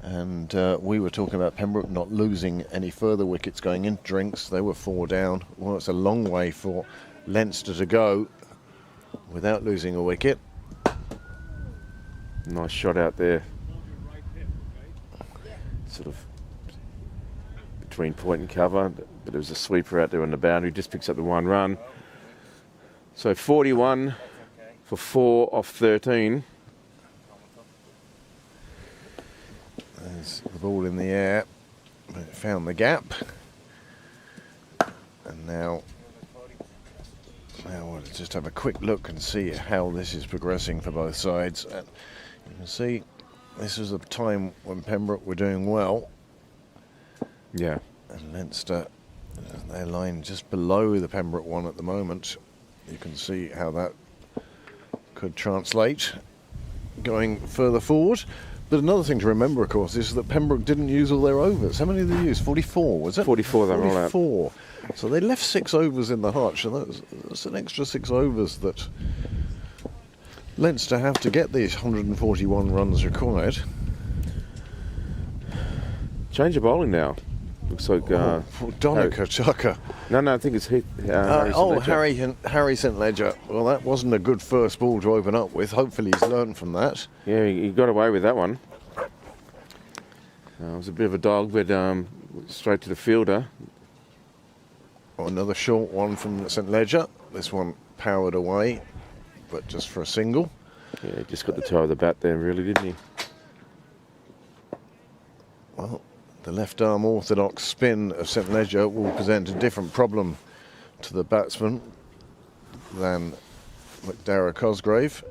And we were talking about Pembroke not losing any further wickets going into drinks. They were 4 down. Well, it's a long way for Leinster to go without losing a wicket. Nice shot out there. Sort of between point and cover, but there was a sweeper out there on the boundary. Just picks up the 1 run. So 41 for 4 off 13. There's the ball in the air. It found the gap. And now we'll just have a quick look and see how this is progressing for both sides. And you can see this was a time when Pembroke were doing well. Yeah. And Leinster, they're lying just below the Pembroke one at the moment. You can see how that could translate. going further forward. But another thing to remember, of course, is that Pembroke didn't use all their overs. How many did they use? 44, was it? 44 they were all out. 44. So they left 6 overs in the hutch, and that's an extra 6 overs that Leinster have to get these 141 runs required. Change of bowling now. Looks like... Donica Tucker. No, I think it's Harry St Ledger. Well, that wasn't a good first ball to open up with. Hopefully he's learned from that. Yeah, he got away with that one. It was a bit of a dog, but straight to the fielder. Another short one from St Ledger. This one powered away, but just for a single. Yeah, he just got the toe of the bat there, really, didn't he? Well, the left arm orthodox spin of St Ledger will present a different problem to the batsman than McDara Cosgrave.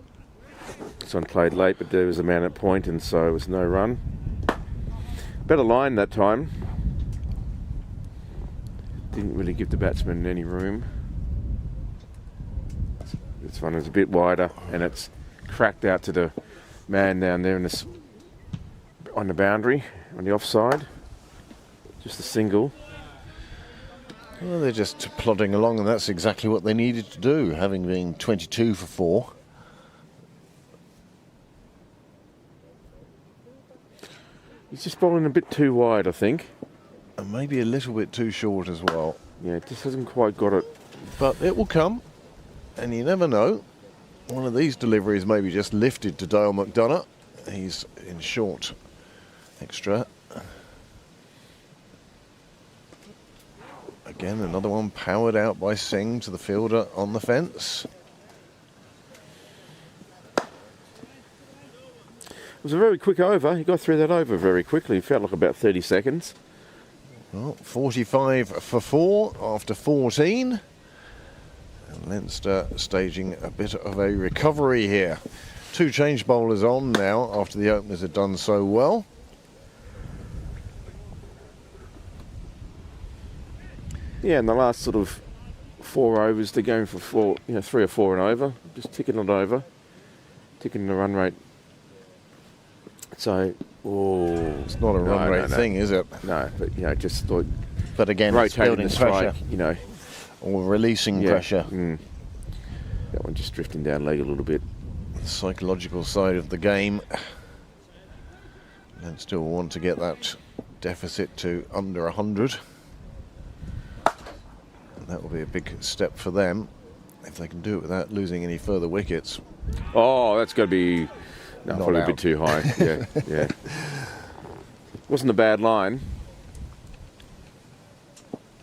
This one played late, but there was a man at point, and so it was no run. Better line that time. Didn't really give the batsman any room. This one is a bit wider, and it's cracked out to the man down there on the boundary, on the offside. Just a single. Well, they're just plodding along, and that's exactly what they needed to do, having been 22 for 4. He's just bowling a bit too wide, I think. And maybe a little bit too short as well. Yeah, it just hasn't quite got it. But it will come, and you never know. One of these deliveries maybe just lifted to Dale McDonough. He's in short extra. Again, another one powered out by Singh to the fielder on the fence. It was a very quick over. He got through that over very quickly. It felt like about 30 seconds. Well, 45 for 4 after 14. And Leinster staging a bit of a recovery here. 2 change bowlers on now after the openers had done so well. Yeah, in the last sort of 4 overs, they're going for 4, 3 or 4 and over. Just ticking it over. Ticking the run rate. So, it's not a run rate thing, is it? No, but just like. But again, it's building pressure, or releasing pressure. That one just drifting down leg a little bit. The psychological side of the game, and still want to get that deficit to under 100. And that will be a big step for them if they can do it without losing any further wickets. Oh, that's got to be. No, probably a bit too high. Yeah. Wasn't a bad line.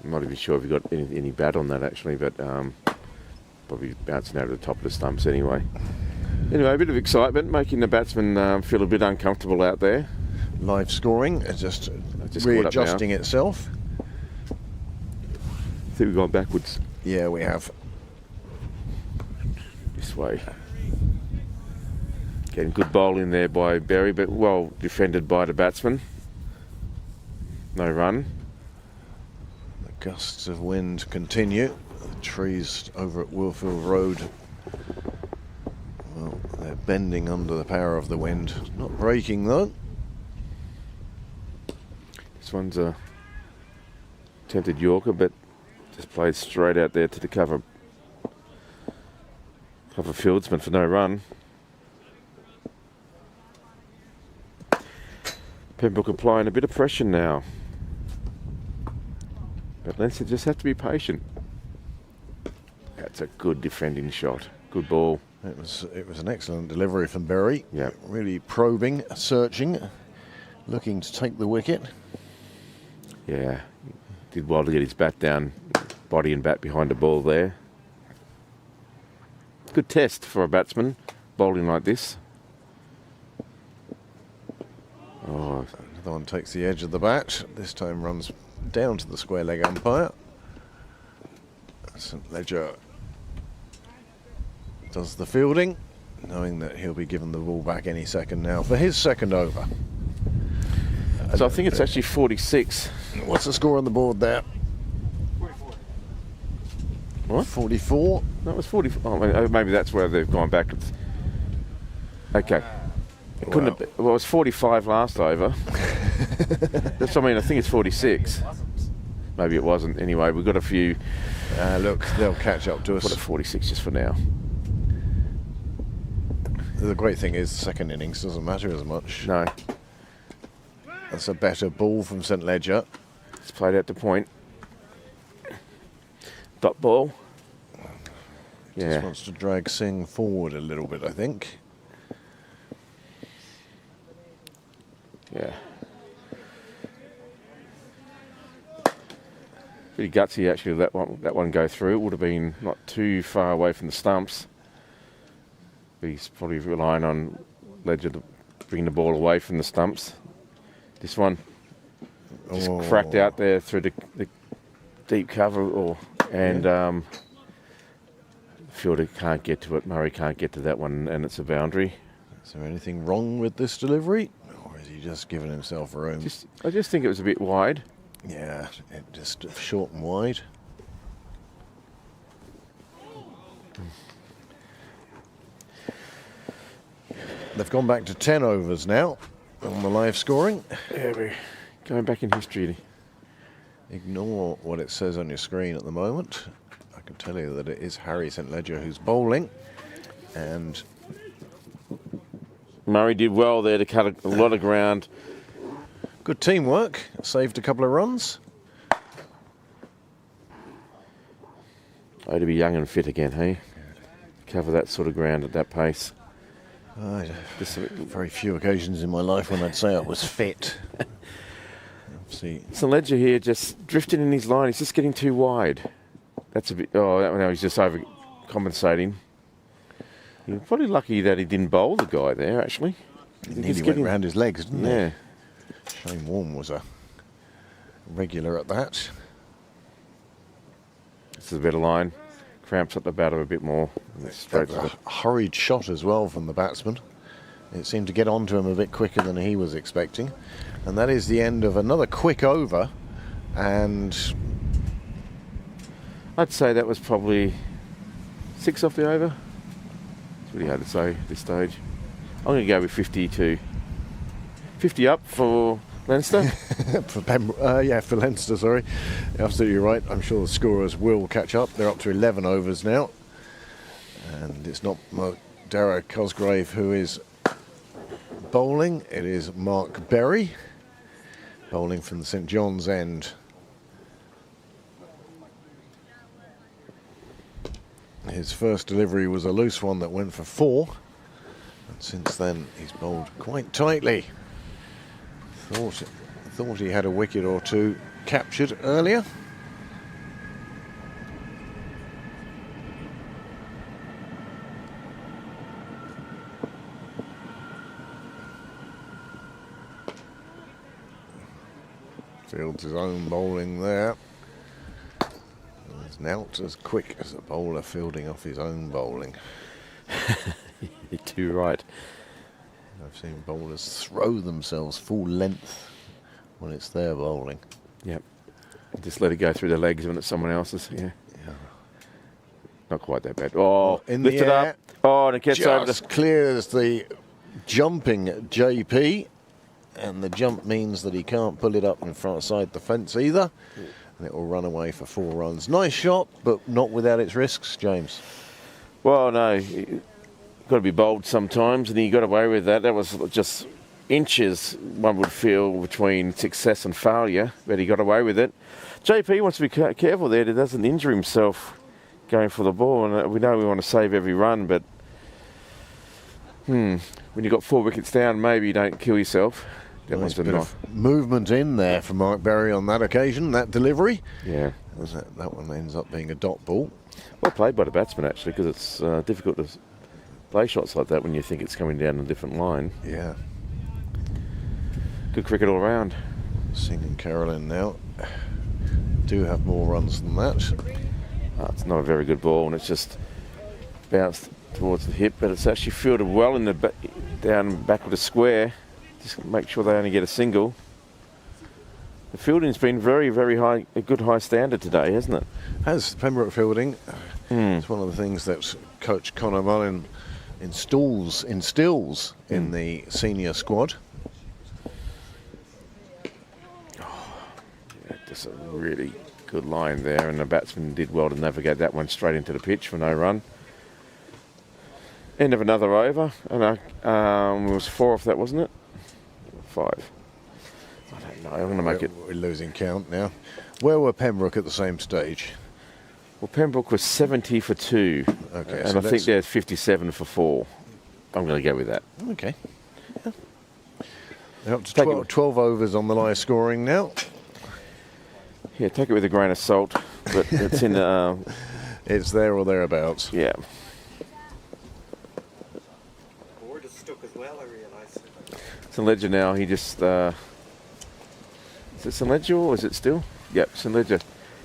I'm not even sure if he got any bat on that actually, but probably bouncing out of the top of the stumps anyway. Anyway, a bit of excitement, making the batsman feel a bit uncomfortable out there. Live scoring, just readjusting itself. I think we've gone backwards. Yeah, we have. This way. Getting good bowling there by Berry, but well defended by the batsman. No run. The gusts of wind continue. The trees over at Willfield Road, well, they're bending under the power of the wind. Not breaking though. This one's a attempted Yorker, but just played straight out there to the cover fieldsman for no run. Pembroke applying a bit of pressure now. But Leinster just have to be patient. That's a good defending shot. Good ball. It was an excellent delivery from Berry. Yeah. Really probing, searching, looking to take the wicket. Yeah. Did well to get his bat down, body and bat behind the ball there. Good test for a batsman, bowling like this. Oh. Another one takes the edge of the bat. This time runs down to the square leg umpire. St Ledger does the fielding, knowing that he'll be given the ball back any second now for his second over. So I think it's actually 46. What's the score on the board there? 44. What? 44. No, it was 44. Oh, maybe that's where they've gone back. Okay. It couldn't have been, well, it was 45 last over. That's what I mean. I think it's 46. Maybe it wasn't. Anyway, we've got a few. Look, they'll catch up to us. Put it 46 just for now. The great thing is, the second innings doesn't matter as much. No, That's a better ball from St Ledger. it's played out to point. Dot ball. Just Yeah. wants to drag Singh forward a little bit, I think. Yeah. Pretty gutsy actually. That one go through. It would have been not too far away from the stumps. But he's probably relying on Ledger to bring the ball away from the stumps. This one just cracked out there through the deep cover, and fielder can't get to it. Murray can't get to that one, and it's a boundary. Is there anything wrong with this delivery? Or is he just giving himself room? I just think it was a bit wide. Yeah, it just short and wide. They've gone back to 10 overs now on the live scoring. Yeah, we're going back in history. Ignore what it says on your screen at the moment. I can tell you that it is Harry St Ledger who's bowling, and Murray did well there to cut a lot of ground. good teamwork. Saved a couple of runs. Oh, to be young and fit again, hey? Cover that sort of ground at that pace. Just very few occasions in my life when I'd say I was fit. See, St Ledger here just drifting in his line. He's just getting too wide. That's a bit. Oh, that one now he's just overcompensating. You're probably lucky that he didn't bowl the guy there. Actually, he nearly went round his legs, didn't Yeah. he? Shane Warne was a regular at that. This is a better line. Cramps at the batter a bit more. Straight to the. A hurried shot as well from the batsman. It seemed to get onto him a bit quicker than he was expecting. And that is the end of another quick over. And I'd say that was probably 6 off the over. It's really hard to say at this stage. I'm going to go with 52. 50 up for Leinster. for for Leinster, sorry. Absolutely right. I'm sure the scorers will catch up. They're up to 11 overs now. And it's not Dara Cosgrave who is bowling. It is Mark Berry bowling from the St John's end. His first delivery was a loose one that went for 4. And since then he's bowled quite tightly. Thought he had a wicket or two captured earlier. Fields his own bowling there. He's not as quick as a bowler fielding off his own bowling. You're too right. I've seen bowlers throw themselves full length when it's their bowling. Yep. Just let it go through the legs when it's someone else's. Yeah. Not quite that bad. Oh, In lift the it air, up. Oh, and it gets over just the. clears the jumping JP, and the jump means that he can't pull it up in front side the fence either, and it will run away for 4 runs. Nice shot, but not without its risks, James. Well, no. Got to be bold sometimes, and he got away with that. That was just inches, one would feel, between success and failure, but he got away with it. JP wants to be careful there that he doesn't injure himself going for the ball, and we know we want to save every run, but when you've got 4 wickets down, maybe you don't kill yourself. That Nice was a bit knock. of movement in there for Mark Berry on that occasion, that delivery. Yeah. That one ends up being a dot ball. Well played by the batsman, actually, because it's difficult to play shots like that when you think it's coming down a different line. Yeah. Good cricket all round. Singh and Carolyn now do have more runs than that. It's not a very good ball, and it's just bounced towards the hip, but it's actually fielded well in the down back of the square. Just make sure they only get a single. The fielding's been very, very high, a good high standard today, hasn't it? Has Pembroke fielding. It's one of the things that Coach Conor Mullin instills in the senior squad. Yeah, just a really good line there, and the batsman did well to navigate that one straight into the pitch for no run. End of another over, and it was 4 off that, wasn't it? 5. I don't know. I'm going to make it. We're losing count now. Where were Pembroke at the same stage? Well, Pembroke was 70 for 2, Okay, and so I think there's 57 for 4. I'm going to go with that. Okay. Yeah. They're up to 12 overs on the live scoring now. Yeah, take it with a grain of salt, but it's in. It's there or thereabouts. Yeah. Board is stuck as well, I realise. St Ledger now. He just. Is it St Ledger or is it still? Yep, St Ledger.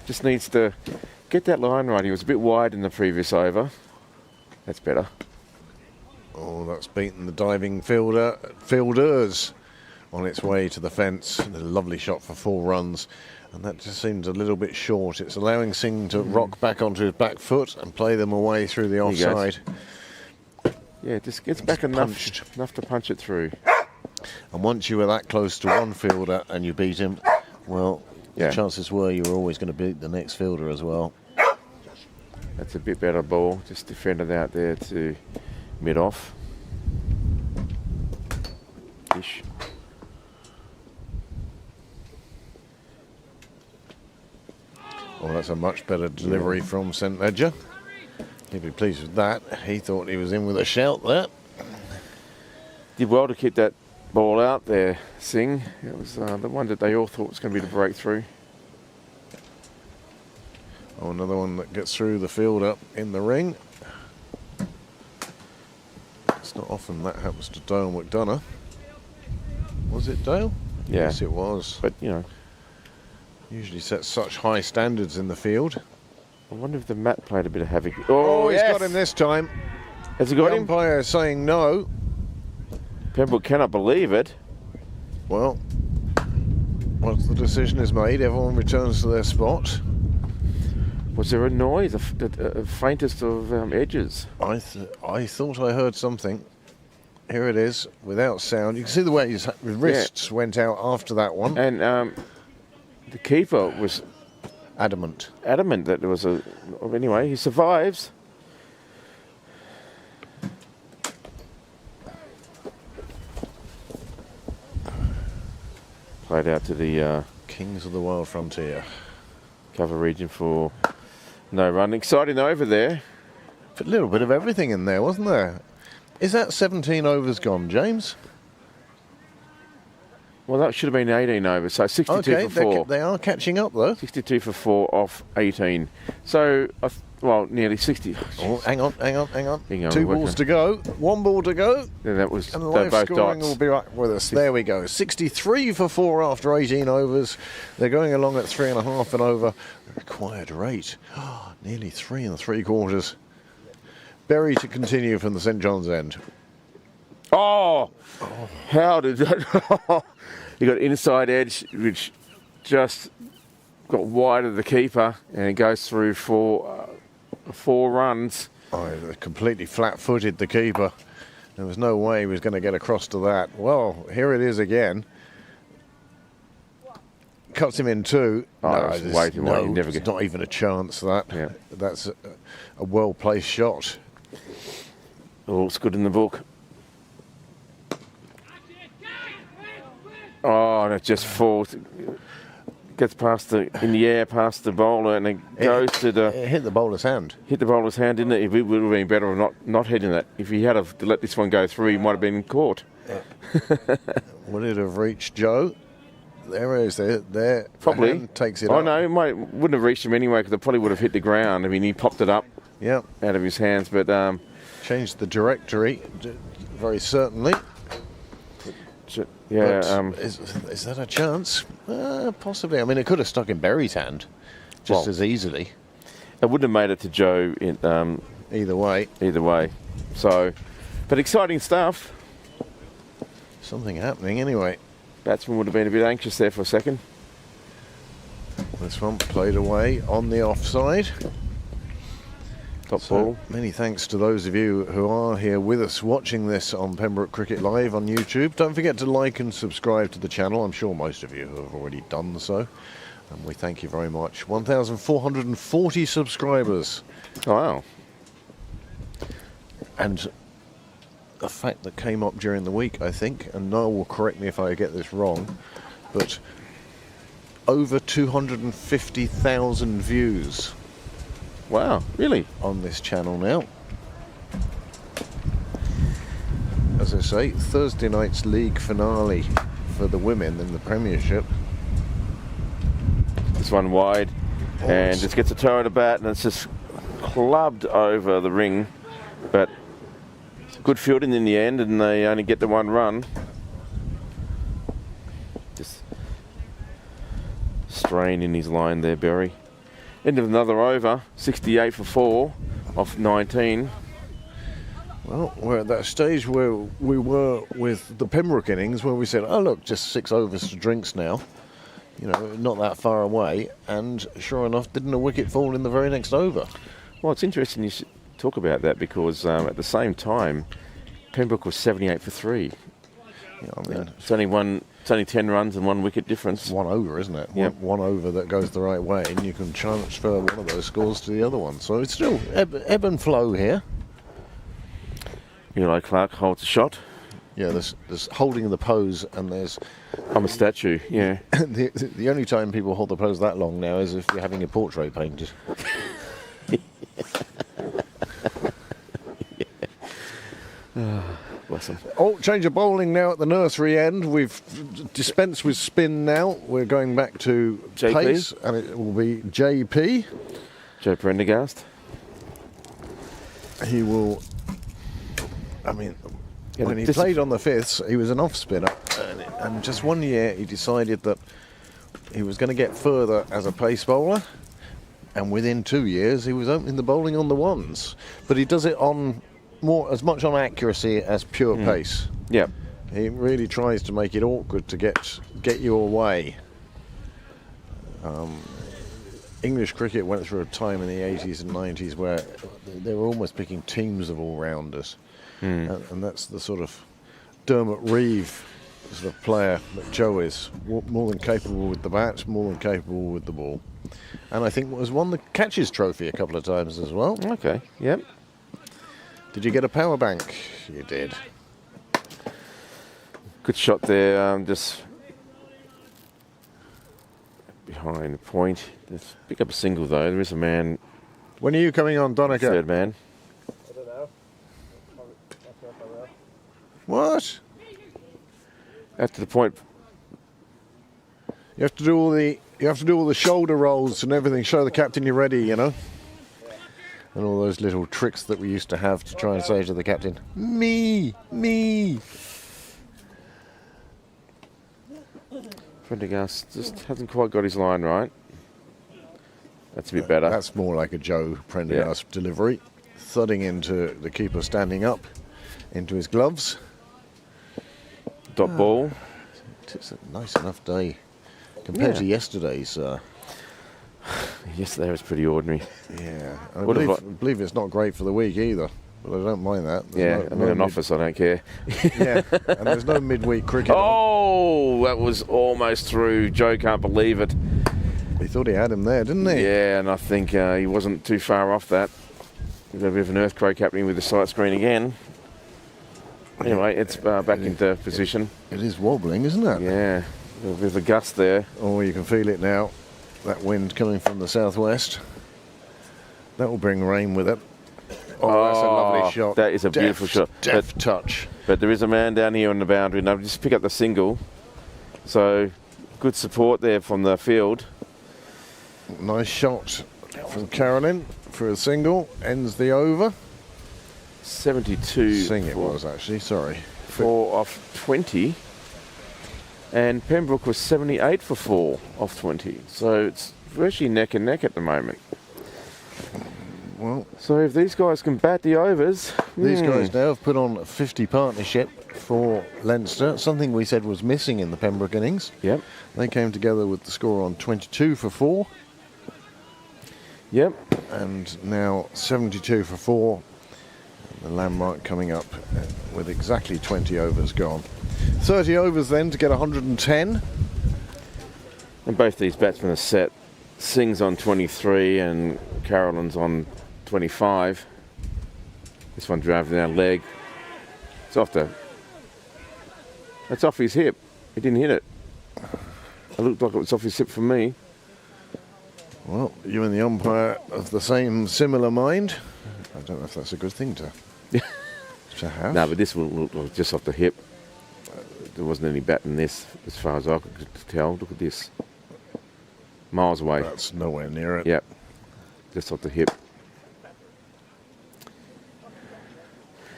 Just needs to get that line right. He was a bit wide in the previous over. That's better. Oh, that's beaten the diving fielders on its way to the fence. A lovely shot for 4 runs, and that just seems a little bit short. It's allowing Singh to rock back onto his back foot and play them away through the offside. Yeah, it just gets back enough to punch it through. And once you were that close to one fielder and you beat him, well, Yeah. the chances were you were always going to beat the next fielder as well. That's a bit better ball. Just defended out there to mid-off. Ish. Well, that's a much better delivery from St Ledger. He'd be pleased with that. He thought he was in with a shout there. Did well to keep that ball out there, Singh. It was the one that they all thought was going to be the breakthrough. Oh, another one that gets through the fielder in the ring. It's not often that happens to Dale McDonough. Was it Dale? Yeah. Yes, it was. But, you know, Usually sets such high standards in the field. I wonder if the mat played a bit of havoc. Oh, he's yes! got him this time. Has he got The him? umpire is saying no. Pembroke cannot believe it. Well, once the decision is made, everyone returns to their spot. Was there a noise, a faintest of edges? I thought I heard something. Here it is, without sound. You can see the way his wrists went out after that one. And the keeper was Adamant. adamant that there was a... Anyway, he survives. Played out to the Kings of the Wild Frontier. cover region for no run. Exciting over there. A little bit of everything in there, wasn't there? Is that 17 overs gone, James? Well, that should have been 18 overs, so 62 Okay, for 4. they are catching up though. 62 for 4 off 18. So, well, nearly 60. Oh, hang on. Hang on, 2 we're balls working. to go. 1 ball to go. And that was, And the they're live both scoring dots. will be right with us. There we go. 63 for 4 after 18 overs. They're going along at 3.5 and over. Required rate. Nearly 3 3/4. Berry to continue from the St John's end. Oh! How did that... He got inside edge, which just got wide of the keeper, and it goes through for 4 runs. Oh, completely flat-footed the keeper. There was no way he was going to get across to that. Well, here it is again. Cuts him in 2. Oh, that's way too wide. You never it's get... not even a chance. That. Yeah. That's a well-placed shot. Oh, it's good in the book. Oh, and it just falls. Gets past in the air past the bowler, and it goes to the... It hit the bowler's hand. Hit the bowler's hand, didn't it? It would have been better of not hitting that. If he had have let this one go through, he might have been caught. Would it have reached Joe? There it is. There. Probably. The hand takes it Oh up. no, it wouldn't have reached him anyway, because it probably would have hit the ground. I mean, he popped it up Yep. out of his hands, but Changed the directory, very certainly. yeah, But is that a chance? Possibly. I mean, it could have stuck in Berry's hand just Well, as easily. it wouldn't have made it to Joe in, Either way, either way. So, but exciting stuff. something happening anyway. Batsman would have been a bit anxious there for a second. This one played away on the offside. Top ball. Many thanks to those of you who are here with us watching this on Pembroke Cricket Live on YouTube. Don't forget to like and subscribe to the channel. I'm sure most of you have already done so. And we thank you very much. 1,440 subscribers. Oh, wow. And a fact that came up during the week, I think, and Noel will correct me if I get this wrong, but over 250,000 views. Wow, really? On this channel now. As I say, Thursday night's league finale for the women in the Premiership. This one wide, and just gets a toe at a bat, and it's just clubbed over the ring, but good fielding in the end, and they only get the one run. Just strain in his line there, Berry. End of another over, 68 for 4 off 19. Well, we're at that stage where we were with the Pembroke innings, where we said, oh look, just 6 overs to drinks now. You know, not that far away, and sure enough, didn't a wicket fall in the very next over? Well, it's interesting you should talk about that, because at the same time, Pembroke was 78 for 3. Yeah, I mean, it's only 10 runs and 1 wicket difference. One over, isn't it? Yep. One over that goes the right way, and you can transfer one of those scores to the other one. So it's still ebb and flow here. Eli Clark holds a shot. Yeah, there's holding the pose, and there's... I'm a statue, yeah. the only time people hold the pose that long now is if you're having a portrait painted. Bless him. Oh, change of bowling now at the nursery end. We've dispensed with spin now. We're going back to JP. pace, and it will be JP. Joe Prendergast. He will... I mean, when he played on the fifths, he was an off-spinner. And just one year, he decided that he was going to get further as a pace bowler. And within 2 years, he was opening the bowling on the ones. But he does it on... as much on accuracy as pure pace. Yeah. He really tries to make it awkward to get you away. English cricket went through a time in the 80s and 90s where they were almost picking teams of all-rounders. And that's the sort of Dermot Reeve sort of player that Joe is. More than capable with the bat, more than capable with the ball. And I think was won the Catches Trophy a couple of times as well. Okay, yep. Did you get a power bank? You did. Good shot there, just behind the point. Let's pick up a single though. There is a man. When are you coming on, Donica? Third man. I don't know. What? After the point. You have to do all the shoulder rolls and everything. Show the captain you're ready, you know. And all those little tricks that we used to have to try and say to the captain, me. Prendergast just hasn't quite got his line right. That's a bit better. That's more like a Joe Prendergast delivery. Thudding into the keeper standing up, into his gloves. Dot ball. It's a nice enough day compared to yesterday's. Yesterday was pretty ordinary. Yeah, I believe it's not great for the week either, but I don't mind that. I'm in an office, I don't care. Yeah, and there's no midweek cricket. Oh, that was almost through. Joe can't believe it. He thought he had him there, didn't he? Yeah, and I think he wasn't too far off that. We've got a bit of an earthquake happening with the sight screen again. Anyway, it's back into position. It is wobbling, isn't it? Yeah, a bit of a gust there. Oh, you can feel it now. That wind coming from the southwest. That will bring rain with it. Oh, that's a lovely shot. That is a beautiful shot. Deft touch. But there is a man down here on the boundary, and I'll just pick up the single. So, good support there from the field. Nice shot from Carolyn for a single. Ends the over. 72. Sing it was actually, sorry. 4 off 20. And Pembroke was 78 for 4 off 20. So it's virtually neck and neck at the moment. Well, so if these guys can bat the overs... These guys now have put on a 50 partnership for Leinster, something we said was missing in the Pembroke innings. Yep. They came together with the score on 22 for 4. Yep. and now 72 for 4. The landmark coming up with exactly 20 overs gone. 30 overs then to get 110. And both these batsmen are set. Singh's on 23 and Carolyn's on 25. This one driving down leg. It's off his hip. He didn't hit it. It looked like it was off his hip for me. Well, you and the umpire of the same similar mind. I don't know if that's a good thing to have. No, but this one looked like just off the hip. There wasn't any bat in this, as far as I could tell. Look at this. Miles away. That's nowhere near it. Yep. Just off the hip.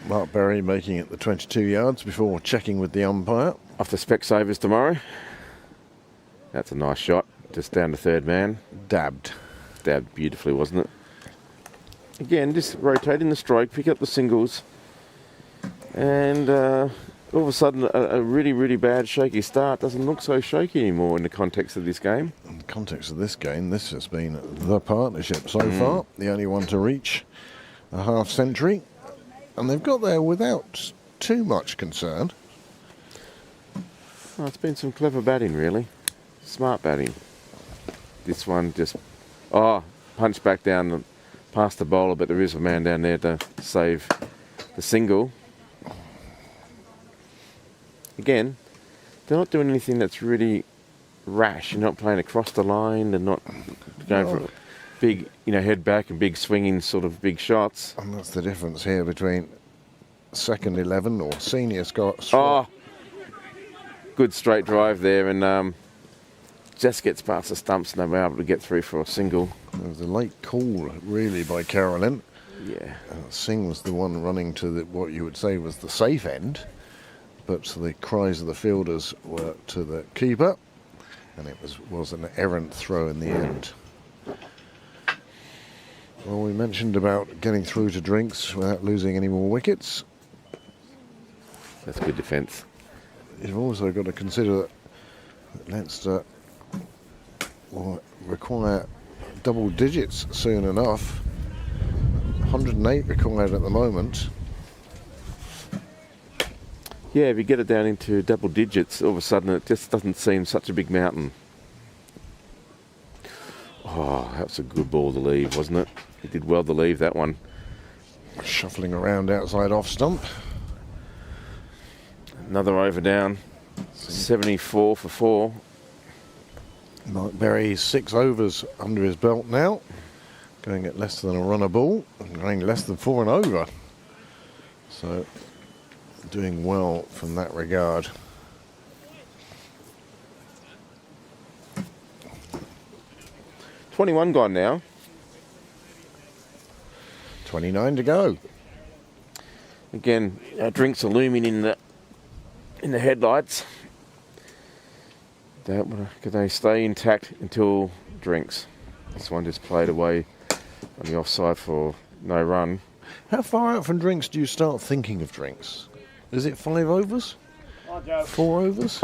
Mark Berry making it the 22 yards before checking with the umpire. Off the Specsavers tomorrow. That's a nice shot. Just down to third man. Dabbed. Dabbed beautifully, wasn't it? Again, just rotating the stroke, pick up the singles. And all of a sudden, a really, really bad shaky start doesn't look so shaky anymore in the context of this game. In the context of this game, this has been the partnership so far. The only one to reach a half century. And they've got there without too much concern. Well, it's been some clever batting, really. Smart batting. This one just, punched back down past the bowler, but there is a man down there to save the single. Again, they're not doing anything that's really rash. You're not playing across the line. They're not going for big, head back and big swinging sort of big shots. And that's the difference here between second 11 or senior Scott. Good straight drive there, and just gets past the stumps and they're able to get through for a single. There was a late call, really, by Carolyn. Yeah. Singh was the one running to what you would say was the safe end, but the cries of the fielders were to the keeper, and it was an errant throw in the end. Well, we mentioned about getting through to drinks without losing any more wickets. That's good defence. You've also got to consider that Leinster will require double digits soon enough. 108 required at the moment. Yeah, if you get it down into double digits, all of a sudden it just doesn't seem such a big mountain. Oh, that was a good ball to leave, wasn't it? He did well to leave that one. Shuffling around outside off stump. Another over down. 74 for 4. Mark Berry, 6 overs under his belt now. Going at less than a run a ball. And going less than 4 and over. So, doing well from that regard. $21 gone now. 29 to go. Again, our drinks are looming in the headlights. Can they stay intact until drinks? This one just played away on the offside for no run. How far out from drinks do you start thinking of drinks? Is it 5 overs? 4 overs?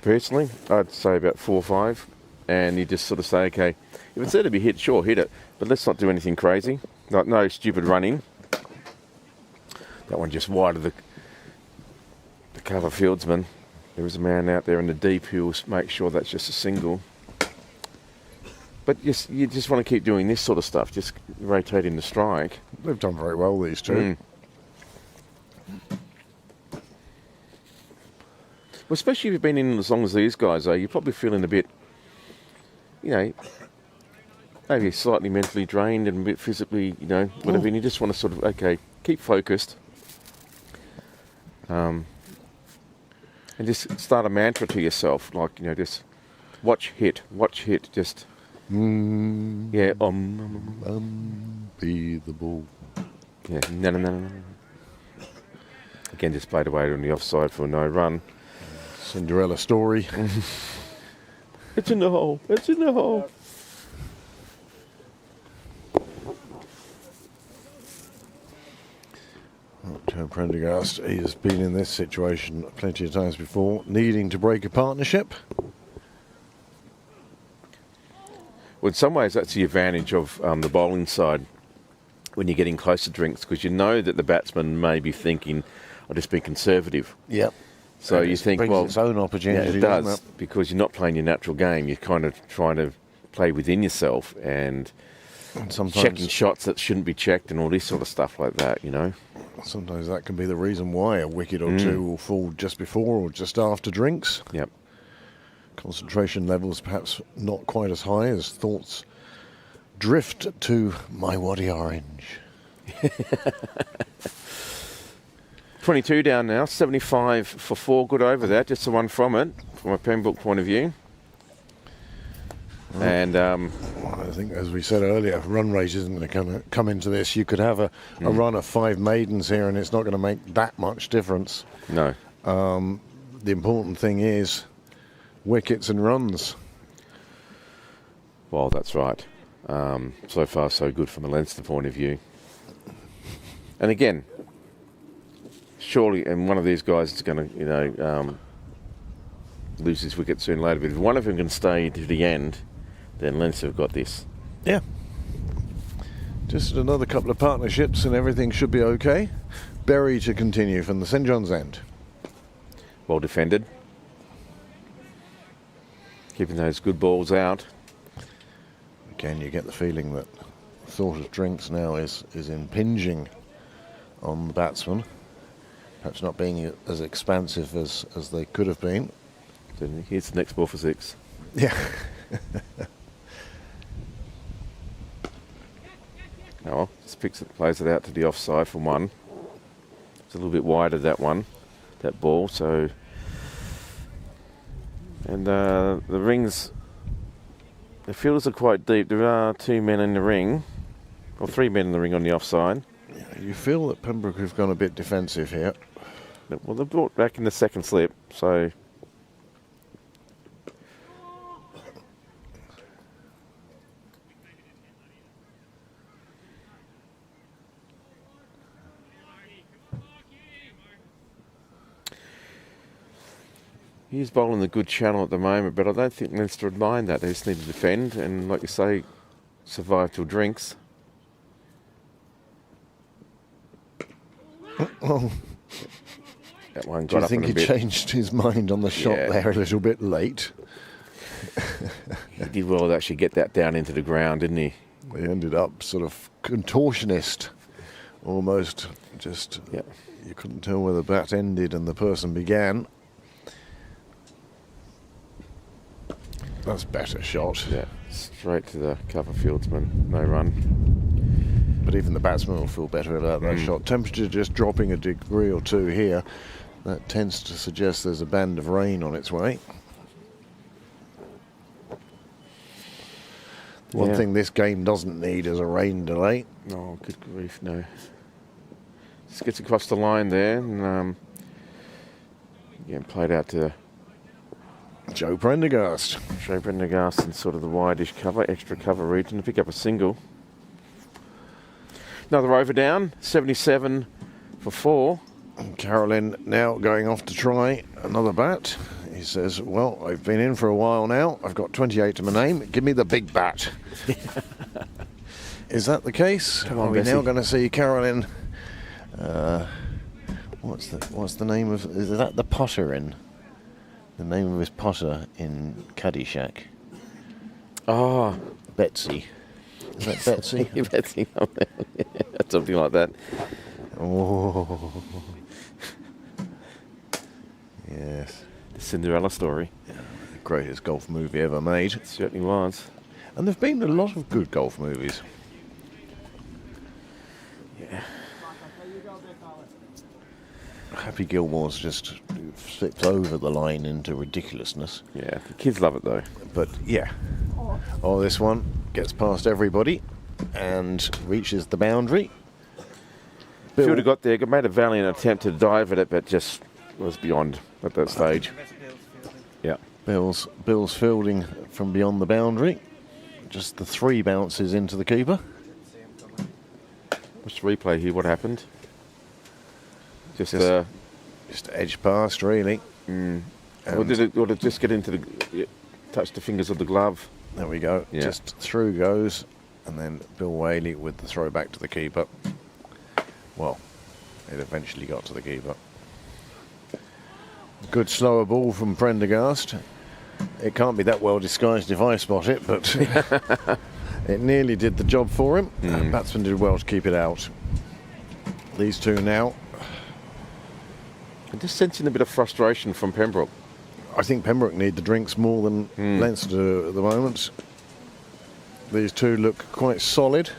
Personally, I'd say about 4 or 5. And you just sort of say, okay, if it's there to be hit, sure, hit it. But let's not do anything crazy. No stupid running. That one just wide of the cover fieldsman. There is a man out there in the deep who will make sure that's just a single. But you just want to keep doing this sort of stuff, just rotating the strike. They've done very well, these two. Well, especially if you've been in as long as these guys are, you're probably feeling a bit, maybe slightly mentally drained and a bit physically, whatever. And you just want to sort of, okay, keep focused. And just start a mantra to yourself, like, just watch, hit, just, yeah, be the ball. Yeah, no. Again, just played away on the offside for no run. Cinderella story. It's in the hole. Joe Prendergast, he has been in this situation plenty of times before, needing to break a partnership. Well, in some ways, that's the advantage of the bowling side when you're getting close to drinks, because you know that the batsman may be thinking, I'll just be conservative. Yep. So And you it think, brings well, its own yeah, opportunity, it doesn't does, it? because you're not playing your natural game. You're kind of trying to play within yourself and And sometimes, checking shots that shouldn't be checked and all this sort of stuff like that, you know. sometimes that can be the reason why a wicket or two will fall just before or just after drinks. Yep. Concentration levels perhaps not quite as high as thoughts drift to my waddy orange. 22 down now, 75 for 4, good over that, just the one from it, from a Pembroke point of view. And I think, as we said earlier, run rate isn't going to come into this. You could have a run of 5 maidens here and it's not going to make that much difference. no, The important thing is wickets and runs. well, that's right. So far, so good from a Leinster point of view. And again, surely, and one of these guys is going to, you know, lose his wicket sooner or later. But if one of them can stay to the end, then Leinster have got this. Yeah. Just another couple of partnerships and everything should be okay. Berry to continue from the St John's end. Well defended. Keeping those good balls out. Again, you get the feeling that the thought of drinks now is impinging on the batsman. Perhaps not being as expansive as they could have been. Then here's the next ball for 6. Yeah. Oh, just plays it out to the offside for 1. It's a little bit wider, that one, that ball. So, and the rings, the fielders are quite deep. There are 2 men in the ring, or 3 men in the ring on the offside. You feel that Pembroke have gone a bit defensive here. Well, they're brought back in the second slip, so. He's bowling the good channel at the moment, but I don't think Leinster would mind that. They just need to defend and, like you say, survive till drinks. Oh. That one Do got you up think in a he bit. changed his mind on the shot Yeah. there a little bit late? He did well to actually get that down into the ground, didn't he? He ended up sort of contortionist, almost. Just Yeah. you couldn't tell where the bat ended and the person began. That's better shot. Yeah, straight to the cover fieldsman, no run. But even the batsman will feel better about that shot. Temperature just dropping a degree or 2 here. That tends to suggest there's a band of rain on its way. One Yeah. thing this game doesn't need is a rain delay. Oh, good grief, no. Just gets across the line there and again played out to Joe Prendergast. Shea Prendergast in sort of the wideish cover, extra cover region to pick up a single. Another over down, 77 for 4. Carolyn now going off to try another bat. He says, well, I've been in for a while now. I've got 28 to my name. Give me the big bat. Is that the case? Come on, Are we Bessie. now going to see Carolyn? What's the name of? Is that the Potter in? The name of his Potter in Caddyshack? Oh, Betsy. Is that Betsy? Betsy. Something like that. Oh. Yes. The Cinderella story. The greatest golf movie ever made. It certainly was. And there've been a lot of good golf movies. Yeah. Happy Gilmore's just slipped over the line into ridiculousness. Yeah, the kids love it though. But yeah. Oh, this one gets past everybody and reaches the boundary. Bill- Fielder got there, made a valiant attempt to dive at it, but just was beyond at that stage. Yeah. Bill's fielding from beyond the boundary. Just the 3 bounces into the keeper. Let's replay here what happened. Just edge past, really. or did it just get into the touch the fingers of the glove? There we go. Yeah. Just through goes, and then Bill Whaley with the throw back to the keeper. Well, it eventually got to the keeper. Good slower ball from Prendergast. It can't be that well disguised if I spot it, but it nearly did the job for him. And batsman did well to keep it out. These two now. I'm just sensing a bit of frustration from Pembroke. I think Pembroke need the drinks more than Leinster do at the moment. These two look quite solid.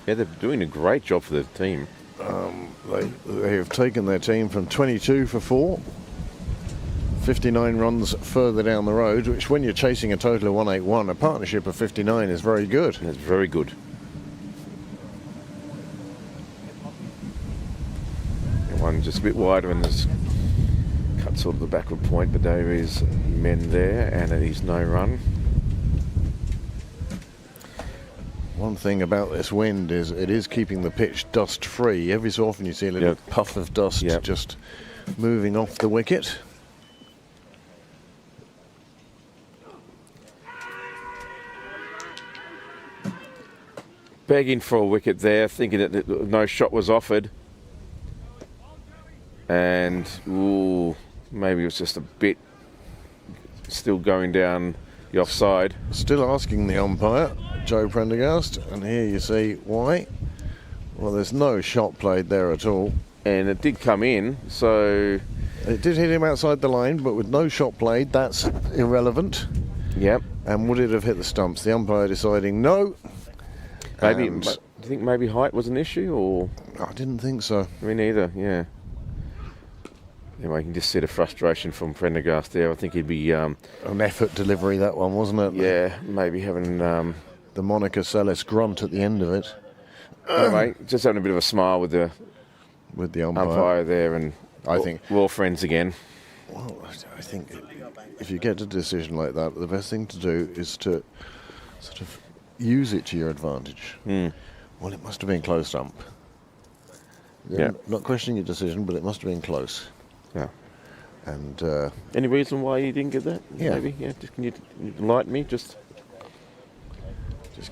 Yeah, they're doing a great job for the team. They have taken their team from 22 for 4, 59 runs further down the road, which when you're chasing a total of 181, a partnership of 59 is very good. That's very good. One just a bit wider and has cut sort of the backward point, but there is men there and it is no run. One thing about this wind is it is keeping the pitch dust free. Every so often you see a little puff of dust just moving off the wicket. Begging for a wicket there, thinking that no shot was offered. And maybe it was just a bit still going down the offside. Still asking the umpire, Joe Prendergast, and here you see why. Well, there's no shot played there at all. And it did come in, so... It did hit him outside the line, but with no shot played, that's irrelevant. Yep. And would it have hit the stumps? The umpire deciding no. Maybe. And Do you think maybe height was an issue, or...? I didn't think so. Me neither, yeah. Anyway, you can just see the frustration from Prendergast there. I think he'd be... An effort delivery, that one, wasn't it? yeah, maybe having... The Monica Seles grunt at the end of it. anyway, just having a bit of a smile with the umpire there, and I think we're all friends again. Well, I think if you get a decision like that, the best thing to do is to sort of use it to your advantage. Well, it must have been close, ump. Yeah. Not questioning your decision, but it must have been close. Yeah. And Any reason why you didn't get that? Yeah. Maybe. Yeah. Just, can you enlighten me? Just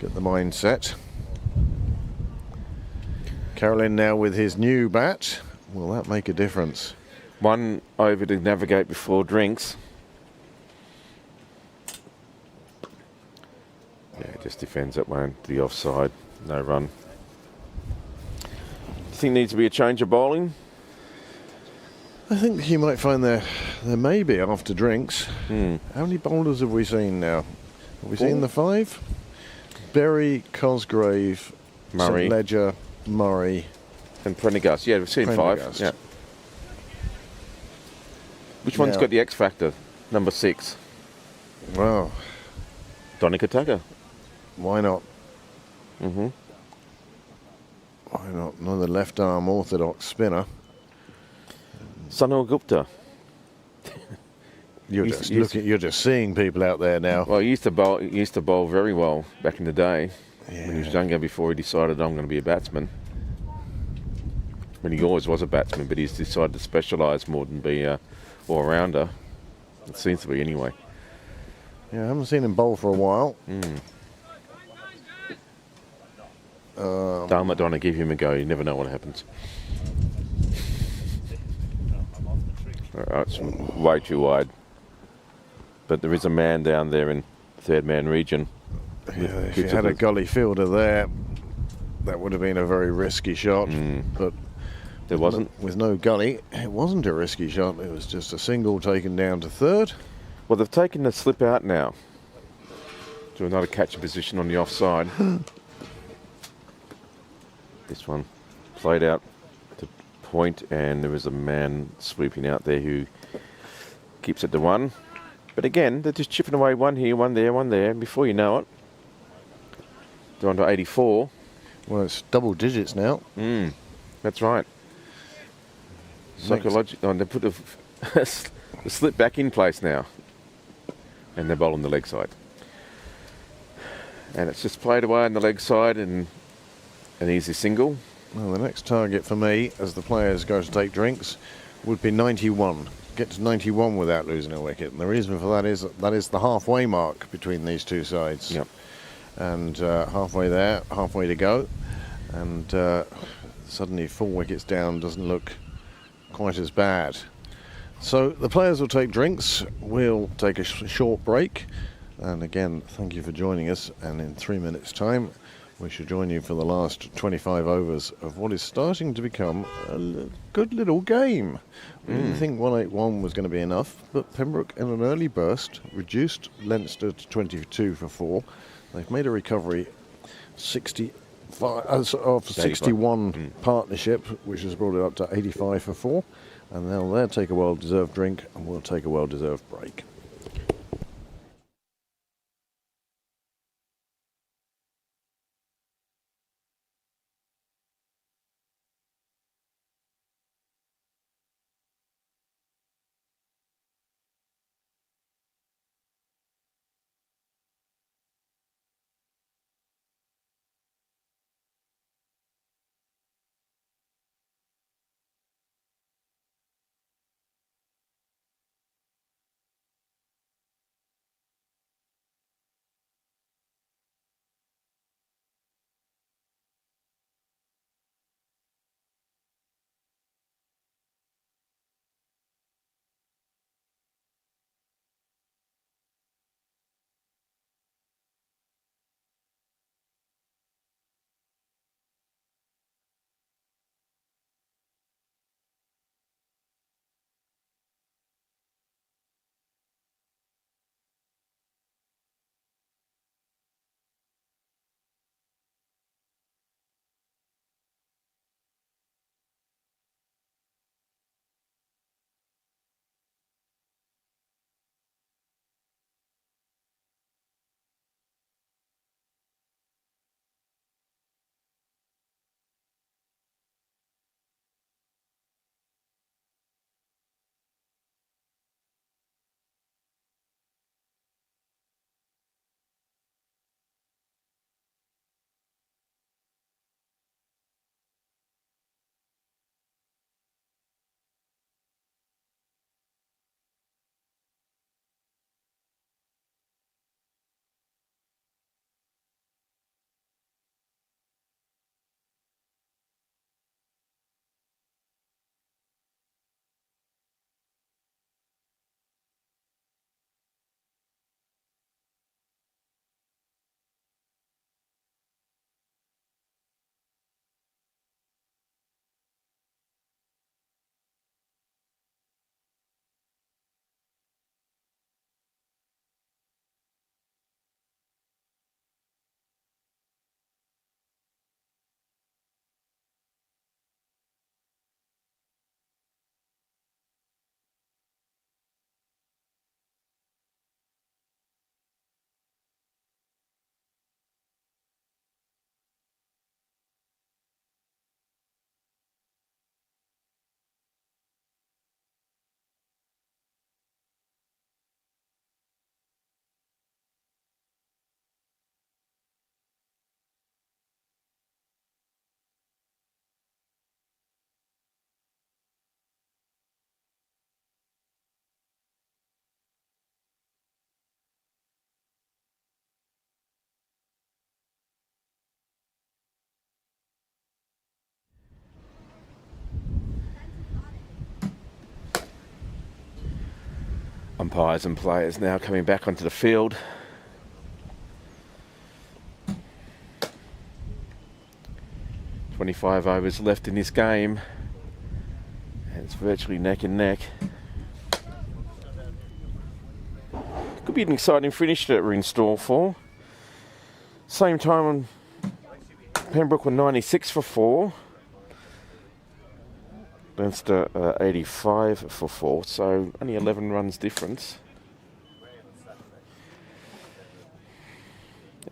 get the mind set. Carolyn now with his new bat. Will that make a difference? one over to navigate before drinks. Yeah, just defends that one to the offside. No run. Do you think needs to be a change of bowling? I think he might find there may be after drinks. Hmm. How many bowlers have we seen now? Have we 4? seen the 5? Berry, Cosgrave, Murray. St Ledger, Murray. And Prendergast. Yeah, we've seen 5. Prendergast. Yeah. Which one's Now- got the X factor? Number 6. Well, Donica Tucker. why not? Mm-hmm. Why not? Another left arm orthodox spinner. Sunil Gupta. You're Used- just used- looking. You're just seeing people out there now. Well, he used to bowl very well back in the day when he was younger. Before he decided I'm going to be a batsman. When he always was a batsman, but he's decided to specialise more than be a all-rounder. It seems to be anyway. Yeah, I haven't seen him bowl for a while. Darn it, Donna, give him a go. You never know what happens. It's way too wide. But there is a man down there in third man region. Yeah, if you had a gully fielder there, that would have been a very risky shot. But There wasn't. with no gully, it wasn't a risky shot. It was just a single taken down to third. Well, they've taken the slip out now to another catching position on the offside. This one played out to point, and there is a man sweeping out there who keeps it to 1. But again, they're just chipping away, one here, one there, and before you know it, they're on to 84. Well, it's double digits now. That's right. Psychological. And they put the slip back in place now, and they're bowling the leg side. And it's just played away on the leg side, and an easy single. Well, the next target for me, as the players go to take drinks, would be 91. get to 91 without losing a wicket. And the reason for that is the halfway mark between these two sides. Yep. And halfway there, halfway to go. And suddenly 4 wickets down doesn't look quite as bad. So the players will take drinks. We'll take a short break. And again, thank you for joining us. And in 3 minutes' time, we shall join you for the last 25 overs of what is starting to become a good little game. We didn't think 181 was going to be enough, but Pembroke, in an early burst, reduced Leinster to 22 for 4. They've made a recovery 61 partnership, which has brought it up to 85 for 4. And they'll take a well-deserved drink, and we'll take a well-deserved break. Umpires and players now coming back onto the field. "25 overs left in this game, and it's virtually neck and neck. Could be an exciting finish that we're in store for. Same time, Pembroke were 96 for 4. Leinster 85 for 4, so only 11 runs difference.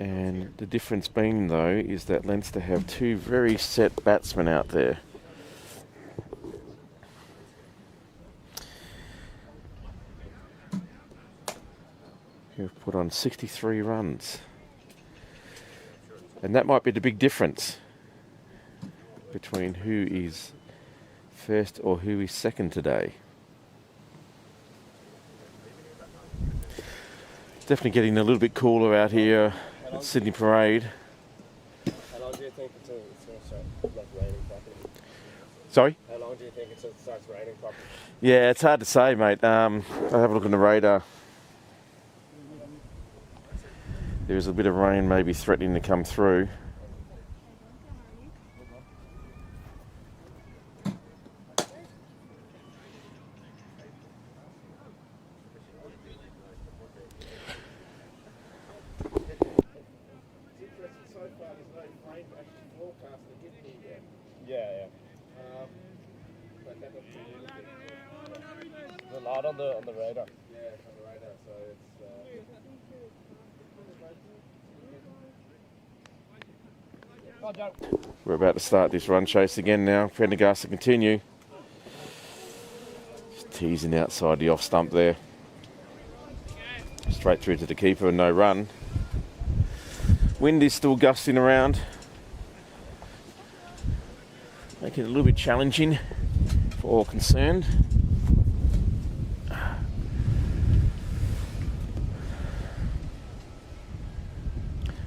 And the difference being, though, is that Leinster have 2 very set batsmen out there. Who've put on 63 runs. And that might be the big difference between who is first or who is second today. definitely getting a little bit cooler out here at Sydney Parade. How long do you think until it's going to start raining properly? Sorry? How long do you think until it starts raining properly? Yeah, it's hard to say, mate. I'll have a look on the radar. There's a bit of rain maybe threatening to come through. Yeah. There's a lot on the radar. Yeah, it's on the radar, so it's... We're about to start this run chase again now. Prendergast to continue. Just teasing outside the off stump there. Straight through to the keeper and no run. Wind is still gusting around. Making it a little bit challenging for all concerned.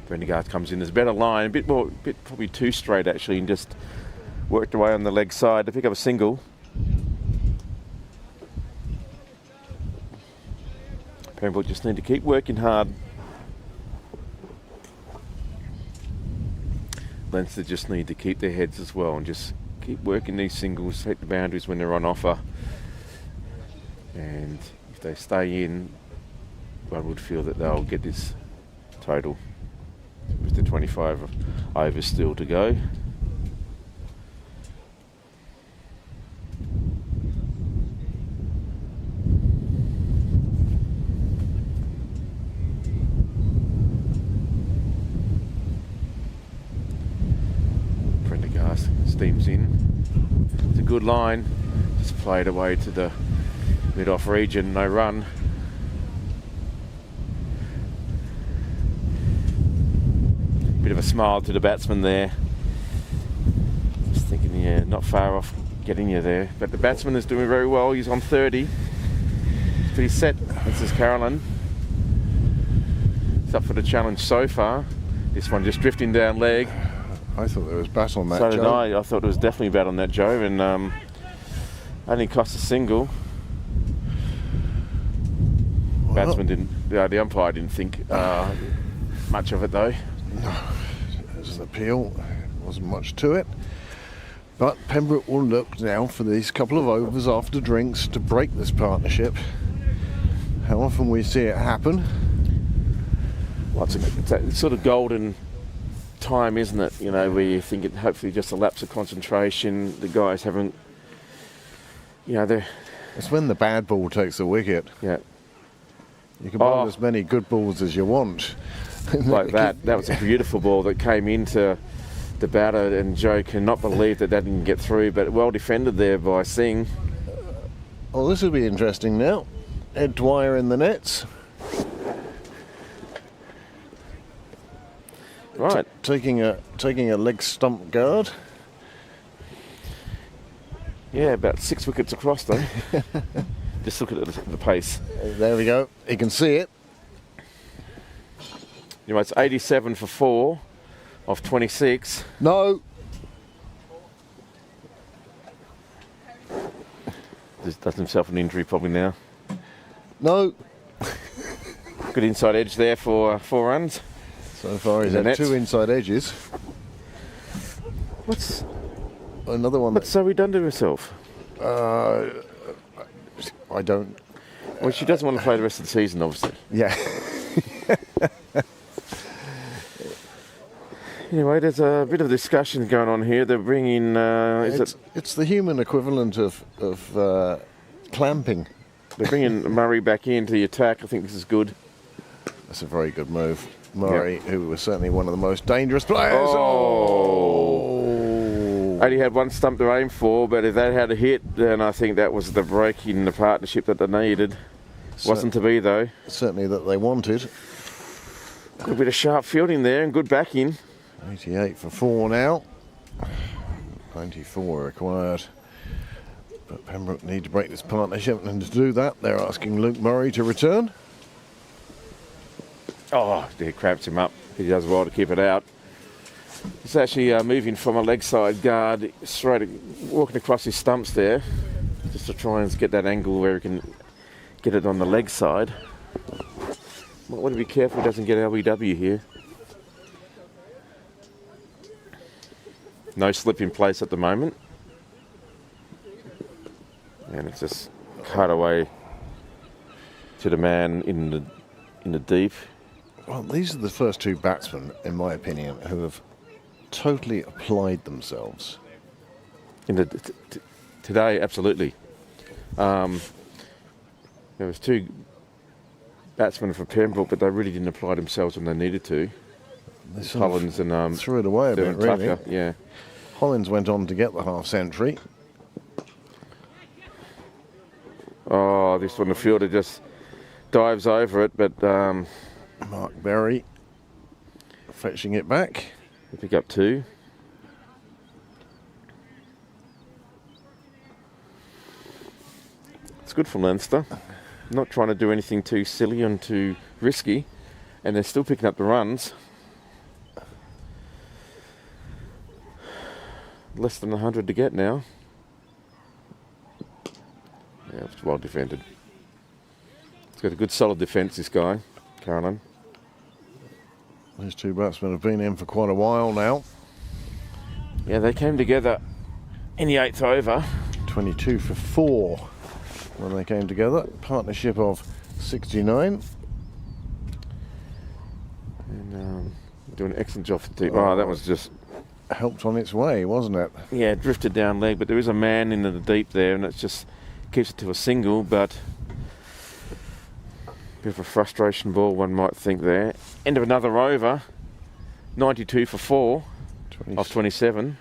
Prendergast comes in. There's a better line, probably too straight actually, and just worked away on the leg side to pick up a single. Pembroke just need to keep working hard. Leinster just need to keep their heads as well and just keep working these singles, hit the boundaries when they're on offer. And if they stay in, one would feel that they'll get this total with the 25 overs still to go. Prendergast steams in. It's a good line. Just played away to the mid-off region, no run. Bit of a smile to the batsman there. Just thinking, yeah, not far off getting you there. But the batsman is doing very well. He's on 30. He's pretty set. This is Carolyn. He's up for the challenge so far. This one just drifting down leg. I thought there was bat on that, So did Joe. I. I thought there was definitely bat on that, Joe. And only cost a single. Well, Batsman didn't. The umpire didn't think much of it though. No, it was an appeal. Wasn't much to it. But Pembroke will look now for these couple of overs after drinks to break this partnership. How often we see it happen. Well, it's a sort of golden time, isn't it? You know, where you think it hopefully just a lapse of concentration. The guys haven't, you know, they're... It's when the bad ball takes the wicket. Yeah. You can bowl as many good balls as you want. Like that. That was a beautiful ball that came into the batter, and Joe cannot believe that didn't get through, but well defended there by Singh. Well, this will be interesting now. Ed Dwyer in the nets. Right. Taking a leg stump guard. Yeah, about 6 wickets across though. Just look at the pace. There we go. You can see it. You know, it's 87 for 4 off 26. No. Just does himself an injury probably now. No. Good inside edge there for 4 runs. So far he's In the had nets. 2 inside edges. What's Another one. what's Zoe done to herself? I don't. Well, she doesn't want to play the rest of the season, obviously. Yeah. Anyway, there's a bit of discussion going on here. They're bringing. It's the human equivalent of clamping. They're bringing Murray back into the attack. I think this is good. That's a very good move. Murray, who was certainly one of the most dangerous players. Oh. Only had one stump to aim for, but if they had a hit, then I think that was the break in the partnership that they needed. Wasn't to be, though. Certainly that they wanted. Good bit of sharp fielding there and good backing. 88 for 4 now. 94 required. But Pembroke need to break this partnership, and to do that, they're asking Luke Murray to return. Oh, he cramps him up. He does well to keep it out. He's actually moving from a leg side guard straight, walking across his stumps there, just to try and get that angle where he can get it on the leg side. Might want to be careful he doesn't get LBW here. No slip in place at the moment. And it's just cut away to the man in the deep. Well, these are the first two batsmen, in my opinion, who have totally applied themselves. Today, absolutely. There was two batsmen for Pembroke, but they really didn't apply themselves when they needed to. Hollins and threw it away a bit, really. Tucker, yeah. Hollins went on to get the half century. Oh, this one, the fielder just dives over it, but Mark Berry fetching it back. they pick up two. It's good for Leinster. Not trying to do anything too silly and too risky, and they're still picking up the runs. Less than 100 to get now. Yeah, it's well defended. He's got a good solid defence, this guy, Caroline. These two batsmen have been in for quite a while now. Yeah, they came together in the 8th over. 22 for 4 when they came together. Partnership of 69. And doing an excellent job for the deep. Oh, that was just... Helped on its way, wasn't it? Yeah, drifted down leg, but there is a man into the deep there, and it just keeps it to a single, but a bit of a frustration ball, one might think there. End of another over, 92 for 4 off 27.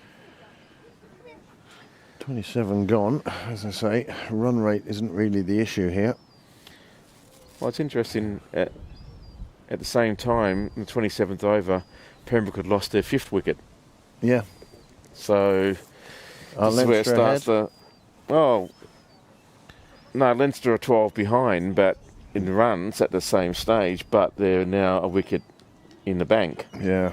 27 gone. As I say, run rate isn't really the issue here. Well, it's interesting, at the same time, in the 27th over, Pembroke had lost their 5th wicket. Yeah. So, this is where it starts the... Well, no, Leinster are 12 behind, but in runs at the same stage, but they're now a wicket in the bank. Yeah.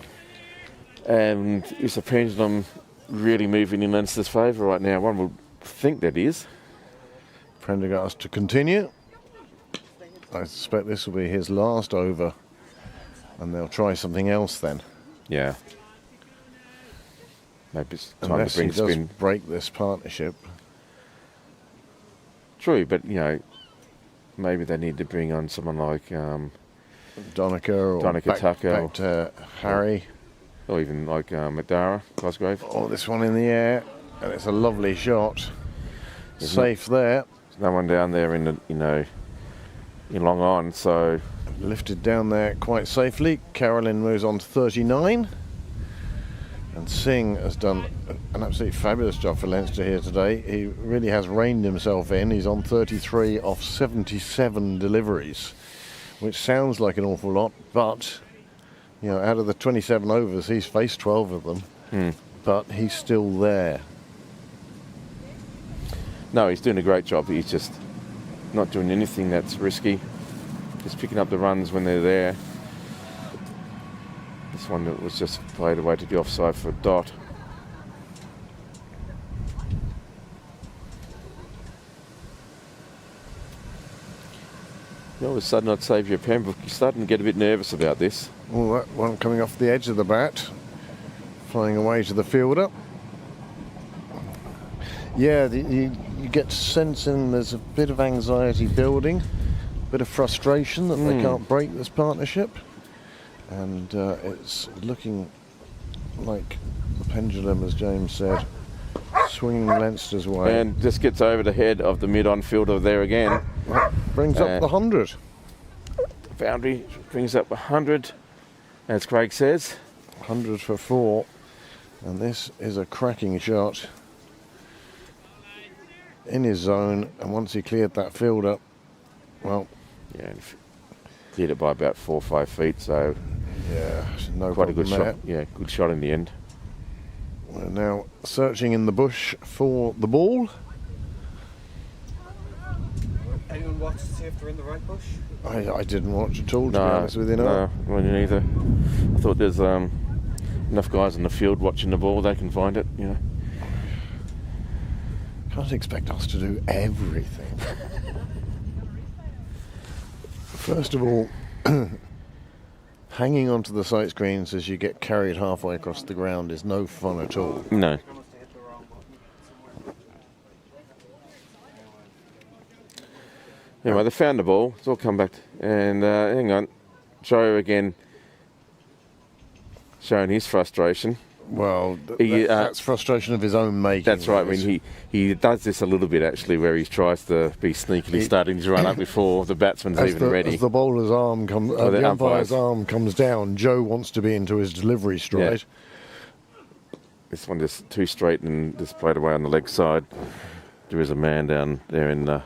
And is the pendulum really moving in Leinster's favour right now? One would think that is. Prendergast to continue. I suspect this will be his last over, and they'll try something else then. Yeah. Maybe it's time Unless to bring he does spin. break this partnership. True, but you know, maybe they need to bring on someone like Doneker or Tucker, back to Harry. or even like McDara, Cosgrove. Oh, this one in the air, and it's a lovely shot. Safe there. There's no one down there in the in long on, so Lifted down there quite safely. Carolyn moves on to 39. And Singh has done an absolutely fabulous job for Leinster here today. He really has reined himself in. He's on 33 off 77 deliveries, which sounds like an awful lot, but you know, out of the 27 overs, he's faced 12 of them, but he's still there. no, he's doing a great job. He's just not doing anything that's risky. Just picking up the runs when they're there. This one that was just played away to the offside for a dot. All of a sudden, I'd say if you're Pembroke, you're starting to get a bit nervous about this. Oh, that one coming off the edge of the bat, flying away to the fielder. Yeah, you get sensing there's a bit of anxiety building, a bit of frustration that they can't break this partnership. And it's looking like the pendulum, as James said, swinging Leinster's way. And just gets over the head of the mid-on fielder there again. Brings up the 100. Boundary brings up 100, as Craig says. 100 for 4. And this is a cracking shot in his zone. And once he cleared that fielder, well... Yeah, and hit it by about 4 or 5 feet, so... Yeah, no quite a good problem shot. Yeah, good shot in the end. We're now searching in the bush for the ball. Anyone watch to see if they're in the right bush? I didn't watch at all, to be honest with you. No, well, neither. I thought there's enough guys in the field watching the ball, they can find it, you know. Can't expect us to do everything. First of all, hanging onto the sight screens as you get carried halfway across the ground is no fun at all. No. Anyway, they found the ball. It's all come back. And hang on. Joe again showing his frustration. Well, He, that's frustration of his own making. That's right. I that is. mean, he does this a little bit, actually, where he tries to be sneakily starting to run up before the batsman's even ready. As the bowler's arm comes, the the umpire's umpire's arm comes down, Joe wants to be into his delivery stride. This one just too straight and just played away on the leg side. There is a man down there in the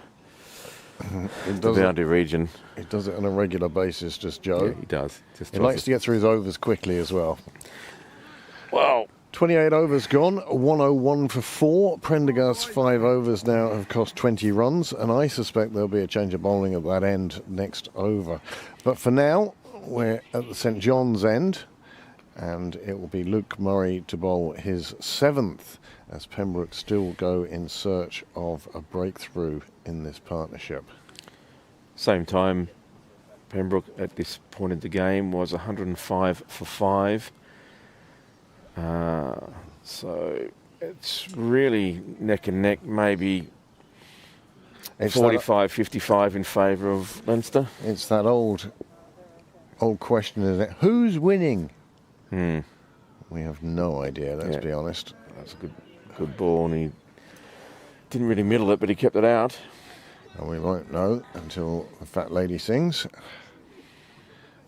boundary region. He does it on a regular basis, just Joe. Yeah, he does. He likes to get through his overs quickly as well. Well, 28 overs gone, 101 for 4. Prendergast's 5 overs now have cost 20 runs, and I suspect there'll be a change of bowling at that end next over. But for now, we're at the St John's end, and it will be Luke Murray to bowl his 7th, as Pembroke still go in search of a breakthrough in this partnership. same time, Pembroke at this point in the game was 105 for 5. So it's really neck and neck, maybe 45-55 in favour of Leinster. It's that old question, isn't it? Who's winning? We have no idea, let's be honest. That's a good ball, and he didn't really middle it, but he kept it out. And we won't know until the fat lady sings. I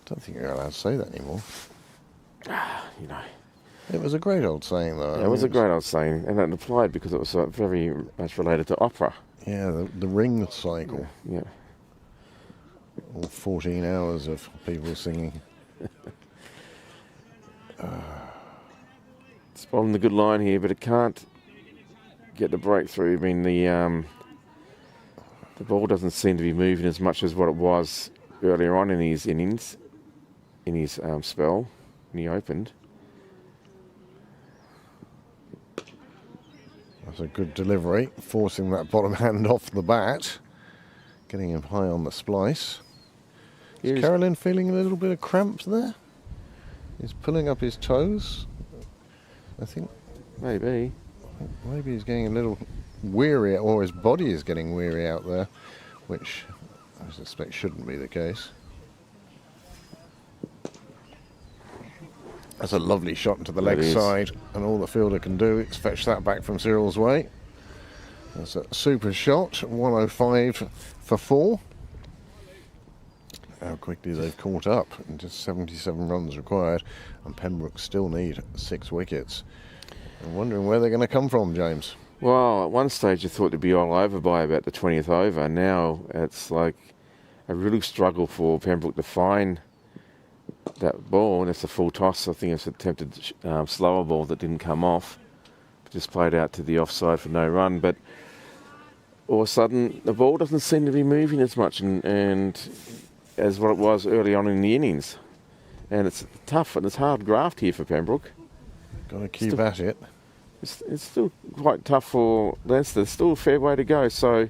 don't think you're allowed to say that anymore. You know. It was a great old saying, though. It was a great old saying, and it applied because it was very much related to opera. Yeah, the ring cycle. Yeah. All 14 hours of people singing. It's bowling the good line here, but it can't get the breakthrough. I mean, the ball doesn't seem to be moving as much as what it was earlier on in his innings, in his spell when he opened. That's a good delivery, forcing that bottom hand off the bat, getting him high on the splice. Is Carolyn feeling a little bit of cramp there? He's pulling up his toes, I think. Maybe. Maybe he's getting a little weary, or his body is getting weary out there, which I suspect shouldn't be the case. That's a lovely shot into the leg side, and all the fielder can do is fetch that back from Cyril's way. That's a super shot, 105 for 4. How quickly they've caught up, and just 77 runs required, and Pembroke still need 6 wickets. I'm wondering where they're going to come from, James. Well, at one stage you thought they'd be all over by about the 20th over. Now it's like a real struggle for Pembroke to find that ball. That's a full toss. I think it's attempted slower ball that didn't come off. Just played out to the offside for no run. But all of a sudden the ball doesn't seem to be moving as much and as what it was early on in the innings. And it's tough and it's hard graft here for Pembroke. Got to keep at it. It's still quite tough for Leinster. There's still a fair way to go. So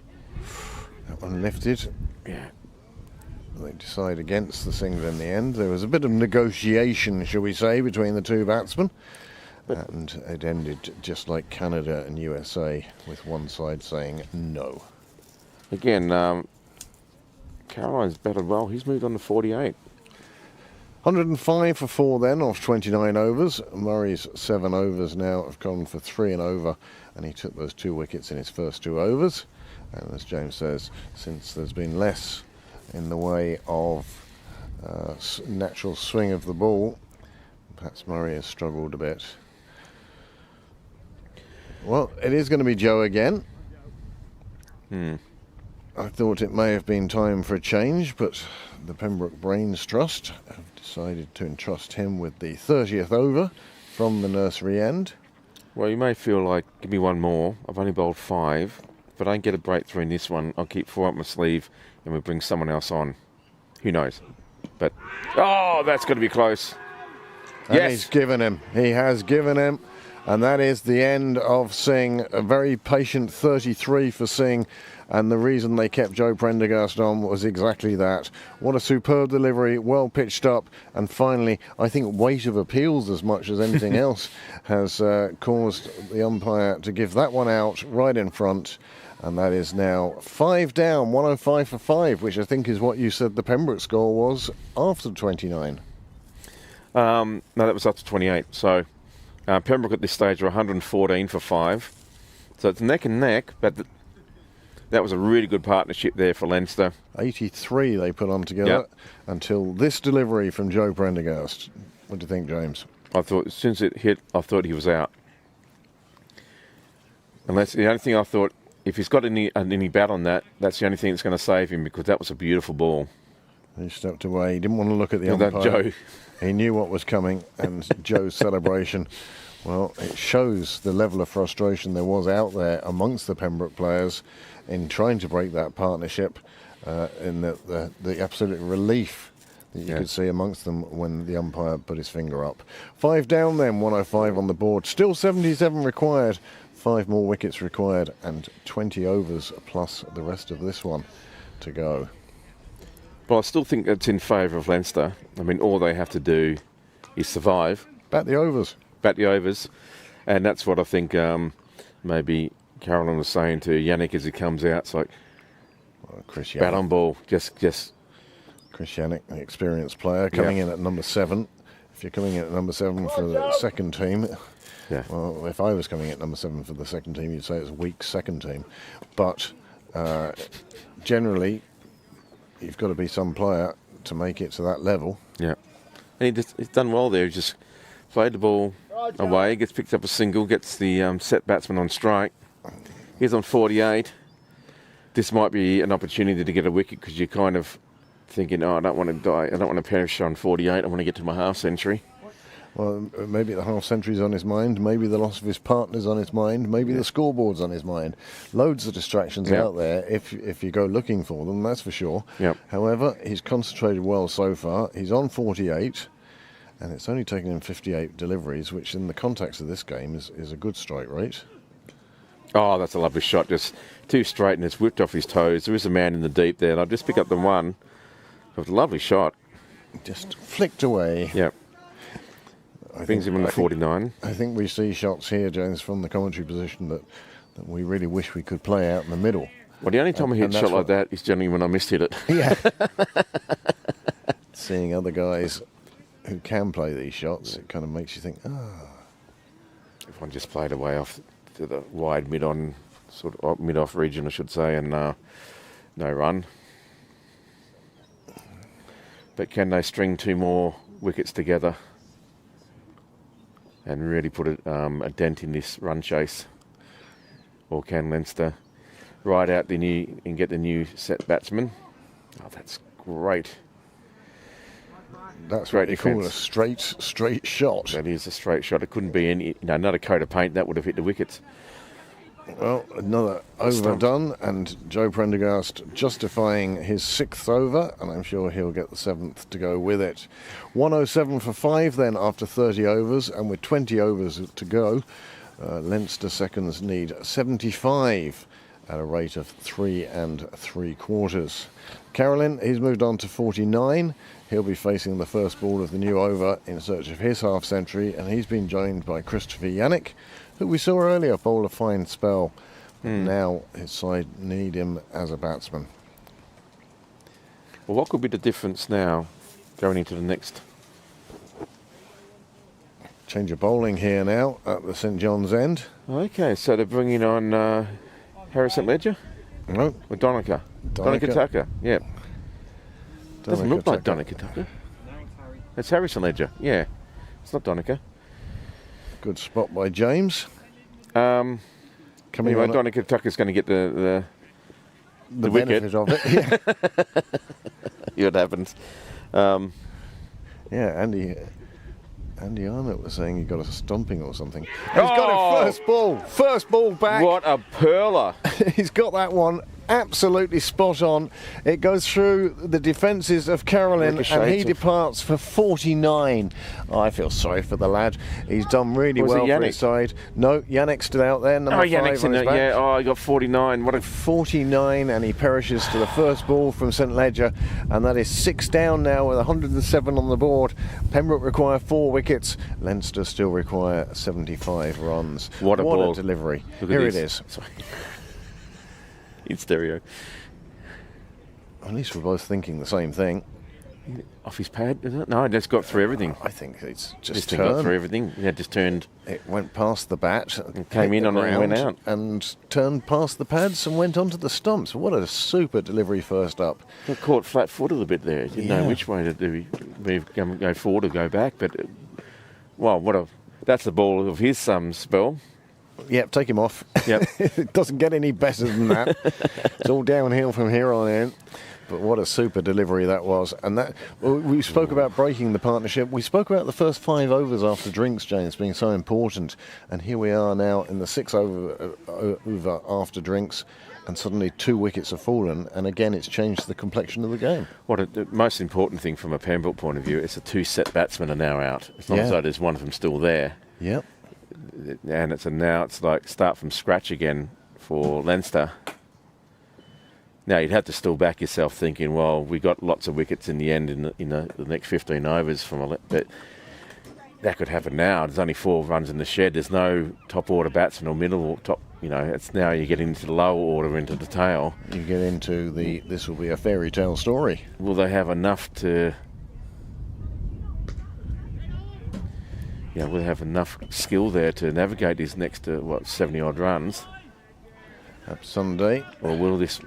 that one lifted. Yeah. They decide against the single in the end. There was a bit of negotiation, shall we say, between the two batsmen. And it ended just like Canada and USA, with one side saying no. Again, Caroline's batted well. He's moved on to 48. 105 for 4 then, off 29 overs. Murray's 7 overs now have gone for 3 and over, and he took those 2 wickets in his first 2 overs. And as James says, since there's been less in the way of natural swing of the ball, perhaps Murray has struggled a bit. Well, it is going to be Joe again. I thought it may have been time for a change, but the Pembroke Brains Trust have decided to entrust him with the 30th over from the nursery end. Well, you may feel like, give me one more. I've only bowled 5. if I don't get a breakthrough in this one, I'll keep 4 up my sleeve and we'll bring someone else on. Who knows? But, oh, that's going to be close. And Yes. he's given him. He has given him. And that is the end of Singh. A very patient 33 for Singh. And the reason they kept Joe Prendergast on was exactly that. What a superb delivery, well pitched up. And finally, I think weight of appeals as much as anything else has caused the umpire to give that one out right in front. And that is now 5 down, 105 for 5, which I think is what you said the Pembroke score was after 29. No, that was up to 28. So Pembroke at this stage are 114 for 5. So it's neck and neck, but that was a really good partnership there for Leinster. 83 they put on together until this delivery from Joe Prendergast. What do you think, James? I thought, as soon as it hit, I thought he was out. And that's the only thing I thought, if he's got any bat on that, that's the only thing that's going to save him, because that was a beautiful ball. He stepped away. He didn't want to look at the And that umpire. Joe. He knew what was coming, and Joe's celebration, well, it shows the level of frustration there was out there amongst the Pembroke players in trying to break that partnership, in the absolute relief that you could see amongst them when the umpire put his finger up. 5 down then, 105 on the board. Still 77 required. 5 more wickets required and 20 overs plus the rest of this one to go. But I still think it's in favour of Leinster. I mean, all they have to do is survive. Bat the overs. Bat the overs. And that's what I think maybe Carolyn was saying to Yannick as he comes out. It's like, Chris bat Yannick. on ball. Just Chris Yannick, the experienced player, coming in at number 7. If you're coming in at number 7 for the second team, well, if I was coming in at number 7 for the second team, you'd say it's a weak second team. But generally, you've got to be some player to make it to that level. Yeah. And he's done well there. He just played the ball away, gets picked up a single, gets the set batsman on strike. He's on 48. This might be an opportunity to get a wicket, because you're kind of thinking, oh, I don't want to die. I don't want to perish on 48. I want to get to my half century. Well, maybe the half century's on his mind, maybe the loss of his partner's on his mind, maybe the scoreboard's on his mind. Loads of distractions out there if you go looking for them, that's for sure. Yep. However, he's concentrated well so far. He's on 48, and it's only taken him 58 deliveries, which in the context of this game is a good strike rate. Oh, that's a lovely shot. Just too straight, and it's whipped off his toes. There is a man in the deep there, and I've just picked up the one. It was a lovely shot. Just flicked away. Yep. Brings him on the 49. I think we see shots here, James, from the commentary position that we really wish we could play out in the middle. Well, the only time I hit a shot like that is generally when I mishit it. Yeah. Seeing other guys who can play these shots, it kind of makes you think, If one just played away off to the wide mid-on, sort of mid-off region, I should say, and no run. But can they string 2 more wickets together and really put a dent in this run chase? Or can Leinster ride out the new and get the new set batsman? Oh, that's great. that's Great what you call a defence. straight shot. That is a straight shot. It couldn't be any, another coat of paint that would have hit the wickets. Well, another overdone, and Joe Prendergast justifying his 6th over, and I'm sure he'll get the 7th to go with it. 107 for 5 then after 30 overs, and with 20 overs to go, Leinster seconds need 75 at a rate of 3 3/4. Carolyn, he's moved on to 49. He'll be facing the first ball of the new over in search of his half century, and he's been joined by Christopher Yannick, who we saw earlier bowl a fine spell. Now his side need him as a batsman. Well, what could be the difference now going into the next? Change of bowling here now at the St John's end. Okay, so they're bringing on Harrison Ledger No, or Donica Tucker. Yeah, doesn't look like Donica Tucker. It's Harrison Ledger. Yeah, it's not Donica. Good spot by James. Anyway, on Donica Tucker's going to get the wicket. benefit of it. Yeah. See what happens. Yeah, and Andy Arnott was saying he got a stomping or something. He's got it first ball back. What a perler. He's got that one absolutely spot on. It goes through the defences of Carolyn and he departs for 49. Oh, I feel sorry for the lad. He's done really well for his side. No, Yannick's still out there. Number 5 Yannick's in it. Yeah, he got 49. What a 49, and he perishes to the first ball from St Ledger, and that is 6 down now with 107 on the board. Pembroke require 4 wickets. Leinster still require 75 runs. What a ball. Delivery. Look Here at it this. is. Sorry. In stereo. At least we're both thinking the same thing. Off his pad, is it? No, it just got through everything. I think it's Just got through everything. Yeah, just turned. It went past the bat, and came in on it and went out. And turned past the pads and went onto the stumps. What a super delivery first up. Got caught flat-footed a bit there. Didn't know which way to do. Go forward or go back. But, that's the ball of his spell. Yep, take him off. Yep. It doesn't get any better than that. It's all downhill from here on in. But what a super delivery that was. And that we spoke about breaking the partnership. We spoke about the first 5 overs after drinks, James, being so important. And here we are now in the 6th over after drinks. And suddenly 2 wickets have fallen. And again, it's changed the complexion of the game. The most important thing from a Pembroke point of view is the 2 set batsmen are now out. It's not as though there's one of them still there. Yep. And it's like start from scratch again for Leinster. Now you'd have to still back yourself thinking, well, we got lots of wickets in the end in the next 15 overs but that could happen now. There's only 4 runs in the shed. There's no top order batsman or middle or top. It's now you get into the lower order, into the tail. You get into this will be a fairy tale story. Will they have enough to? Will they have enough skill there to navigate these next 70 odd runs? Perhaps someday. Or will this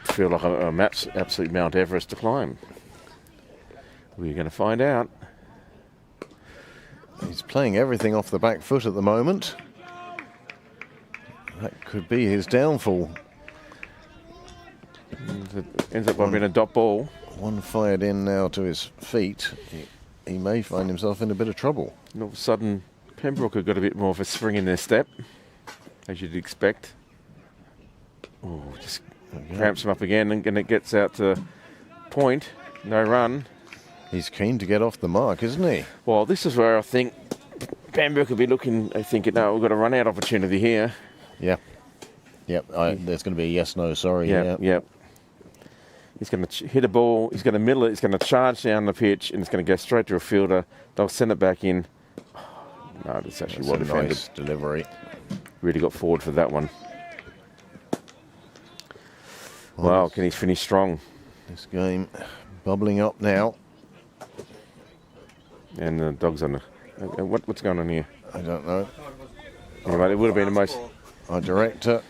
feel like a absolute Mount Everest to climb? We're going to find out. He's playing everything off the back foot at the moment. That could be his downfall. Ends up by being a dot ball. One fired in now to his feet. He may find himself in a bit of trouble. And all of a sudden, Pembroke have got a bit more of a spring in their step, as you'd expect. Oh, just cramps him up again, and it gets out to point. No run. He's keen to get off the mark, isn't he? Well, this is where I think Pembroke could be looking, thinking, no, we've got a run-out opportunity here. Yeah. Yep, there's going to be a yes, no, sorry. Yep. He's going to hit a ball, he's going to middle it, he's going to charge down the pitch, and it's going to go straight to a fielder. They'll send it back in. No, that's actually well defended. Nice delivery. Really got forward for that one. Wow, can he finish strong? This game bubbling up now. And the dog's on the... What's going on here? I don't know. Anyway, it would have been the most... Our director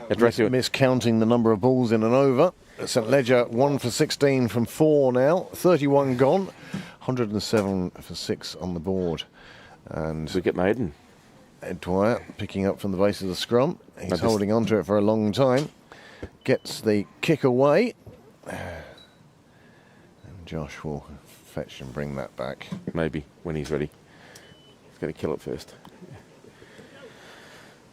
miscounting the number of balls in an over. St Ledger 1 for 16 from 4 now. 31 gone. 107 for 6 on the board. And wicket maiden. Ed Dwyer picking up from the base of the scrum. He's holding on to it for a long time. Gets the kick away. And Josh will fetch and bring that back. Maybe, when he's ready. He's going to kill it first.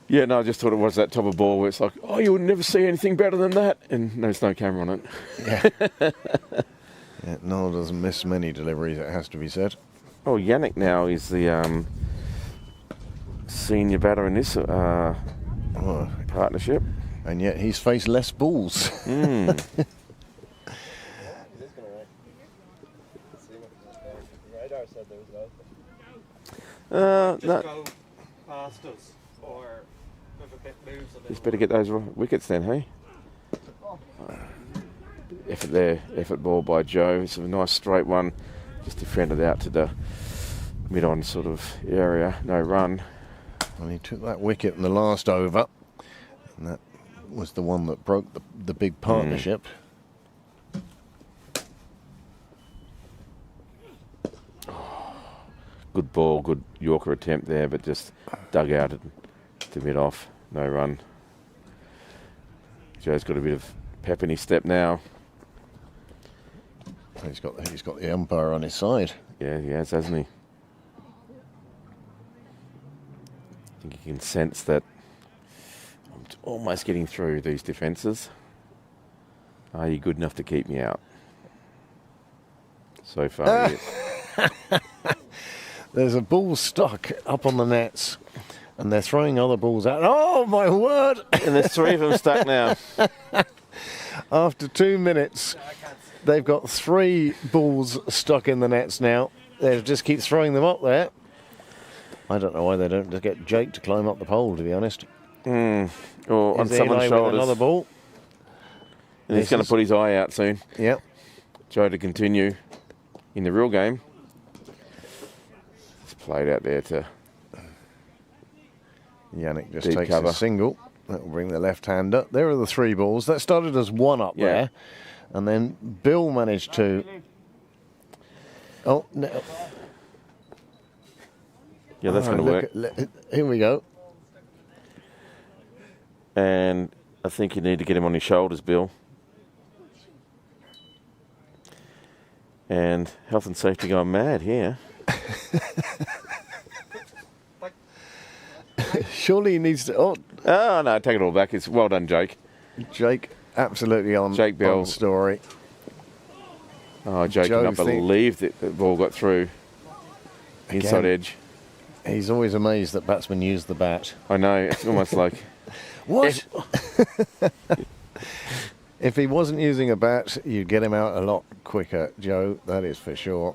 Yeah, no, I just thought it was that type of ball where it's like, oh, you would never see anything better than that. And there's no camera on it. Yeah, Noel doesn't miss many deliveries, it has to be said. Oh, Yannick now is the senior batter in this partnership. And yet he's faced less balls. No. Go past us, or if a bit moves a little. Just better get those wickets then, hey? Effort there, effort ball by Joe. It's a nice straight one. Just defended out to the mid-on sort of area. No run. Well, he took that wicket in the last over. And that was the one that broke the big partnership. Good ball, good Yorker attempt there, but just dug out to mid-off. No run. Joe's got a bit of pep in his step now. He's got the umpire on his side. Yeah, he has, hasn't he? I think you can sense that I'm almost getting through these defences. Are you good enough to keep me out? So far, yes. There's a ball stuck up on the nets, and they're throwing other balls out. Oh, my word! And there's 3 of them stuck now. After 2 minutes, they've got 3 balls stuck in the nets now. They just keep throwing them up there. I don't know why they don't just get Jake to climb up the pole, to be honest. Or on Is someone's Eli with shoulders. another ball. And he's going to put his eye out soon. Yep. Joe to continue in the real game. It's played out there to Yannick just deep takes cover. a single. That will bring the left-hander. There are the 3 balls. That started as 1 up there. And then Bill managed to... Oh, no. Yeah, that's going to work. Here we go. And I think you need to get him on his shoulders, Bill. And health and safety going mad here. Surely he needs to... Oh, No, take it all back. It's well done, Jake. Jake, absolutely on, Jake Bell. on story. Oh, Jake Joe cannot believe that the ball got through. Inside edge. He's always amazed that batsmen use the bat. I know, it's almost like... What? If he wasn't using a bat, you'd get him out a lot quicker, Joe. That is for sure.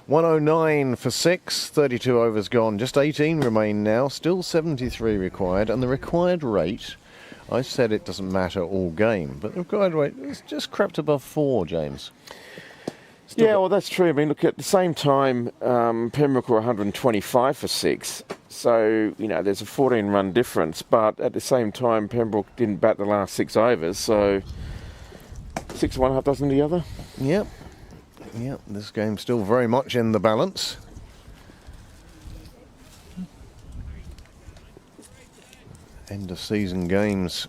109 for 6, 32 overs gone. Just 18 remain now. Still 73 required. And the required rate, I said it doesn't matter all game, but the required rate is just crept above 4, James. Yeah, well, that's true. I mean, look, at the same time, Pembroke were 125 for 6. So, you know, there's a 14-run difference. But at the same time, Pembroke didn't bat the last 6 overs. So, 6 1, half dozen the other. Yep. Yep, this game's still very much in the balance. End of season games.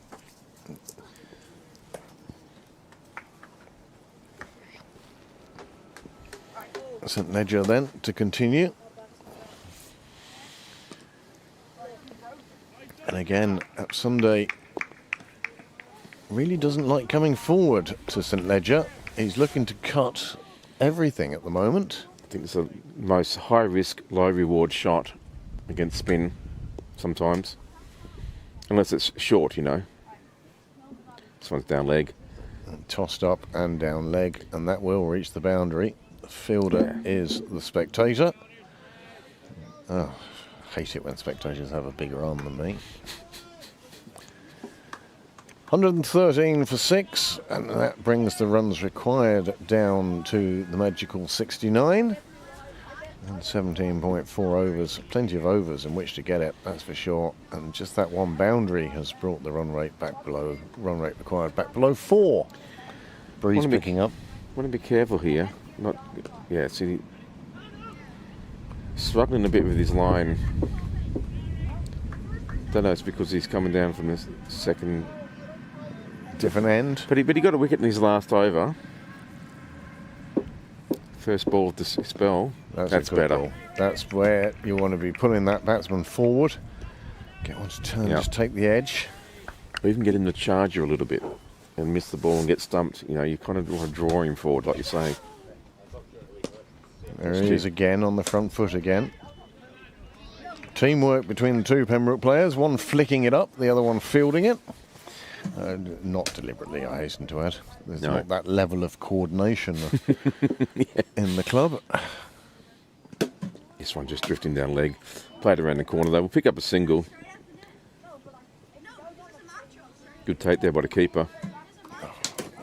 St Ledger then to continue. And again, Sunday really doesn't like coming forward to St Ledger. He's looking to cut everything at the moment. I think it's the most high-risk, low-reward shot against spin sometimes. Unless it's short, you know. This one's down leg. And tossed up and down leg, and that will reach the boundary. The fielder is the spectator. Oh, I hate it when spectators have a bigger arm than me. 113 for 6, and that brings the runs required down to the magical 69. And 17.4 overs, plenty of overs in which to get it, that's for sure. And just that one boundary has brought the run rate back below, run rate required back below 4. Breeze picking up. Want to be careful here. See, struggling a bit with his line. Don't know, it's because he's coming down from this second... Different end. But he got a wicket in his last over. First ball of the spell. That's better. Ball. That's where you want to be pulling that batsman forward. Get one to turn, just take the edge. Or even get him to charge you a little bit and miss the ball and get stumped. You know, you kind of want to draw him forward, like you're saying. There he is again on the front foot again. Teamwork between the 2 Pembroke players. One flicking it up, the other one fielding it. Not deliberately, I hasten to add. There's not that level of coordination in the club. This one just drifting down leg. Played around the corner. They will pick up a single. Good take there by the keeper.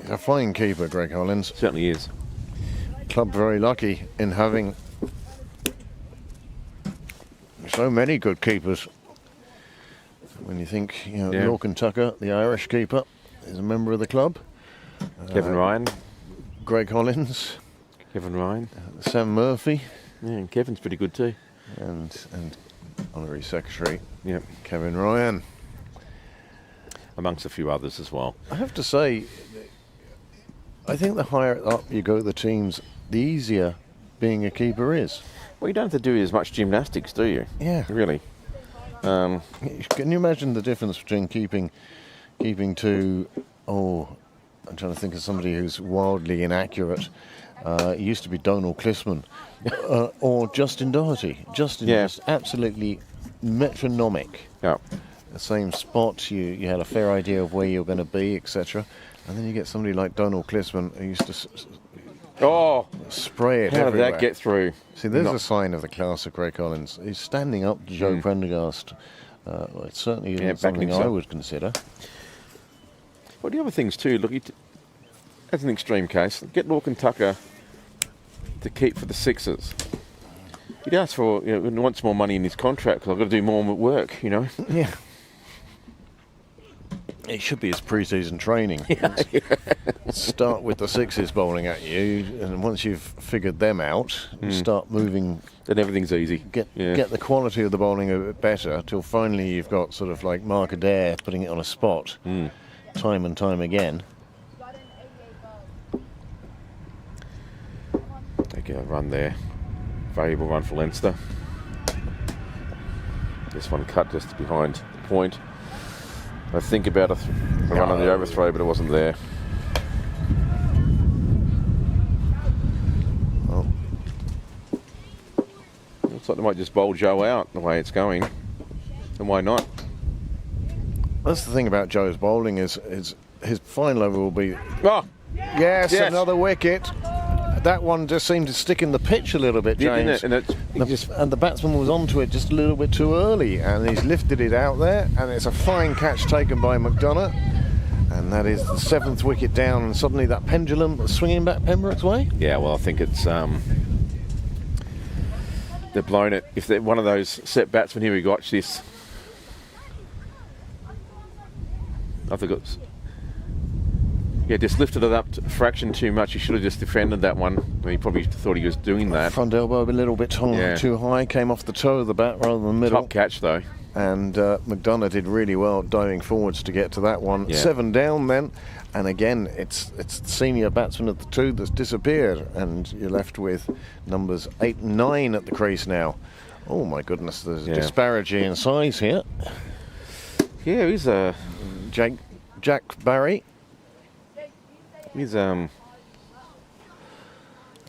He's a fine keeper, Greg Hollins. Certainly is. Club very lucky in having so many good keepers. When you think, you know, Lorcan Tucker, the Irish keeper, is a member of the club. Kevin Ryan. Greg Hollins. Kevin Ryan. Sam Murphy. Yeah, and Kevin's pretty good too. And honorary secretary. Yep. Kevin Ryan. Amongst a few others as well. I have to say, I think the higher up you go the teams, the easier being a keeper is. Well, you don't have to do as much gymnastics, do you? Yeah. Really. Can you imagine the difference between keeping to, I'm trying to think of somebody who's wildly inaccurate. It used to be Donald Clisman, or Justin Doherty. Justin was absolutely metronomic. Yeah. The same spot, you had a fair idea of where you're going to be, etc. And then you get somebody like Donald Clisman who used to spray it How everywhere. did that get through? See, there's a sign of the class of Craig Collins. He's standing up to Joe Prendergast. It's certainly something I would consider. Well, the other things too, look, as an extreme case, get Lorcan Tucker to keep for the Sixers. He'd ask for, he wants more money in his contract because I've got to do more work, Yeah. It should be his pre-season training. Start with the Sixers bowling at you, and once you've figured them out, you start moving. Then everything's easy. Get the quality of the bowling a bit better, till finally you've got sort of like Mark Adair putting it on a spot, time and time again. They get a run there. Valuable run for Leinster. This one cut just behind the point. I think about a run on the overthrow, but it wasn't there. Well, looks like they might just bowl Joe out the way it's going. And why not? that's the thing about Joe's bowling is his final over will be. Oh! Yes, another wicket. That one just seemed to stick in the pitch a little bit, James. Didn't it? And the batsman was onto it just a little bit too early, and he's lifted it out there, and it's a fine catch taken by McDonough, and that is the 7th wicket down, and suddenly that pendulum swinging back Pembroke's way. Yeah, well, I think it's they've blown it. If they're one of those set batsmen here, we watch this. I think it's. Yeah, just lifted it up a fraction too much. He should have just defended that one. He probably thought he was doing that. Front elbow a little bit too high, came off the toe of the bat rather than the middle. Top catch, though. And McDonough did really well diving forwards to get to that one. Yeah. 7 down then. And again, it's the senior batsman of the two that's disappeared. And you're left with numbers 8 and 9 at the crease now. Oh, my goodness, there's a disparity in size here. Yeah, he's a... Jack Barry. He's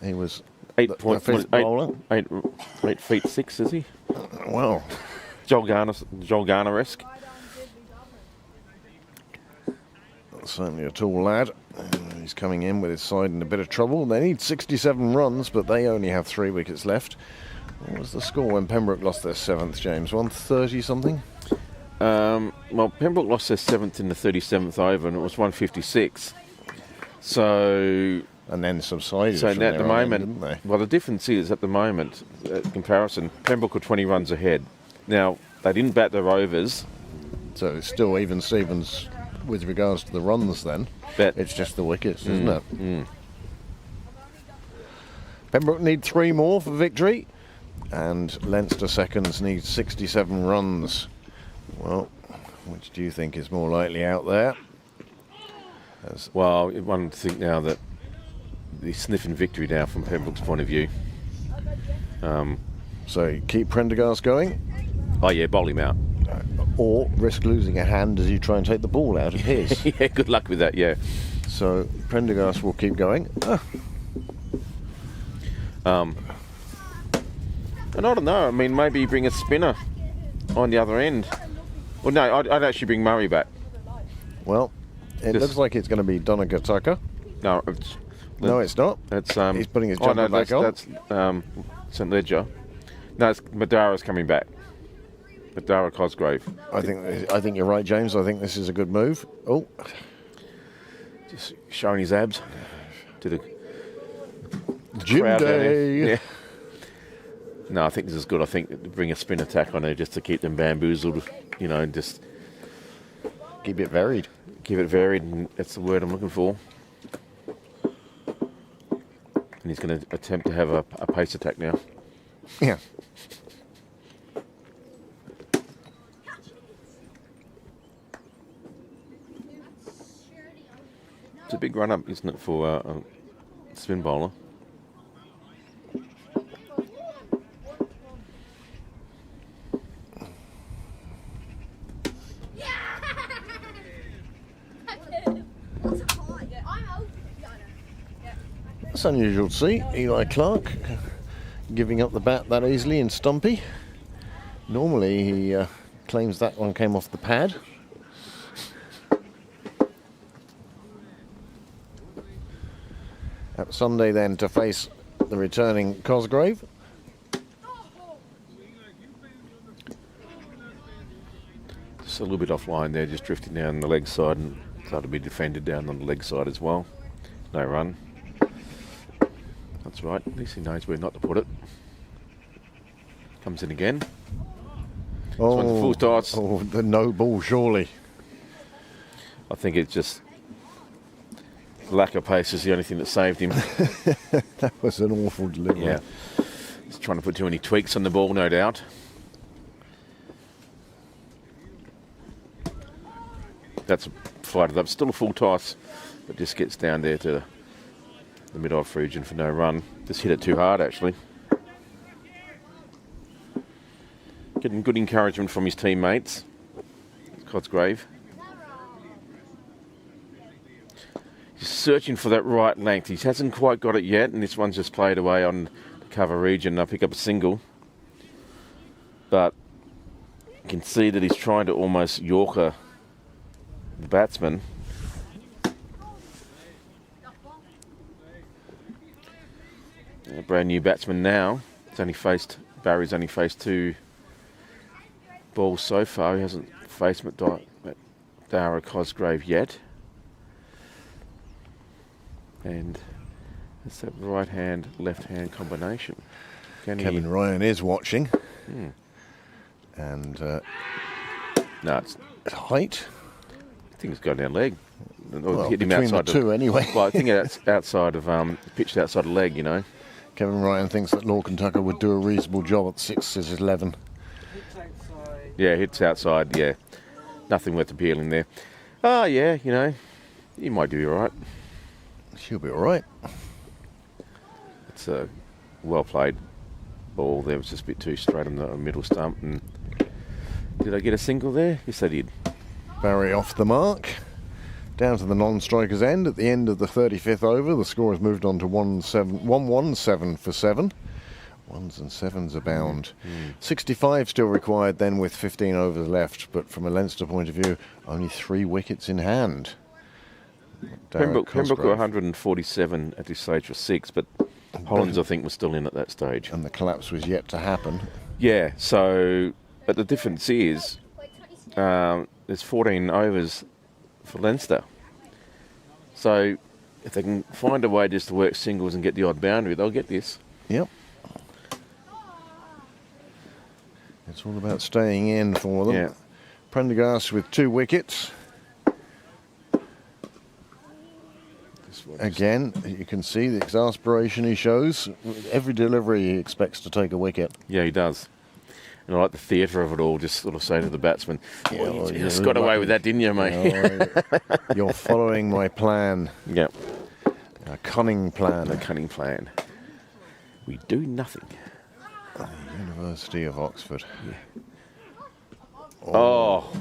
He was 8 points, bowler. 8 feet 6, is he? Well, Joel Garner-esque. certainly a tall lad. He's coming in with his side in a bit of trouble. They need 67 runs, but they only have 3 wickets left. What was the score when Pembroke lost their 7th, James? 130 something? Well, Pembroke lost their 7th in the 37th over, and it was 156. So... And then subsided. So from at the there on in, moment, didn't they? well, the difference is at the moment, comparison, Pembroke are 20 runs ahead. Now, they didn't bat their overs. So it's still even Stevens with regards to the runs then. It's just the wickets, isn't it? Pembroke need 3 more for victory, and Leinster seconds need 67 runs. Well, which do you think is more likely out there? Well, one would think now that they're sniffing victory now from Pembroke's point of view. So keep Prendergast going, Oh yeah, bowl him out. or risk losing a hand as you try and take the ball out of his. Yeah, good luck with that, yeah. So Prendergast will keep going. And I don't know, I mean, maybe bring a spinner on the other end. Well, no, I'd actually bring Murray back. Well, it looks like it's going to be Donegal Tucker. No, It's not. It's He's putting his jumper back on. That's St Ledger. No, it's Madara's coming back. Madara Cosgrave. I think you're right, James. I think this is a good move. Oh, Just showing his abs to the Jim crowd down there. Day. Yeah. No, I think this is good. I think bring a spin attack on there just to keep them bamboozled, and just Keep it varied. give it varied, and that's the word I'm looking for. And he's going to attempt to have a pace attack now. Yeah. It's a big run-up, isn't it, for a spin bowler? That's unusual to see. Eli Clark giving up the bat that easily in Stumpy. Normally he claims that one came off the pad. At Sunday then to face the returning Cosgrave. Just a little bit offline there, just drifting down the leg side, and thought to be defended down on the leg side as well. No run. That's right, at least he knows where not to put it. Comes in again. Oh, full toss. Oh, the no ball, surely. I think it's just lack of pace is the only thing that saved him. That was an awful delivery. Yeah. He's trying to put too many tweaks on the ball, no doubt. That's fired it up. Still a full toss, but just gets down there to the mid-off region for no run. Just hit it too hard, actually. Getting good encouragement from his teammates. Cosgrave. He's searching for that right length. He hasn't quite got it yet, and this one's just played away on the cover region. I pick up a single. But you can see that he's trying to almost Yorker the batsman. A brand new batsman now. Barry's only faced 2 balls so far. He hasn't faced Dara Cosgrave yet. And it's that right hand, left hand combination. Kevin Ryan is watching. And no, it's height. I think it's gone down leg. Well, hit him between outside the two anyway. Well, I think it's outside of pitched outside of leg, you know. Kevin Ryan thinks that Lorcan Tucker would do a reasonable job at 6-11. Yeah, hits outside, yeah. Nothing worth appealing there. Oh, yeah, you know, he might do all right. She'll be all right. It's a well-played ball there. It was just a bit too straight on the middle stump. And did I get a single there? Yes, I did. Barry off the mark. Down to the non-striker's end. At the end of the 35th over, the score has moved on to 1-7 for 7. 1s and 7s abound. 65 still required then with 15 overs left, but from a Leinster point of view, only 3 wickets in hand. Pembroke were 147 at this stage for 6, but Hollands, I think, was still in at that stage. And the collapse was yet to happen. Yeah, so, but the difference is there's 14 overs for Leinster. So if they can find a way just to work singles and get the odd boundary, they'll get this. Yep. It's all about staying in for them. Yeah. Prendergast with 2 wickets. Again, you can see the exasperation he shows. Every delivery he expects to take a wicket. Yeah, he does. And I like the theatre of it all, just sort of say to the batsman, Yeah, well, well, you just got away with that, didn't you, mate? You're following my plan. Yeah. A cunning plan. A cunning plan. We do nothing. University of Oxford. Yeah. Oh.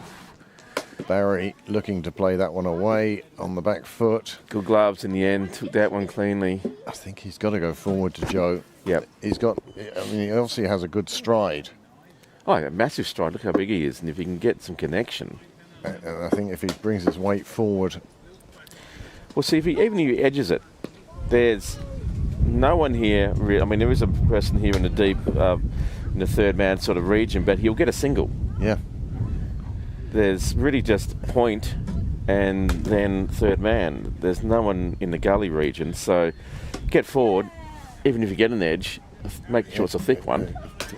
Barry looking to play that one away on the back foot. Good gloves in the end, took that one cleanly. I think he's got to go forward to Joe. Yep. He obviously has a good stride. Oh, a massive stride. Look how big he is. And if he can get some connection. And I think if he brings his weight forward. Well, see, even if he edges it, there's no one here. I mean, there is a person here in the deep, in the third man sort of region, but he'll get a single. Yeah. There's really just point and then third man. There's no one in the gully region, so get forward, even if you get an edge, make sure it's a thick one.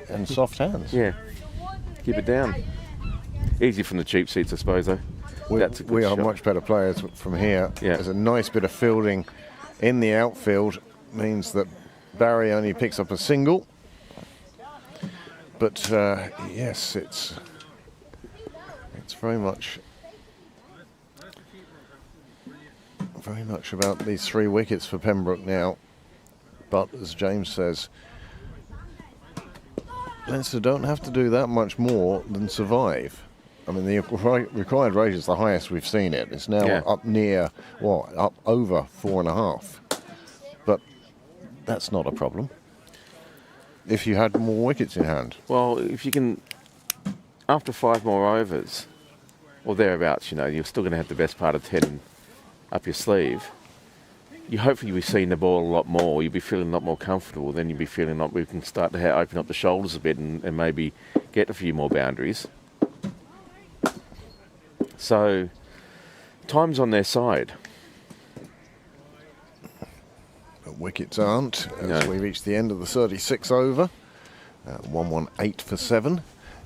And soft hands. Yeah. Keep it down. Easy from the cheap seats, I suppose, though. We are shot. much better players from here. Yeah. There's a nice bit of fielding in the outfield. Means that Barry only picks up a single. But yes, it's very much about these 3 wickets for Pembroke now. But as James says, Leinster don't have to do that much more than survive. I mean, the required rate is the highest we've seen it. It's now up near, up over 4.5. But That's not a problem. If you had more wickets in hand. Well, if you can, after 5 more overs, or thereabouts, you're still going to have the best part of 10 up your sleeve. You hopefully you'll be seeing the ball a lot more. You'll be feeling a lot more comfortable. Then you'll be feeling like we can start to open up the shoulders a bit and maybe get a few more boundaries. So, time's on their side. But wickets aren't, as No. we reach the end of the 36 over. 118 for 7.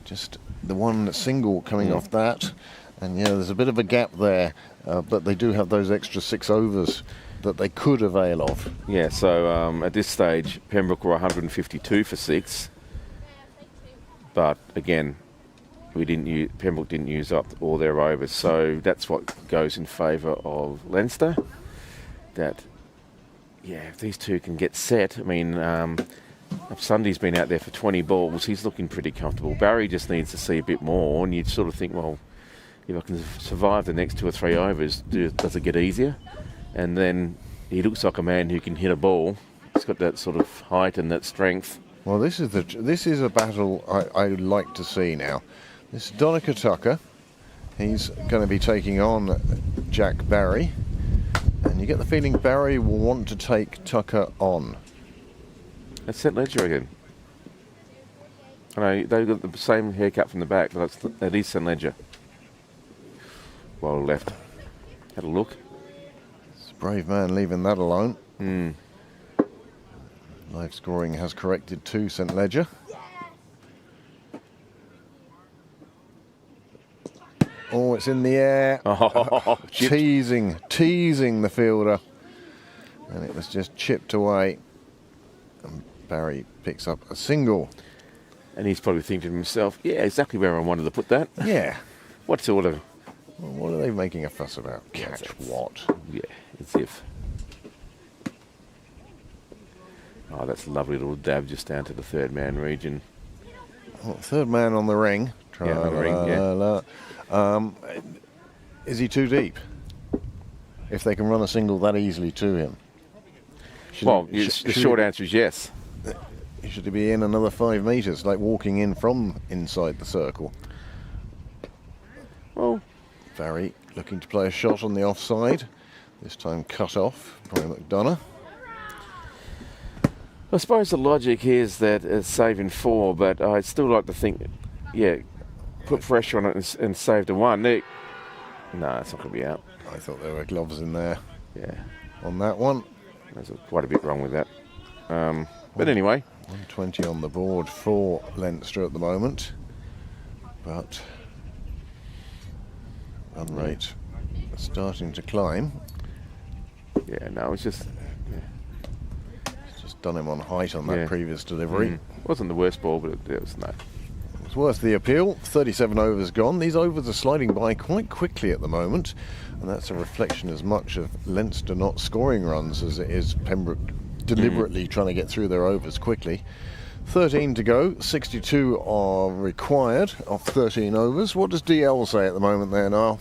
Just the one single coming off that. And yeah, there's a bit of a gap there, but they do have those extra 6 overs that they could avail of. Yeah, so at this stage, Pembroke were 152 for 6. But again, Pembroke didn't use up all their overs. So that's what goes in favour of Leinster. That, yeah, if these two can get set, I mean, Sunday's been out there for 20 balls. He's looking pretty comfortable. Barry just needs to see a bit more, and you'd sort of think, well, if I can survive the next 2 or 3 overs, does it get easier? And then he looks like a man who can hit a ball. He's got that sort of height and that strength. Well, this is a battle I would like to see now. This is Donica Tucker. He's going to be taking on Jack Barry. And you get the feeling Barry will want to take Tucker on. That's St Ledger again. I know, they've got the same haircut from the back, but that is St Ledger. Well left. Had a look. It's a brave man leaving that alone. Hmm. Live scoring has corrected to St Ledger. Oh, it's in the air. Oh, teasing the fielder. And it was just chipped away. And Barry picks up a single. And he's probably thinking to himself, yeah, exactly where I wanted to put that. Yeah. What sort of... Well, what are they making a fuss about? Catch what? Yeah, as if. Oh, that's a lovely little dab just down to the third man region. Well, third man on the ring. Yeah, on the ring, yeah. Is he too deep? If they can run a single that easily to him? The short answer is yes. Should he be in another 5 metres, like walking in from inside the circle? Well, Barry looking to play a shot on the offside. This time cut off by McDonough. I suppose the logic is that it's saving 4, but I'd still like to think, yeah, put pressure on it and save the 1. No, it's not going to be out. I thought there were gloves in there Yeah, on that one. there's quite a bit wrong with that. But anyway, 120 on the board for Leinster at the moment. But run rate starting to climb. yeah, no, it's just... It's just done him on height on that Yeah. previous delivery. Wasn't the worst ball, but it was no. It's worth the appeal. 37 overs gone. These overs are sliding by quite quickly at the moment, and that's a reflection as much of Leinster not scoring runs as it is Pembroke deliberately trying to get through their overs quickly. 13 to go. 62 are required of 13 overs. What does DL say at the moment there, Niall?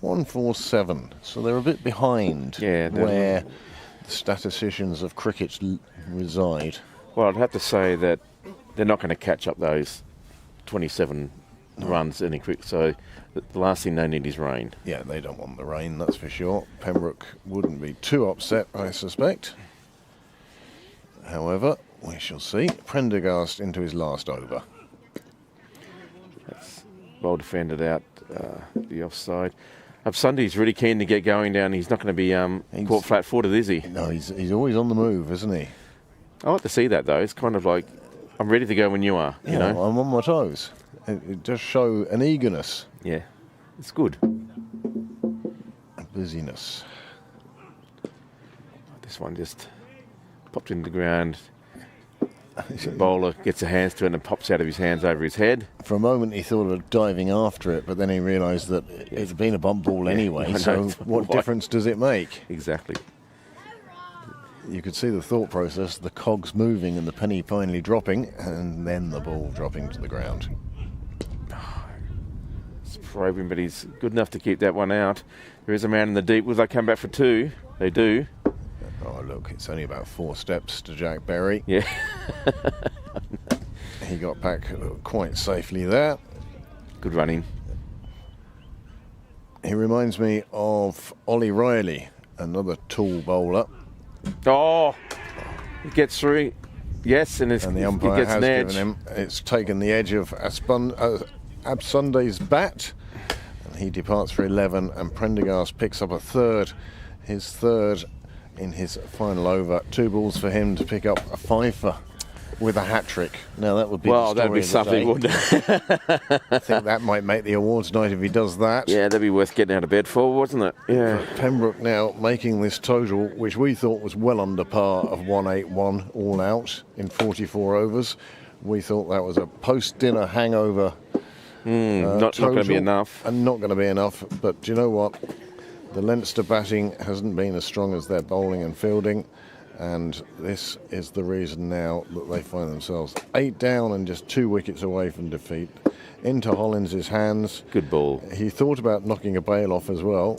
147. So they're a bit behind Yeah, where the statisticians of cricket reside. Well, I'd have to say that they're not going to catch up those 27 runs any quick. So the last thing they need is rain. Yeah, they don't want the rain, that's for sure. Pembroke wouldn't be too upset, I suspect. However, we shall see. Prendergast into his last over. That's well defended out the offside. Sunday's really keen to get going down. He's not going to be caught flat-footed, is he? No, he's always on the move, isn't he? I like to see that, though. It's kind of like, I'm ready to go when you are, you know? I'm on my toes. It does show an eagerness, Yeah, it's good. a busyness. This one just popped into the ground. The bowler gets a hands to it and pops out of his hands over his head. For a moment he thought of diving after it, but then he realised that it's been a bump ball anyway, I know. so what difference does it make? Exactly. You could see the thought process, the cogs moving and the penny finally dropping, and then the ball dropping to the ground. It's probing, but he's good enough to keep that one out. There is a man in the deep. Will they come back for 2? They do. Oh, look, it's only about 4 steps to Jack Berry. Yeah. He got back quite safely there. Good running. He reminds me of Ollie Riley, another tall bowler. Oh, he gets through. Yes, and And the umpire he gets has an edge. given him, it's taken the edge of Absunday's bat, and he departs for 11, and Prendergast picks up a third, his third in his final over. 2 balls for him to pick up a 5 with a hat-trick. Now that would be Well, the that'd be story of the something, day. wouldn't it? I think that might make the awards night if he does that. Yeah, that'd be worth getting out of bed for, wasn't it? Yeah. Pembroke now making this total, which we thought was well under par, of 181 all out in 44 overs. We thought that was a post-dinner hangover. Not going to be enough. And not going to be enough. But do you know what? The Leinster batting hasn't been as strong as their bowling and fielding. And this is the reason now that they find themselves 8 down and just 2 wickets away from defeat. Into Hollins's hands. Good ball. He thought about knocking a bail off as well,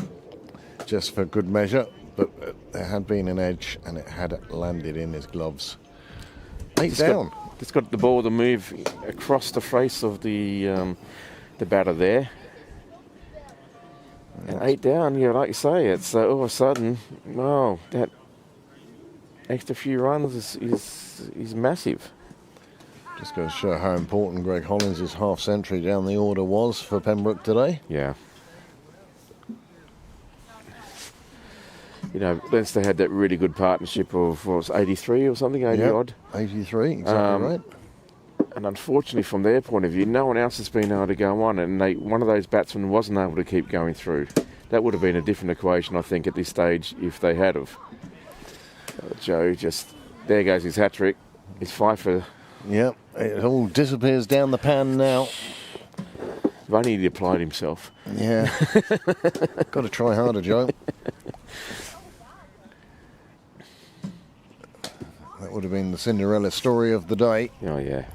just for good measure, but there had been an edge and it had landed in his gloves. 8 down. It's got the ball to move across the face of the batter there. And 8 down, yeah, like you say, it's all of a sudden, oh, that extra few runs is massive. Just goes to show how important Greg Hollins' half century down the order was for Pembroke today. Yeah. You know, Leinster had that really good partnership of, what was it, 83 or something, 80 odd. 83, exactly right. And unfortunately, from their point of view, no one else has been able to go on, and one of those batsmen wasn't able to keep going through. That would have been a different equation, I think, at this stage if they had have. Joe just, there goes his hat-trick. His 5 for... Yep, it all disappears down the pan now. If only he applied himself. Yeah. Got to try harder, Joe. That would have been the Cinderella story of the day. Oh, yeah.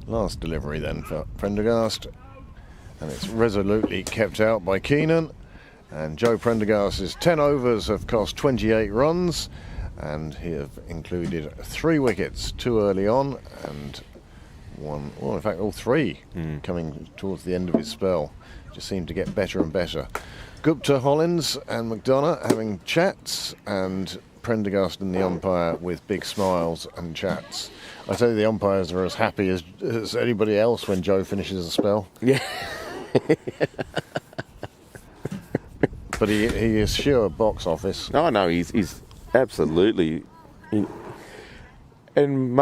Last delivery then for Prendergast. And it's resolutely kept out by Keenan. And Joe Prendergast's 10 overs have cost 28 runs. And he have included 3 wickets, 2 early on and 1, well, in fact, all 3 coming towards the end of his spell. Just seemed to get better and better. Gupta, Hollins and McDonough having chats, and Prendergast and the umpire with big smiles and chats. I tell you, the umpires are as happy as anybody else when Joe finishes a spell. Yeah. But he is sure box office. Oh, no, he's absolutely... And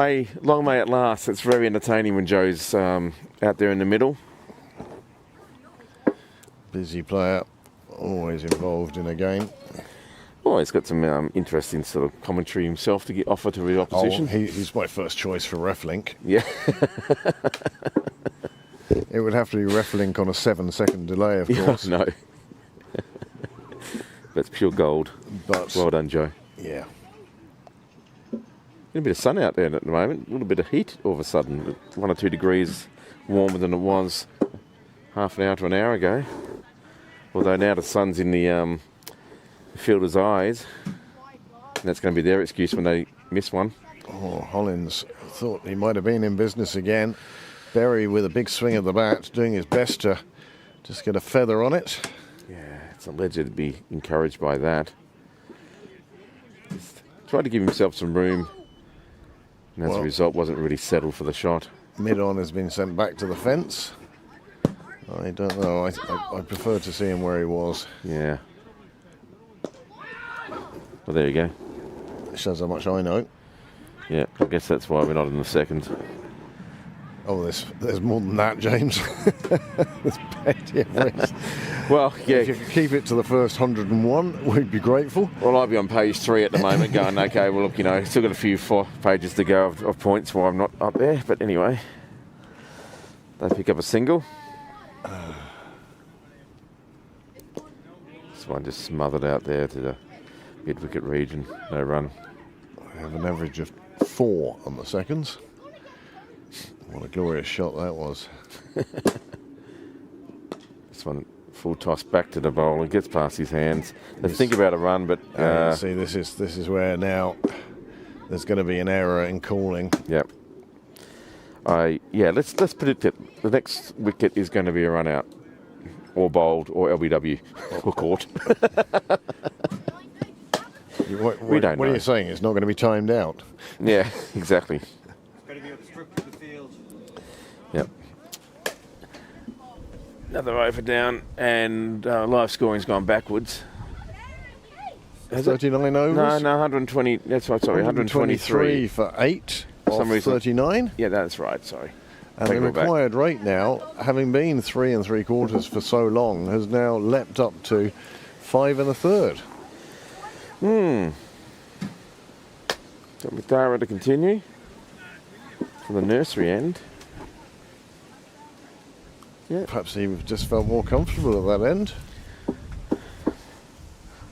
long may it last. It's very entertaining when Joe's out there in the middle. Busy player, always involved in a game. Oh, he's got some interesting sort of commentary himself to offer to the opposition. Oh, he's my first choice for RefLink. Yeah. It would have to be RefLink on a 7-second delay, of course. No. That's pure gold. But Well done, Joe. yeah. A bit of sun out there at the moment. A little bit of heat all of a sudden. 1 or 2 degrees warmer than it was half an hour to an hour ago. Although now the sun's in the fielder's eyes. And that's going to be their excuse when they miss one. Oh, Hollins thought he might have been in business again. Berry with a big swing of the bat, doing his best to just get a feather on it. Yeah, it's alleged to be encouraged by that. Just tried to give himself some room. And as a result, wasn't really settled for the shot. Mid-on has been sent back to the fence. I don't know. I prefer to see him where he was. Yeah. Well, there you go. Shows how much I know. Yeah, I guess that's why we're not in the second. Oh, there's more than that, James. There's plenty of rest. Well, yeah. If you could keep it to the first 101, we'd be grateful. Well, I'll be on page 3 at the moment going, okay, well, look, still got a few 4 pages to go of points where I'm not up there. But anyway, they pick up a single. This one just smothered out there to the mid-wicket region. No run. I have an average of 4 on the seconds. What a glorious shot that was. This one, full toss back to the bowler, gets past his hands. They think about a run, but see, this is where now there's going to be an error in calling. yep. Let's predict it. The next wicket is going to be a run out, or bowled, or LBW, or caught. What don't are know. you saying? It's not going to be timed out. Yeah, exactly. It's got to be obstructing the field. Yep. Another over down, and live scoring's gone backwards. Has it? 39 overs. No, 120. That's right. Sorry, 123 for 8 For some off reason. 39. Yeah, that's right. Sorry. And Take the it all back. required rate now, having been 3 3/4 for so long, has now leapt up to 5 1/3. Got Madara to continue from the nursery end. Perhaps he just felt more comfortable at that end.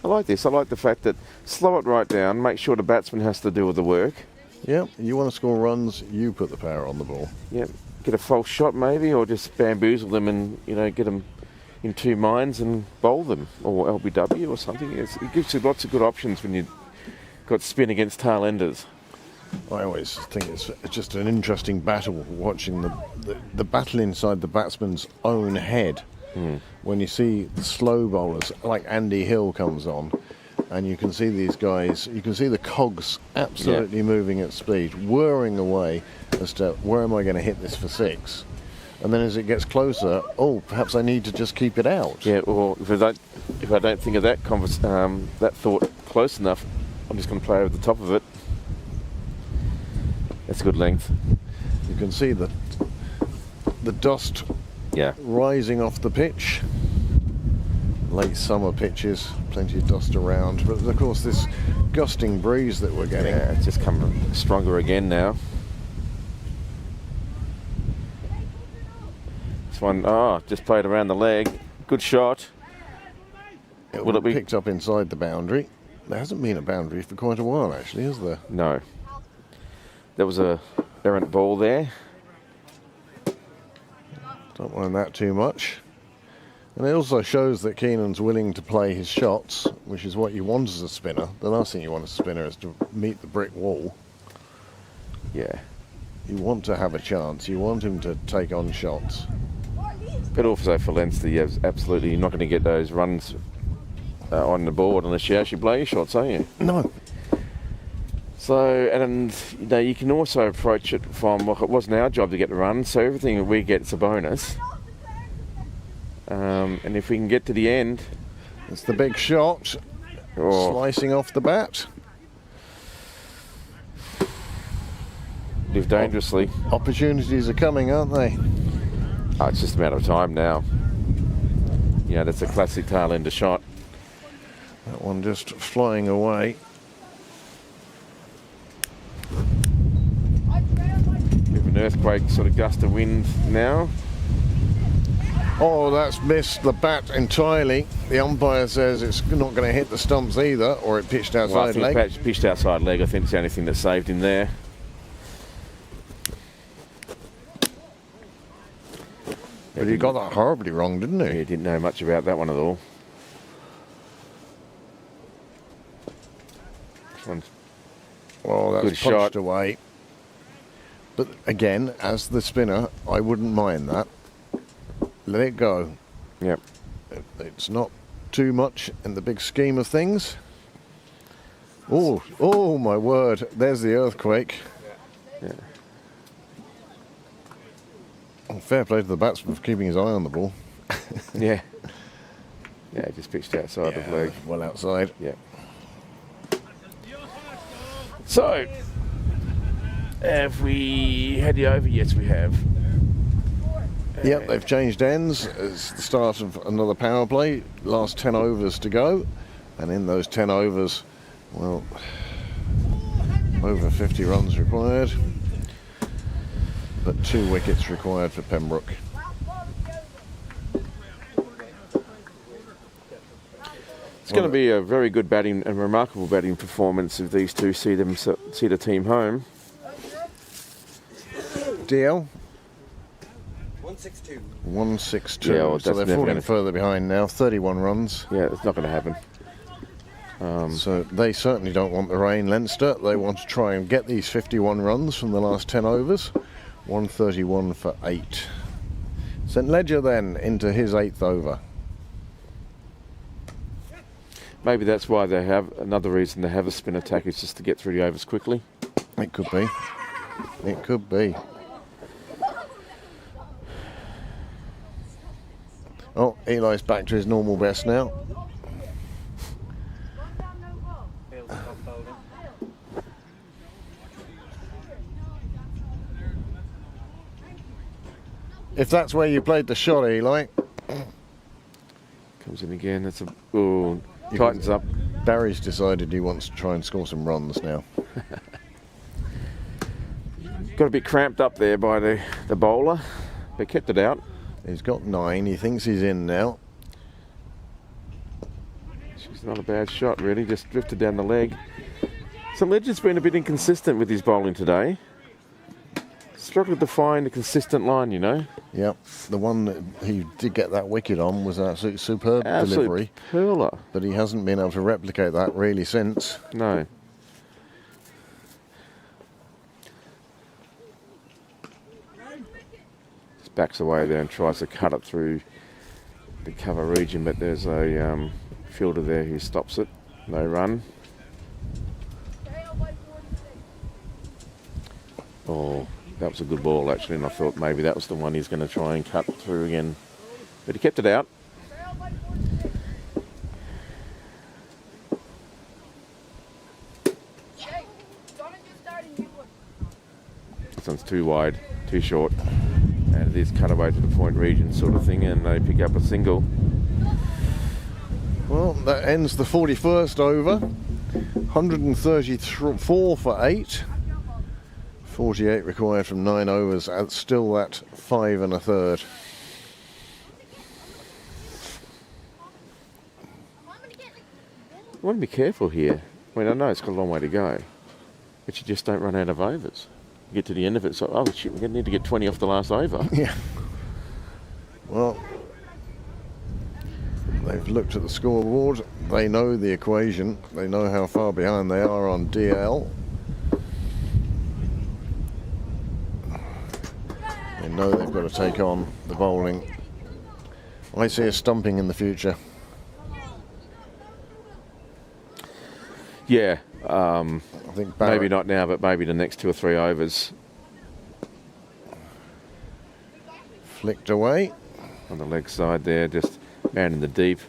I like this. I like the fact that slow it right down, make sure the batsman has to do all the work. Yeah, you want to score runs, you put the power on the ball. Yep. Get a false shot maybe, or just bamboozle them and, get them in two minds and bowl them, or LBW or something. It gives you lots of good options when you've got spin against tail enders. I always think it's just an interesting battle, watching the battle inside the batsman's own head. When you see the slow bowlers, like Andy Hill comes on, and you can see these guys, you can see the cogs absolutely moving at speed, whirring away as to where am I going to hit this for 6. And then as it gets closer, perhaps I need to just keep it out. Yeah, or if I don't think of that that thought close enough, I'm just going to play over the top of it. That's a good length. You can see the dust rising off the pitch. Late summer pitches, plenty of dust around, but of course this gusting breeze that we're getting. Yeah, it's just come stronger again now. This one, just played around the leg. Good shot. Will it be picked up inside the boundary? There hasn't been a boundary for quite a while, actually, is there? No. There was a errant ball there. Don't mind that too much. And it also shows that Keenan's willing to play his shots, which is what you want as a spinner. The last thing you want as a spinner is to meet the brick wall. Yeah. You want to have a chance. You want him to take on shots. But also for Leinster, you're absolutely not going to get those runs on the board unless you actually play your shots, are you? No. So, and you can also approach it from, well, it wasn't our job to get the run, so everything that we get is a bonus. And if we can get to the end... It's the big shot, slicing off the bat. Live dangerously. Opportunities are coming, aren't they? It's just a matter of time now. That's a classic tail ender shot. That one just flying away. Bit of an earthquake sort of gust of wind now. Oh, that's missed the bat entirely. The umpire says it's not going to hit the stumps either, or it pitched outside leg. I think pitched outside leg. I think it's the only thing that saved him there. But he got that horribly wrong, didn't he? He didn't know much about that one at all. This one's Well, that's good punched shot away. But again, as the spinner, I wouldn't mind that. Let it go. Yep. It's not too much in the big scheme of things. Oh my word, there's the earthquake. Yeah. Well, fair play to the batsman for keeping his eye on the ball. Yeah. Yeah, just pitched outside the leg. Well outside. Yeah. So, have we had the over? Yes, we have. Yep, they've changed ends. It's the start of another power play. Last 10 overs to go. And in those 10 overs, well, over 50 runs required. But 2 wickets required for Pembroke. It's going to be a very good batting and remarkable batting performance if these two see the team home. DL? 162. 162. Yeah, well, so that's they're never falling gonna- further behind now. 31 runs. Yeah, it's not going to happen. So they certainly don't want the rain, Leinster. They want to try and get these 51 runs from the last 10 overs. 131 for 8. St Ledger then into his 8th over. Maybe that's why they have, another reason they have a spin attack is just to get through the overs quickly. It could be. It could be. Oh, Eli's back to his normal best now. Bale's top bowling. If that's where you played the shot, Eli, Comes in again. That's a ooh, tightens up. Barry's decided he wants to try and score some runs now. Got a bit cramped up there by the bowler, but kept it out. He's got 9. He thinks he's in now. It's not a bad shot, really. Just drifted down the leg. St Ledger's been a bit inconsistent with his bowling today. Struggled to find a consistent line, you know. Yep, the one that he did get that wicket on was an absolute superb delivery, Perler. but he hasn't been able to replicate that really since. No. Just backs away there and tries to cut it through the cover region, but there's a fielder there who stops it. No run. Oh, that was a good ball actually, and I thought maybe that was the one he's going to try and cut through again. But he kept it out. This one's too wide, too short. And it is cut away to the point region sort of thing, and they pick up a single. Well, that ends the 41st over. 134 for 8. 48 required from 9 overs, and still at 5 1/3. You want to be careful here. I mean, I know it's got a long way to go, but you just don't run out of overs. You get to the end of it, so, oh shit, we're going to need to get 20 off the last over. Yeah. Well, they've looked at the scoreboard. They know the equation. They know how far behind they are on DL. They know they've got to take on the bowling. I see a stumping in the future. Yeah, I think maybe Barrett, not now, but maybe the next 2 or 3 overs. flicked away. On the leg side there, just man in the deep.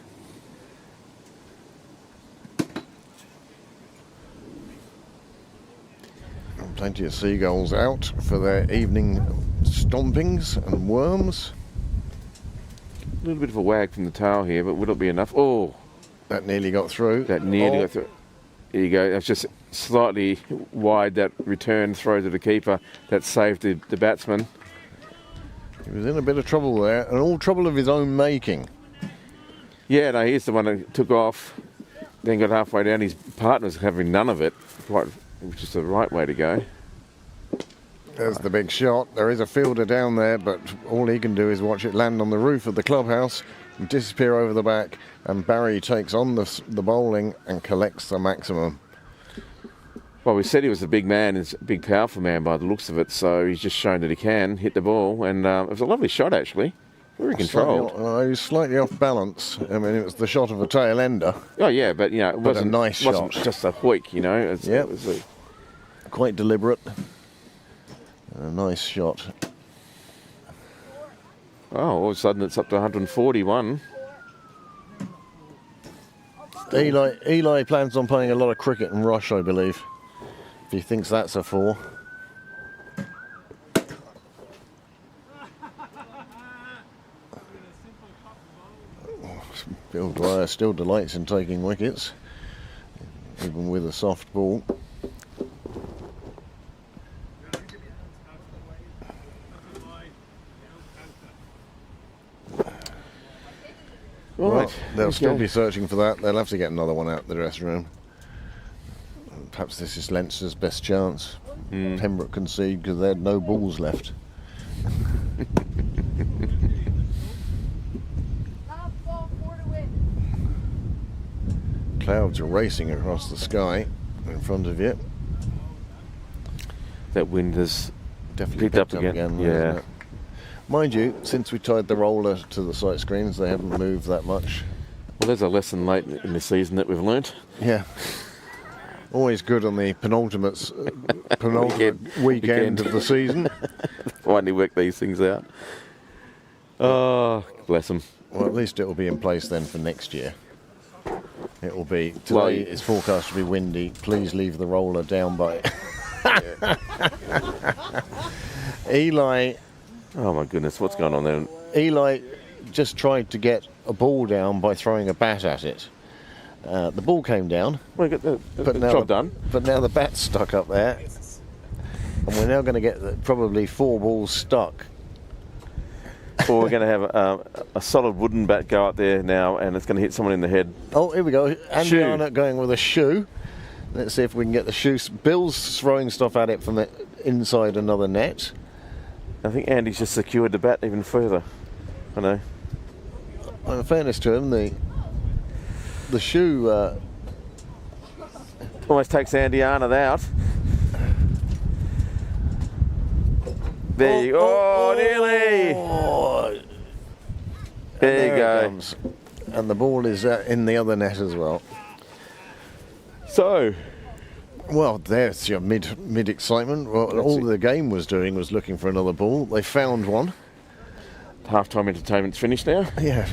And plenty of seagulls out for their evening stompings and worms. A little bit of a wag from the tail here, but will it be enough? Oh, That nearly got through. that nearly Oh, got through. There you go. That's just slightly wide, that return throw to the keeper. That saved the batsman. He was in a bit of trouble there, and all trouble of his own making. Yeah, no, he's the one that took off, then got halfway down. His partner's having none of it, which is the right way to go. There's the big shot. There is a fielder down there, but all he can do is watch it land on the roof of the clubhouse and disappear over the back, and Barry takes on the bowling and collects the maximum. Well, we said he was a big man, he's a big, powerful man by the looks of it, so he's just shown that he can hit the ball, and it was a lovely shot, actually. Very controlled. He was slightly off balance. I mean, it was the shot of a tail ender. Oh, yeah, but, you know, it But a wasn't, nice wasn't shot. just a hoik, you know. Yep. It was a, Quite deliberate. A nice shot. oh, all of a sudden it's up to 141. Eli plans on playing a lot of cricket and rush, I believe. If he thinks that's a 4. Bill Dwyer still delights in taking wickets, even with a soft ball. Well, they'll still be searching for that. They'll have to get another one out the dressing room. Perhaps this is Leinster's best chance. Pembroke concede because they had no balls left. Clouds are racing across the sky in front of you. That wind has Definitely picked up again. hasn't Yeah. it? Mind you, since we tied the roller to the sight screens, they haven't moved that much. Well, there's a lesson late in the season that we've learnt. Yeah. Always good on the penultimate weekend of the season. Finally work these things out. Oh, bless them. Well, at least it will be in place then for next year. It will be. Today Well, it's forecast to be windy. Please leave the roller down by. Eli Oh my goodness, what's going on there? Eli just tried to get a ball down by throwing a bat at it. The ball came down, Well, get the now job done. But now the bat's stuck up there, and we're now going to get probably 4 balls stuck. Or we're going to have a solid wooden bat go up there now, and it's going to hit someone in the head. Oh, here we go. Shoe. Andiana going with a shoe. Let's see if we can get the shoe. Bill's throwing stuff at it from the inside another net. I think Andy's just secured the bat even further. I know. Well, in fairness to him, the shoe Almost takes Andiana out. There you go. Oh, nearly. Oh, There you it go. comes. And the ball is in the other net as well. So, Well, there's your mid excitement. Well, all the game was doing was looking for another ball. They found one. halftime entertainment's finished now. Yeah.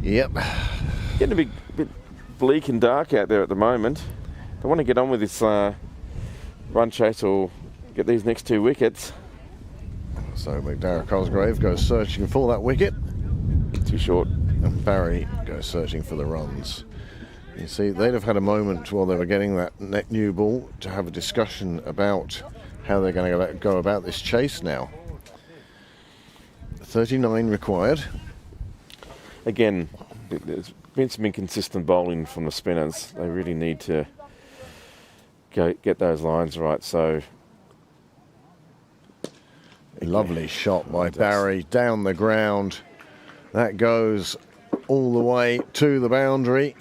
Yep. Getting a bit bleak and dark out there at the moment. They want to get on with this run chase or get these next 2 wickets. So McDara Cosgrave goes searching for that wicket, Too short. and Barry goes searching for the runs. You see, they'd have had a moment while they were getting that new ball to have a discussion about how they're going to go about this chase now. 39 required. Again, there's been some inconsistent bowling from the spinners. They really need to get those lines right. So, Lovely shot by Barry down the ground. That goes all the way to the boundary.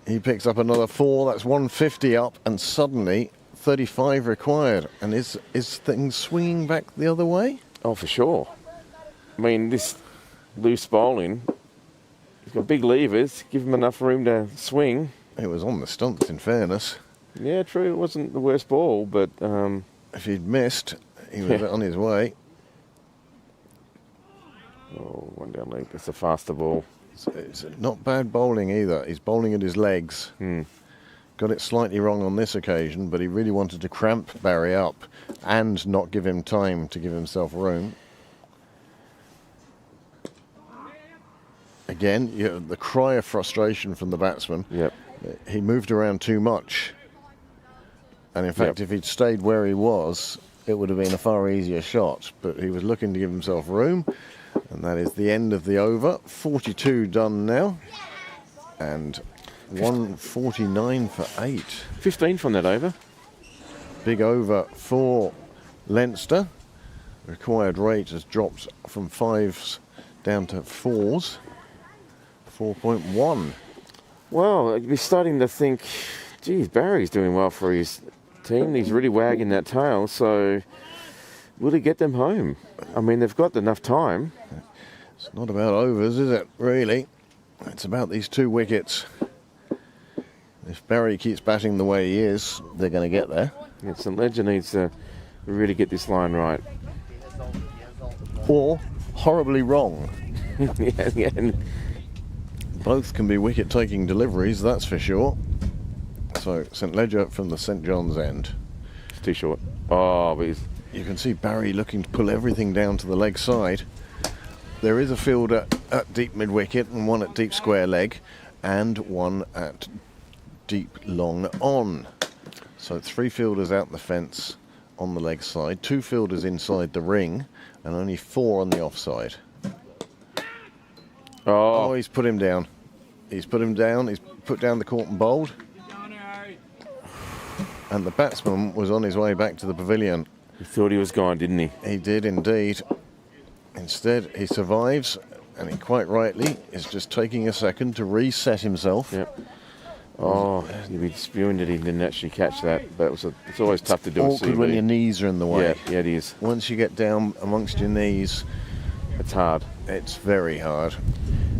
He picks up another 4. That's 150 up, and suddenly 35 required. And is things swinging back the other way? oh, for sure. I mean, this loose bowling, he's got big levers, give him enough room to swing. It was on the stumps, in fairness. Yeah, true, it wasn't the worst ball, but If he'd missed, he was on his way. oh, one down leg. That's a faster ball. It's not bad bowling either. He's bowling at his legs. Got it slightly wrong on this occasion, but he really wanted to cramp Barry up and not give him time to give himself room. Again, the cry of frustration from the batsman. Yep. He moved around too much. And in fact, if he'd stayed where he was, it would have been a far easier shot. But he was looking to give himself room. And that is the end of the over. 42 done now. And 149 for 8. 15 from that over. Big over for Leinster. Required rate has dropped from 5s down to 4s. 4.1. Well, you're starting to think, geez, Barry's doing well for his team. He's really wagging that tail, so will he get them home? I mean, they've got enough time. It's not about overs, is it, really? It's about these 2 wickets. If Barry keeps batting the way he is, they're going to get there. Yeah, St Ledger needs to really get this line right. Or horribly wrong. yeah. Both can be wicket-taking deliveries, that's for sure. So, St Ledger from the St John's end. It's too short. Oh, but he's... You can see Barry looking to pull everything down to the leg side. There is a fielder at deep mid-wicket and one at deep square leg and one at deep long on. So 3 fielders out the fence on the leg side, 2 fielders inside the ring and only 4 on the offside. Oh, he's put him down. He's put him down. He's put down the court and bowled. And the batsman was on his way back to the pavilion. He thought he was gone, didn't he? He did indeed. Instead, he survives. And he quite rightly is just taking a second to reset himself. Yep. Oh, you'd be spewing that he didn't actually catch that, but it's always tough to do at Awkward CB. when your knees are in the way. Yeah, it is. Once you get down amongst your knees, It's hard. it's very hard.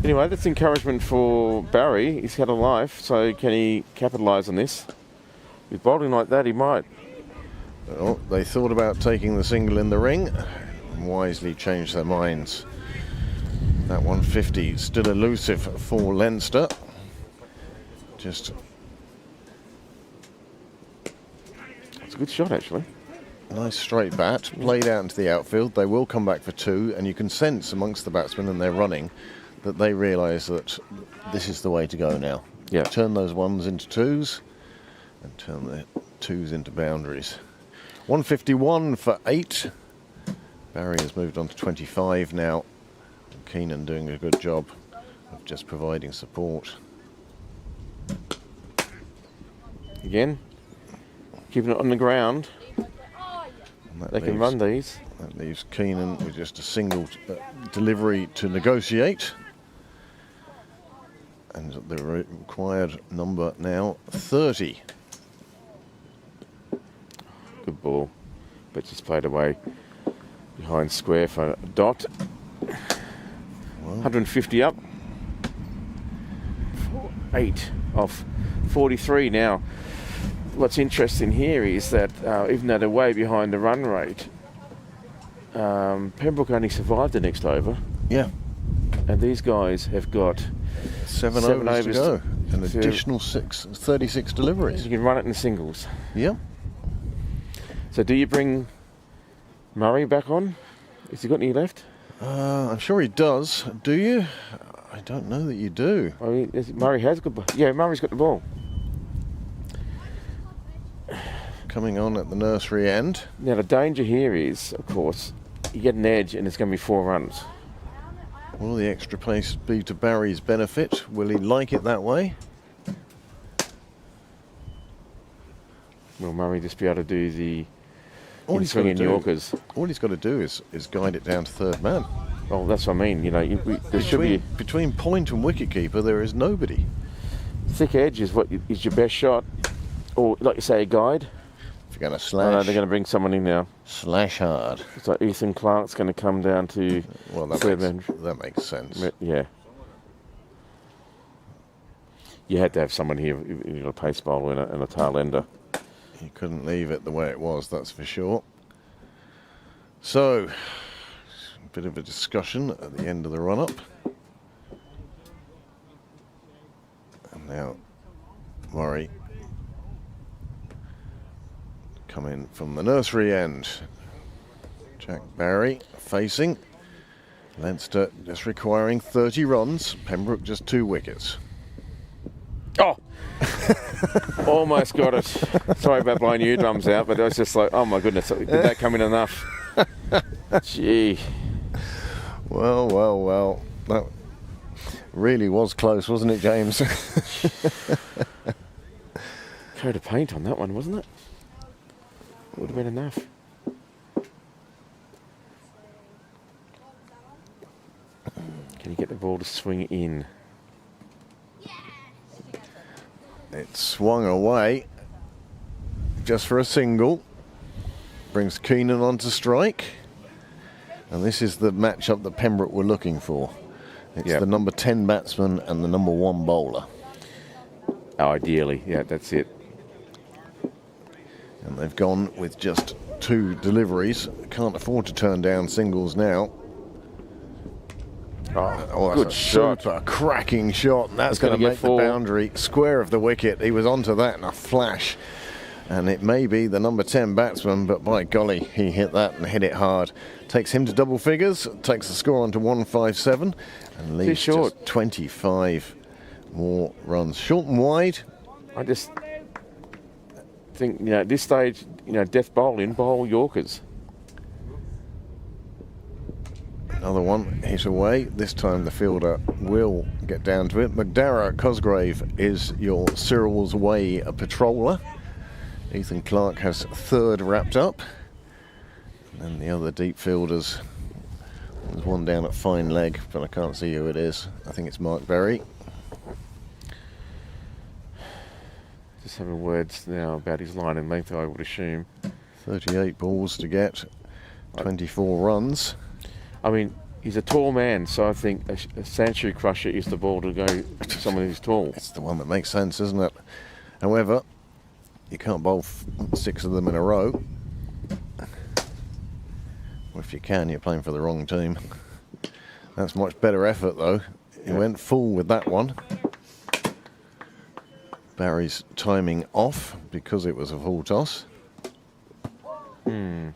Anyway, that's encouragement for Barry. He's had a life, so can he capitalise on this? With bowling like that, he might. Well, they thought about taking the single in the ring and wisely changed their minds. That 150 still elusive for Leinster. Just It's a good shot, actually. nice straight bat, played out into the outfield. They will come back for two, and you can sense amongst the batsmen and their running that they realise that this is the way to go now. Yeah. Turn those ones into twos and turn the twos into boundaries. 151 for 8. Barry has moved on to 25 now. Keenan doing a good job of just providing support. Again, keeping it on the ground. And that They can leaves- run these. That leaves Keenan with just a single delivery to negotiate. And the required number now 30. Good ball. But just played away behind square for a dot. 150 up. 8 off 43 now. What's interesting here is that even though they're way behind the run rate, Pembroke only survived the next over, Yeah, and these guys have got seven Seven overs to overs go. An to- additional 36 deliveries. you can run it in the singles. Yeah. So do you bring Murray back on? Has he got any left? I'm sure he does. Do you? I don't know that you do. I mean, Murray has got. Yeah, Murray's got the ball. Coming on at the nursery end. Now the danger here is, of course, you get an edge and it's going to be 4 runs. Will the extra pace be to Barry's benefit? Will he like it that way? Will Murray just be able to do the All he's got to swinging do, Yorkers? all he's got to do is guide it down to third man. Well, that's what I mean. You know, there should be Between point and wicketkeeper, there is nobody. thick edge is what is your best shot, or like you say, a guide. If you're going to I know slash, they're going to bring someone in now. slash hard. So Ethan Clark's going to come down to Well, that third makes, man. that makes sense. Yeah. You had to have someone here, you know, a pace bowler and a tail ender. You couldn't leave it the way it was, that's for sure. So, a bit of a discussion at the end of the run-up. And now, Murray come in from the nursery end. Jack Barry facing. Leinster just requiring 30 runs. Pembroke just 2 wickets. Oh! Almost got it. Sorry about blowing your eardrums out, but I was just like, oh my goodness, did that come in enough? Gee. Well, well, well. That really was close, wasn't it, James? Coat of paint on that one, wasn't it? Would have been enough. Can you get the ball to swing in? It swung away just for a single. Brings Keenan on to strike. And this is the matchup that Pembroke were looking for. It's Yep. the number 10 batsman and the number 1 bowler. Oh, ideally, yeah, that's it. And they've gone with just 2 deliveries. Can't afford to turn down singles now. Oh, that's good a shot. super cracking shot. And that's It's going gonna to get make the 4. boundary. Square of the wicket. He was onto that in a flash. And it may be the number 10 batsman, but by golly, he hit that and hit it hard. Takes him to double figures, takes the score on to 157, and leaves short. just 25 more runs. Short and wide. I just think, you know, at this stage, you know, death bowling, bowl Yorkers. Another one hit away. This time the fielder will get down to it. McDarragh Cosgrave is your Cyril's Way patroller. Ethan Clark has 3rd wrapped up. And then the other deep fielders, There's one down at fine leg, but I can't see who it is. I think it's Mark Berry. Just having words now about his line and length, I would assume. 38 balls to get, 24 runs. I mean, he's a tall man, so I think a Sanctuary Crusher is the ball to go to someone who's tall. It's the one that makes sense, isn't it? However, you can't bowl 6 of them in a row. Well, if you can, you're playing for the wrong team. That's much better effort, though. He went full with that one. Barry's timing off because it was a full toss. Yeah,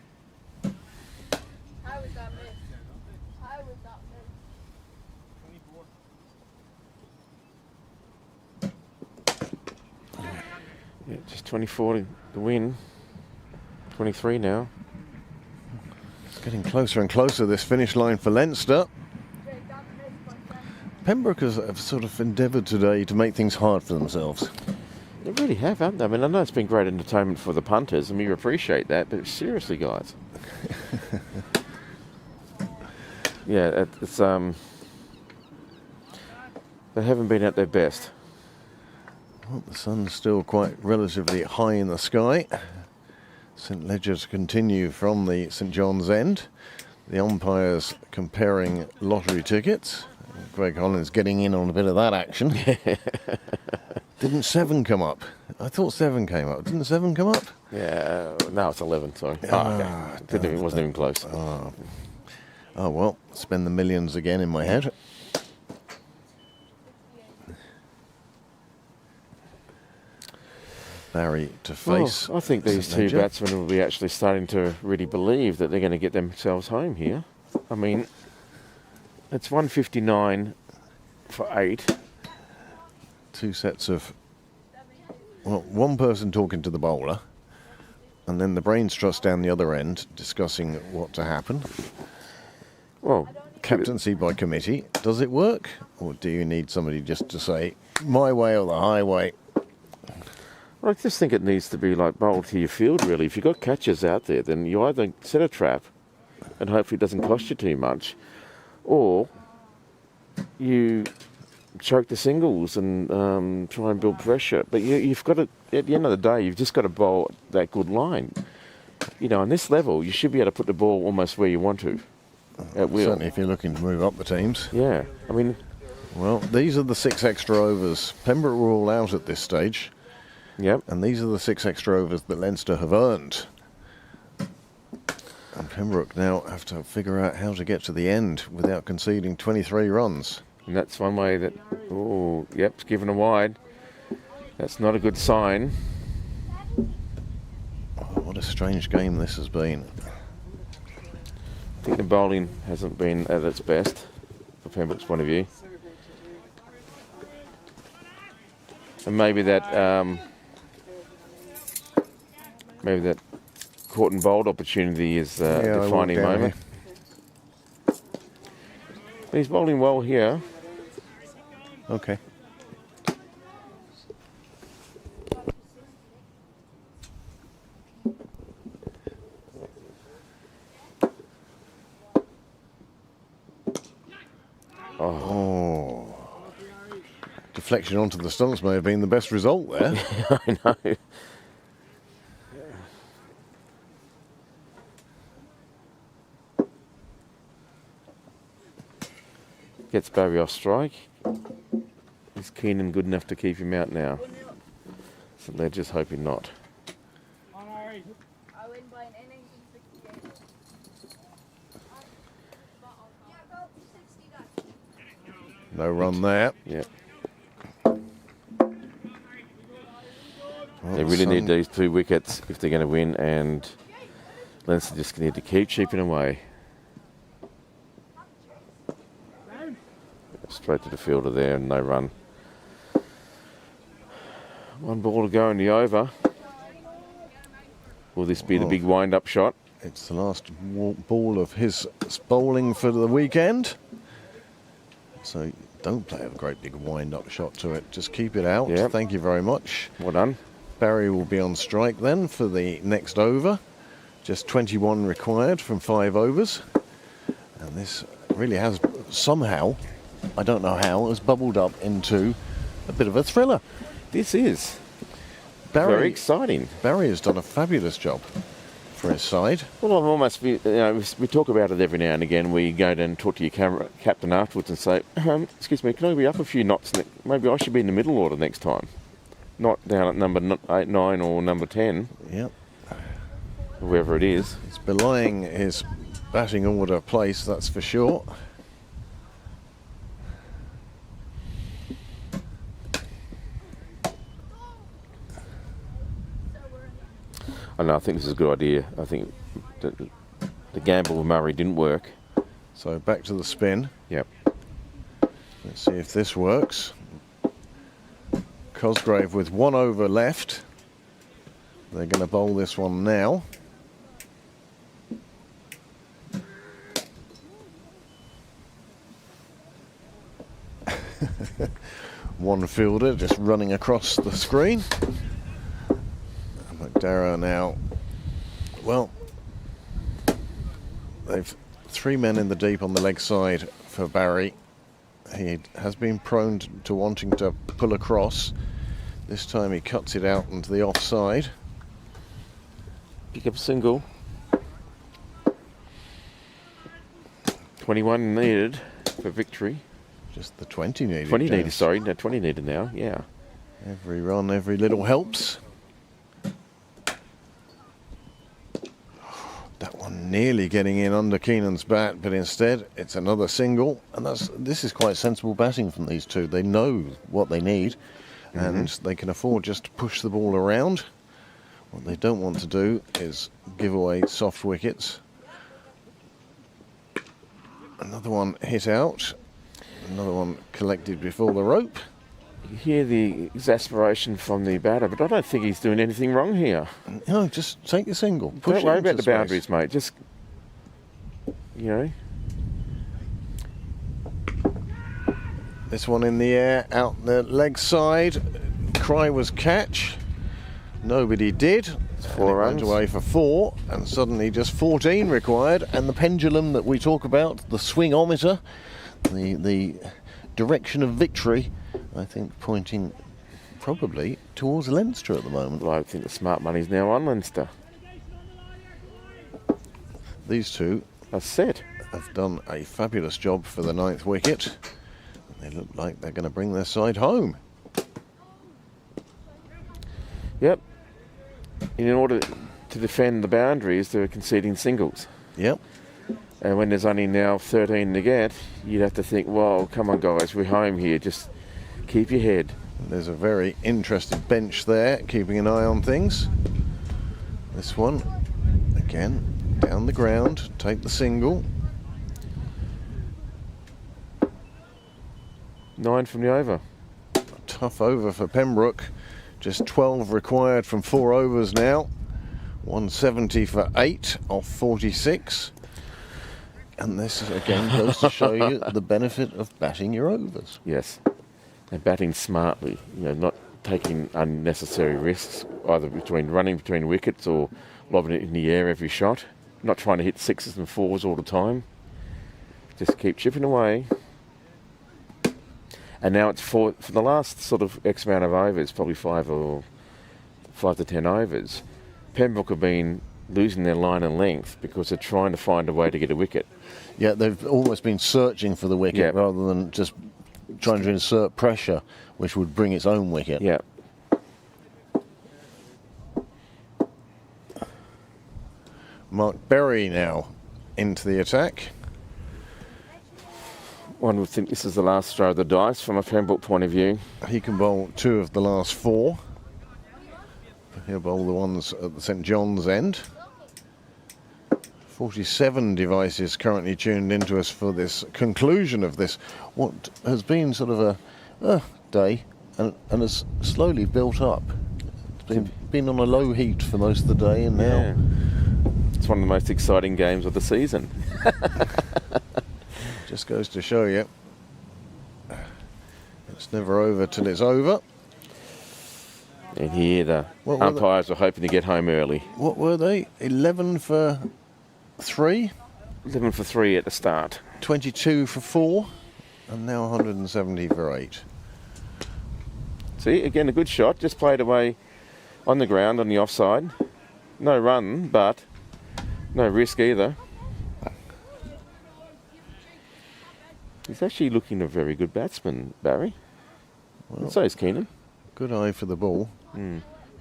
just 24 to win. 23 now. It's getting closer and closer, this finish line for Leinster. Pembroke have sort of endeavoured today to make things hard for themselves. They really have, haven't they? I mean, I know it's been great entertainment for the punters, and we appreciate that, but seriously, guys. Yeah, it's they haven't been at their best. Well, the sun's still quite relatively high in the sky. St Ledgers continue from the St John's End. The umpires comparing lottery tickets. Greg Hollins getting in on a bit of that action. Didn't 7 come up? I thought 7 came up. Didn't 7 come up? Yeah, now it's 11, sorry. Okay. It wasn't even close. Oh well, spend the millions again in my head. Barry to face. Well, I think these two batsmen will be actually starting to really believe that they're going to get themselves home here. I mean, it's 159 for 8. 2 sets of, well, one person talking to the bowler, and then the brains trust down the other end discussing what to happen. Well, Captaincy by committee. Does it work? Or do you need somebody just to say, my way or the highway? I just think it needs to be like bowled to your field, really. If you've got catchers out there, then you either set a trap and hopefully it doesn't cost you too much, or you choke the singles and try and build pressure. But you've got to, at the end of the day, you've just got to bowl that good line. You know, on this level, you should be able to put the ball almost where you want to, at will. Certainly if you're looking to move up the teams. Yeah, I mean... Well, these are the 6 extra overs. Pembroke were all out at this stage. Yep. And these are the 6 extra overs that Leinster have earned. And Pembroke now have to figure out how to get to the end without conceding 23 runs. And that's one way that... Oh, yep, it's given a wide. That's not a good sign. Oh, what a strange game this has been. I think the bowling hasn't been at its best, from Pembroke's point of view. And maybe that caught and bowled opportunity is a defining moment. But he's bowling well here. Okay. Oh. Deflection onto the stumps may have been the best result there. I know. Gets Barry off strike. Is Keenan good enough to keep him out now? So they're just hoping not. No run there. Yeah. Well, They really need these 2 wickets if they're going to win, and Leinster just need to keep chipping away. Straight to the fielder there and no run. 1 ball to go in the over. Will this be the big wind-up shot? It's the last ball of his bowling for the weekend. So don't play a great big wind-up shot to it. Just keep it out. Yep. Thank you very much. Well done. Barry will be on strike then for the next over. Just 21 required from 5 overs. And this really has somehow, I don't know how, has bubbled up into a bit of a thriller. This is Barry, very exciting. Barry has done a fabulous job for his side. Well, I've almost, we talk about it every now and again. We go down and talk to your captain afterwards and say, excuse me, can I be up a few knots? Maybe I should be in the middle order next time. Not down at number 8, 9 or number 10. Yep. Whoever it is. It's belying his batting order place, that's for sure. I know, I think this is a good idea. I think the gamble with Murray didn't work. So back to the spin. Yep. Let's see if this works. Cosgrave with 1 over left. They're going to bowl this one now. One fielder just running across the screen. McDarragh now, well, they've 3 men in the deep on the leg side for Barry. He has been prone to wanting to pull across. This time he cuts it out into the offside. Pick up a single. 21 needed for victory. Just the 20 needed. 20 needed, sorry. No, 20 needed now, yeah. Every run, every little helps. That one nearly getting in under Keenan's bat, but instead it's another single. And this is quite sensible batting from these two. They know what they need, and they can afford just to push the ball around. What they don't want to do is give away soft wickets. Another one hit out. Another one collected before the rope. You hear the exasperation from the batter, but I don't think he's doing anything wrong here. No, just take the single. Push Don't worry it into about the space. boundaries, mate. Just, you know. This one in the air, out the leg side. Cry was catch. Nobody did. It's 4 And it runs. went away for 4, and suddenly just 14 required. And the pendulum that we talk about, the swingometer, the direction of victory, I think pointing probably towards Leinster at the moment. Well, I think the smart money's now on Leinster. These two That's set. have done a fabulous job for the 9th wicket. They look like they're going to bring their side home. Yep. In order to defend the boundaries, they're conceding singles. Yep. And when there's only now 13 to get, you'd have to think, well, come on, guys, we're home here. Just keep your head. There's a very interested bench there, keeping an eye on things. This one, again, down the ground, take the single. 9 from the over. A tough over for Pembroke. Just 12 required from 4 overs now. 170 for 8 off 46. And this again goes to show you the benefit of batting your overs. Yes. And batting smartly, you know, not taking unnecessary risks, either running between wickets or lobbing it in the air every shot. Not trying to hit 6s and 4s all the time. Just keep chipping away. And now it's for the last sort of X amount of overs, probably 5 to 10 overs, Pembroke have been losing their line and length because they're trying to find a way to get a wicket. Yeah, they've almost been searching for the wicket rather than just trying to insert pressure, which would bring its own wicket. Yeah. Mark Berry now into the attack. One would think this is the last throw of the dice from a Pembroke point of view. He can bowl 2 of the last 4. He'll bowl the ones at the St John's end. 47 devices currently tuned into us for this conclusion of this, what has been sort of a day and has slowly built up. It's been on a low heat for most of the day, and now it's one of the most exciting games of the season. just goes to show you it's never over till it's over. And here the umpires are hoping to get home early. What were they? 11 for 3? 11 for 3 at the start. 22 for 4, and now 170 for 8. See, again, a good shot. Just played away on the ground on the offside. No run, but no risk either. He's actually looking a very good batsman, Barry. Well, and so is Keenan. Good eye for the ball.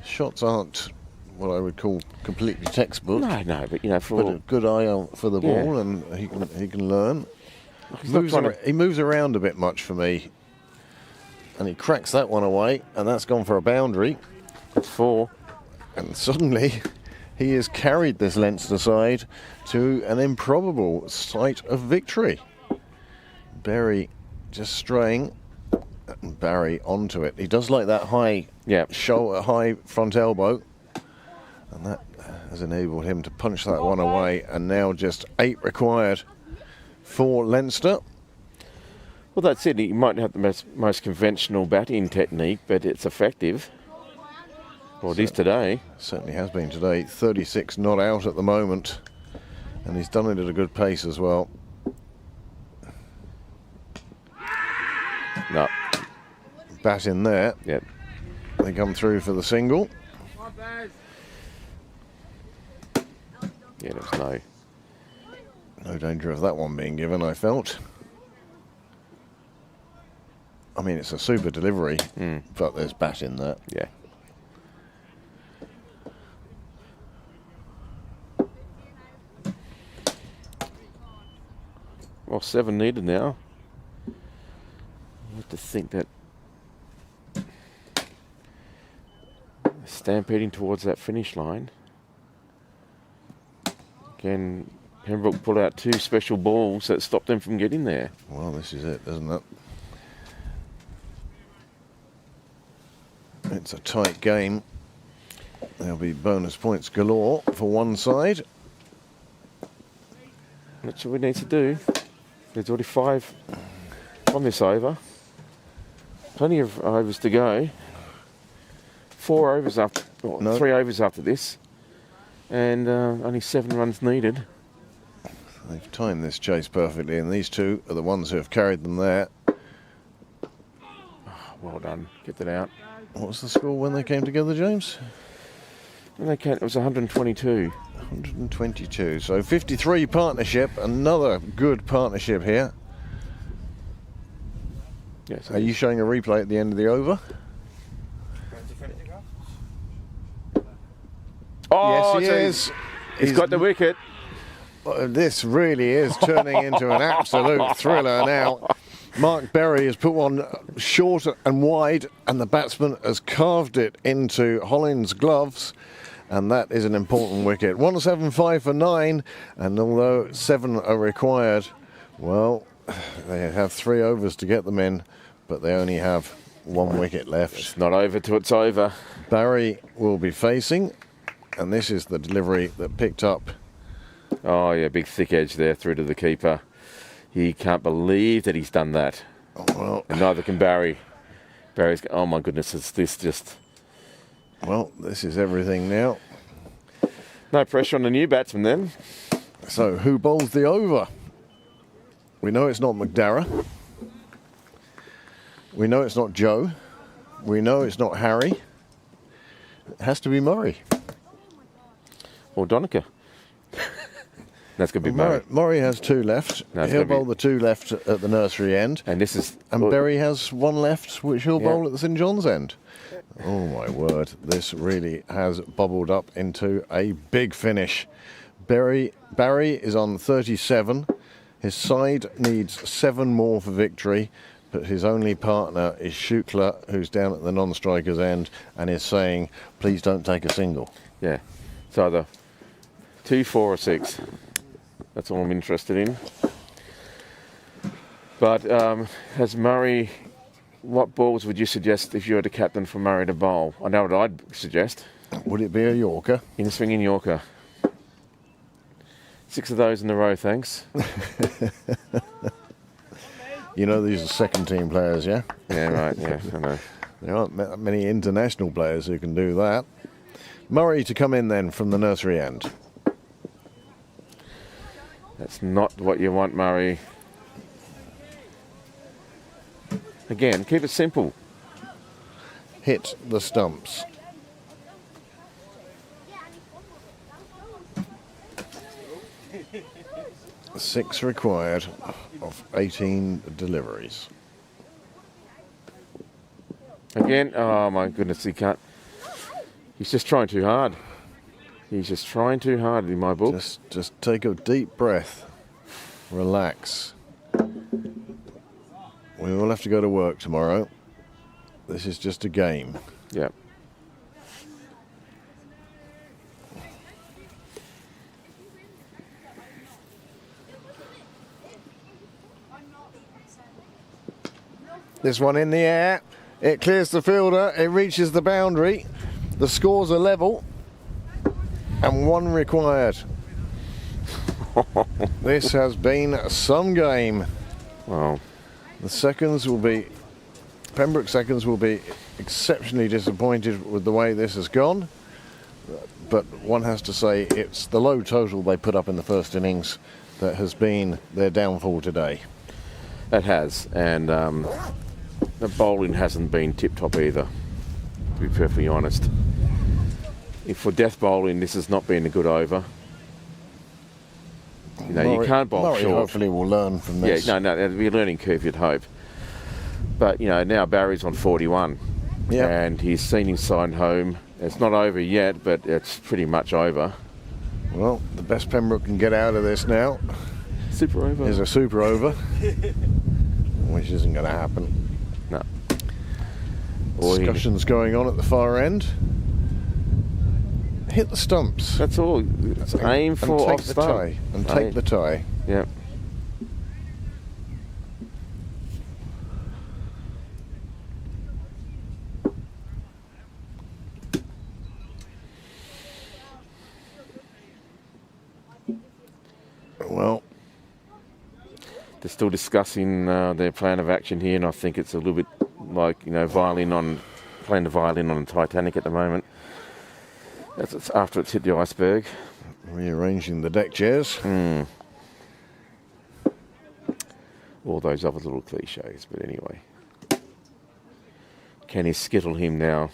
Shots aren't what I would call completely textbook. No, but you know, but a good eye for the ball, and he can learn. He moves around a bit much for me, and he cracks that one away, and that's gone for a boundary. That's 4. And suddenly, he has carried this Leinster side to an improbable sight of victory. Berry just straying, and Barry onto it. He does like that high shoulder, high front elbow, and that has enabled him to punch that one away. And now just 8 required for Leinster. Well, that's it. He might not have the most conventional batting technique, but it's effective. Well, it is today. Certainly has been today. 36 not out at the moment, and he's done it at a good pace as well. No. Bat in there. Yep. They come through for the single. Yeah, there's no danger of that one being given, I felt. I mean, it's a super delivery, but there's bat in there. Yeah. Well, 7 needed now. You have to think that stampeding towards that finish line. Again, Pembroke pulled out 2 special balls that stopped them from getting there. Well, this is it, isn't it? It's a tight game. There'll be bonus points galore for one side. That's what we need to do. There's already 5 on this over. Plenty of overs to go. 4 overs after, or 3 overs after this, and only 7 runs needed. They've timed this chase perfectly, and these 2 are the ones who have carried them there. Oh, well done. Get that out. What was the score when they came together, James? When they came, it was 122. 122. So 53 partnership. Another good partnership here. Yes. Are you showing a replay at the end of the over? Oh, yes, he is. He's got the wicket. This really is turning into an absolute thriller now. Mark Berry has put one short and wide, and the batsman has carved it into Hollins' gloves, and that is an important wicket. 175 for 9, and although 7 are required, well, they have 3 overs to get them in, but they only have 1 wicket left. It's not over till it's over. Barry will be facing, and this is the delivery that picked up. Oh, yeah, big thick edge there through to the keeper. He can't believe that he's done that. Oh, well. And neither can Barry. Barry's, oh my goodness, is this just... Well, this is everything now. No pressure on the new batsman then. So, who bowls the over? We know it's not McDarragh. We know it's not Joe. We know it's not Harry. It has to be Murray. Or Donica. That's going to be Murray. Murray has 2 left. No, he'll bowl the 2 left at the nursery end. And this is... And Berry has 1 left, which he'll bowl at the St John's end. Oh, my word. This really has bubbled up into a big finish. Barry is on 37. His side needs 7 more for victory, but his only partner is Shukla, who's down at the non-striker's end and is saying, please don't take a single. Yeah. It's either 2, 4 or 6. That's all I'm interested in. But has Murray... What balls would you suggest if you were the captain for Murray to bowl? I know what I'd suggest. Would it be a Yorker? In swinging Yorker. 6 of those in a row, thanks. You know these are second team players, yeah? Yeah, right, yeah, I know. There aren't many international players who can do that. Murray to come in then from the nursery end. That's not what you want, Murray. Again, keep it simple. Hit the stumps. Six required of 18 deliveries. Again, oh my goodness, he can't. He's just trying too hard. He's just trying too hard in my book. Just take a deep breath. Relax. We all have to go to work tomorrow. This is just a game. Yep. This one in the air. It clears the fielder. It reaches the boundary. The scores are level. And one required. This has been some game. Wow. The seconds will be... Pembroke seconds will be exceptionally disappointed with the way this has gone. But one has to say it's the low total they put up in the first innings that has been their downfall today. It has. And the bowling hasn't been tip-top either, to be perfectly honest. If for death bowling, this has not been a good over. You know, you can't bowl Murray short. Hopefully will learn from this. Yeah, no, it'll be a learning curve, you'd hope. But, you know, now Barry's on 41. Yeah. And he's seen his side home. It's not over yet, but it's pretty much over. Well, the best Pembroke can get out of this now Super over. is a super over, which isn't going to happen. No. Or Discussions going on at the far end. Hit the stumps. that's all. It's aim for and off take the stump. tie. And take the tie. Yeah. Well, They're still discussing their plan of action here, and I think it's a little bit like, you know, playing the violin on the Titanic at the moment. It's after it's hit the iceberg. rearranging the deck chairs. All those other little cliches, but anyway. Can he skittle him now?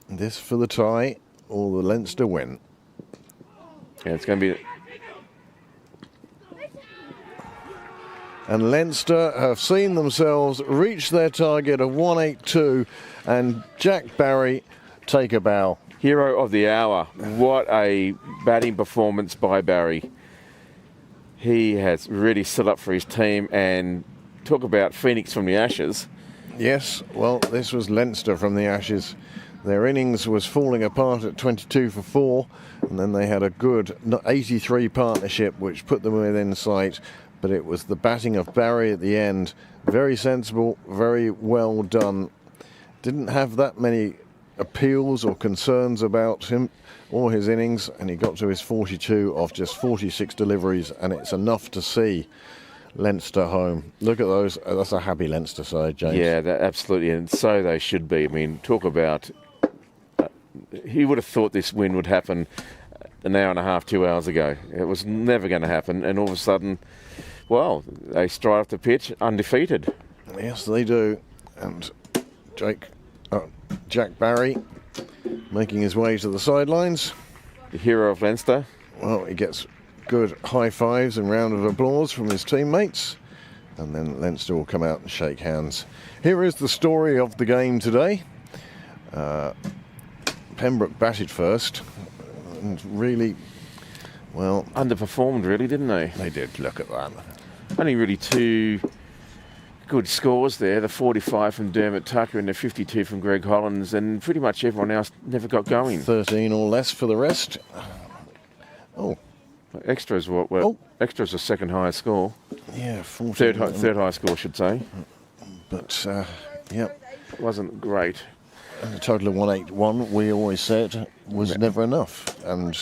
This for the tie or the Leinster win. Yeah, it's going to be... And Leinster have seen themselves reach their target of 182 and Jack Barry take a bow. Hero of the hour. What a batting performance by Barry. He has really stood up for his team, and talk about Phoenix from the ashes. Yes, well, this was Leinster from the ashes. Their innings was falling apart at 22 for 4, and then they had a good 83 partnership which put them within sight, but it was the batting of Barry at the end. Very sensible, very well done. Didn't have that many appeals or concerns about him or his innings, and he got to his 42 off just 46 deliveries, and it's enough to see Leinster home. Look at those. That's a happy Leinster side, James. Yeah, absolutely, and so they should be. I mean, talk about... he would have thought this win would happen an hour and a half, 2 hours ago. It was never going to happen, and all of a sudden, well, they stride off the pitch undefeated. Yes, they do. And Jack Barry making his way to the sidelines. The hero of Leinster. Well, he gets good high fives and round of applause from his teammates, and then Leinster will come out and shake hands. Here is the story of the game today. Pembroke batted first and really, well, Underperformed, really, didn't they? they did. Look at that. Only really two good scores there, the 45 from Dermot Tucker and the 52 from Greg Hollins, and pretty much everyone else never got going. 13 or less for the rest. Oh, Extras were extras a second highest score. yeah, 14. Third highest score, I should say. But, yep. Wasn't great. A total of 181, we always said, was never enough. And,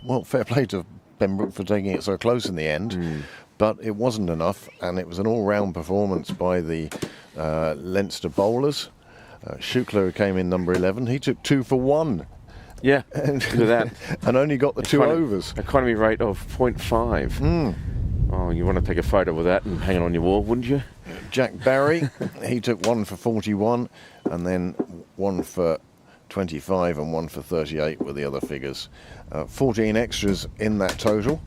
well, fair play to Pembroke for taking it so close in the end. But it wasn't enough, and it was an all-round performance by the Leinster bowlers. Shukla, who came in number 11, he took 2 for 1. Yeah, look at that. And only got the 2 overs. Economy rate of 0.5. Oh, you want to take a photo with that and hang it on your wall, wouldn't you? Jack Barry, he took 1 for 41, and then 1 for 25 and 1 for 38 were the other figures. 14 extras in that total,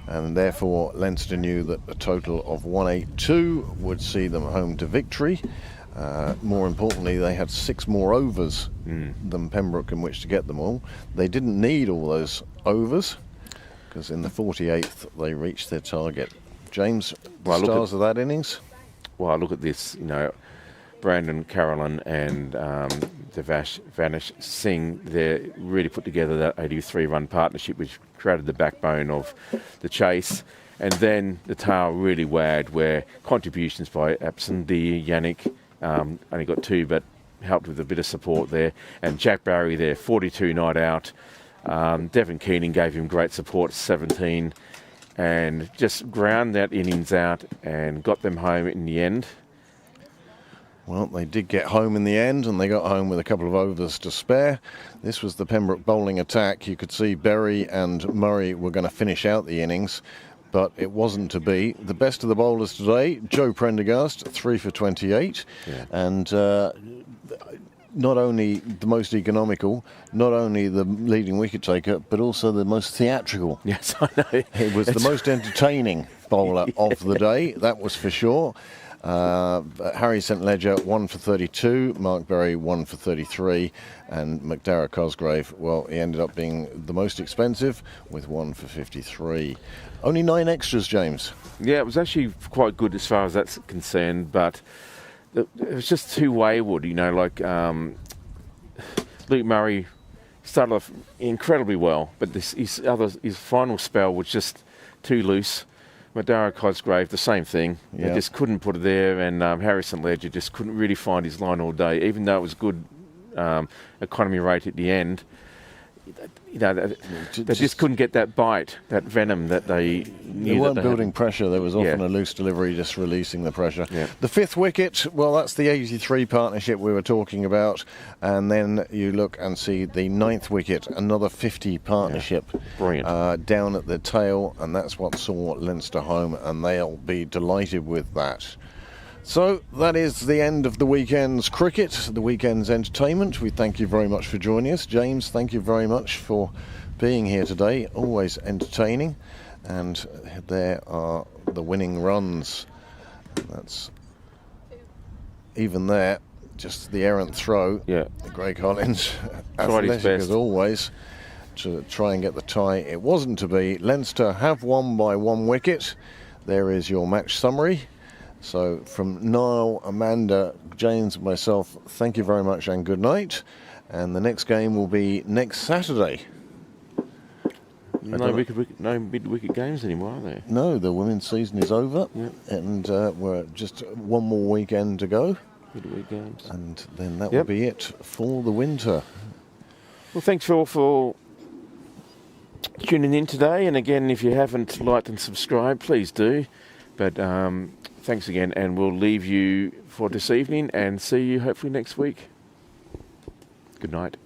and therefore Leinster knew that a total of 182 would see them home to victory. More importantly, they had 6 more overs than Pembroke in which to get them all. They didn't need all those overs, because in the 48th they reached their target. James, stars of that innings? Well, look at this, Brandon Carolyn and Devash Vanish Singh, they really put together that 83-run partnership which created the backbone of the chase. And then the tail really wagged, where contributions by Absindi, Yannick, only got 2 but helped with a bit of support there. And Jack Barry there, 42 not out. Devon Keenan gave him great support, 17. And just ground that innings out and got them home in the end. Well, they did get home in the end, and they got home with a couple of overs to spare. This was the Pembroke bowling attack. You could see Berry and Murray were going to finish out the innings, but it wasn't to be. The best of the bowlers today, Joe Prendergast, 3 for 28, and not only the most economical, not only the leading wicket taker, but also the most theatrical. Yes, I know. He was the most entertaining bowler of the day, that was for sure. Harry St Ledger 1 for 32, Mark Berry 1 for 33, and McDara Cosgrave, well, he ended up being the most expensive with 1 for 53. Only 9 extras, James. Yeah, it was actually quite good as far as that's concerned, but it was just too wayward, Luke Murray started off incredibly well, but his final spell was just too loose. Madara Cosgrave, the same thing. Yeah. They just couldn't put it there, and Harrison Ledger just couldn't really find his line all day, even though it was good economy rate at the end. They just couldn't get that bite, that venom that they knew. They weren't that they building had. pressure. There was often a loose delivery, just releasing the pressure. Yeah. The 5th wicket, well, that's the 83 partnership we were talking about. And then you look and see the 9th wicket, another 50 partnership. Brilliant. Down at the tail, and that's what saw Leinster home, and they'll be delighted with that. So that is the end of the weekend's cricket, the weekend's entertainment. We thank you very much for joining us. James, thank you very much for being here today. Always entertaining. And there are the winning runs. That's even there, just the errant throw. Yeah. Greg Hollins, Tried his athletic best as always, to try and get the tie. It wasn't to be. Leinster have won by 1 wicket. There is your match summary. So from Niall, Amanda, James, and myself, thank you very much and good night. And the next game will be next Saturday. No mid-wicket games anymore, are there? No, the women's season is over, Yeah. and we're just 1 more weekend to go, Midweek games. and then that will be it for the winter. Well, thanks all for tuning in today. And again, if you haven't liked and subscribed, please do. But thanks again, and we'll leave you for this evening and see you hopefully next week. Good night.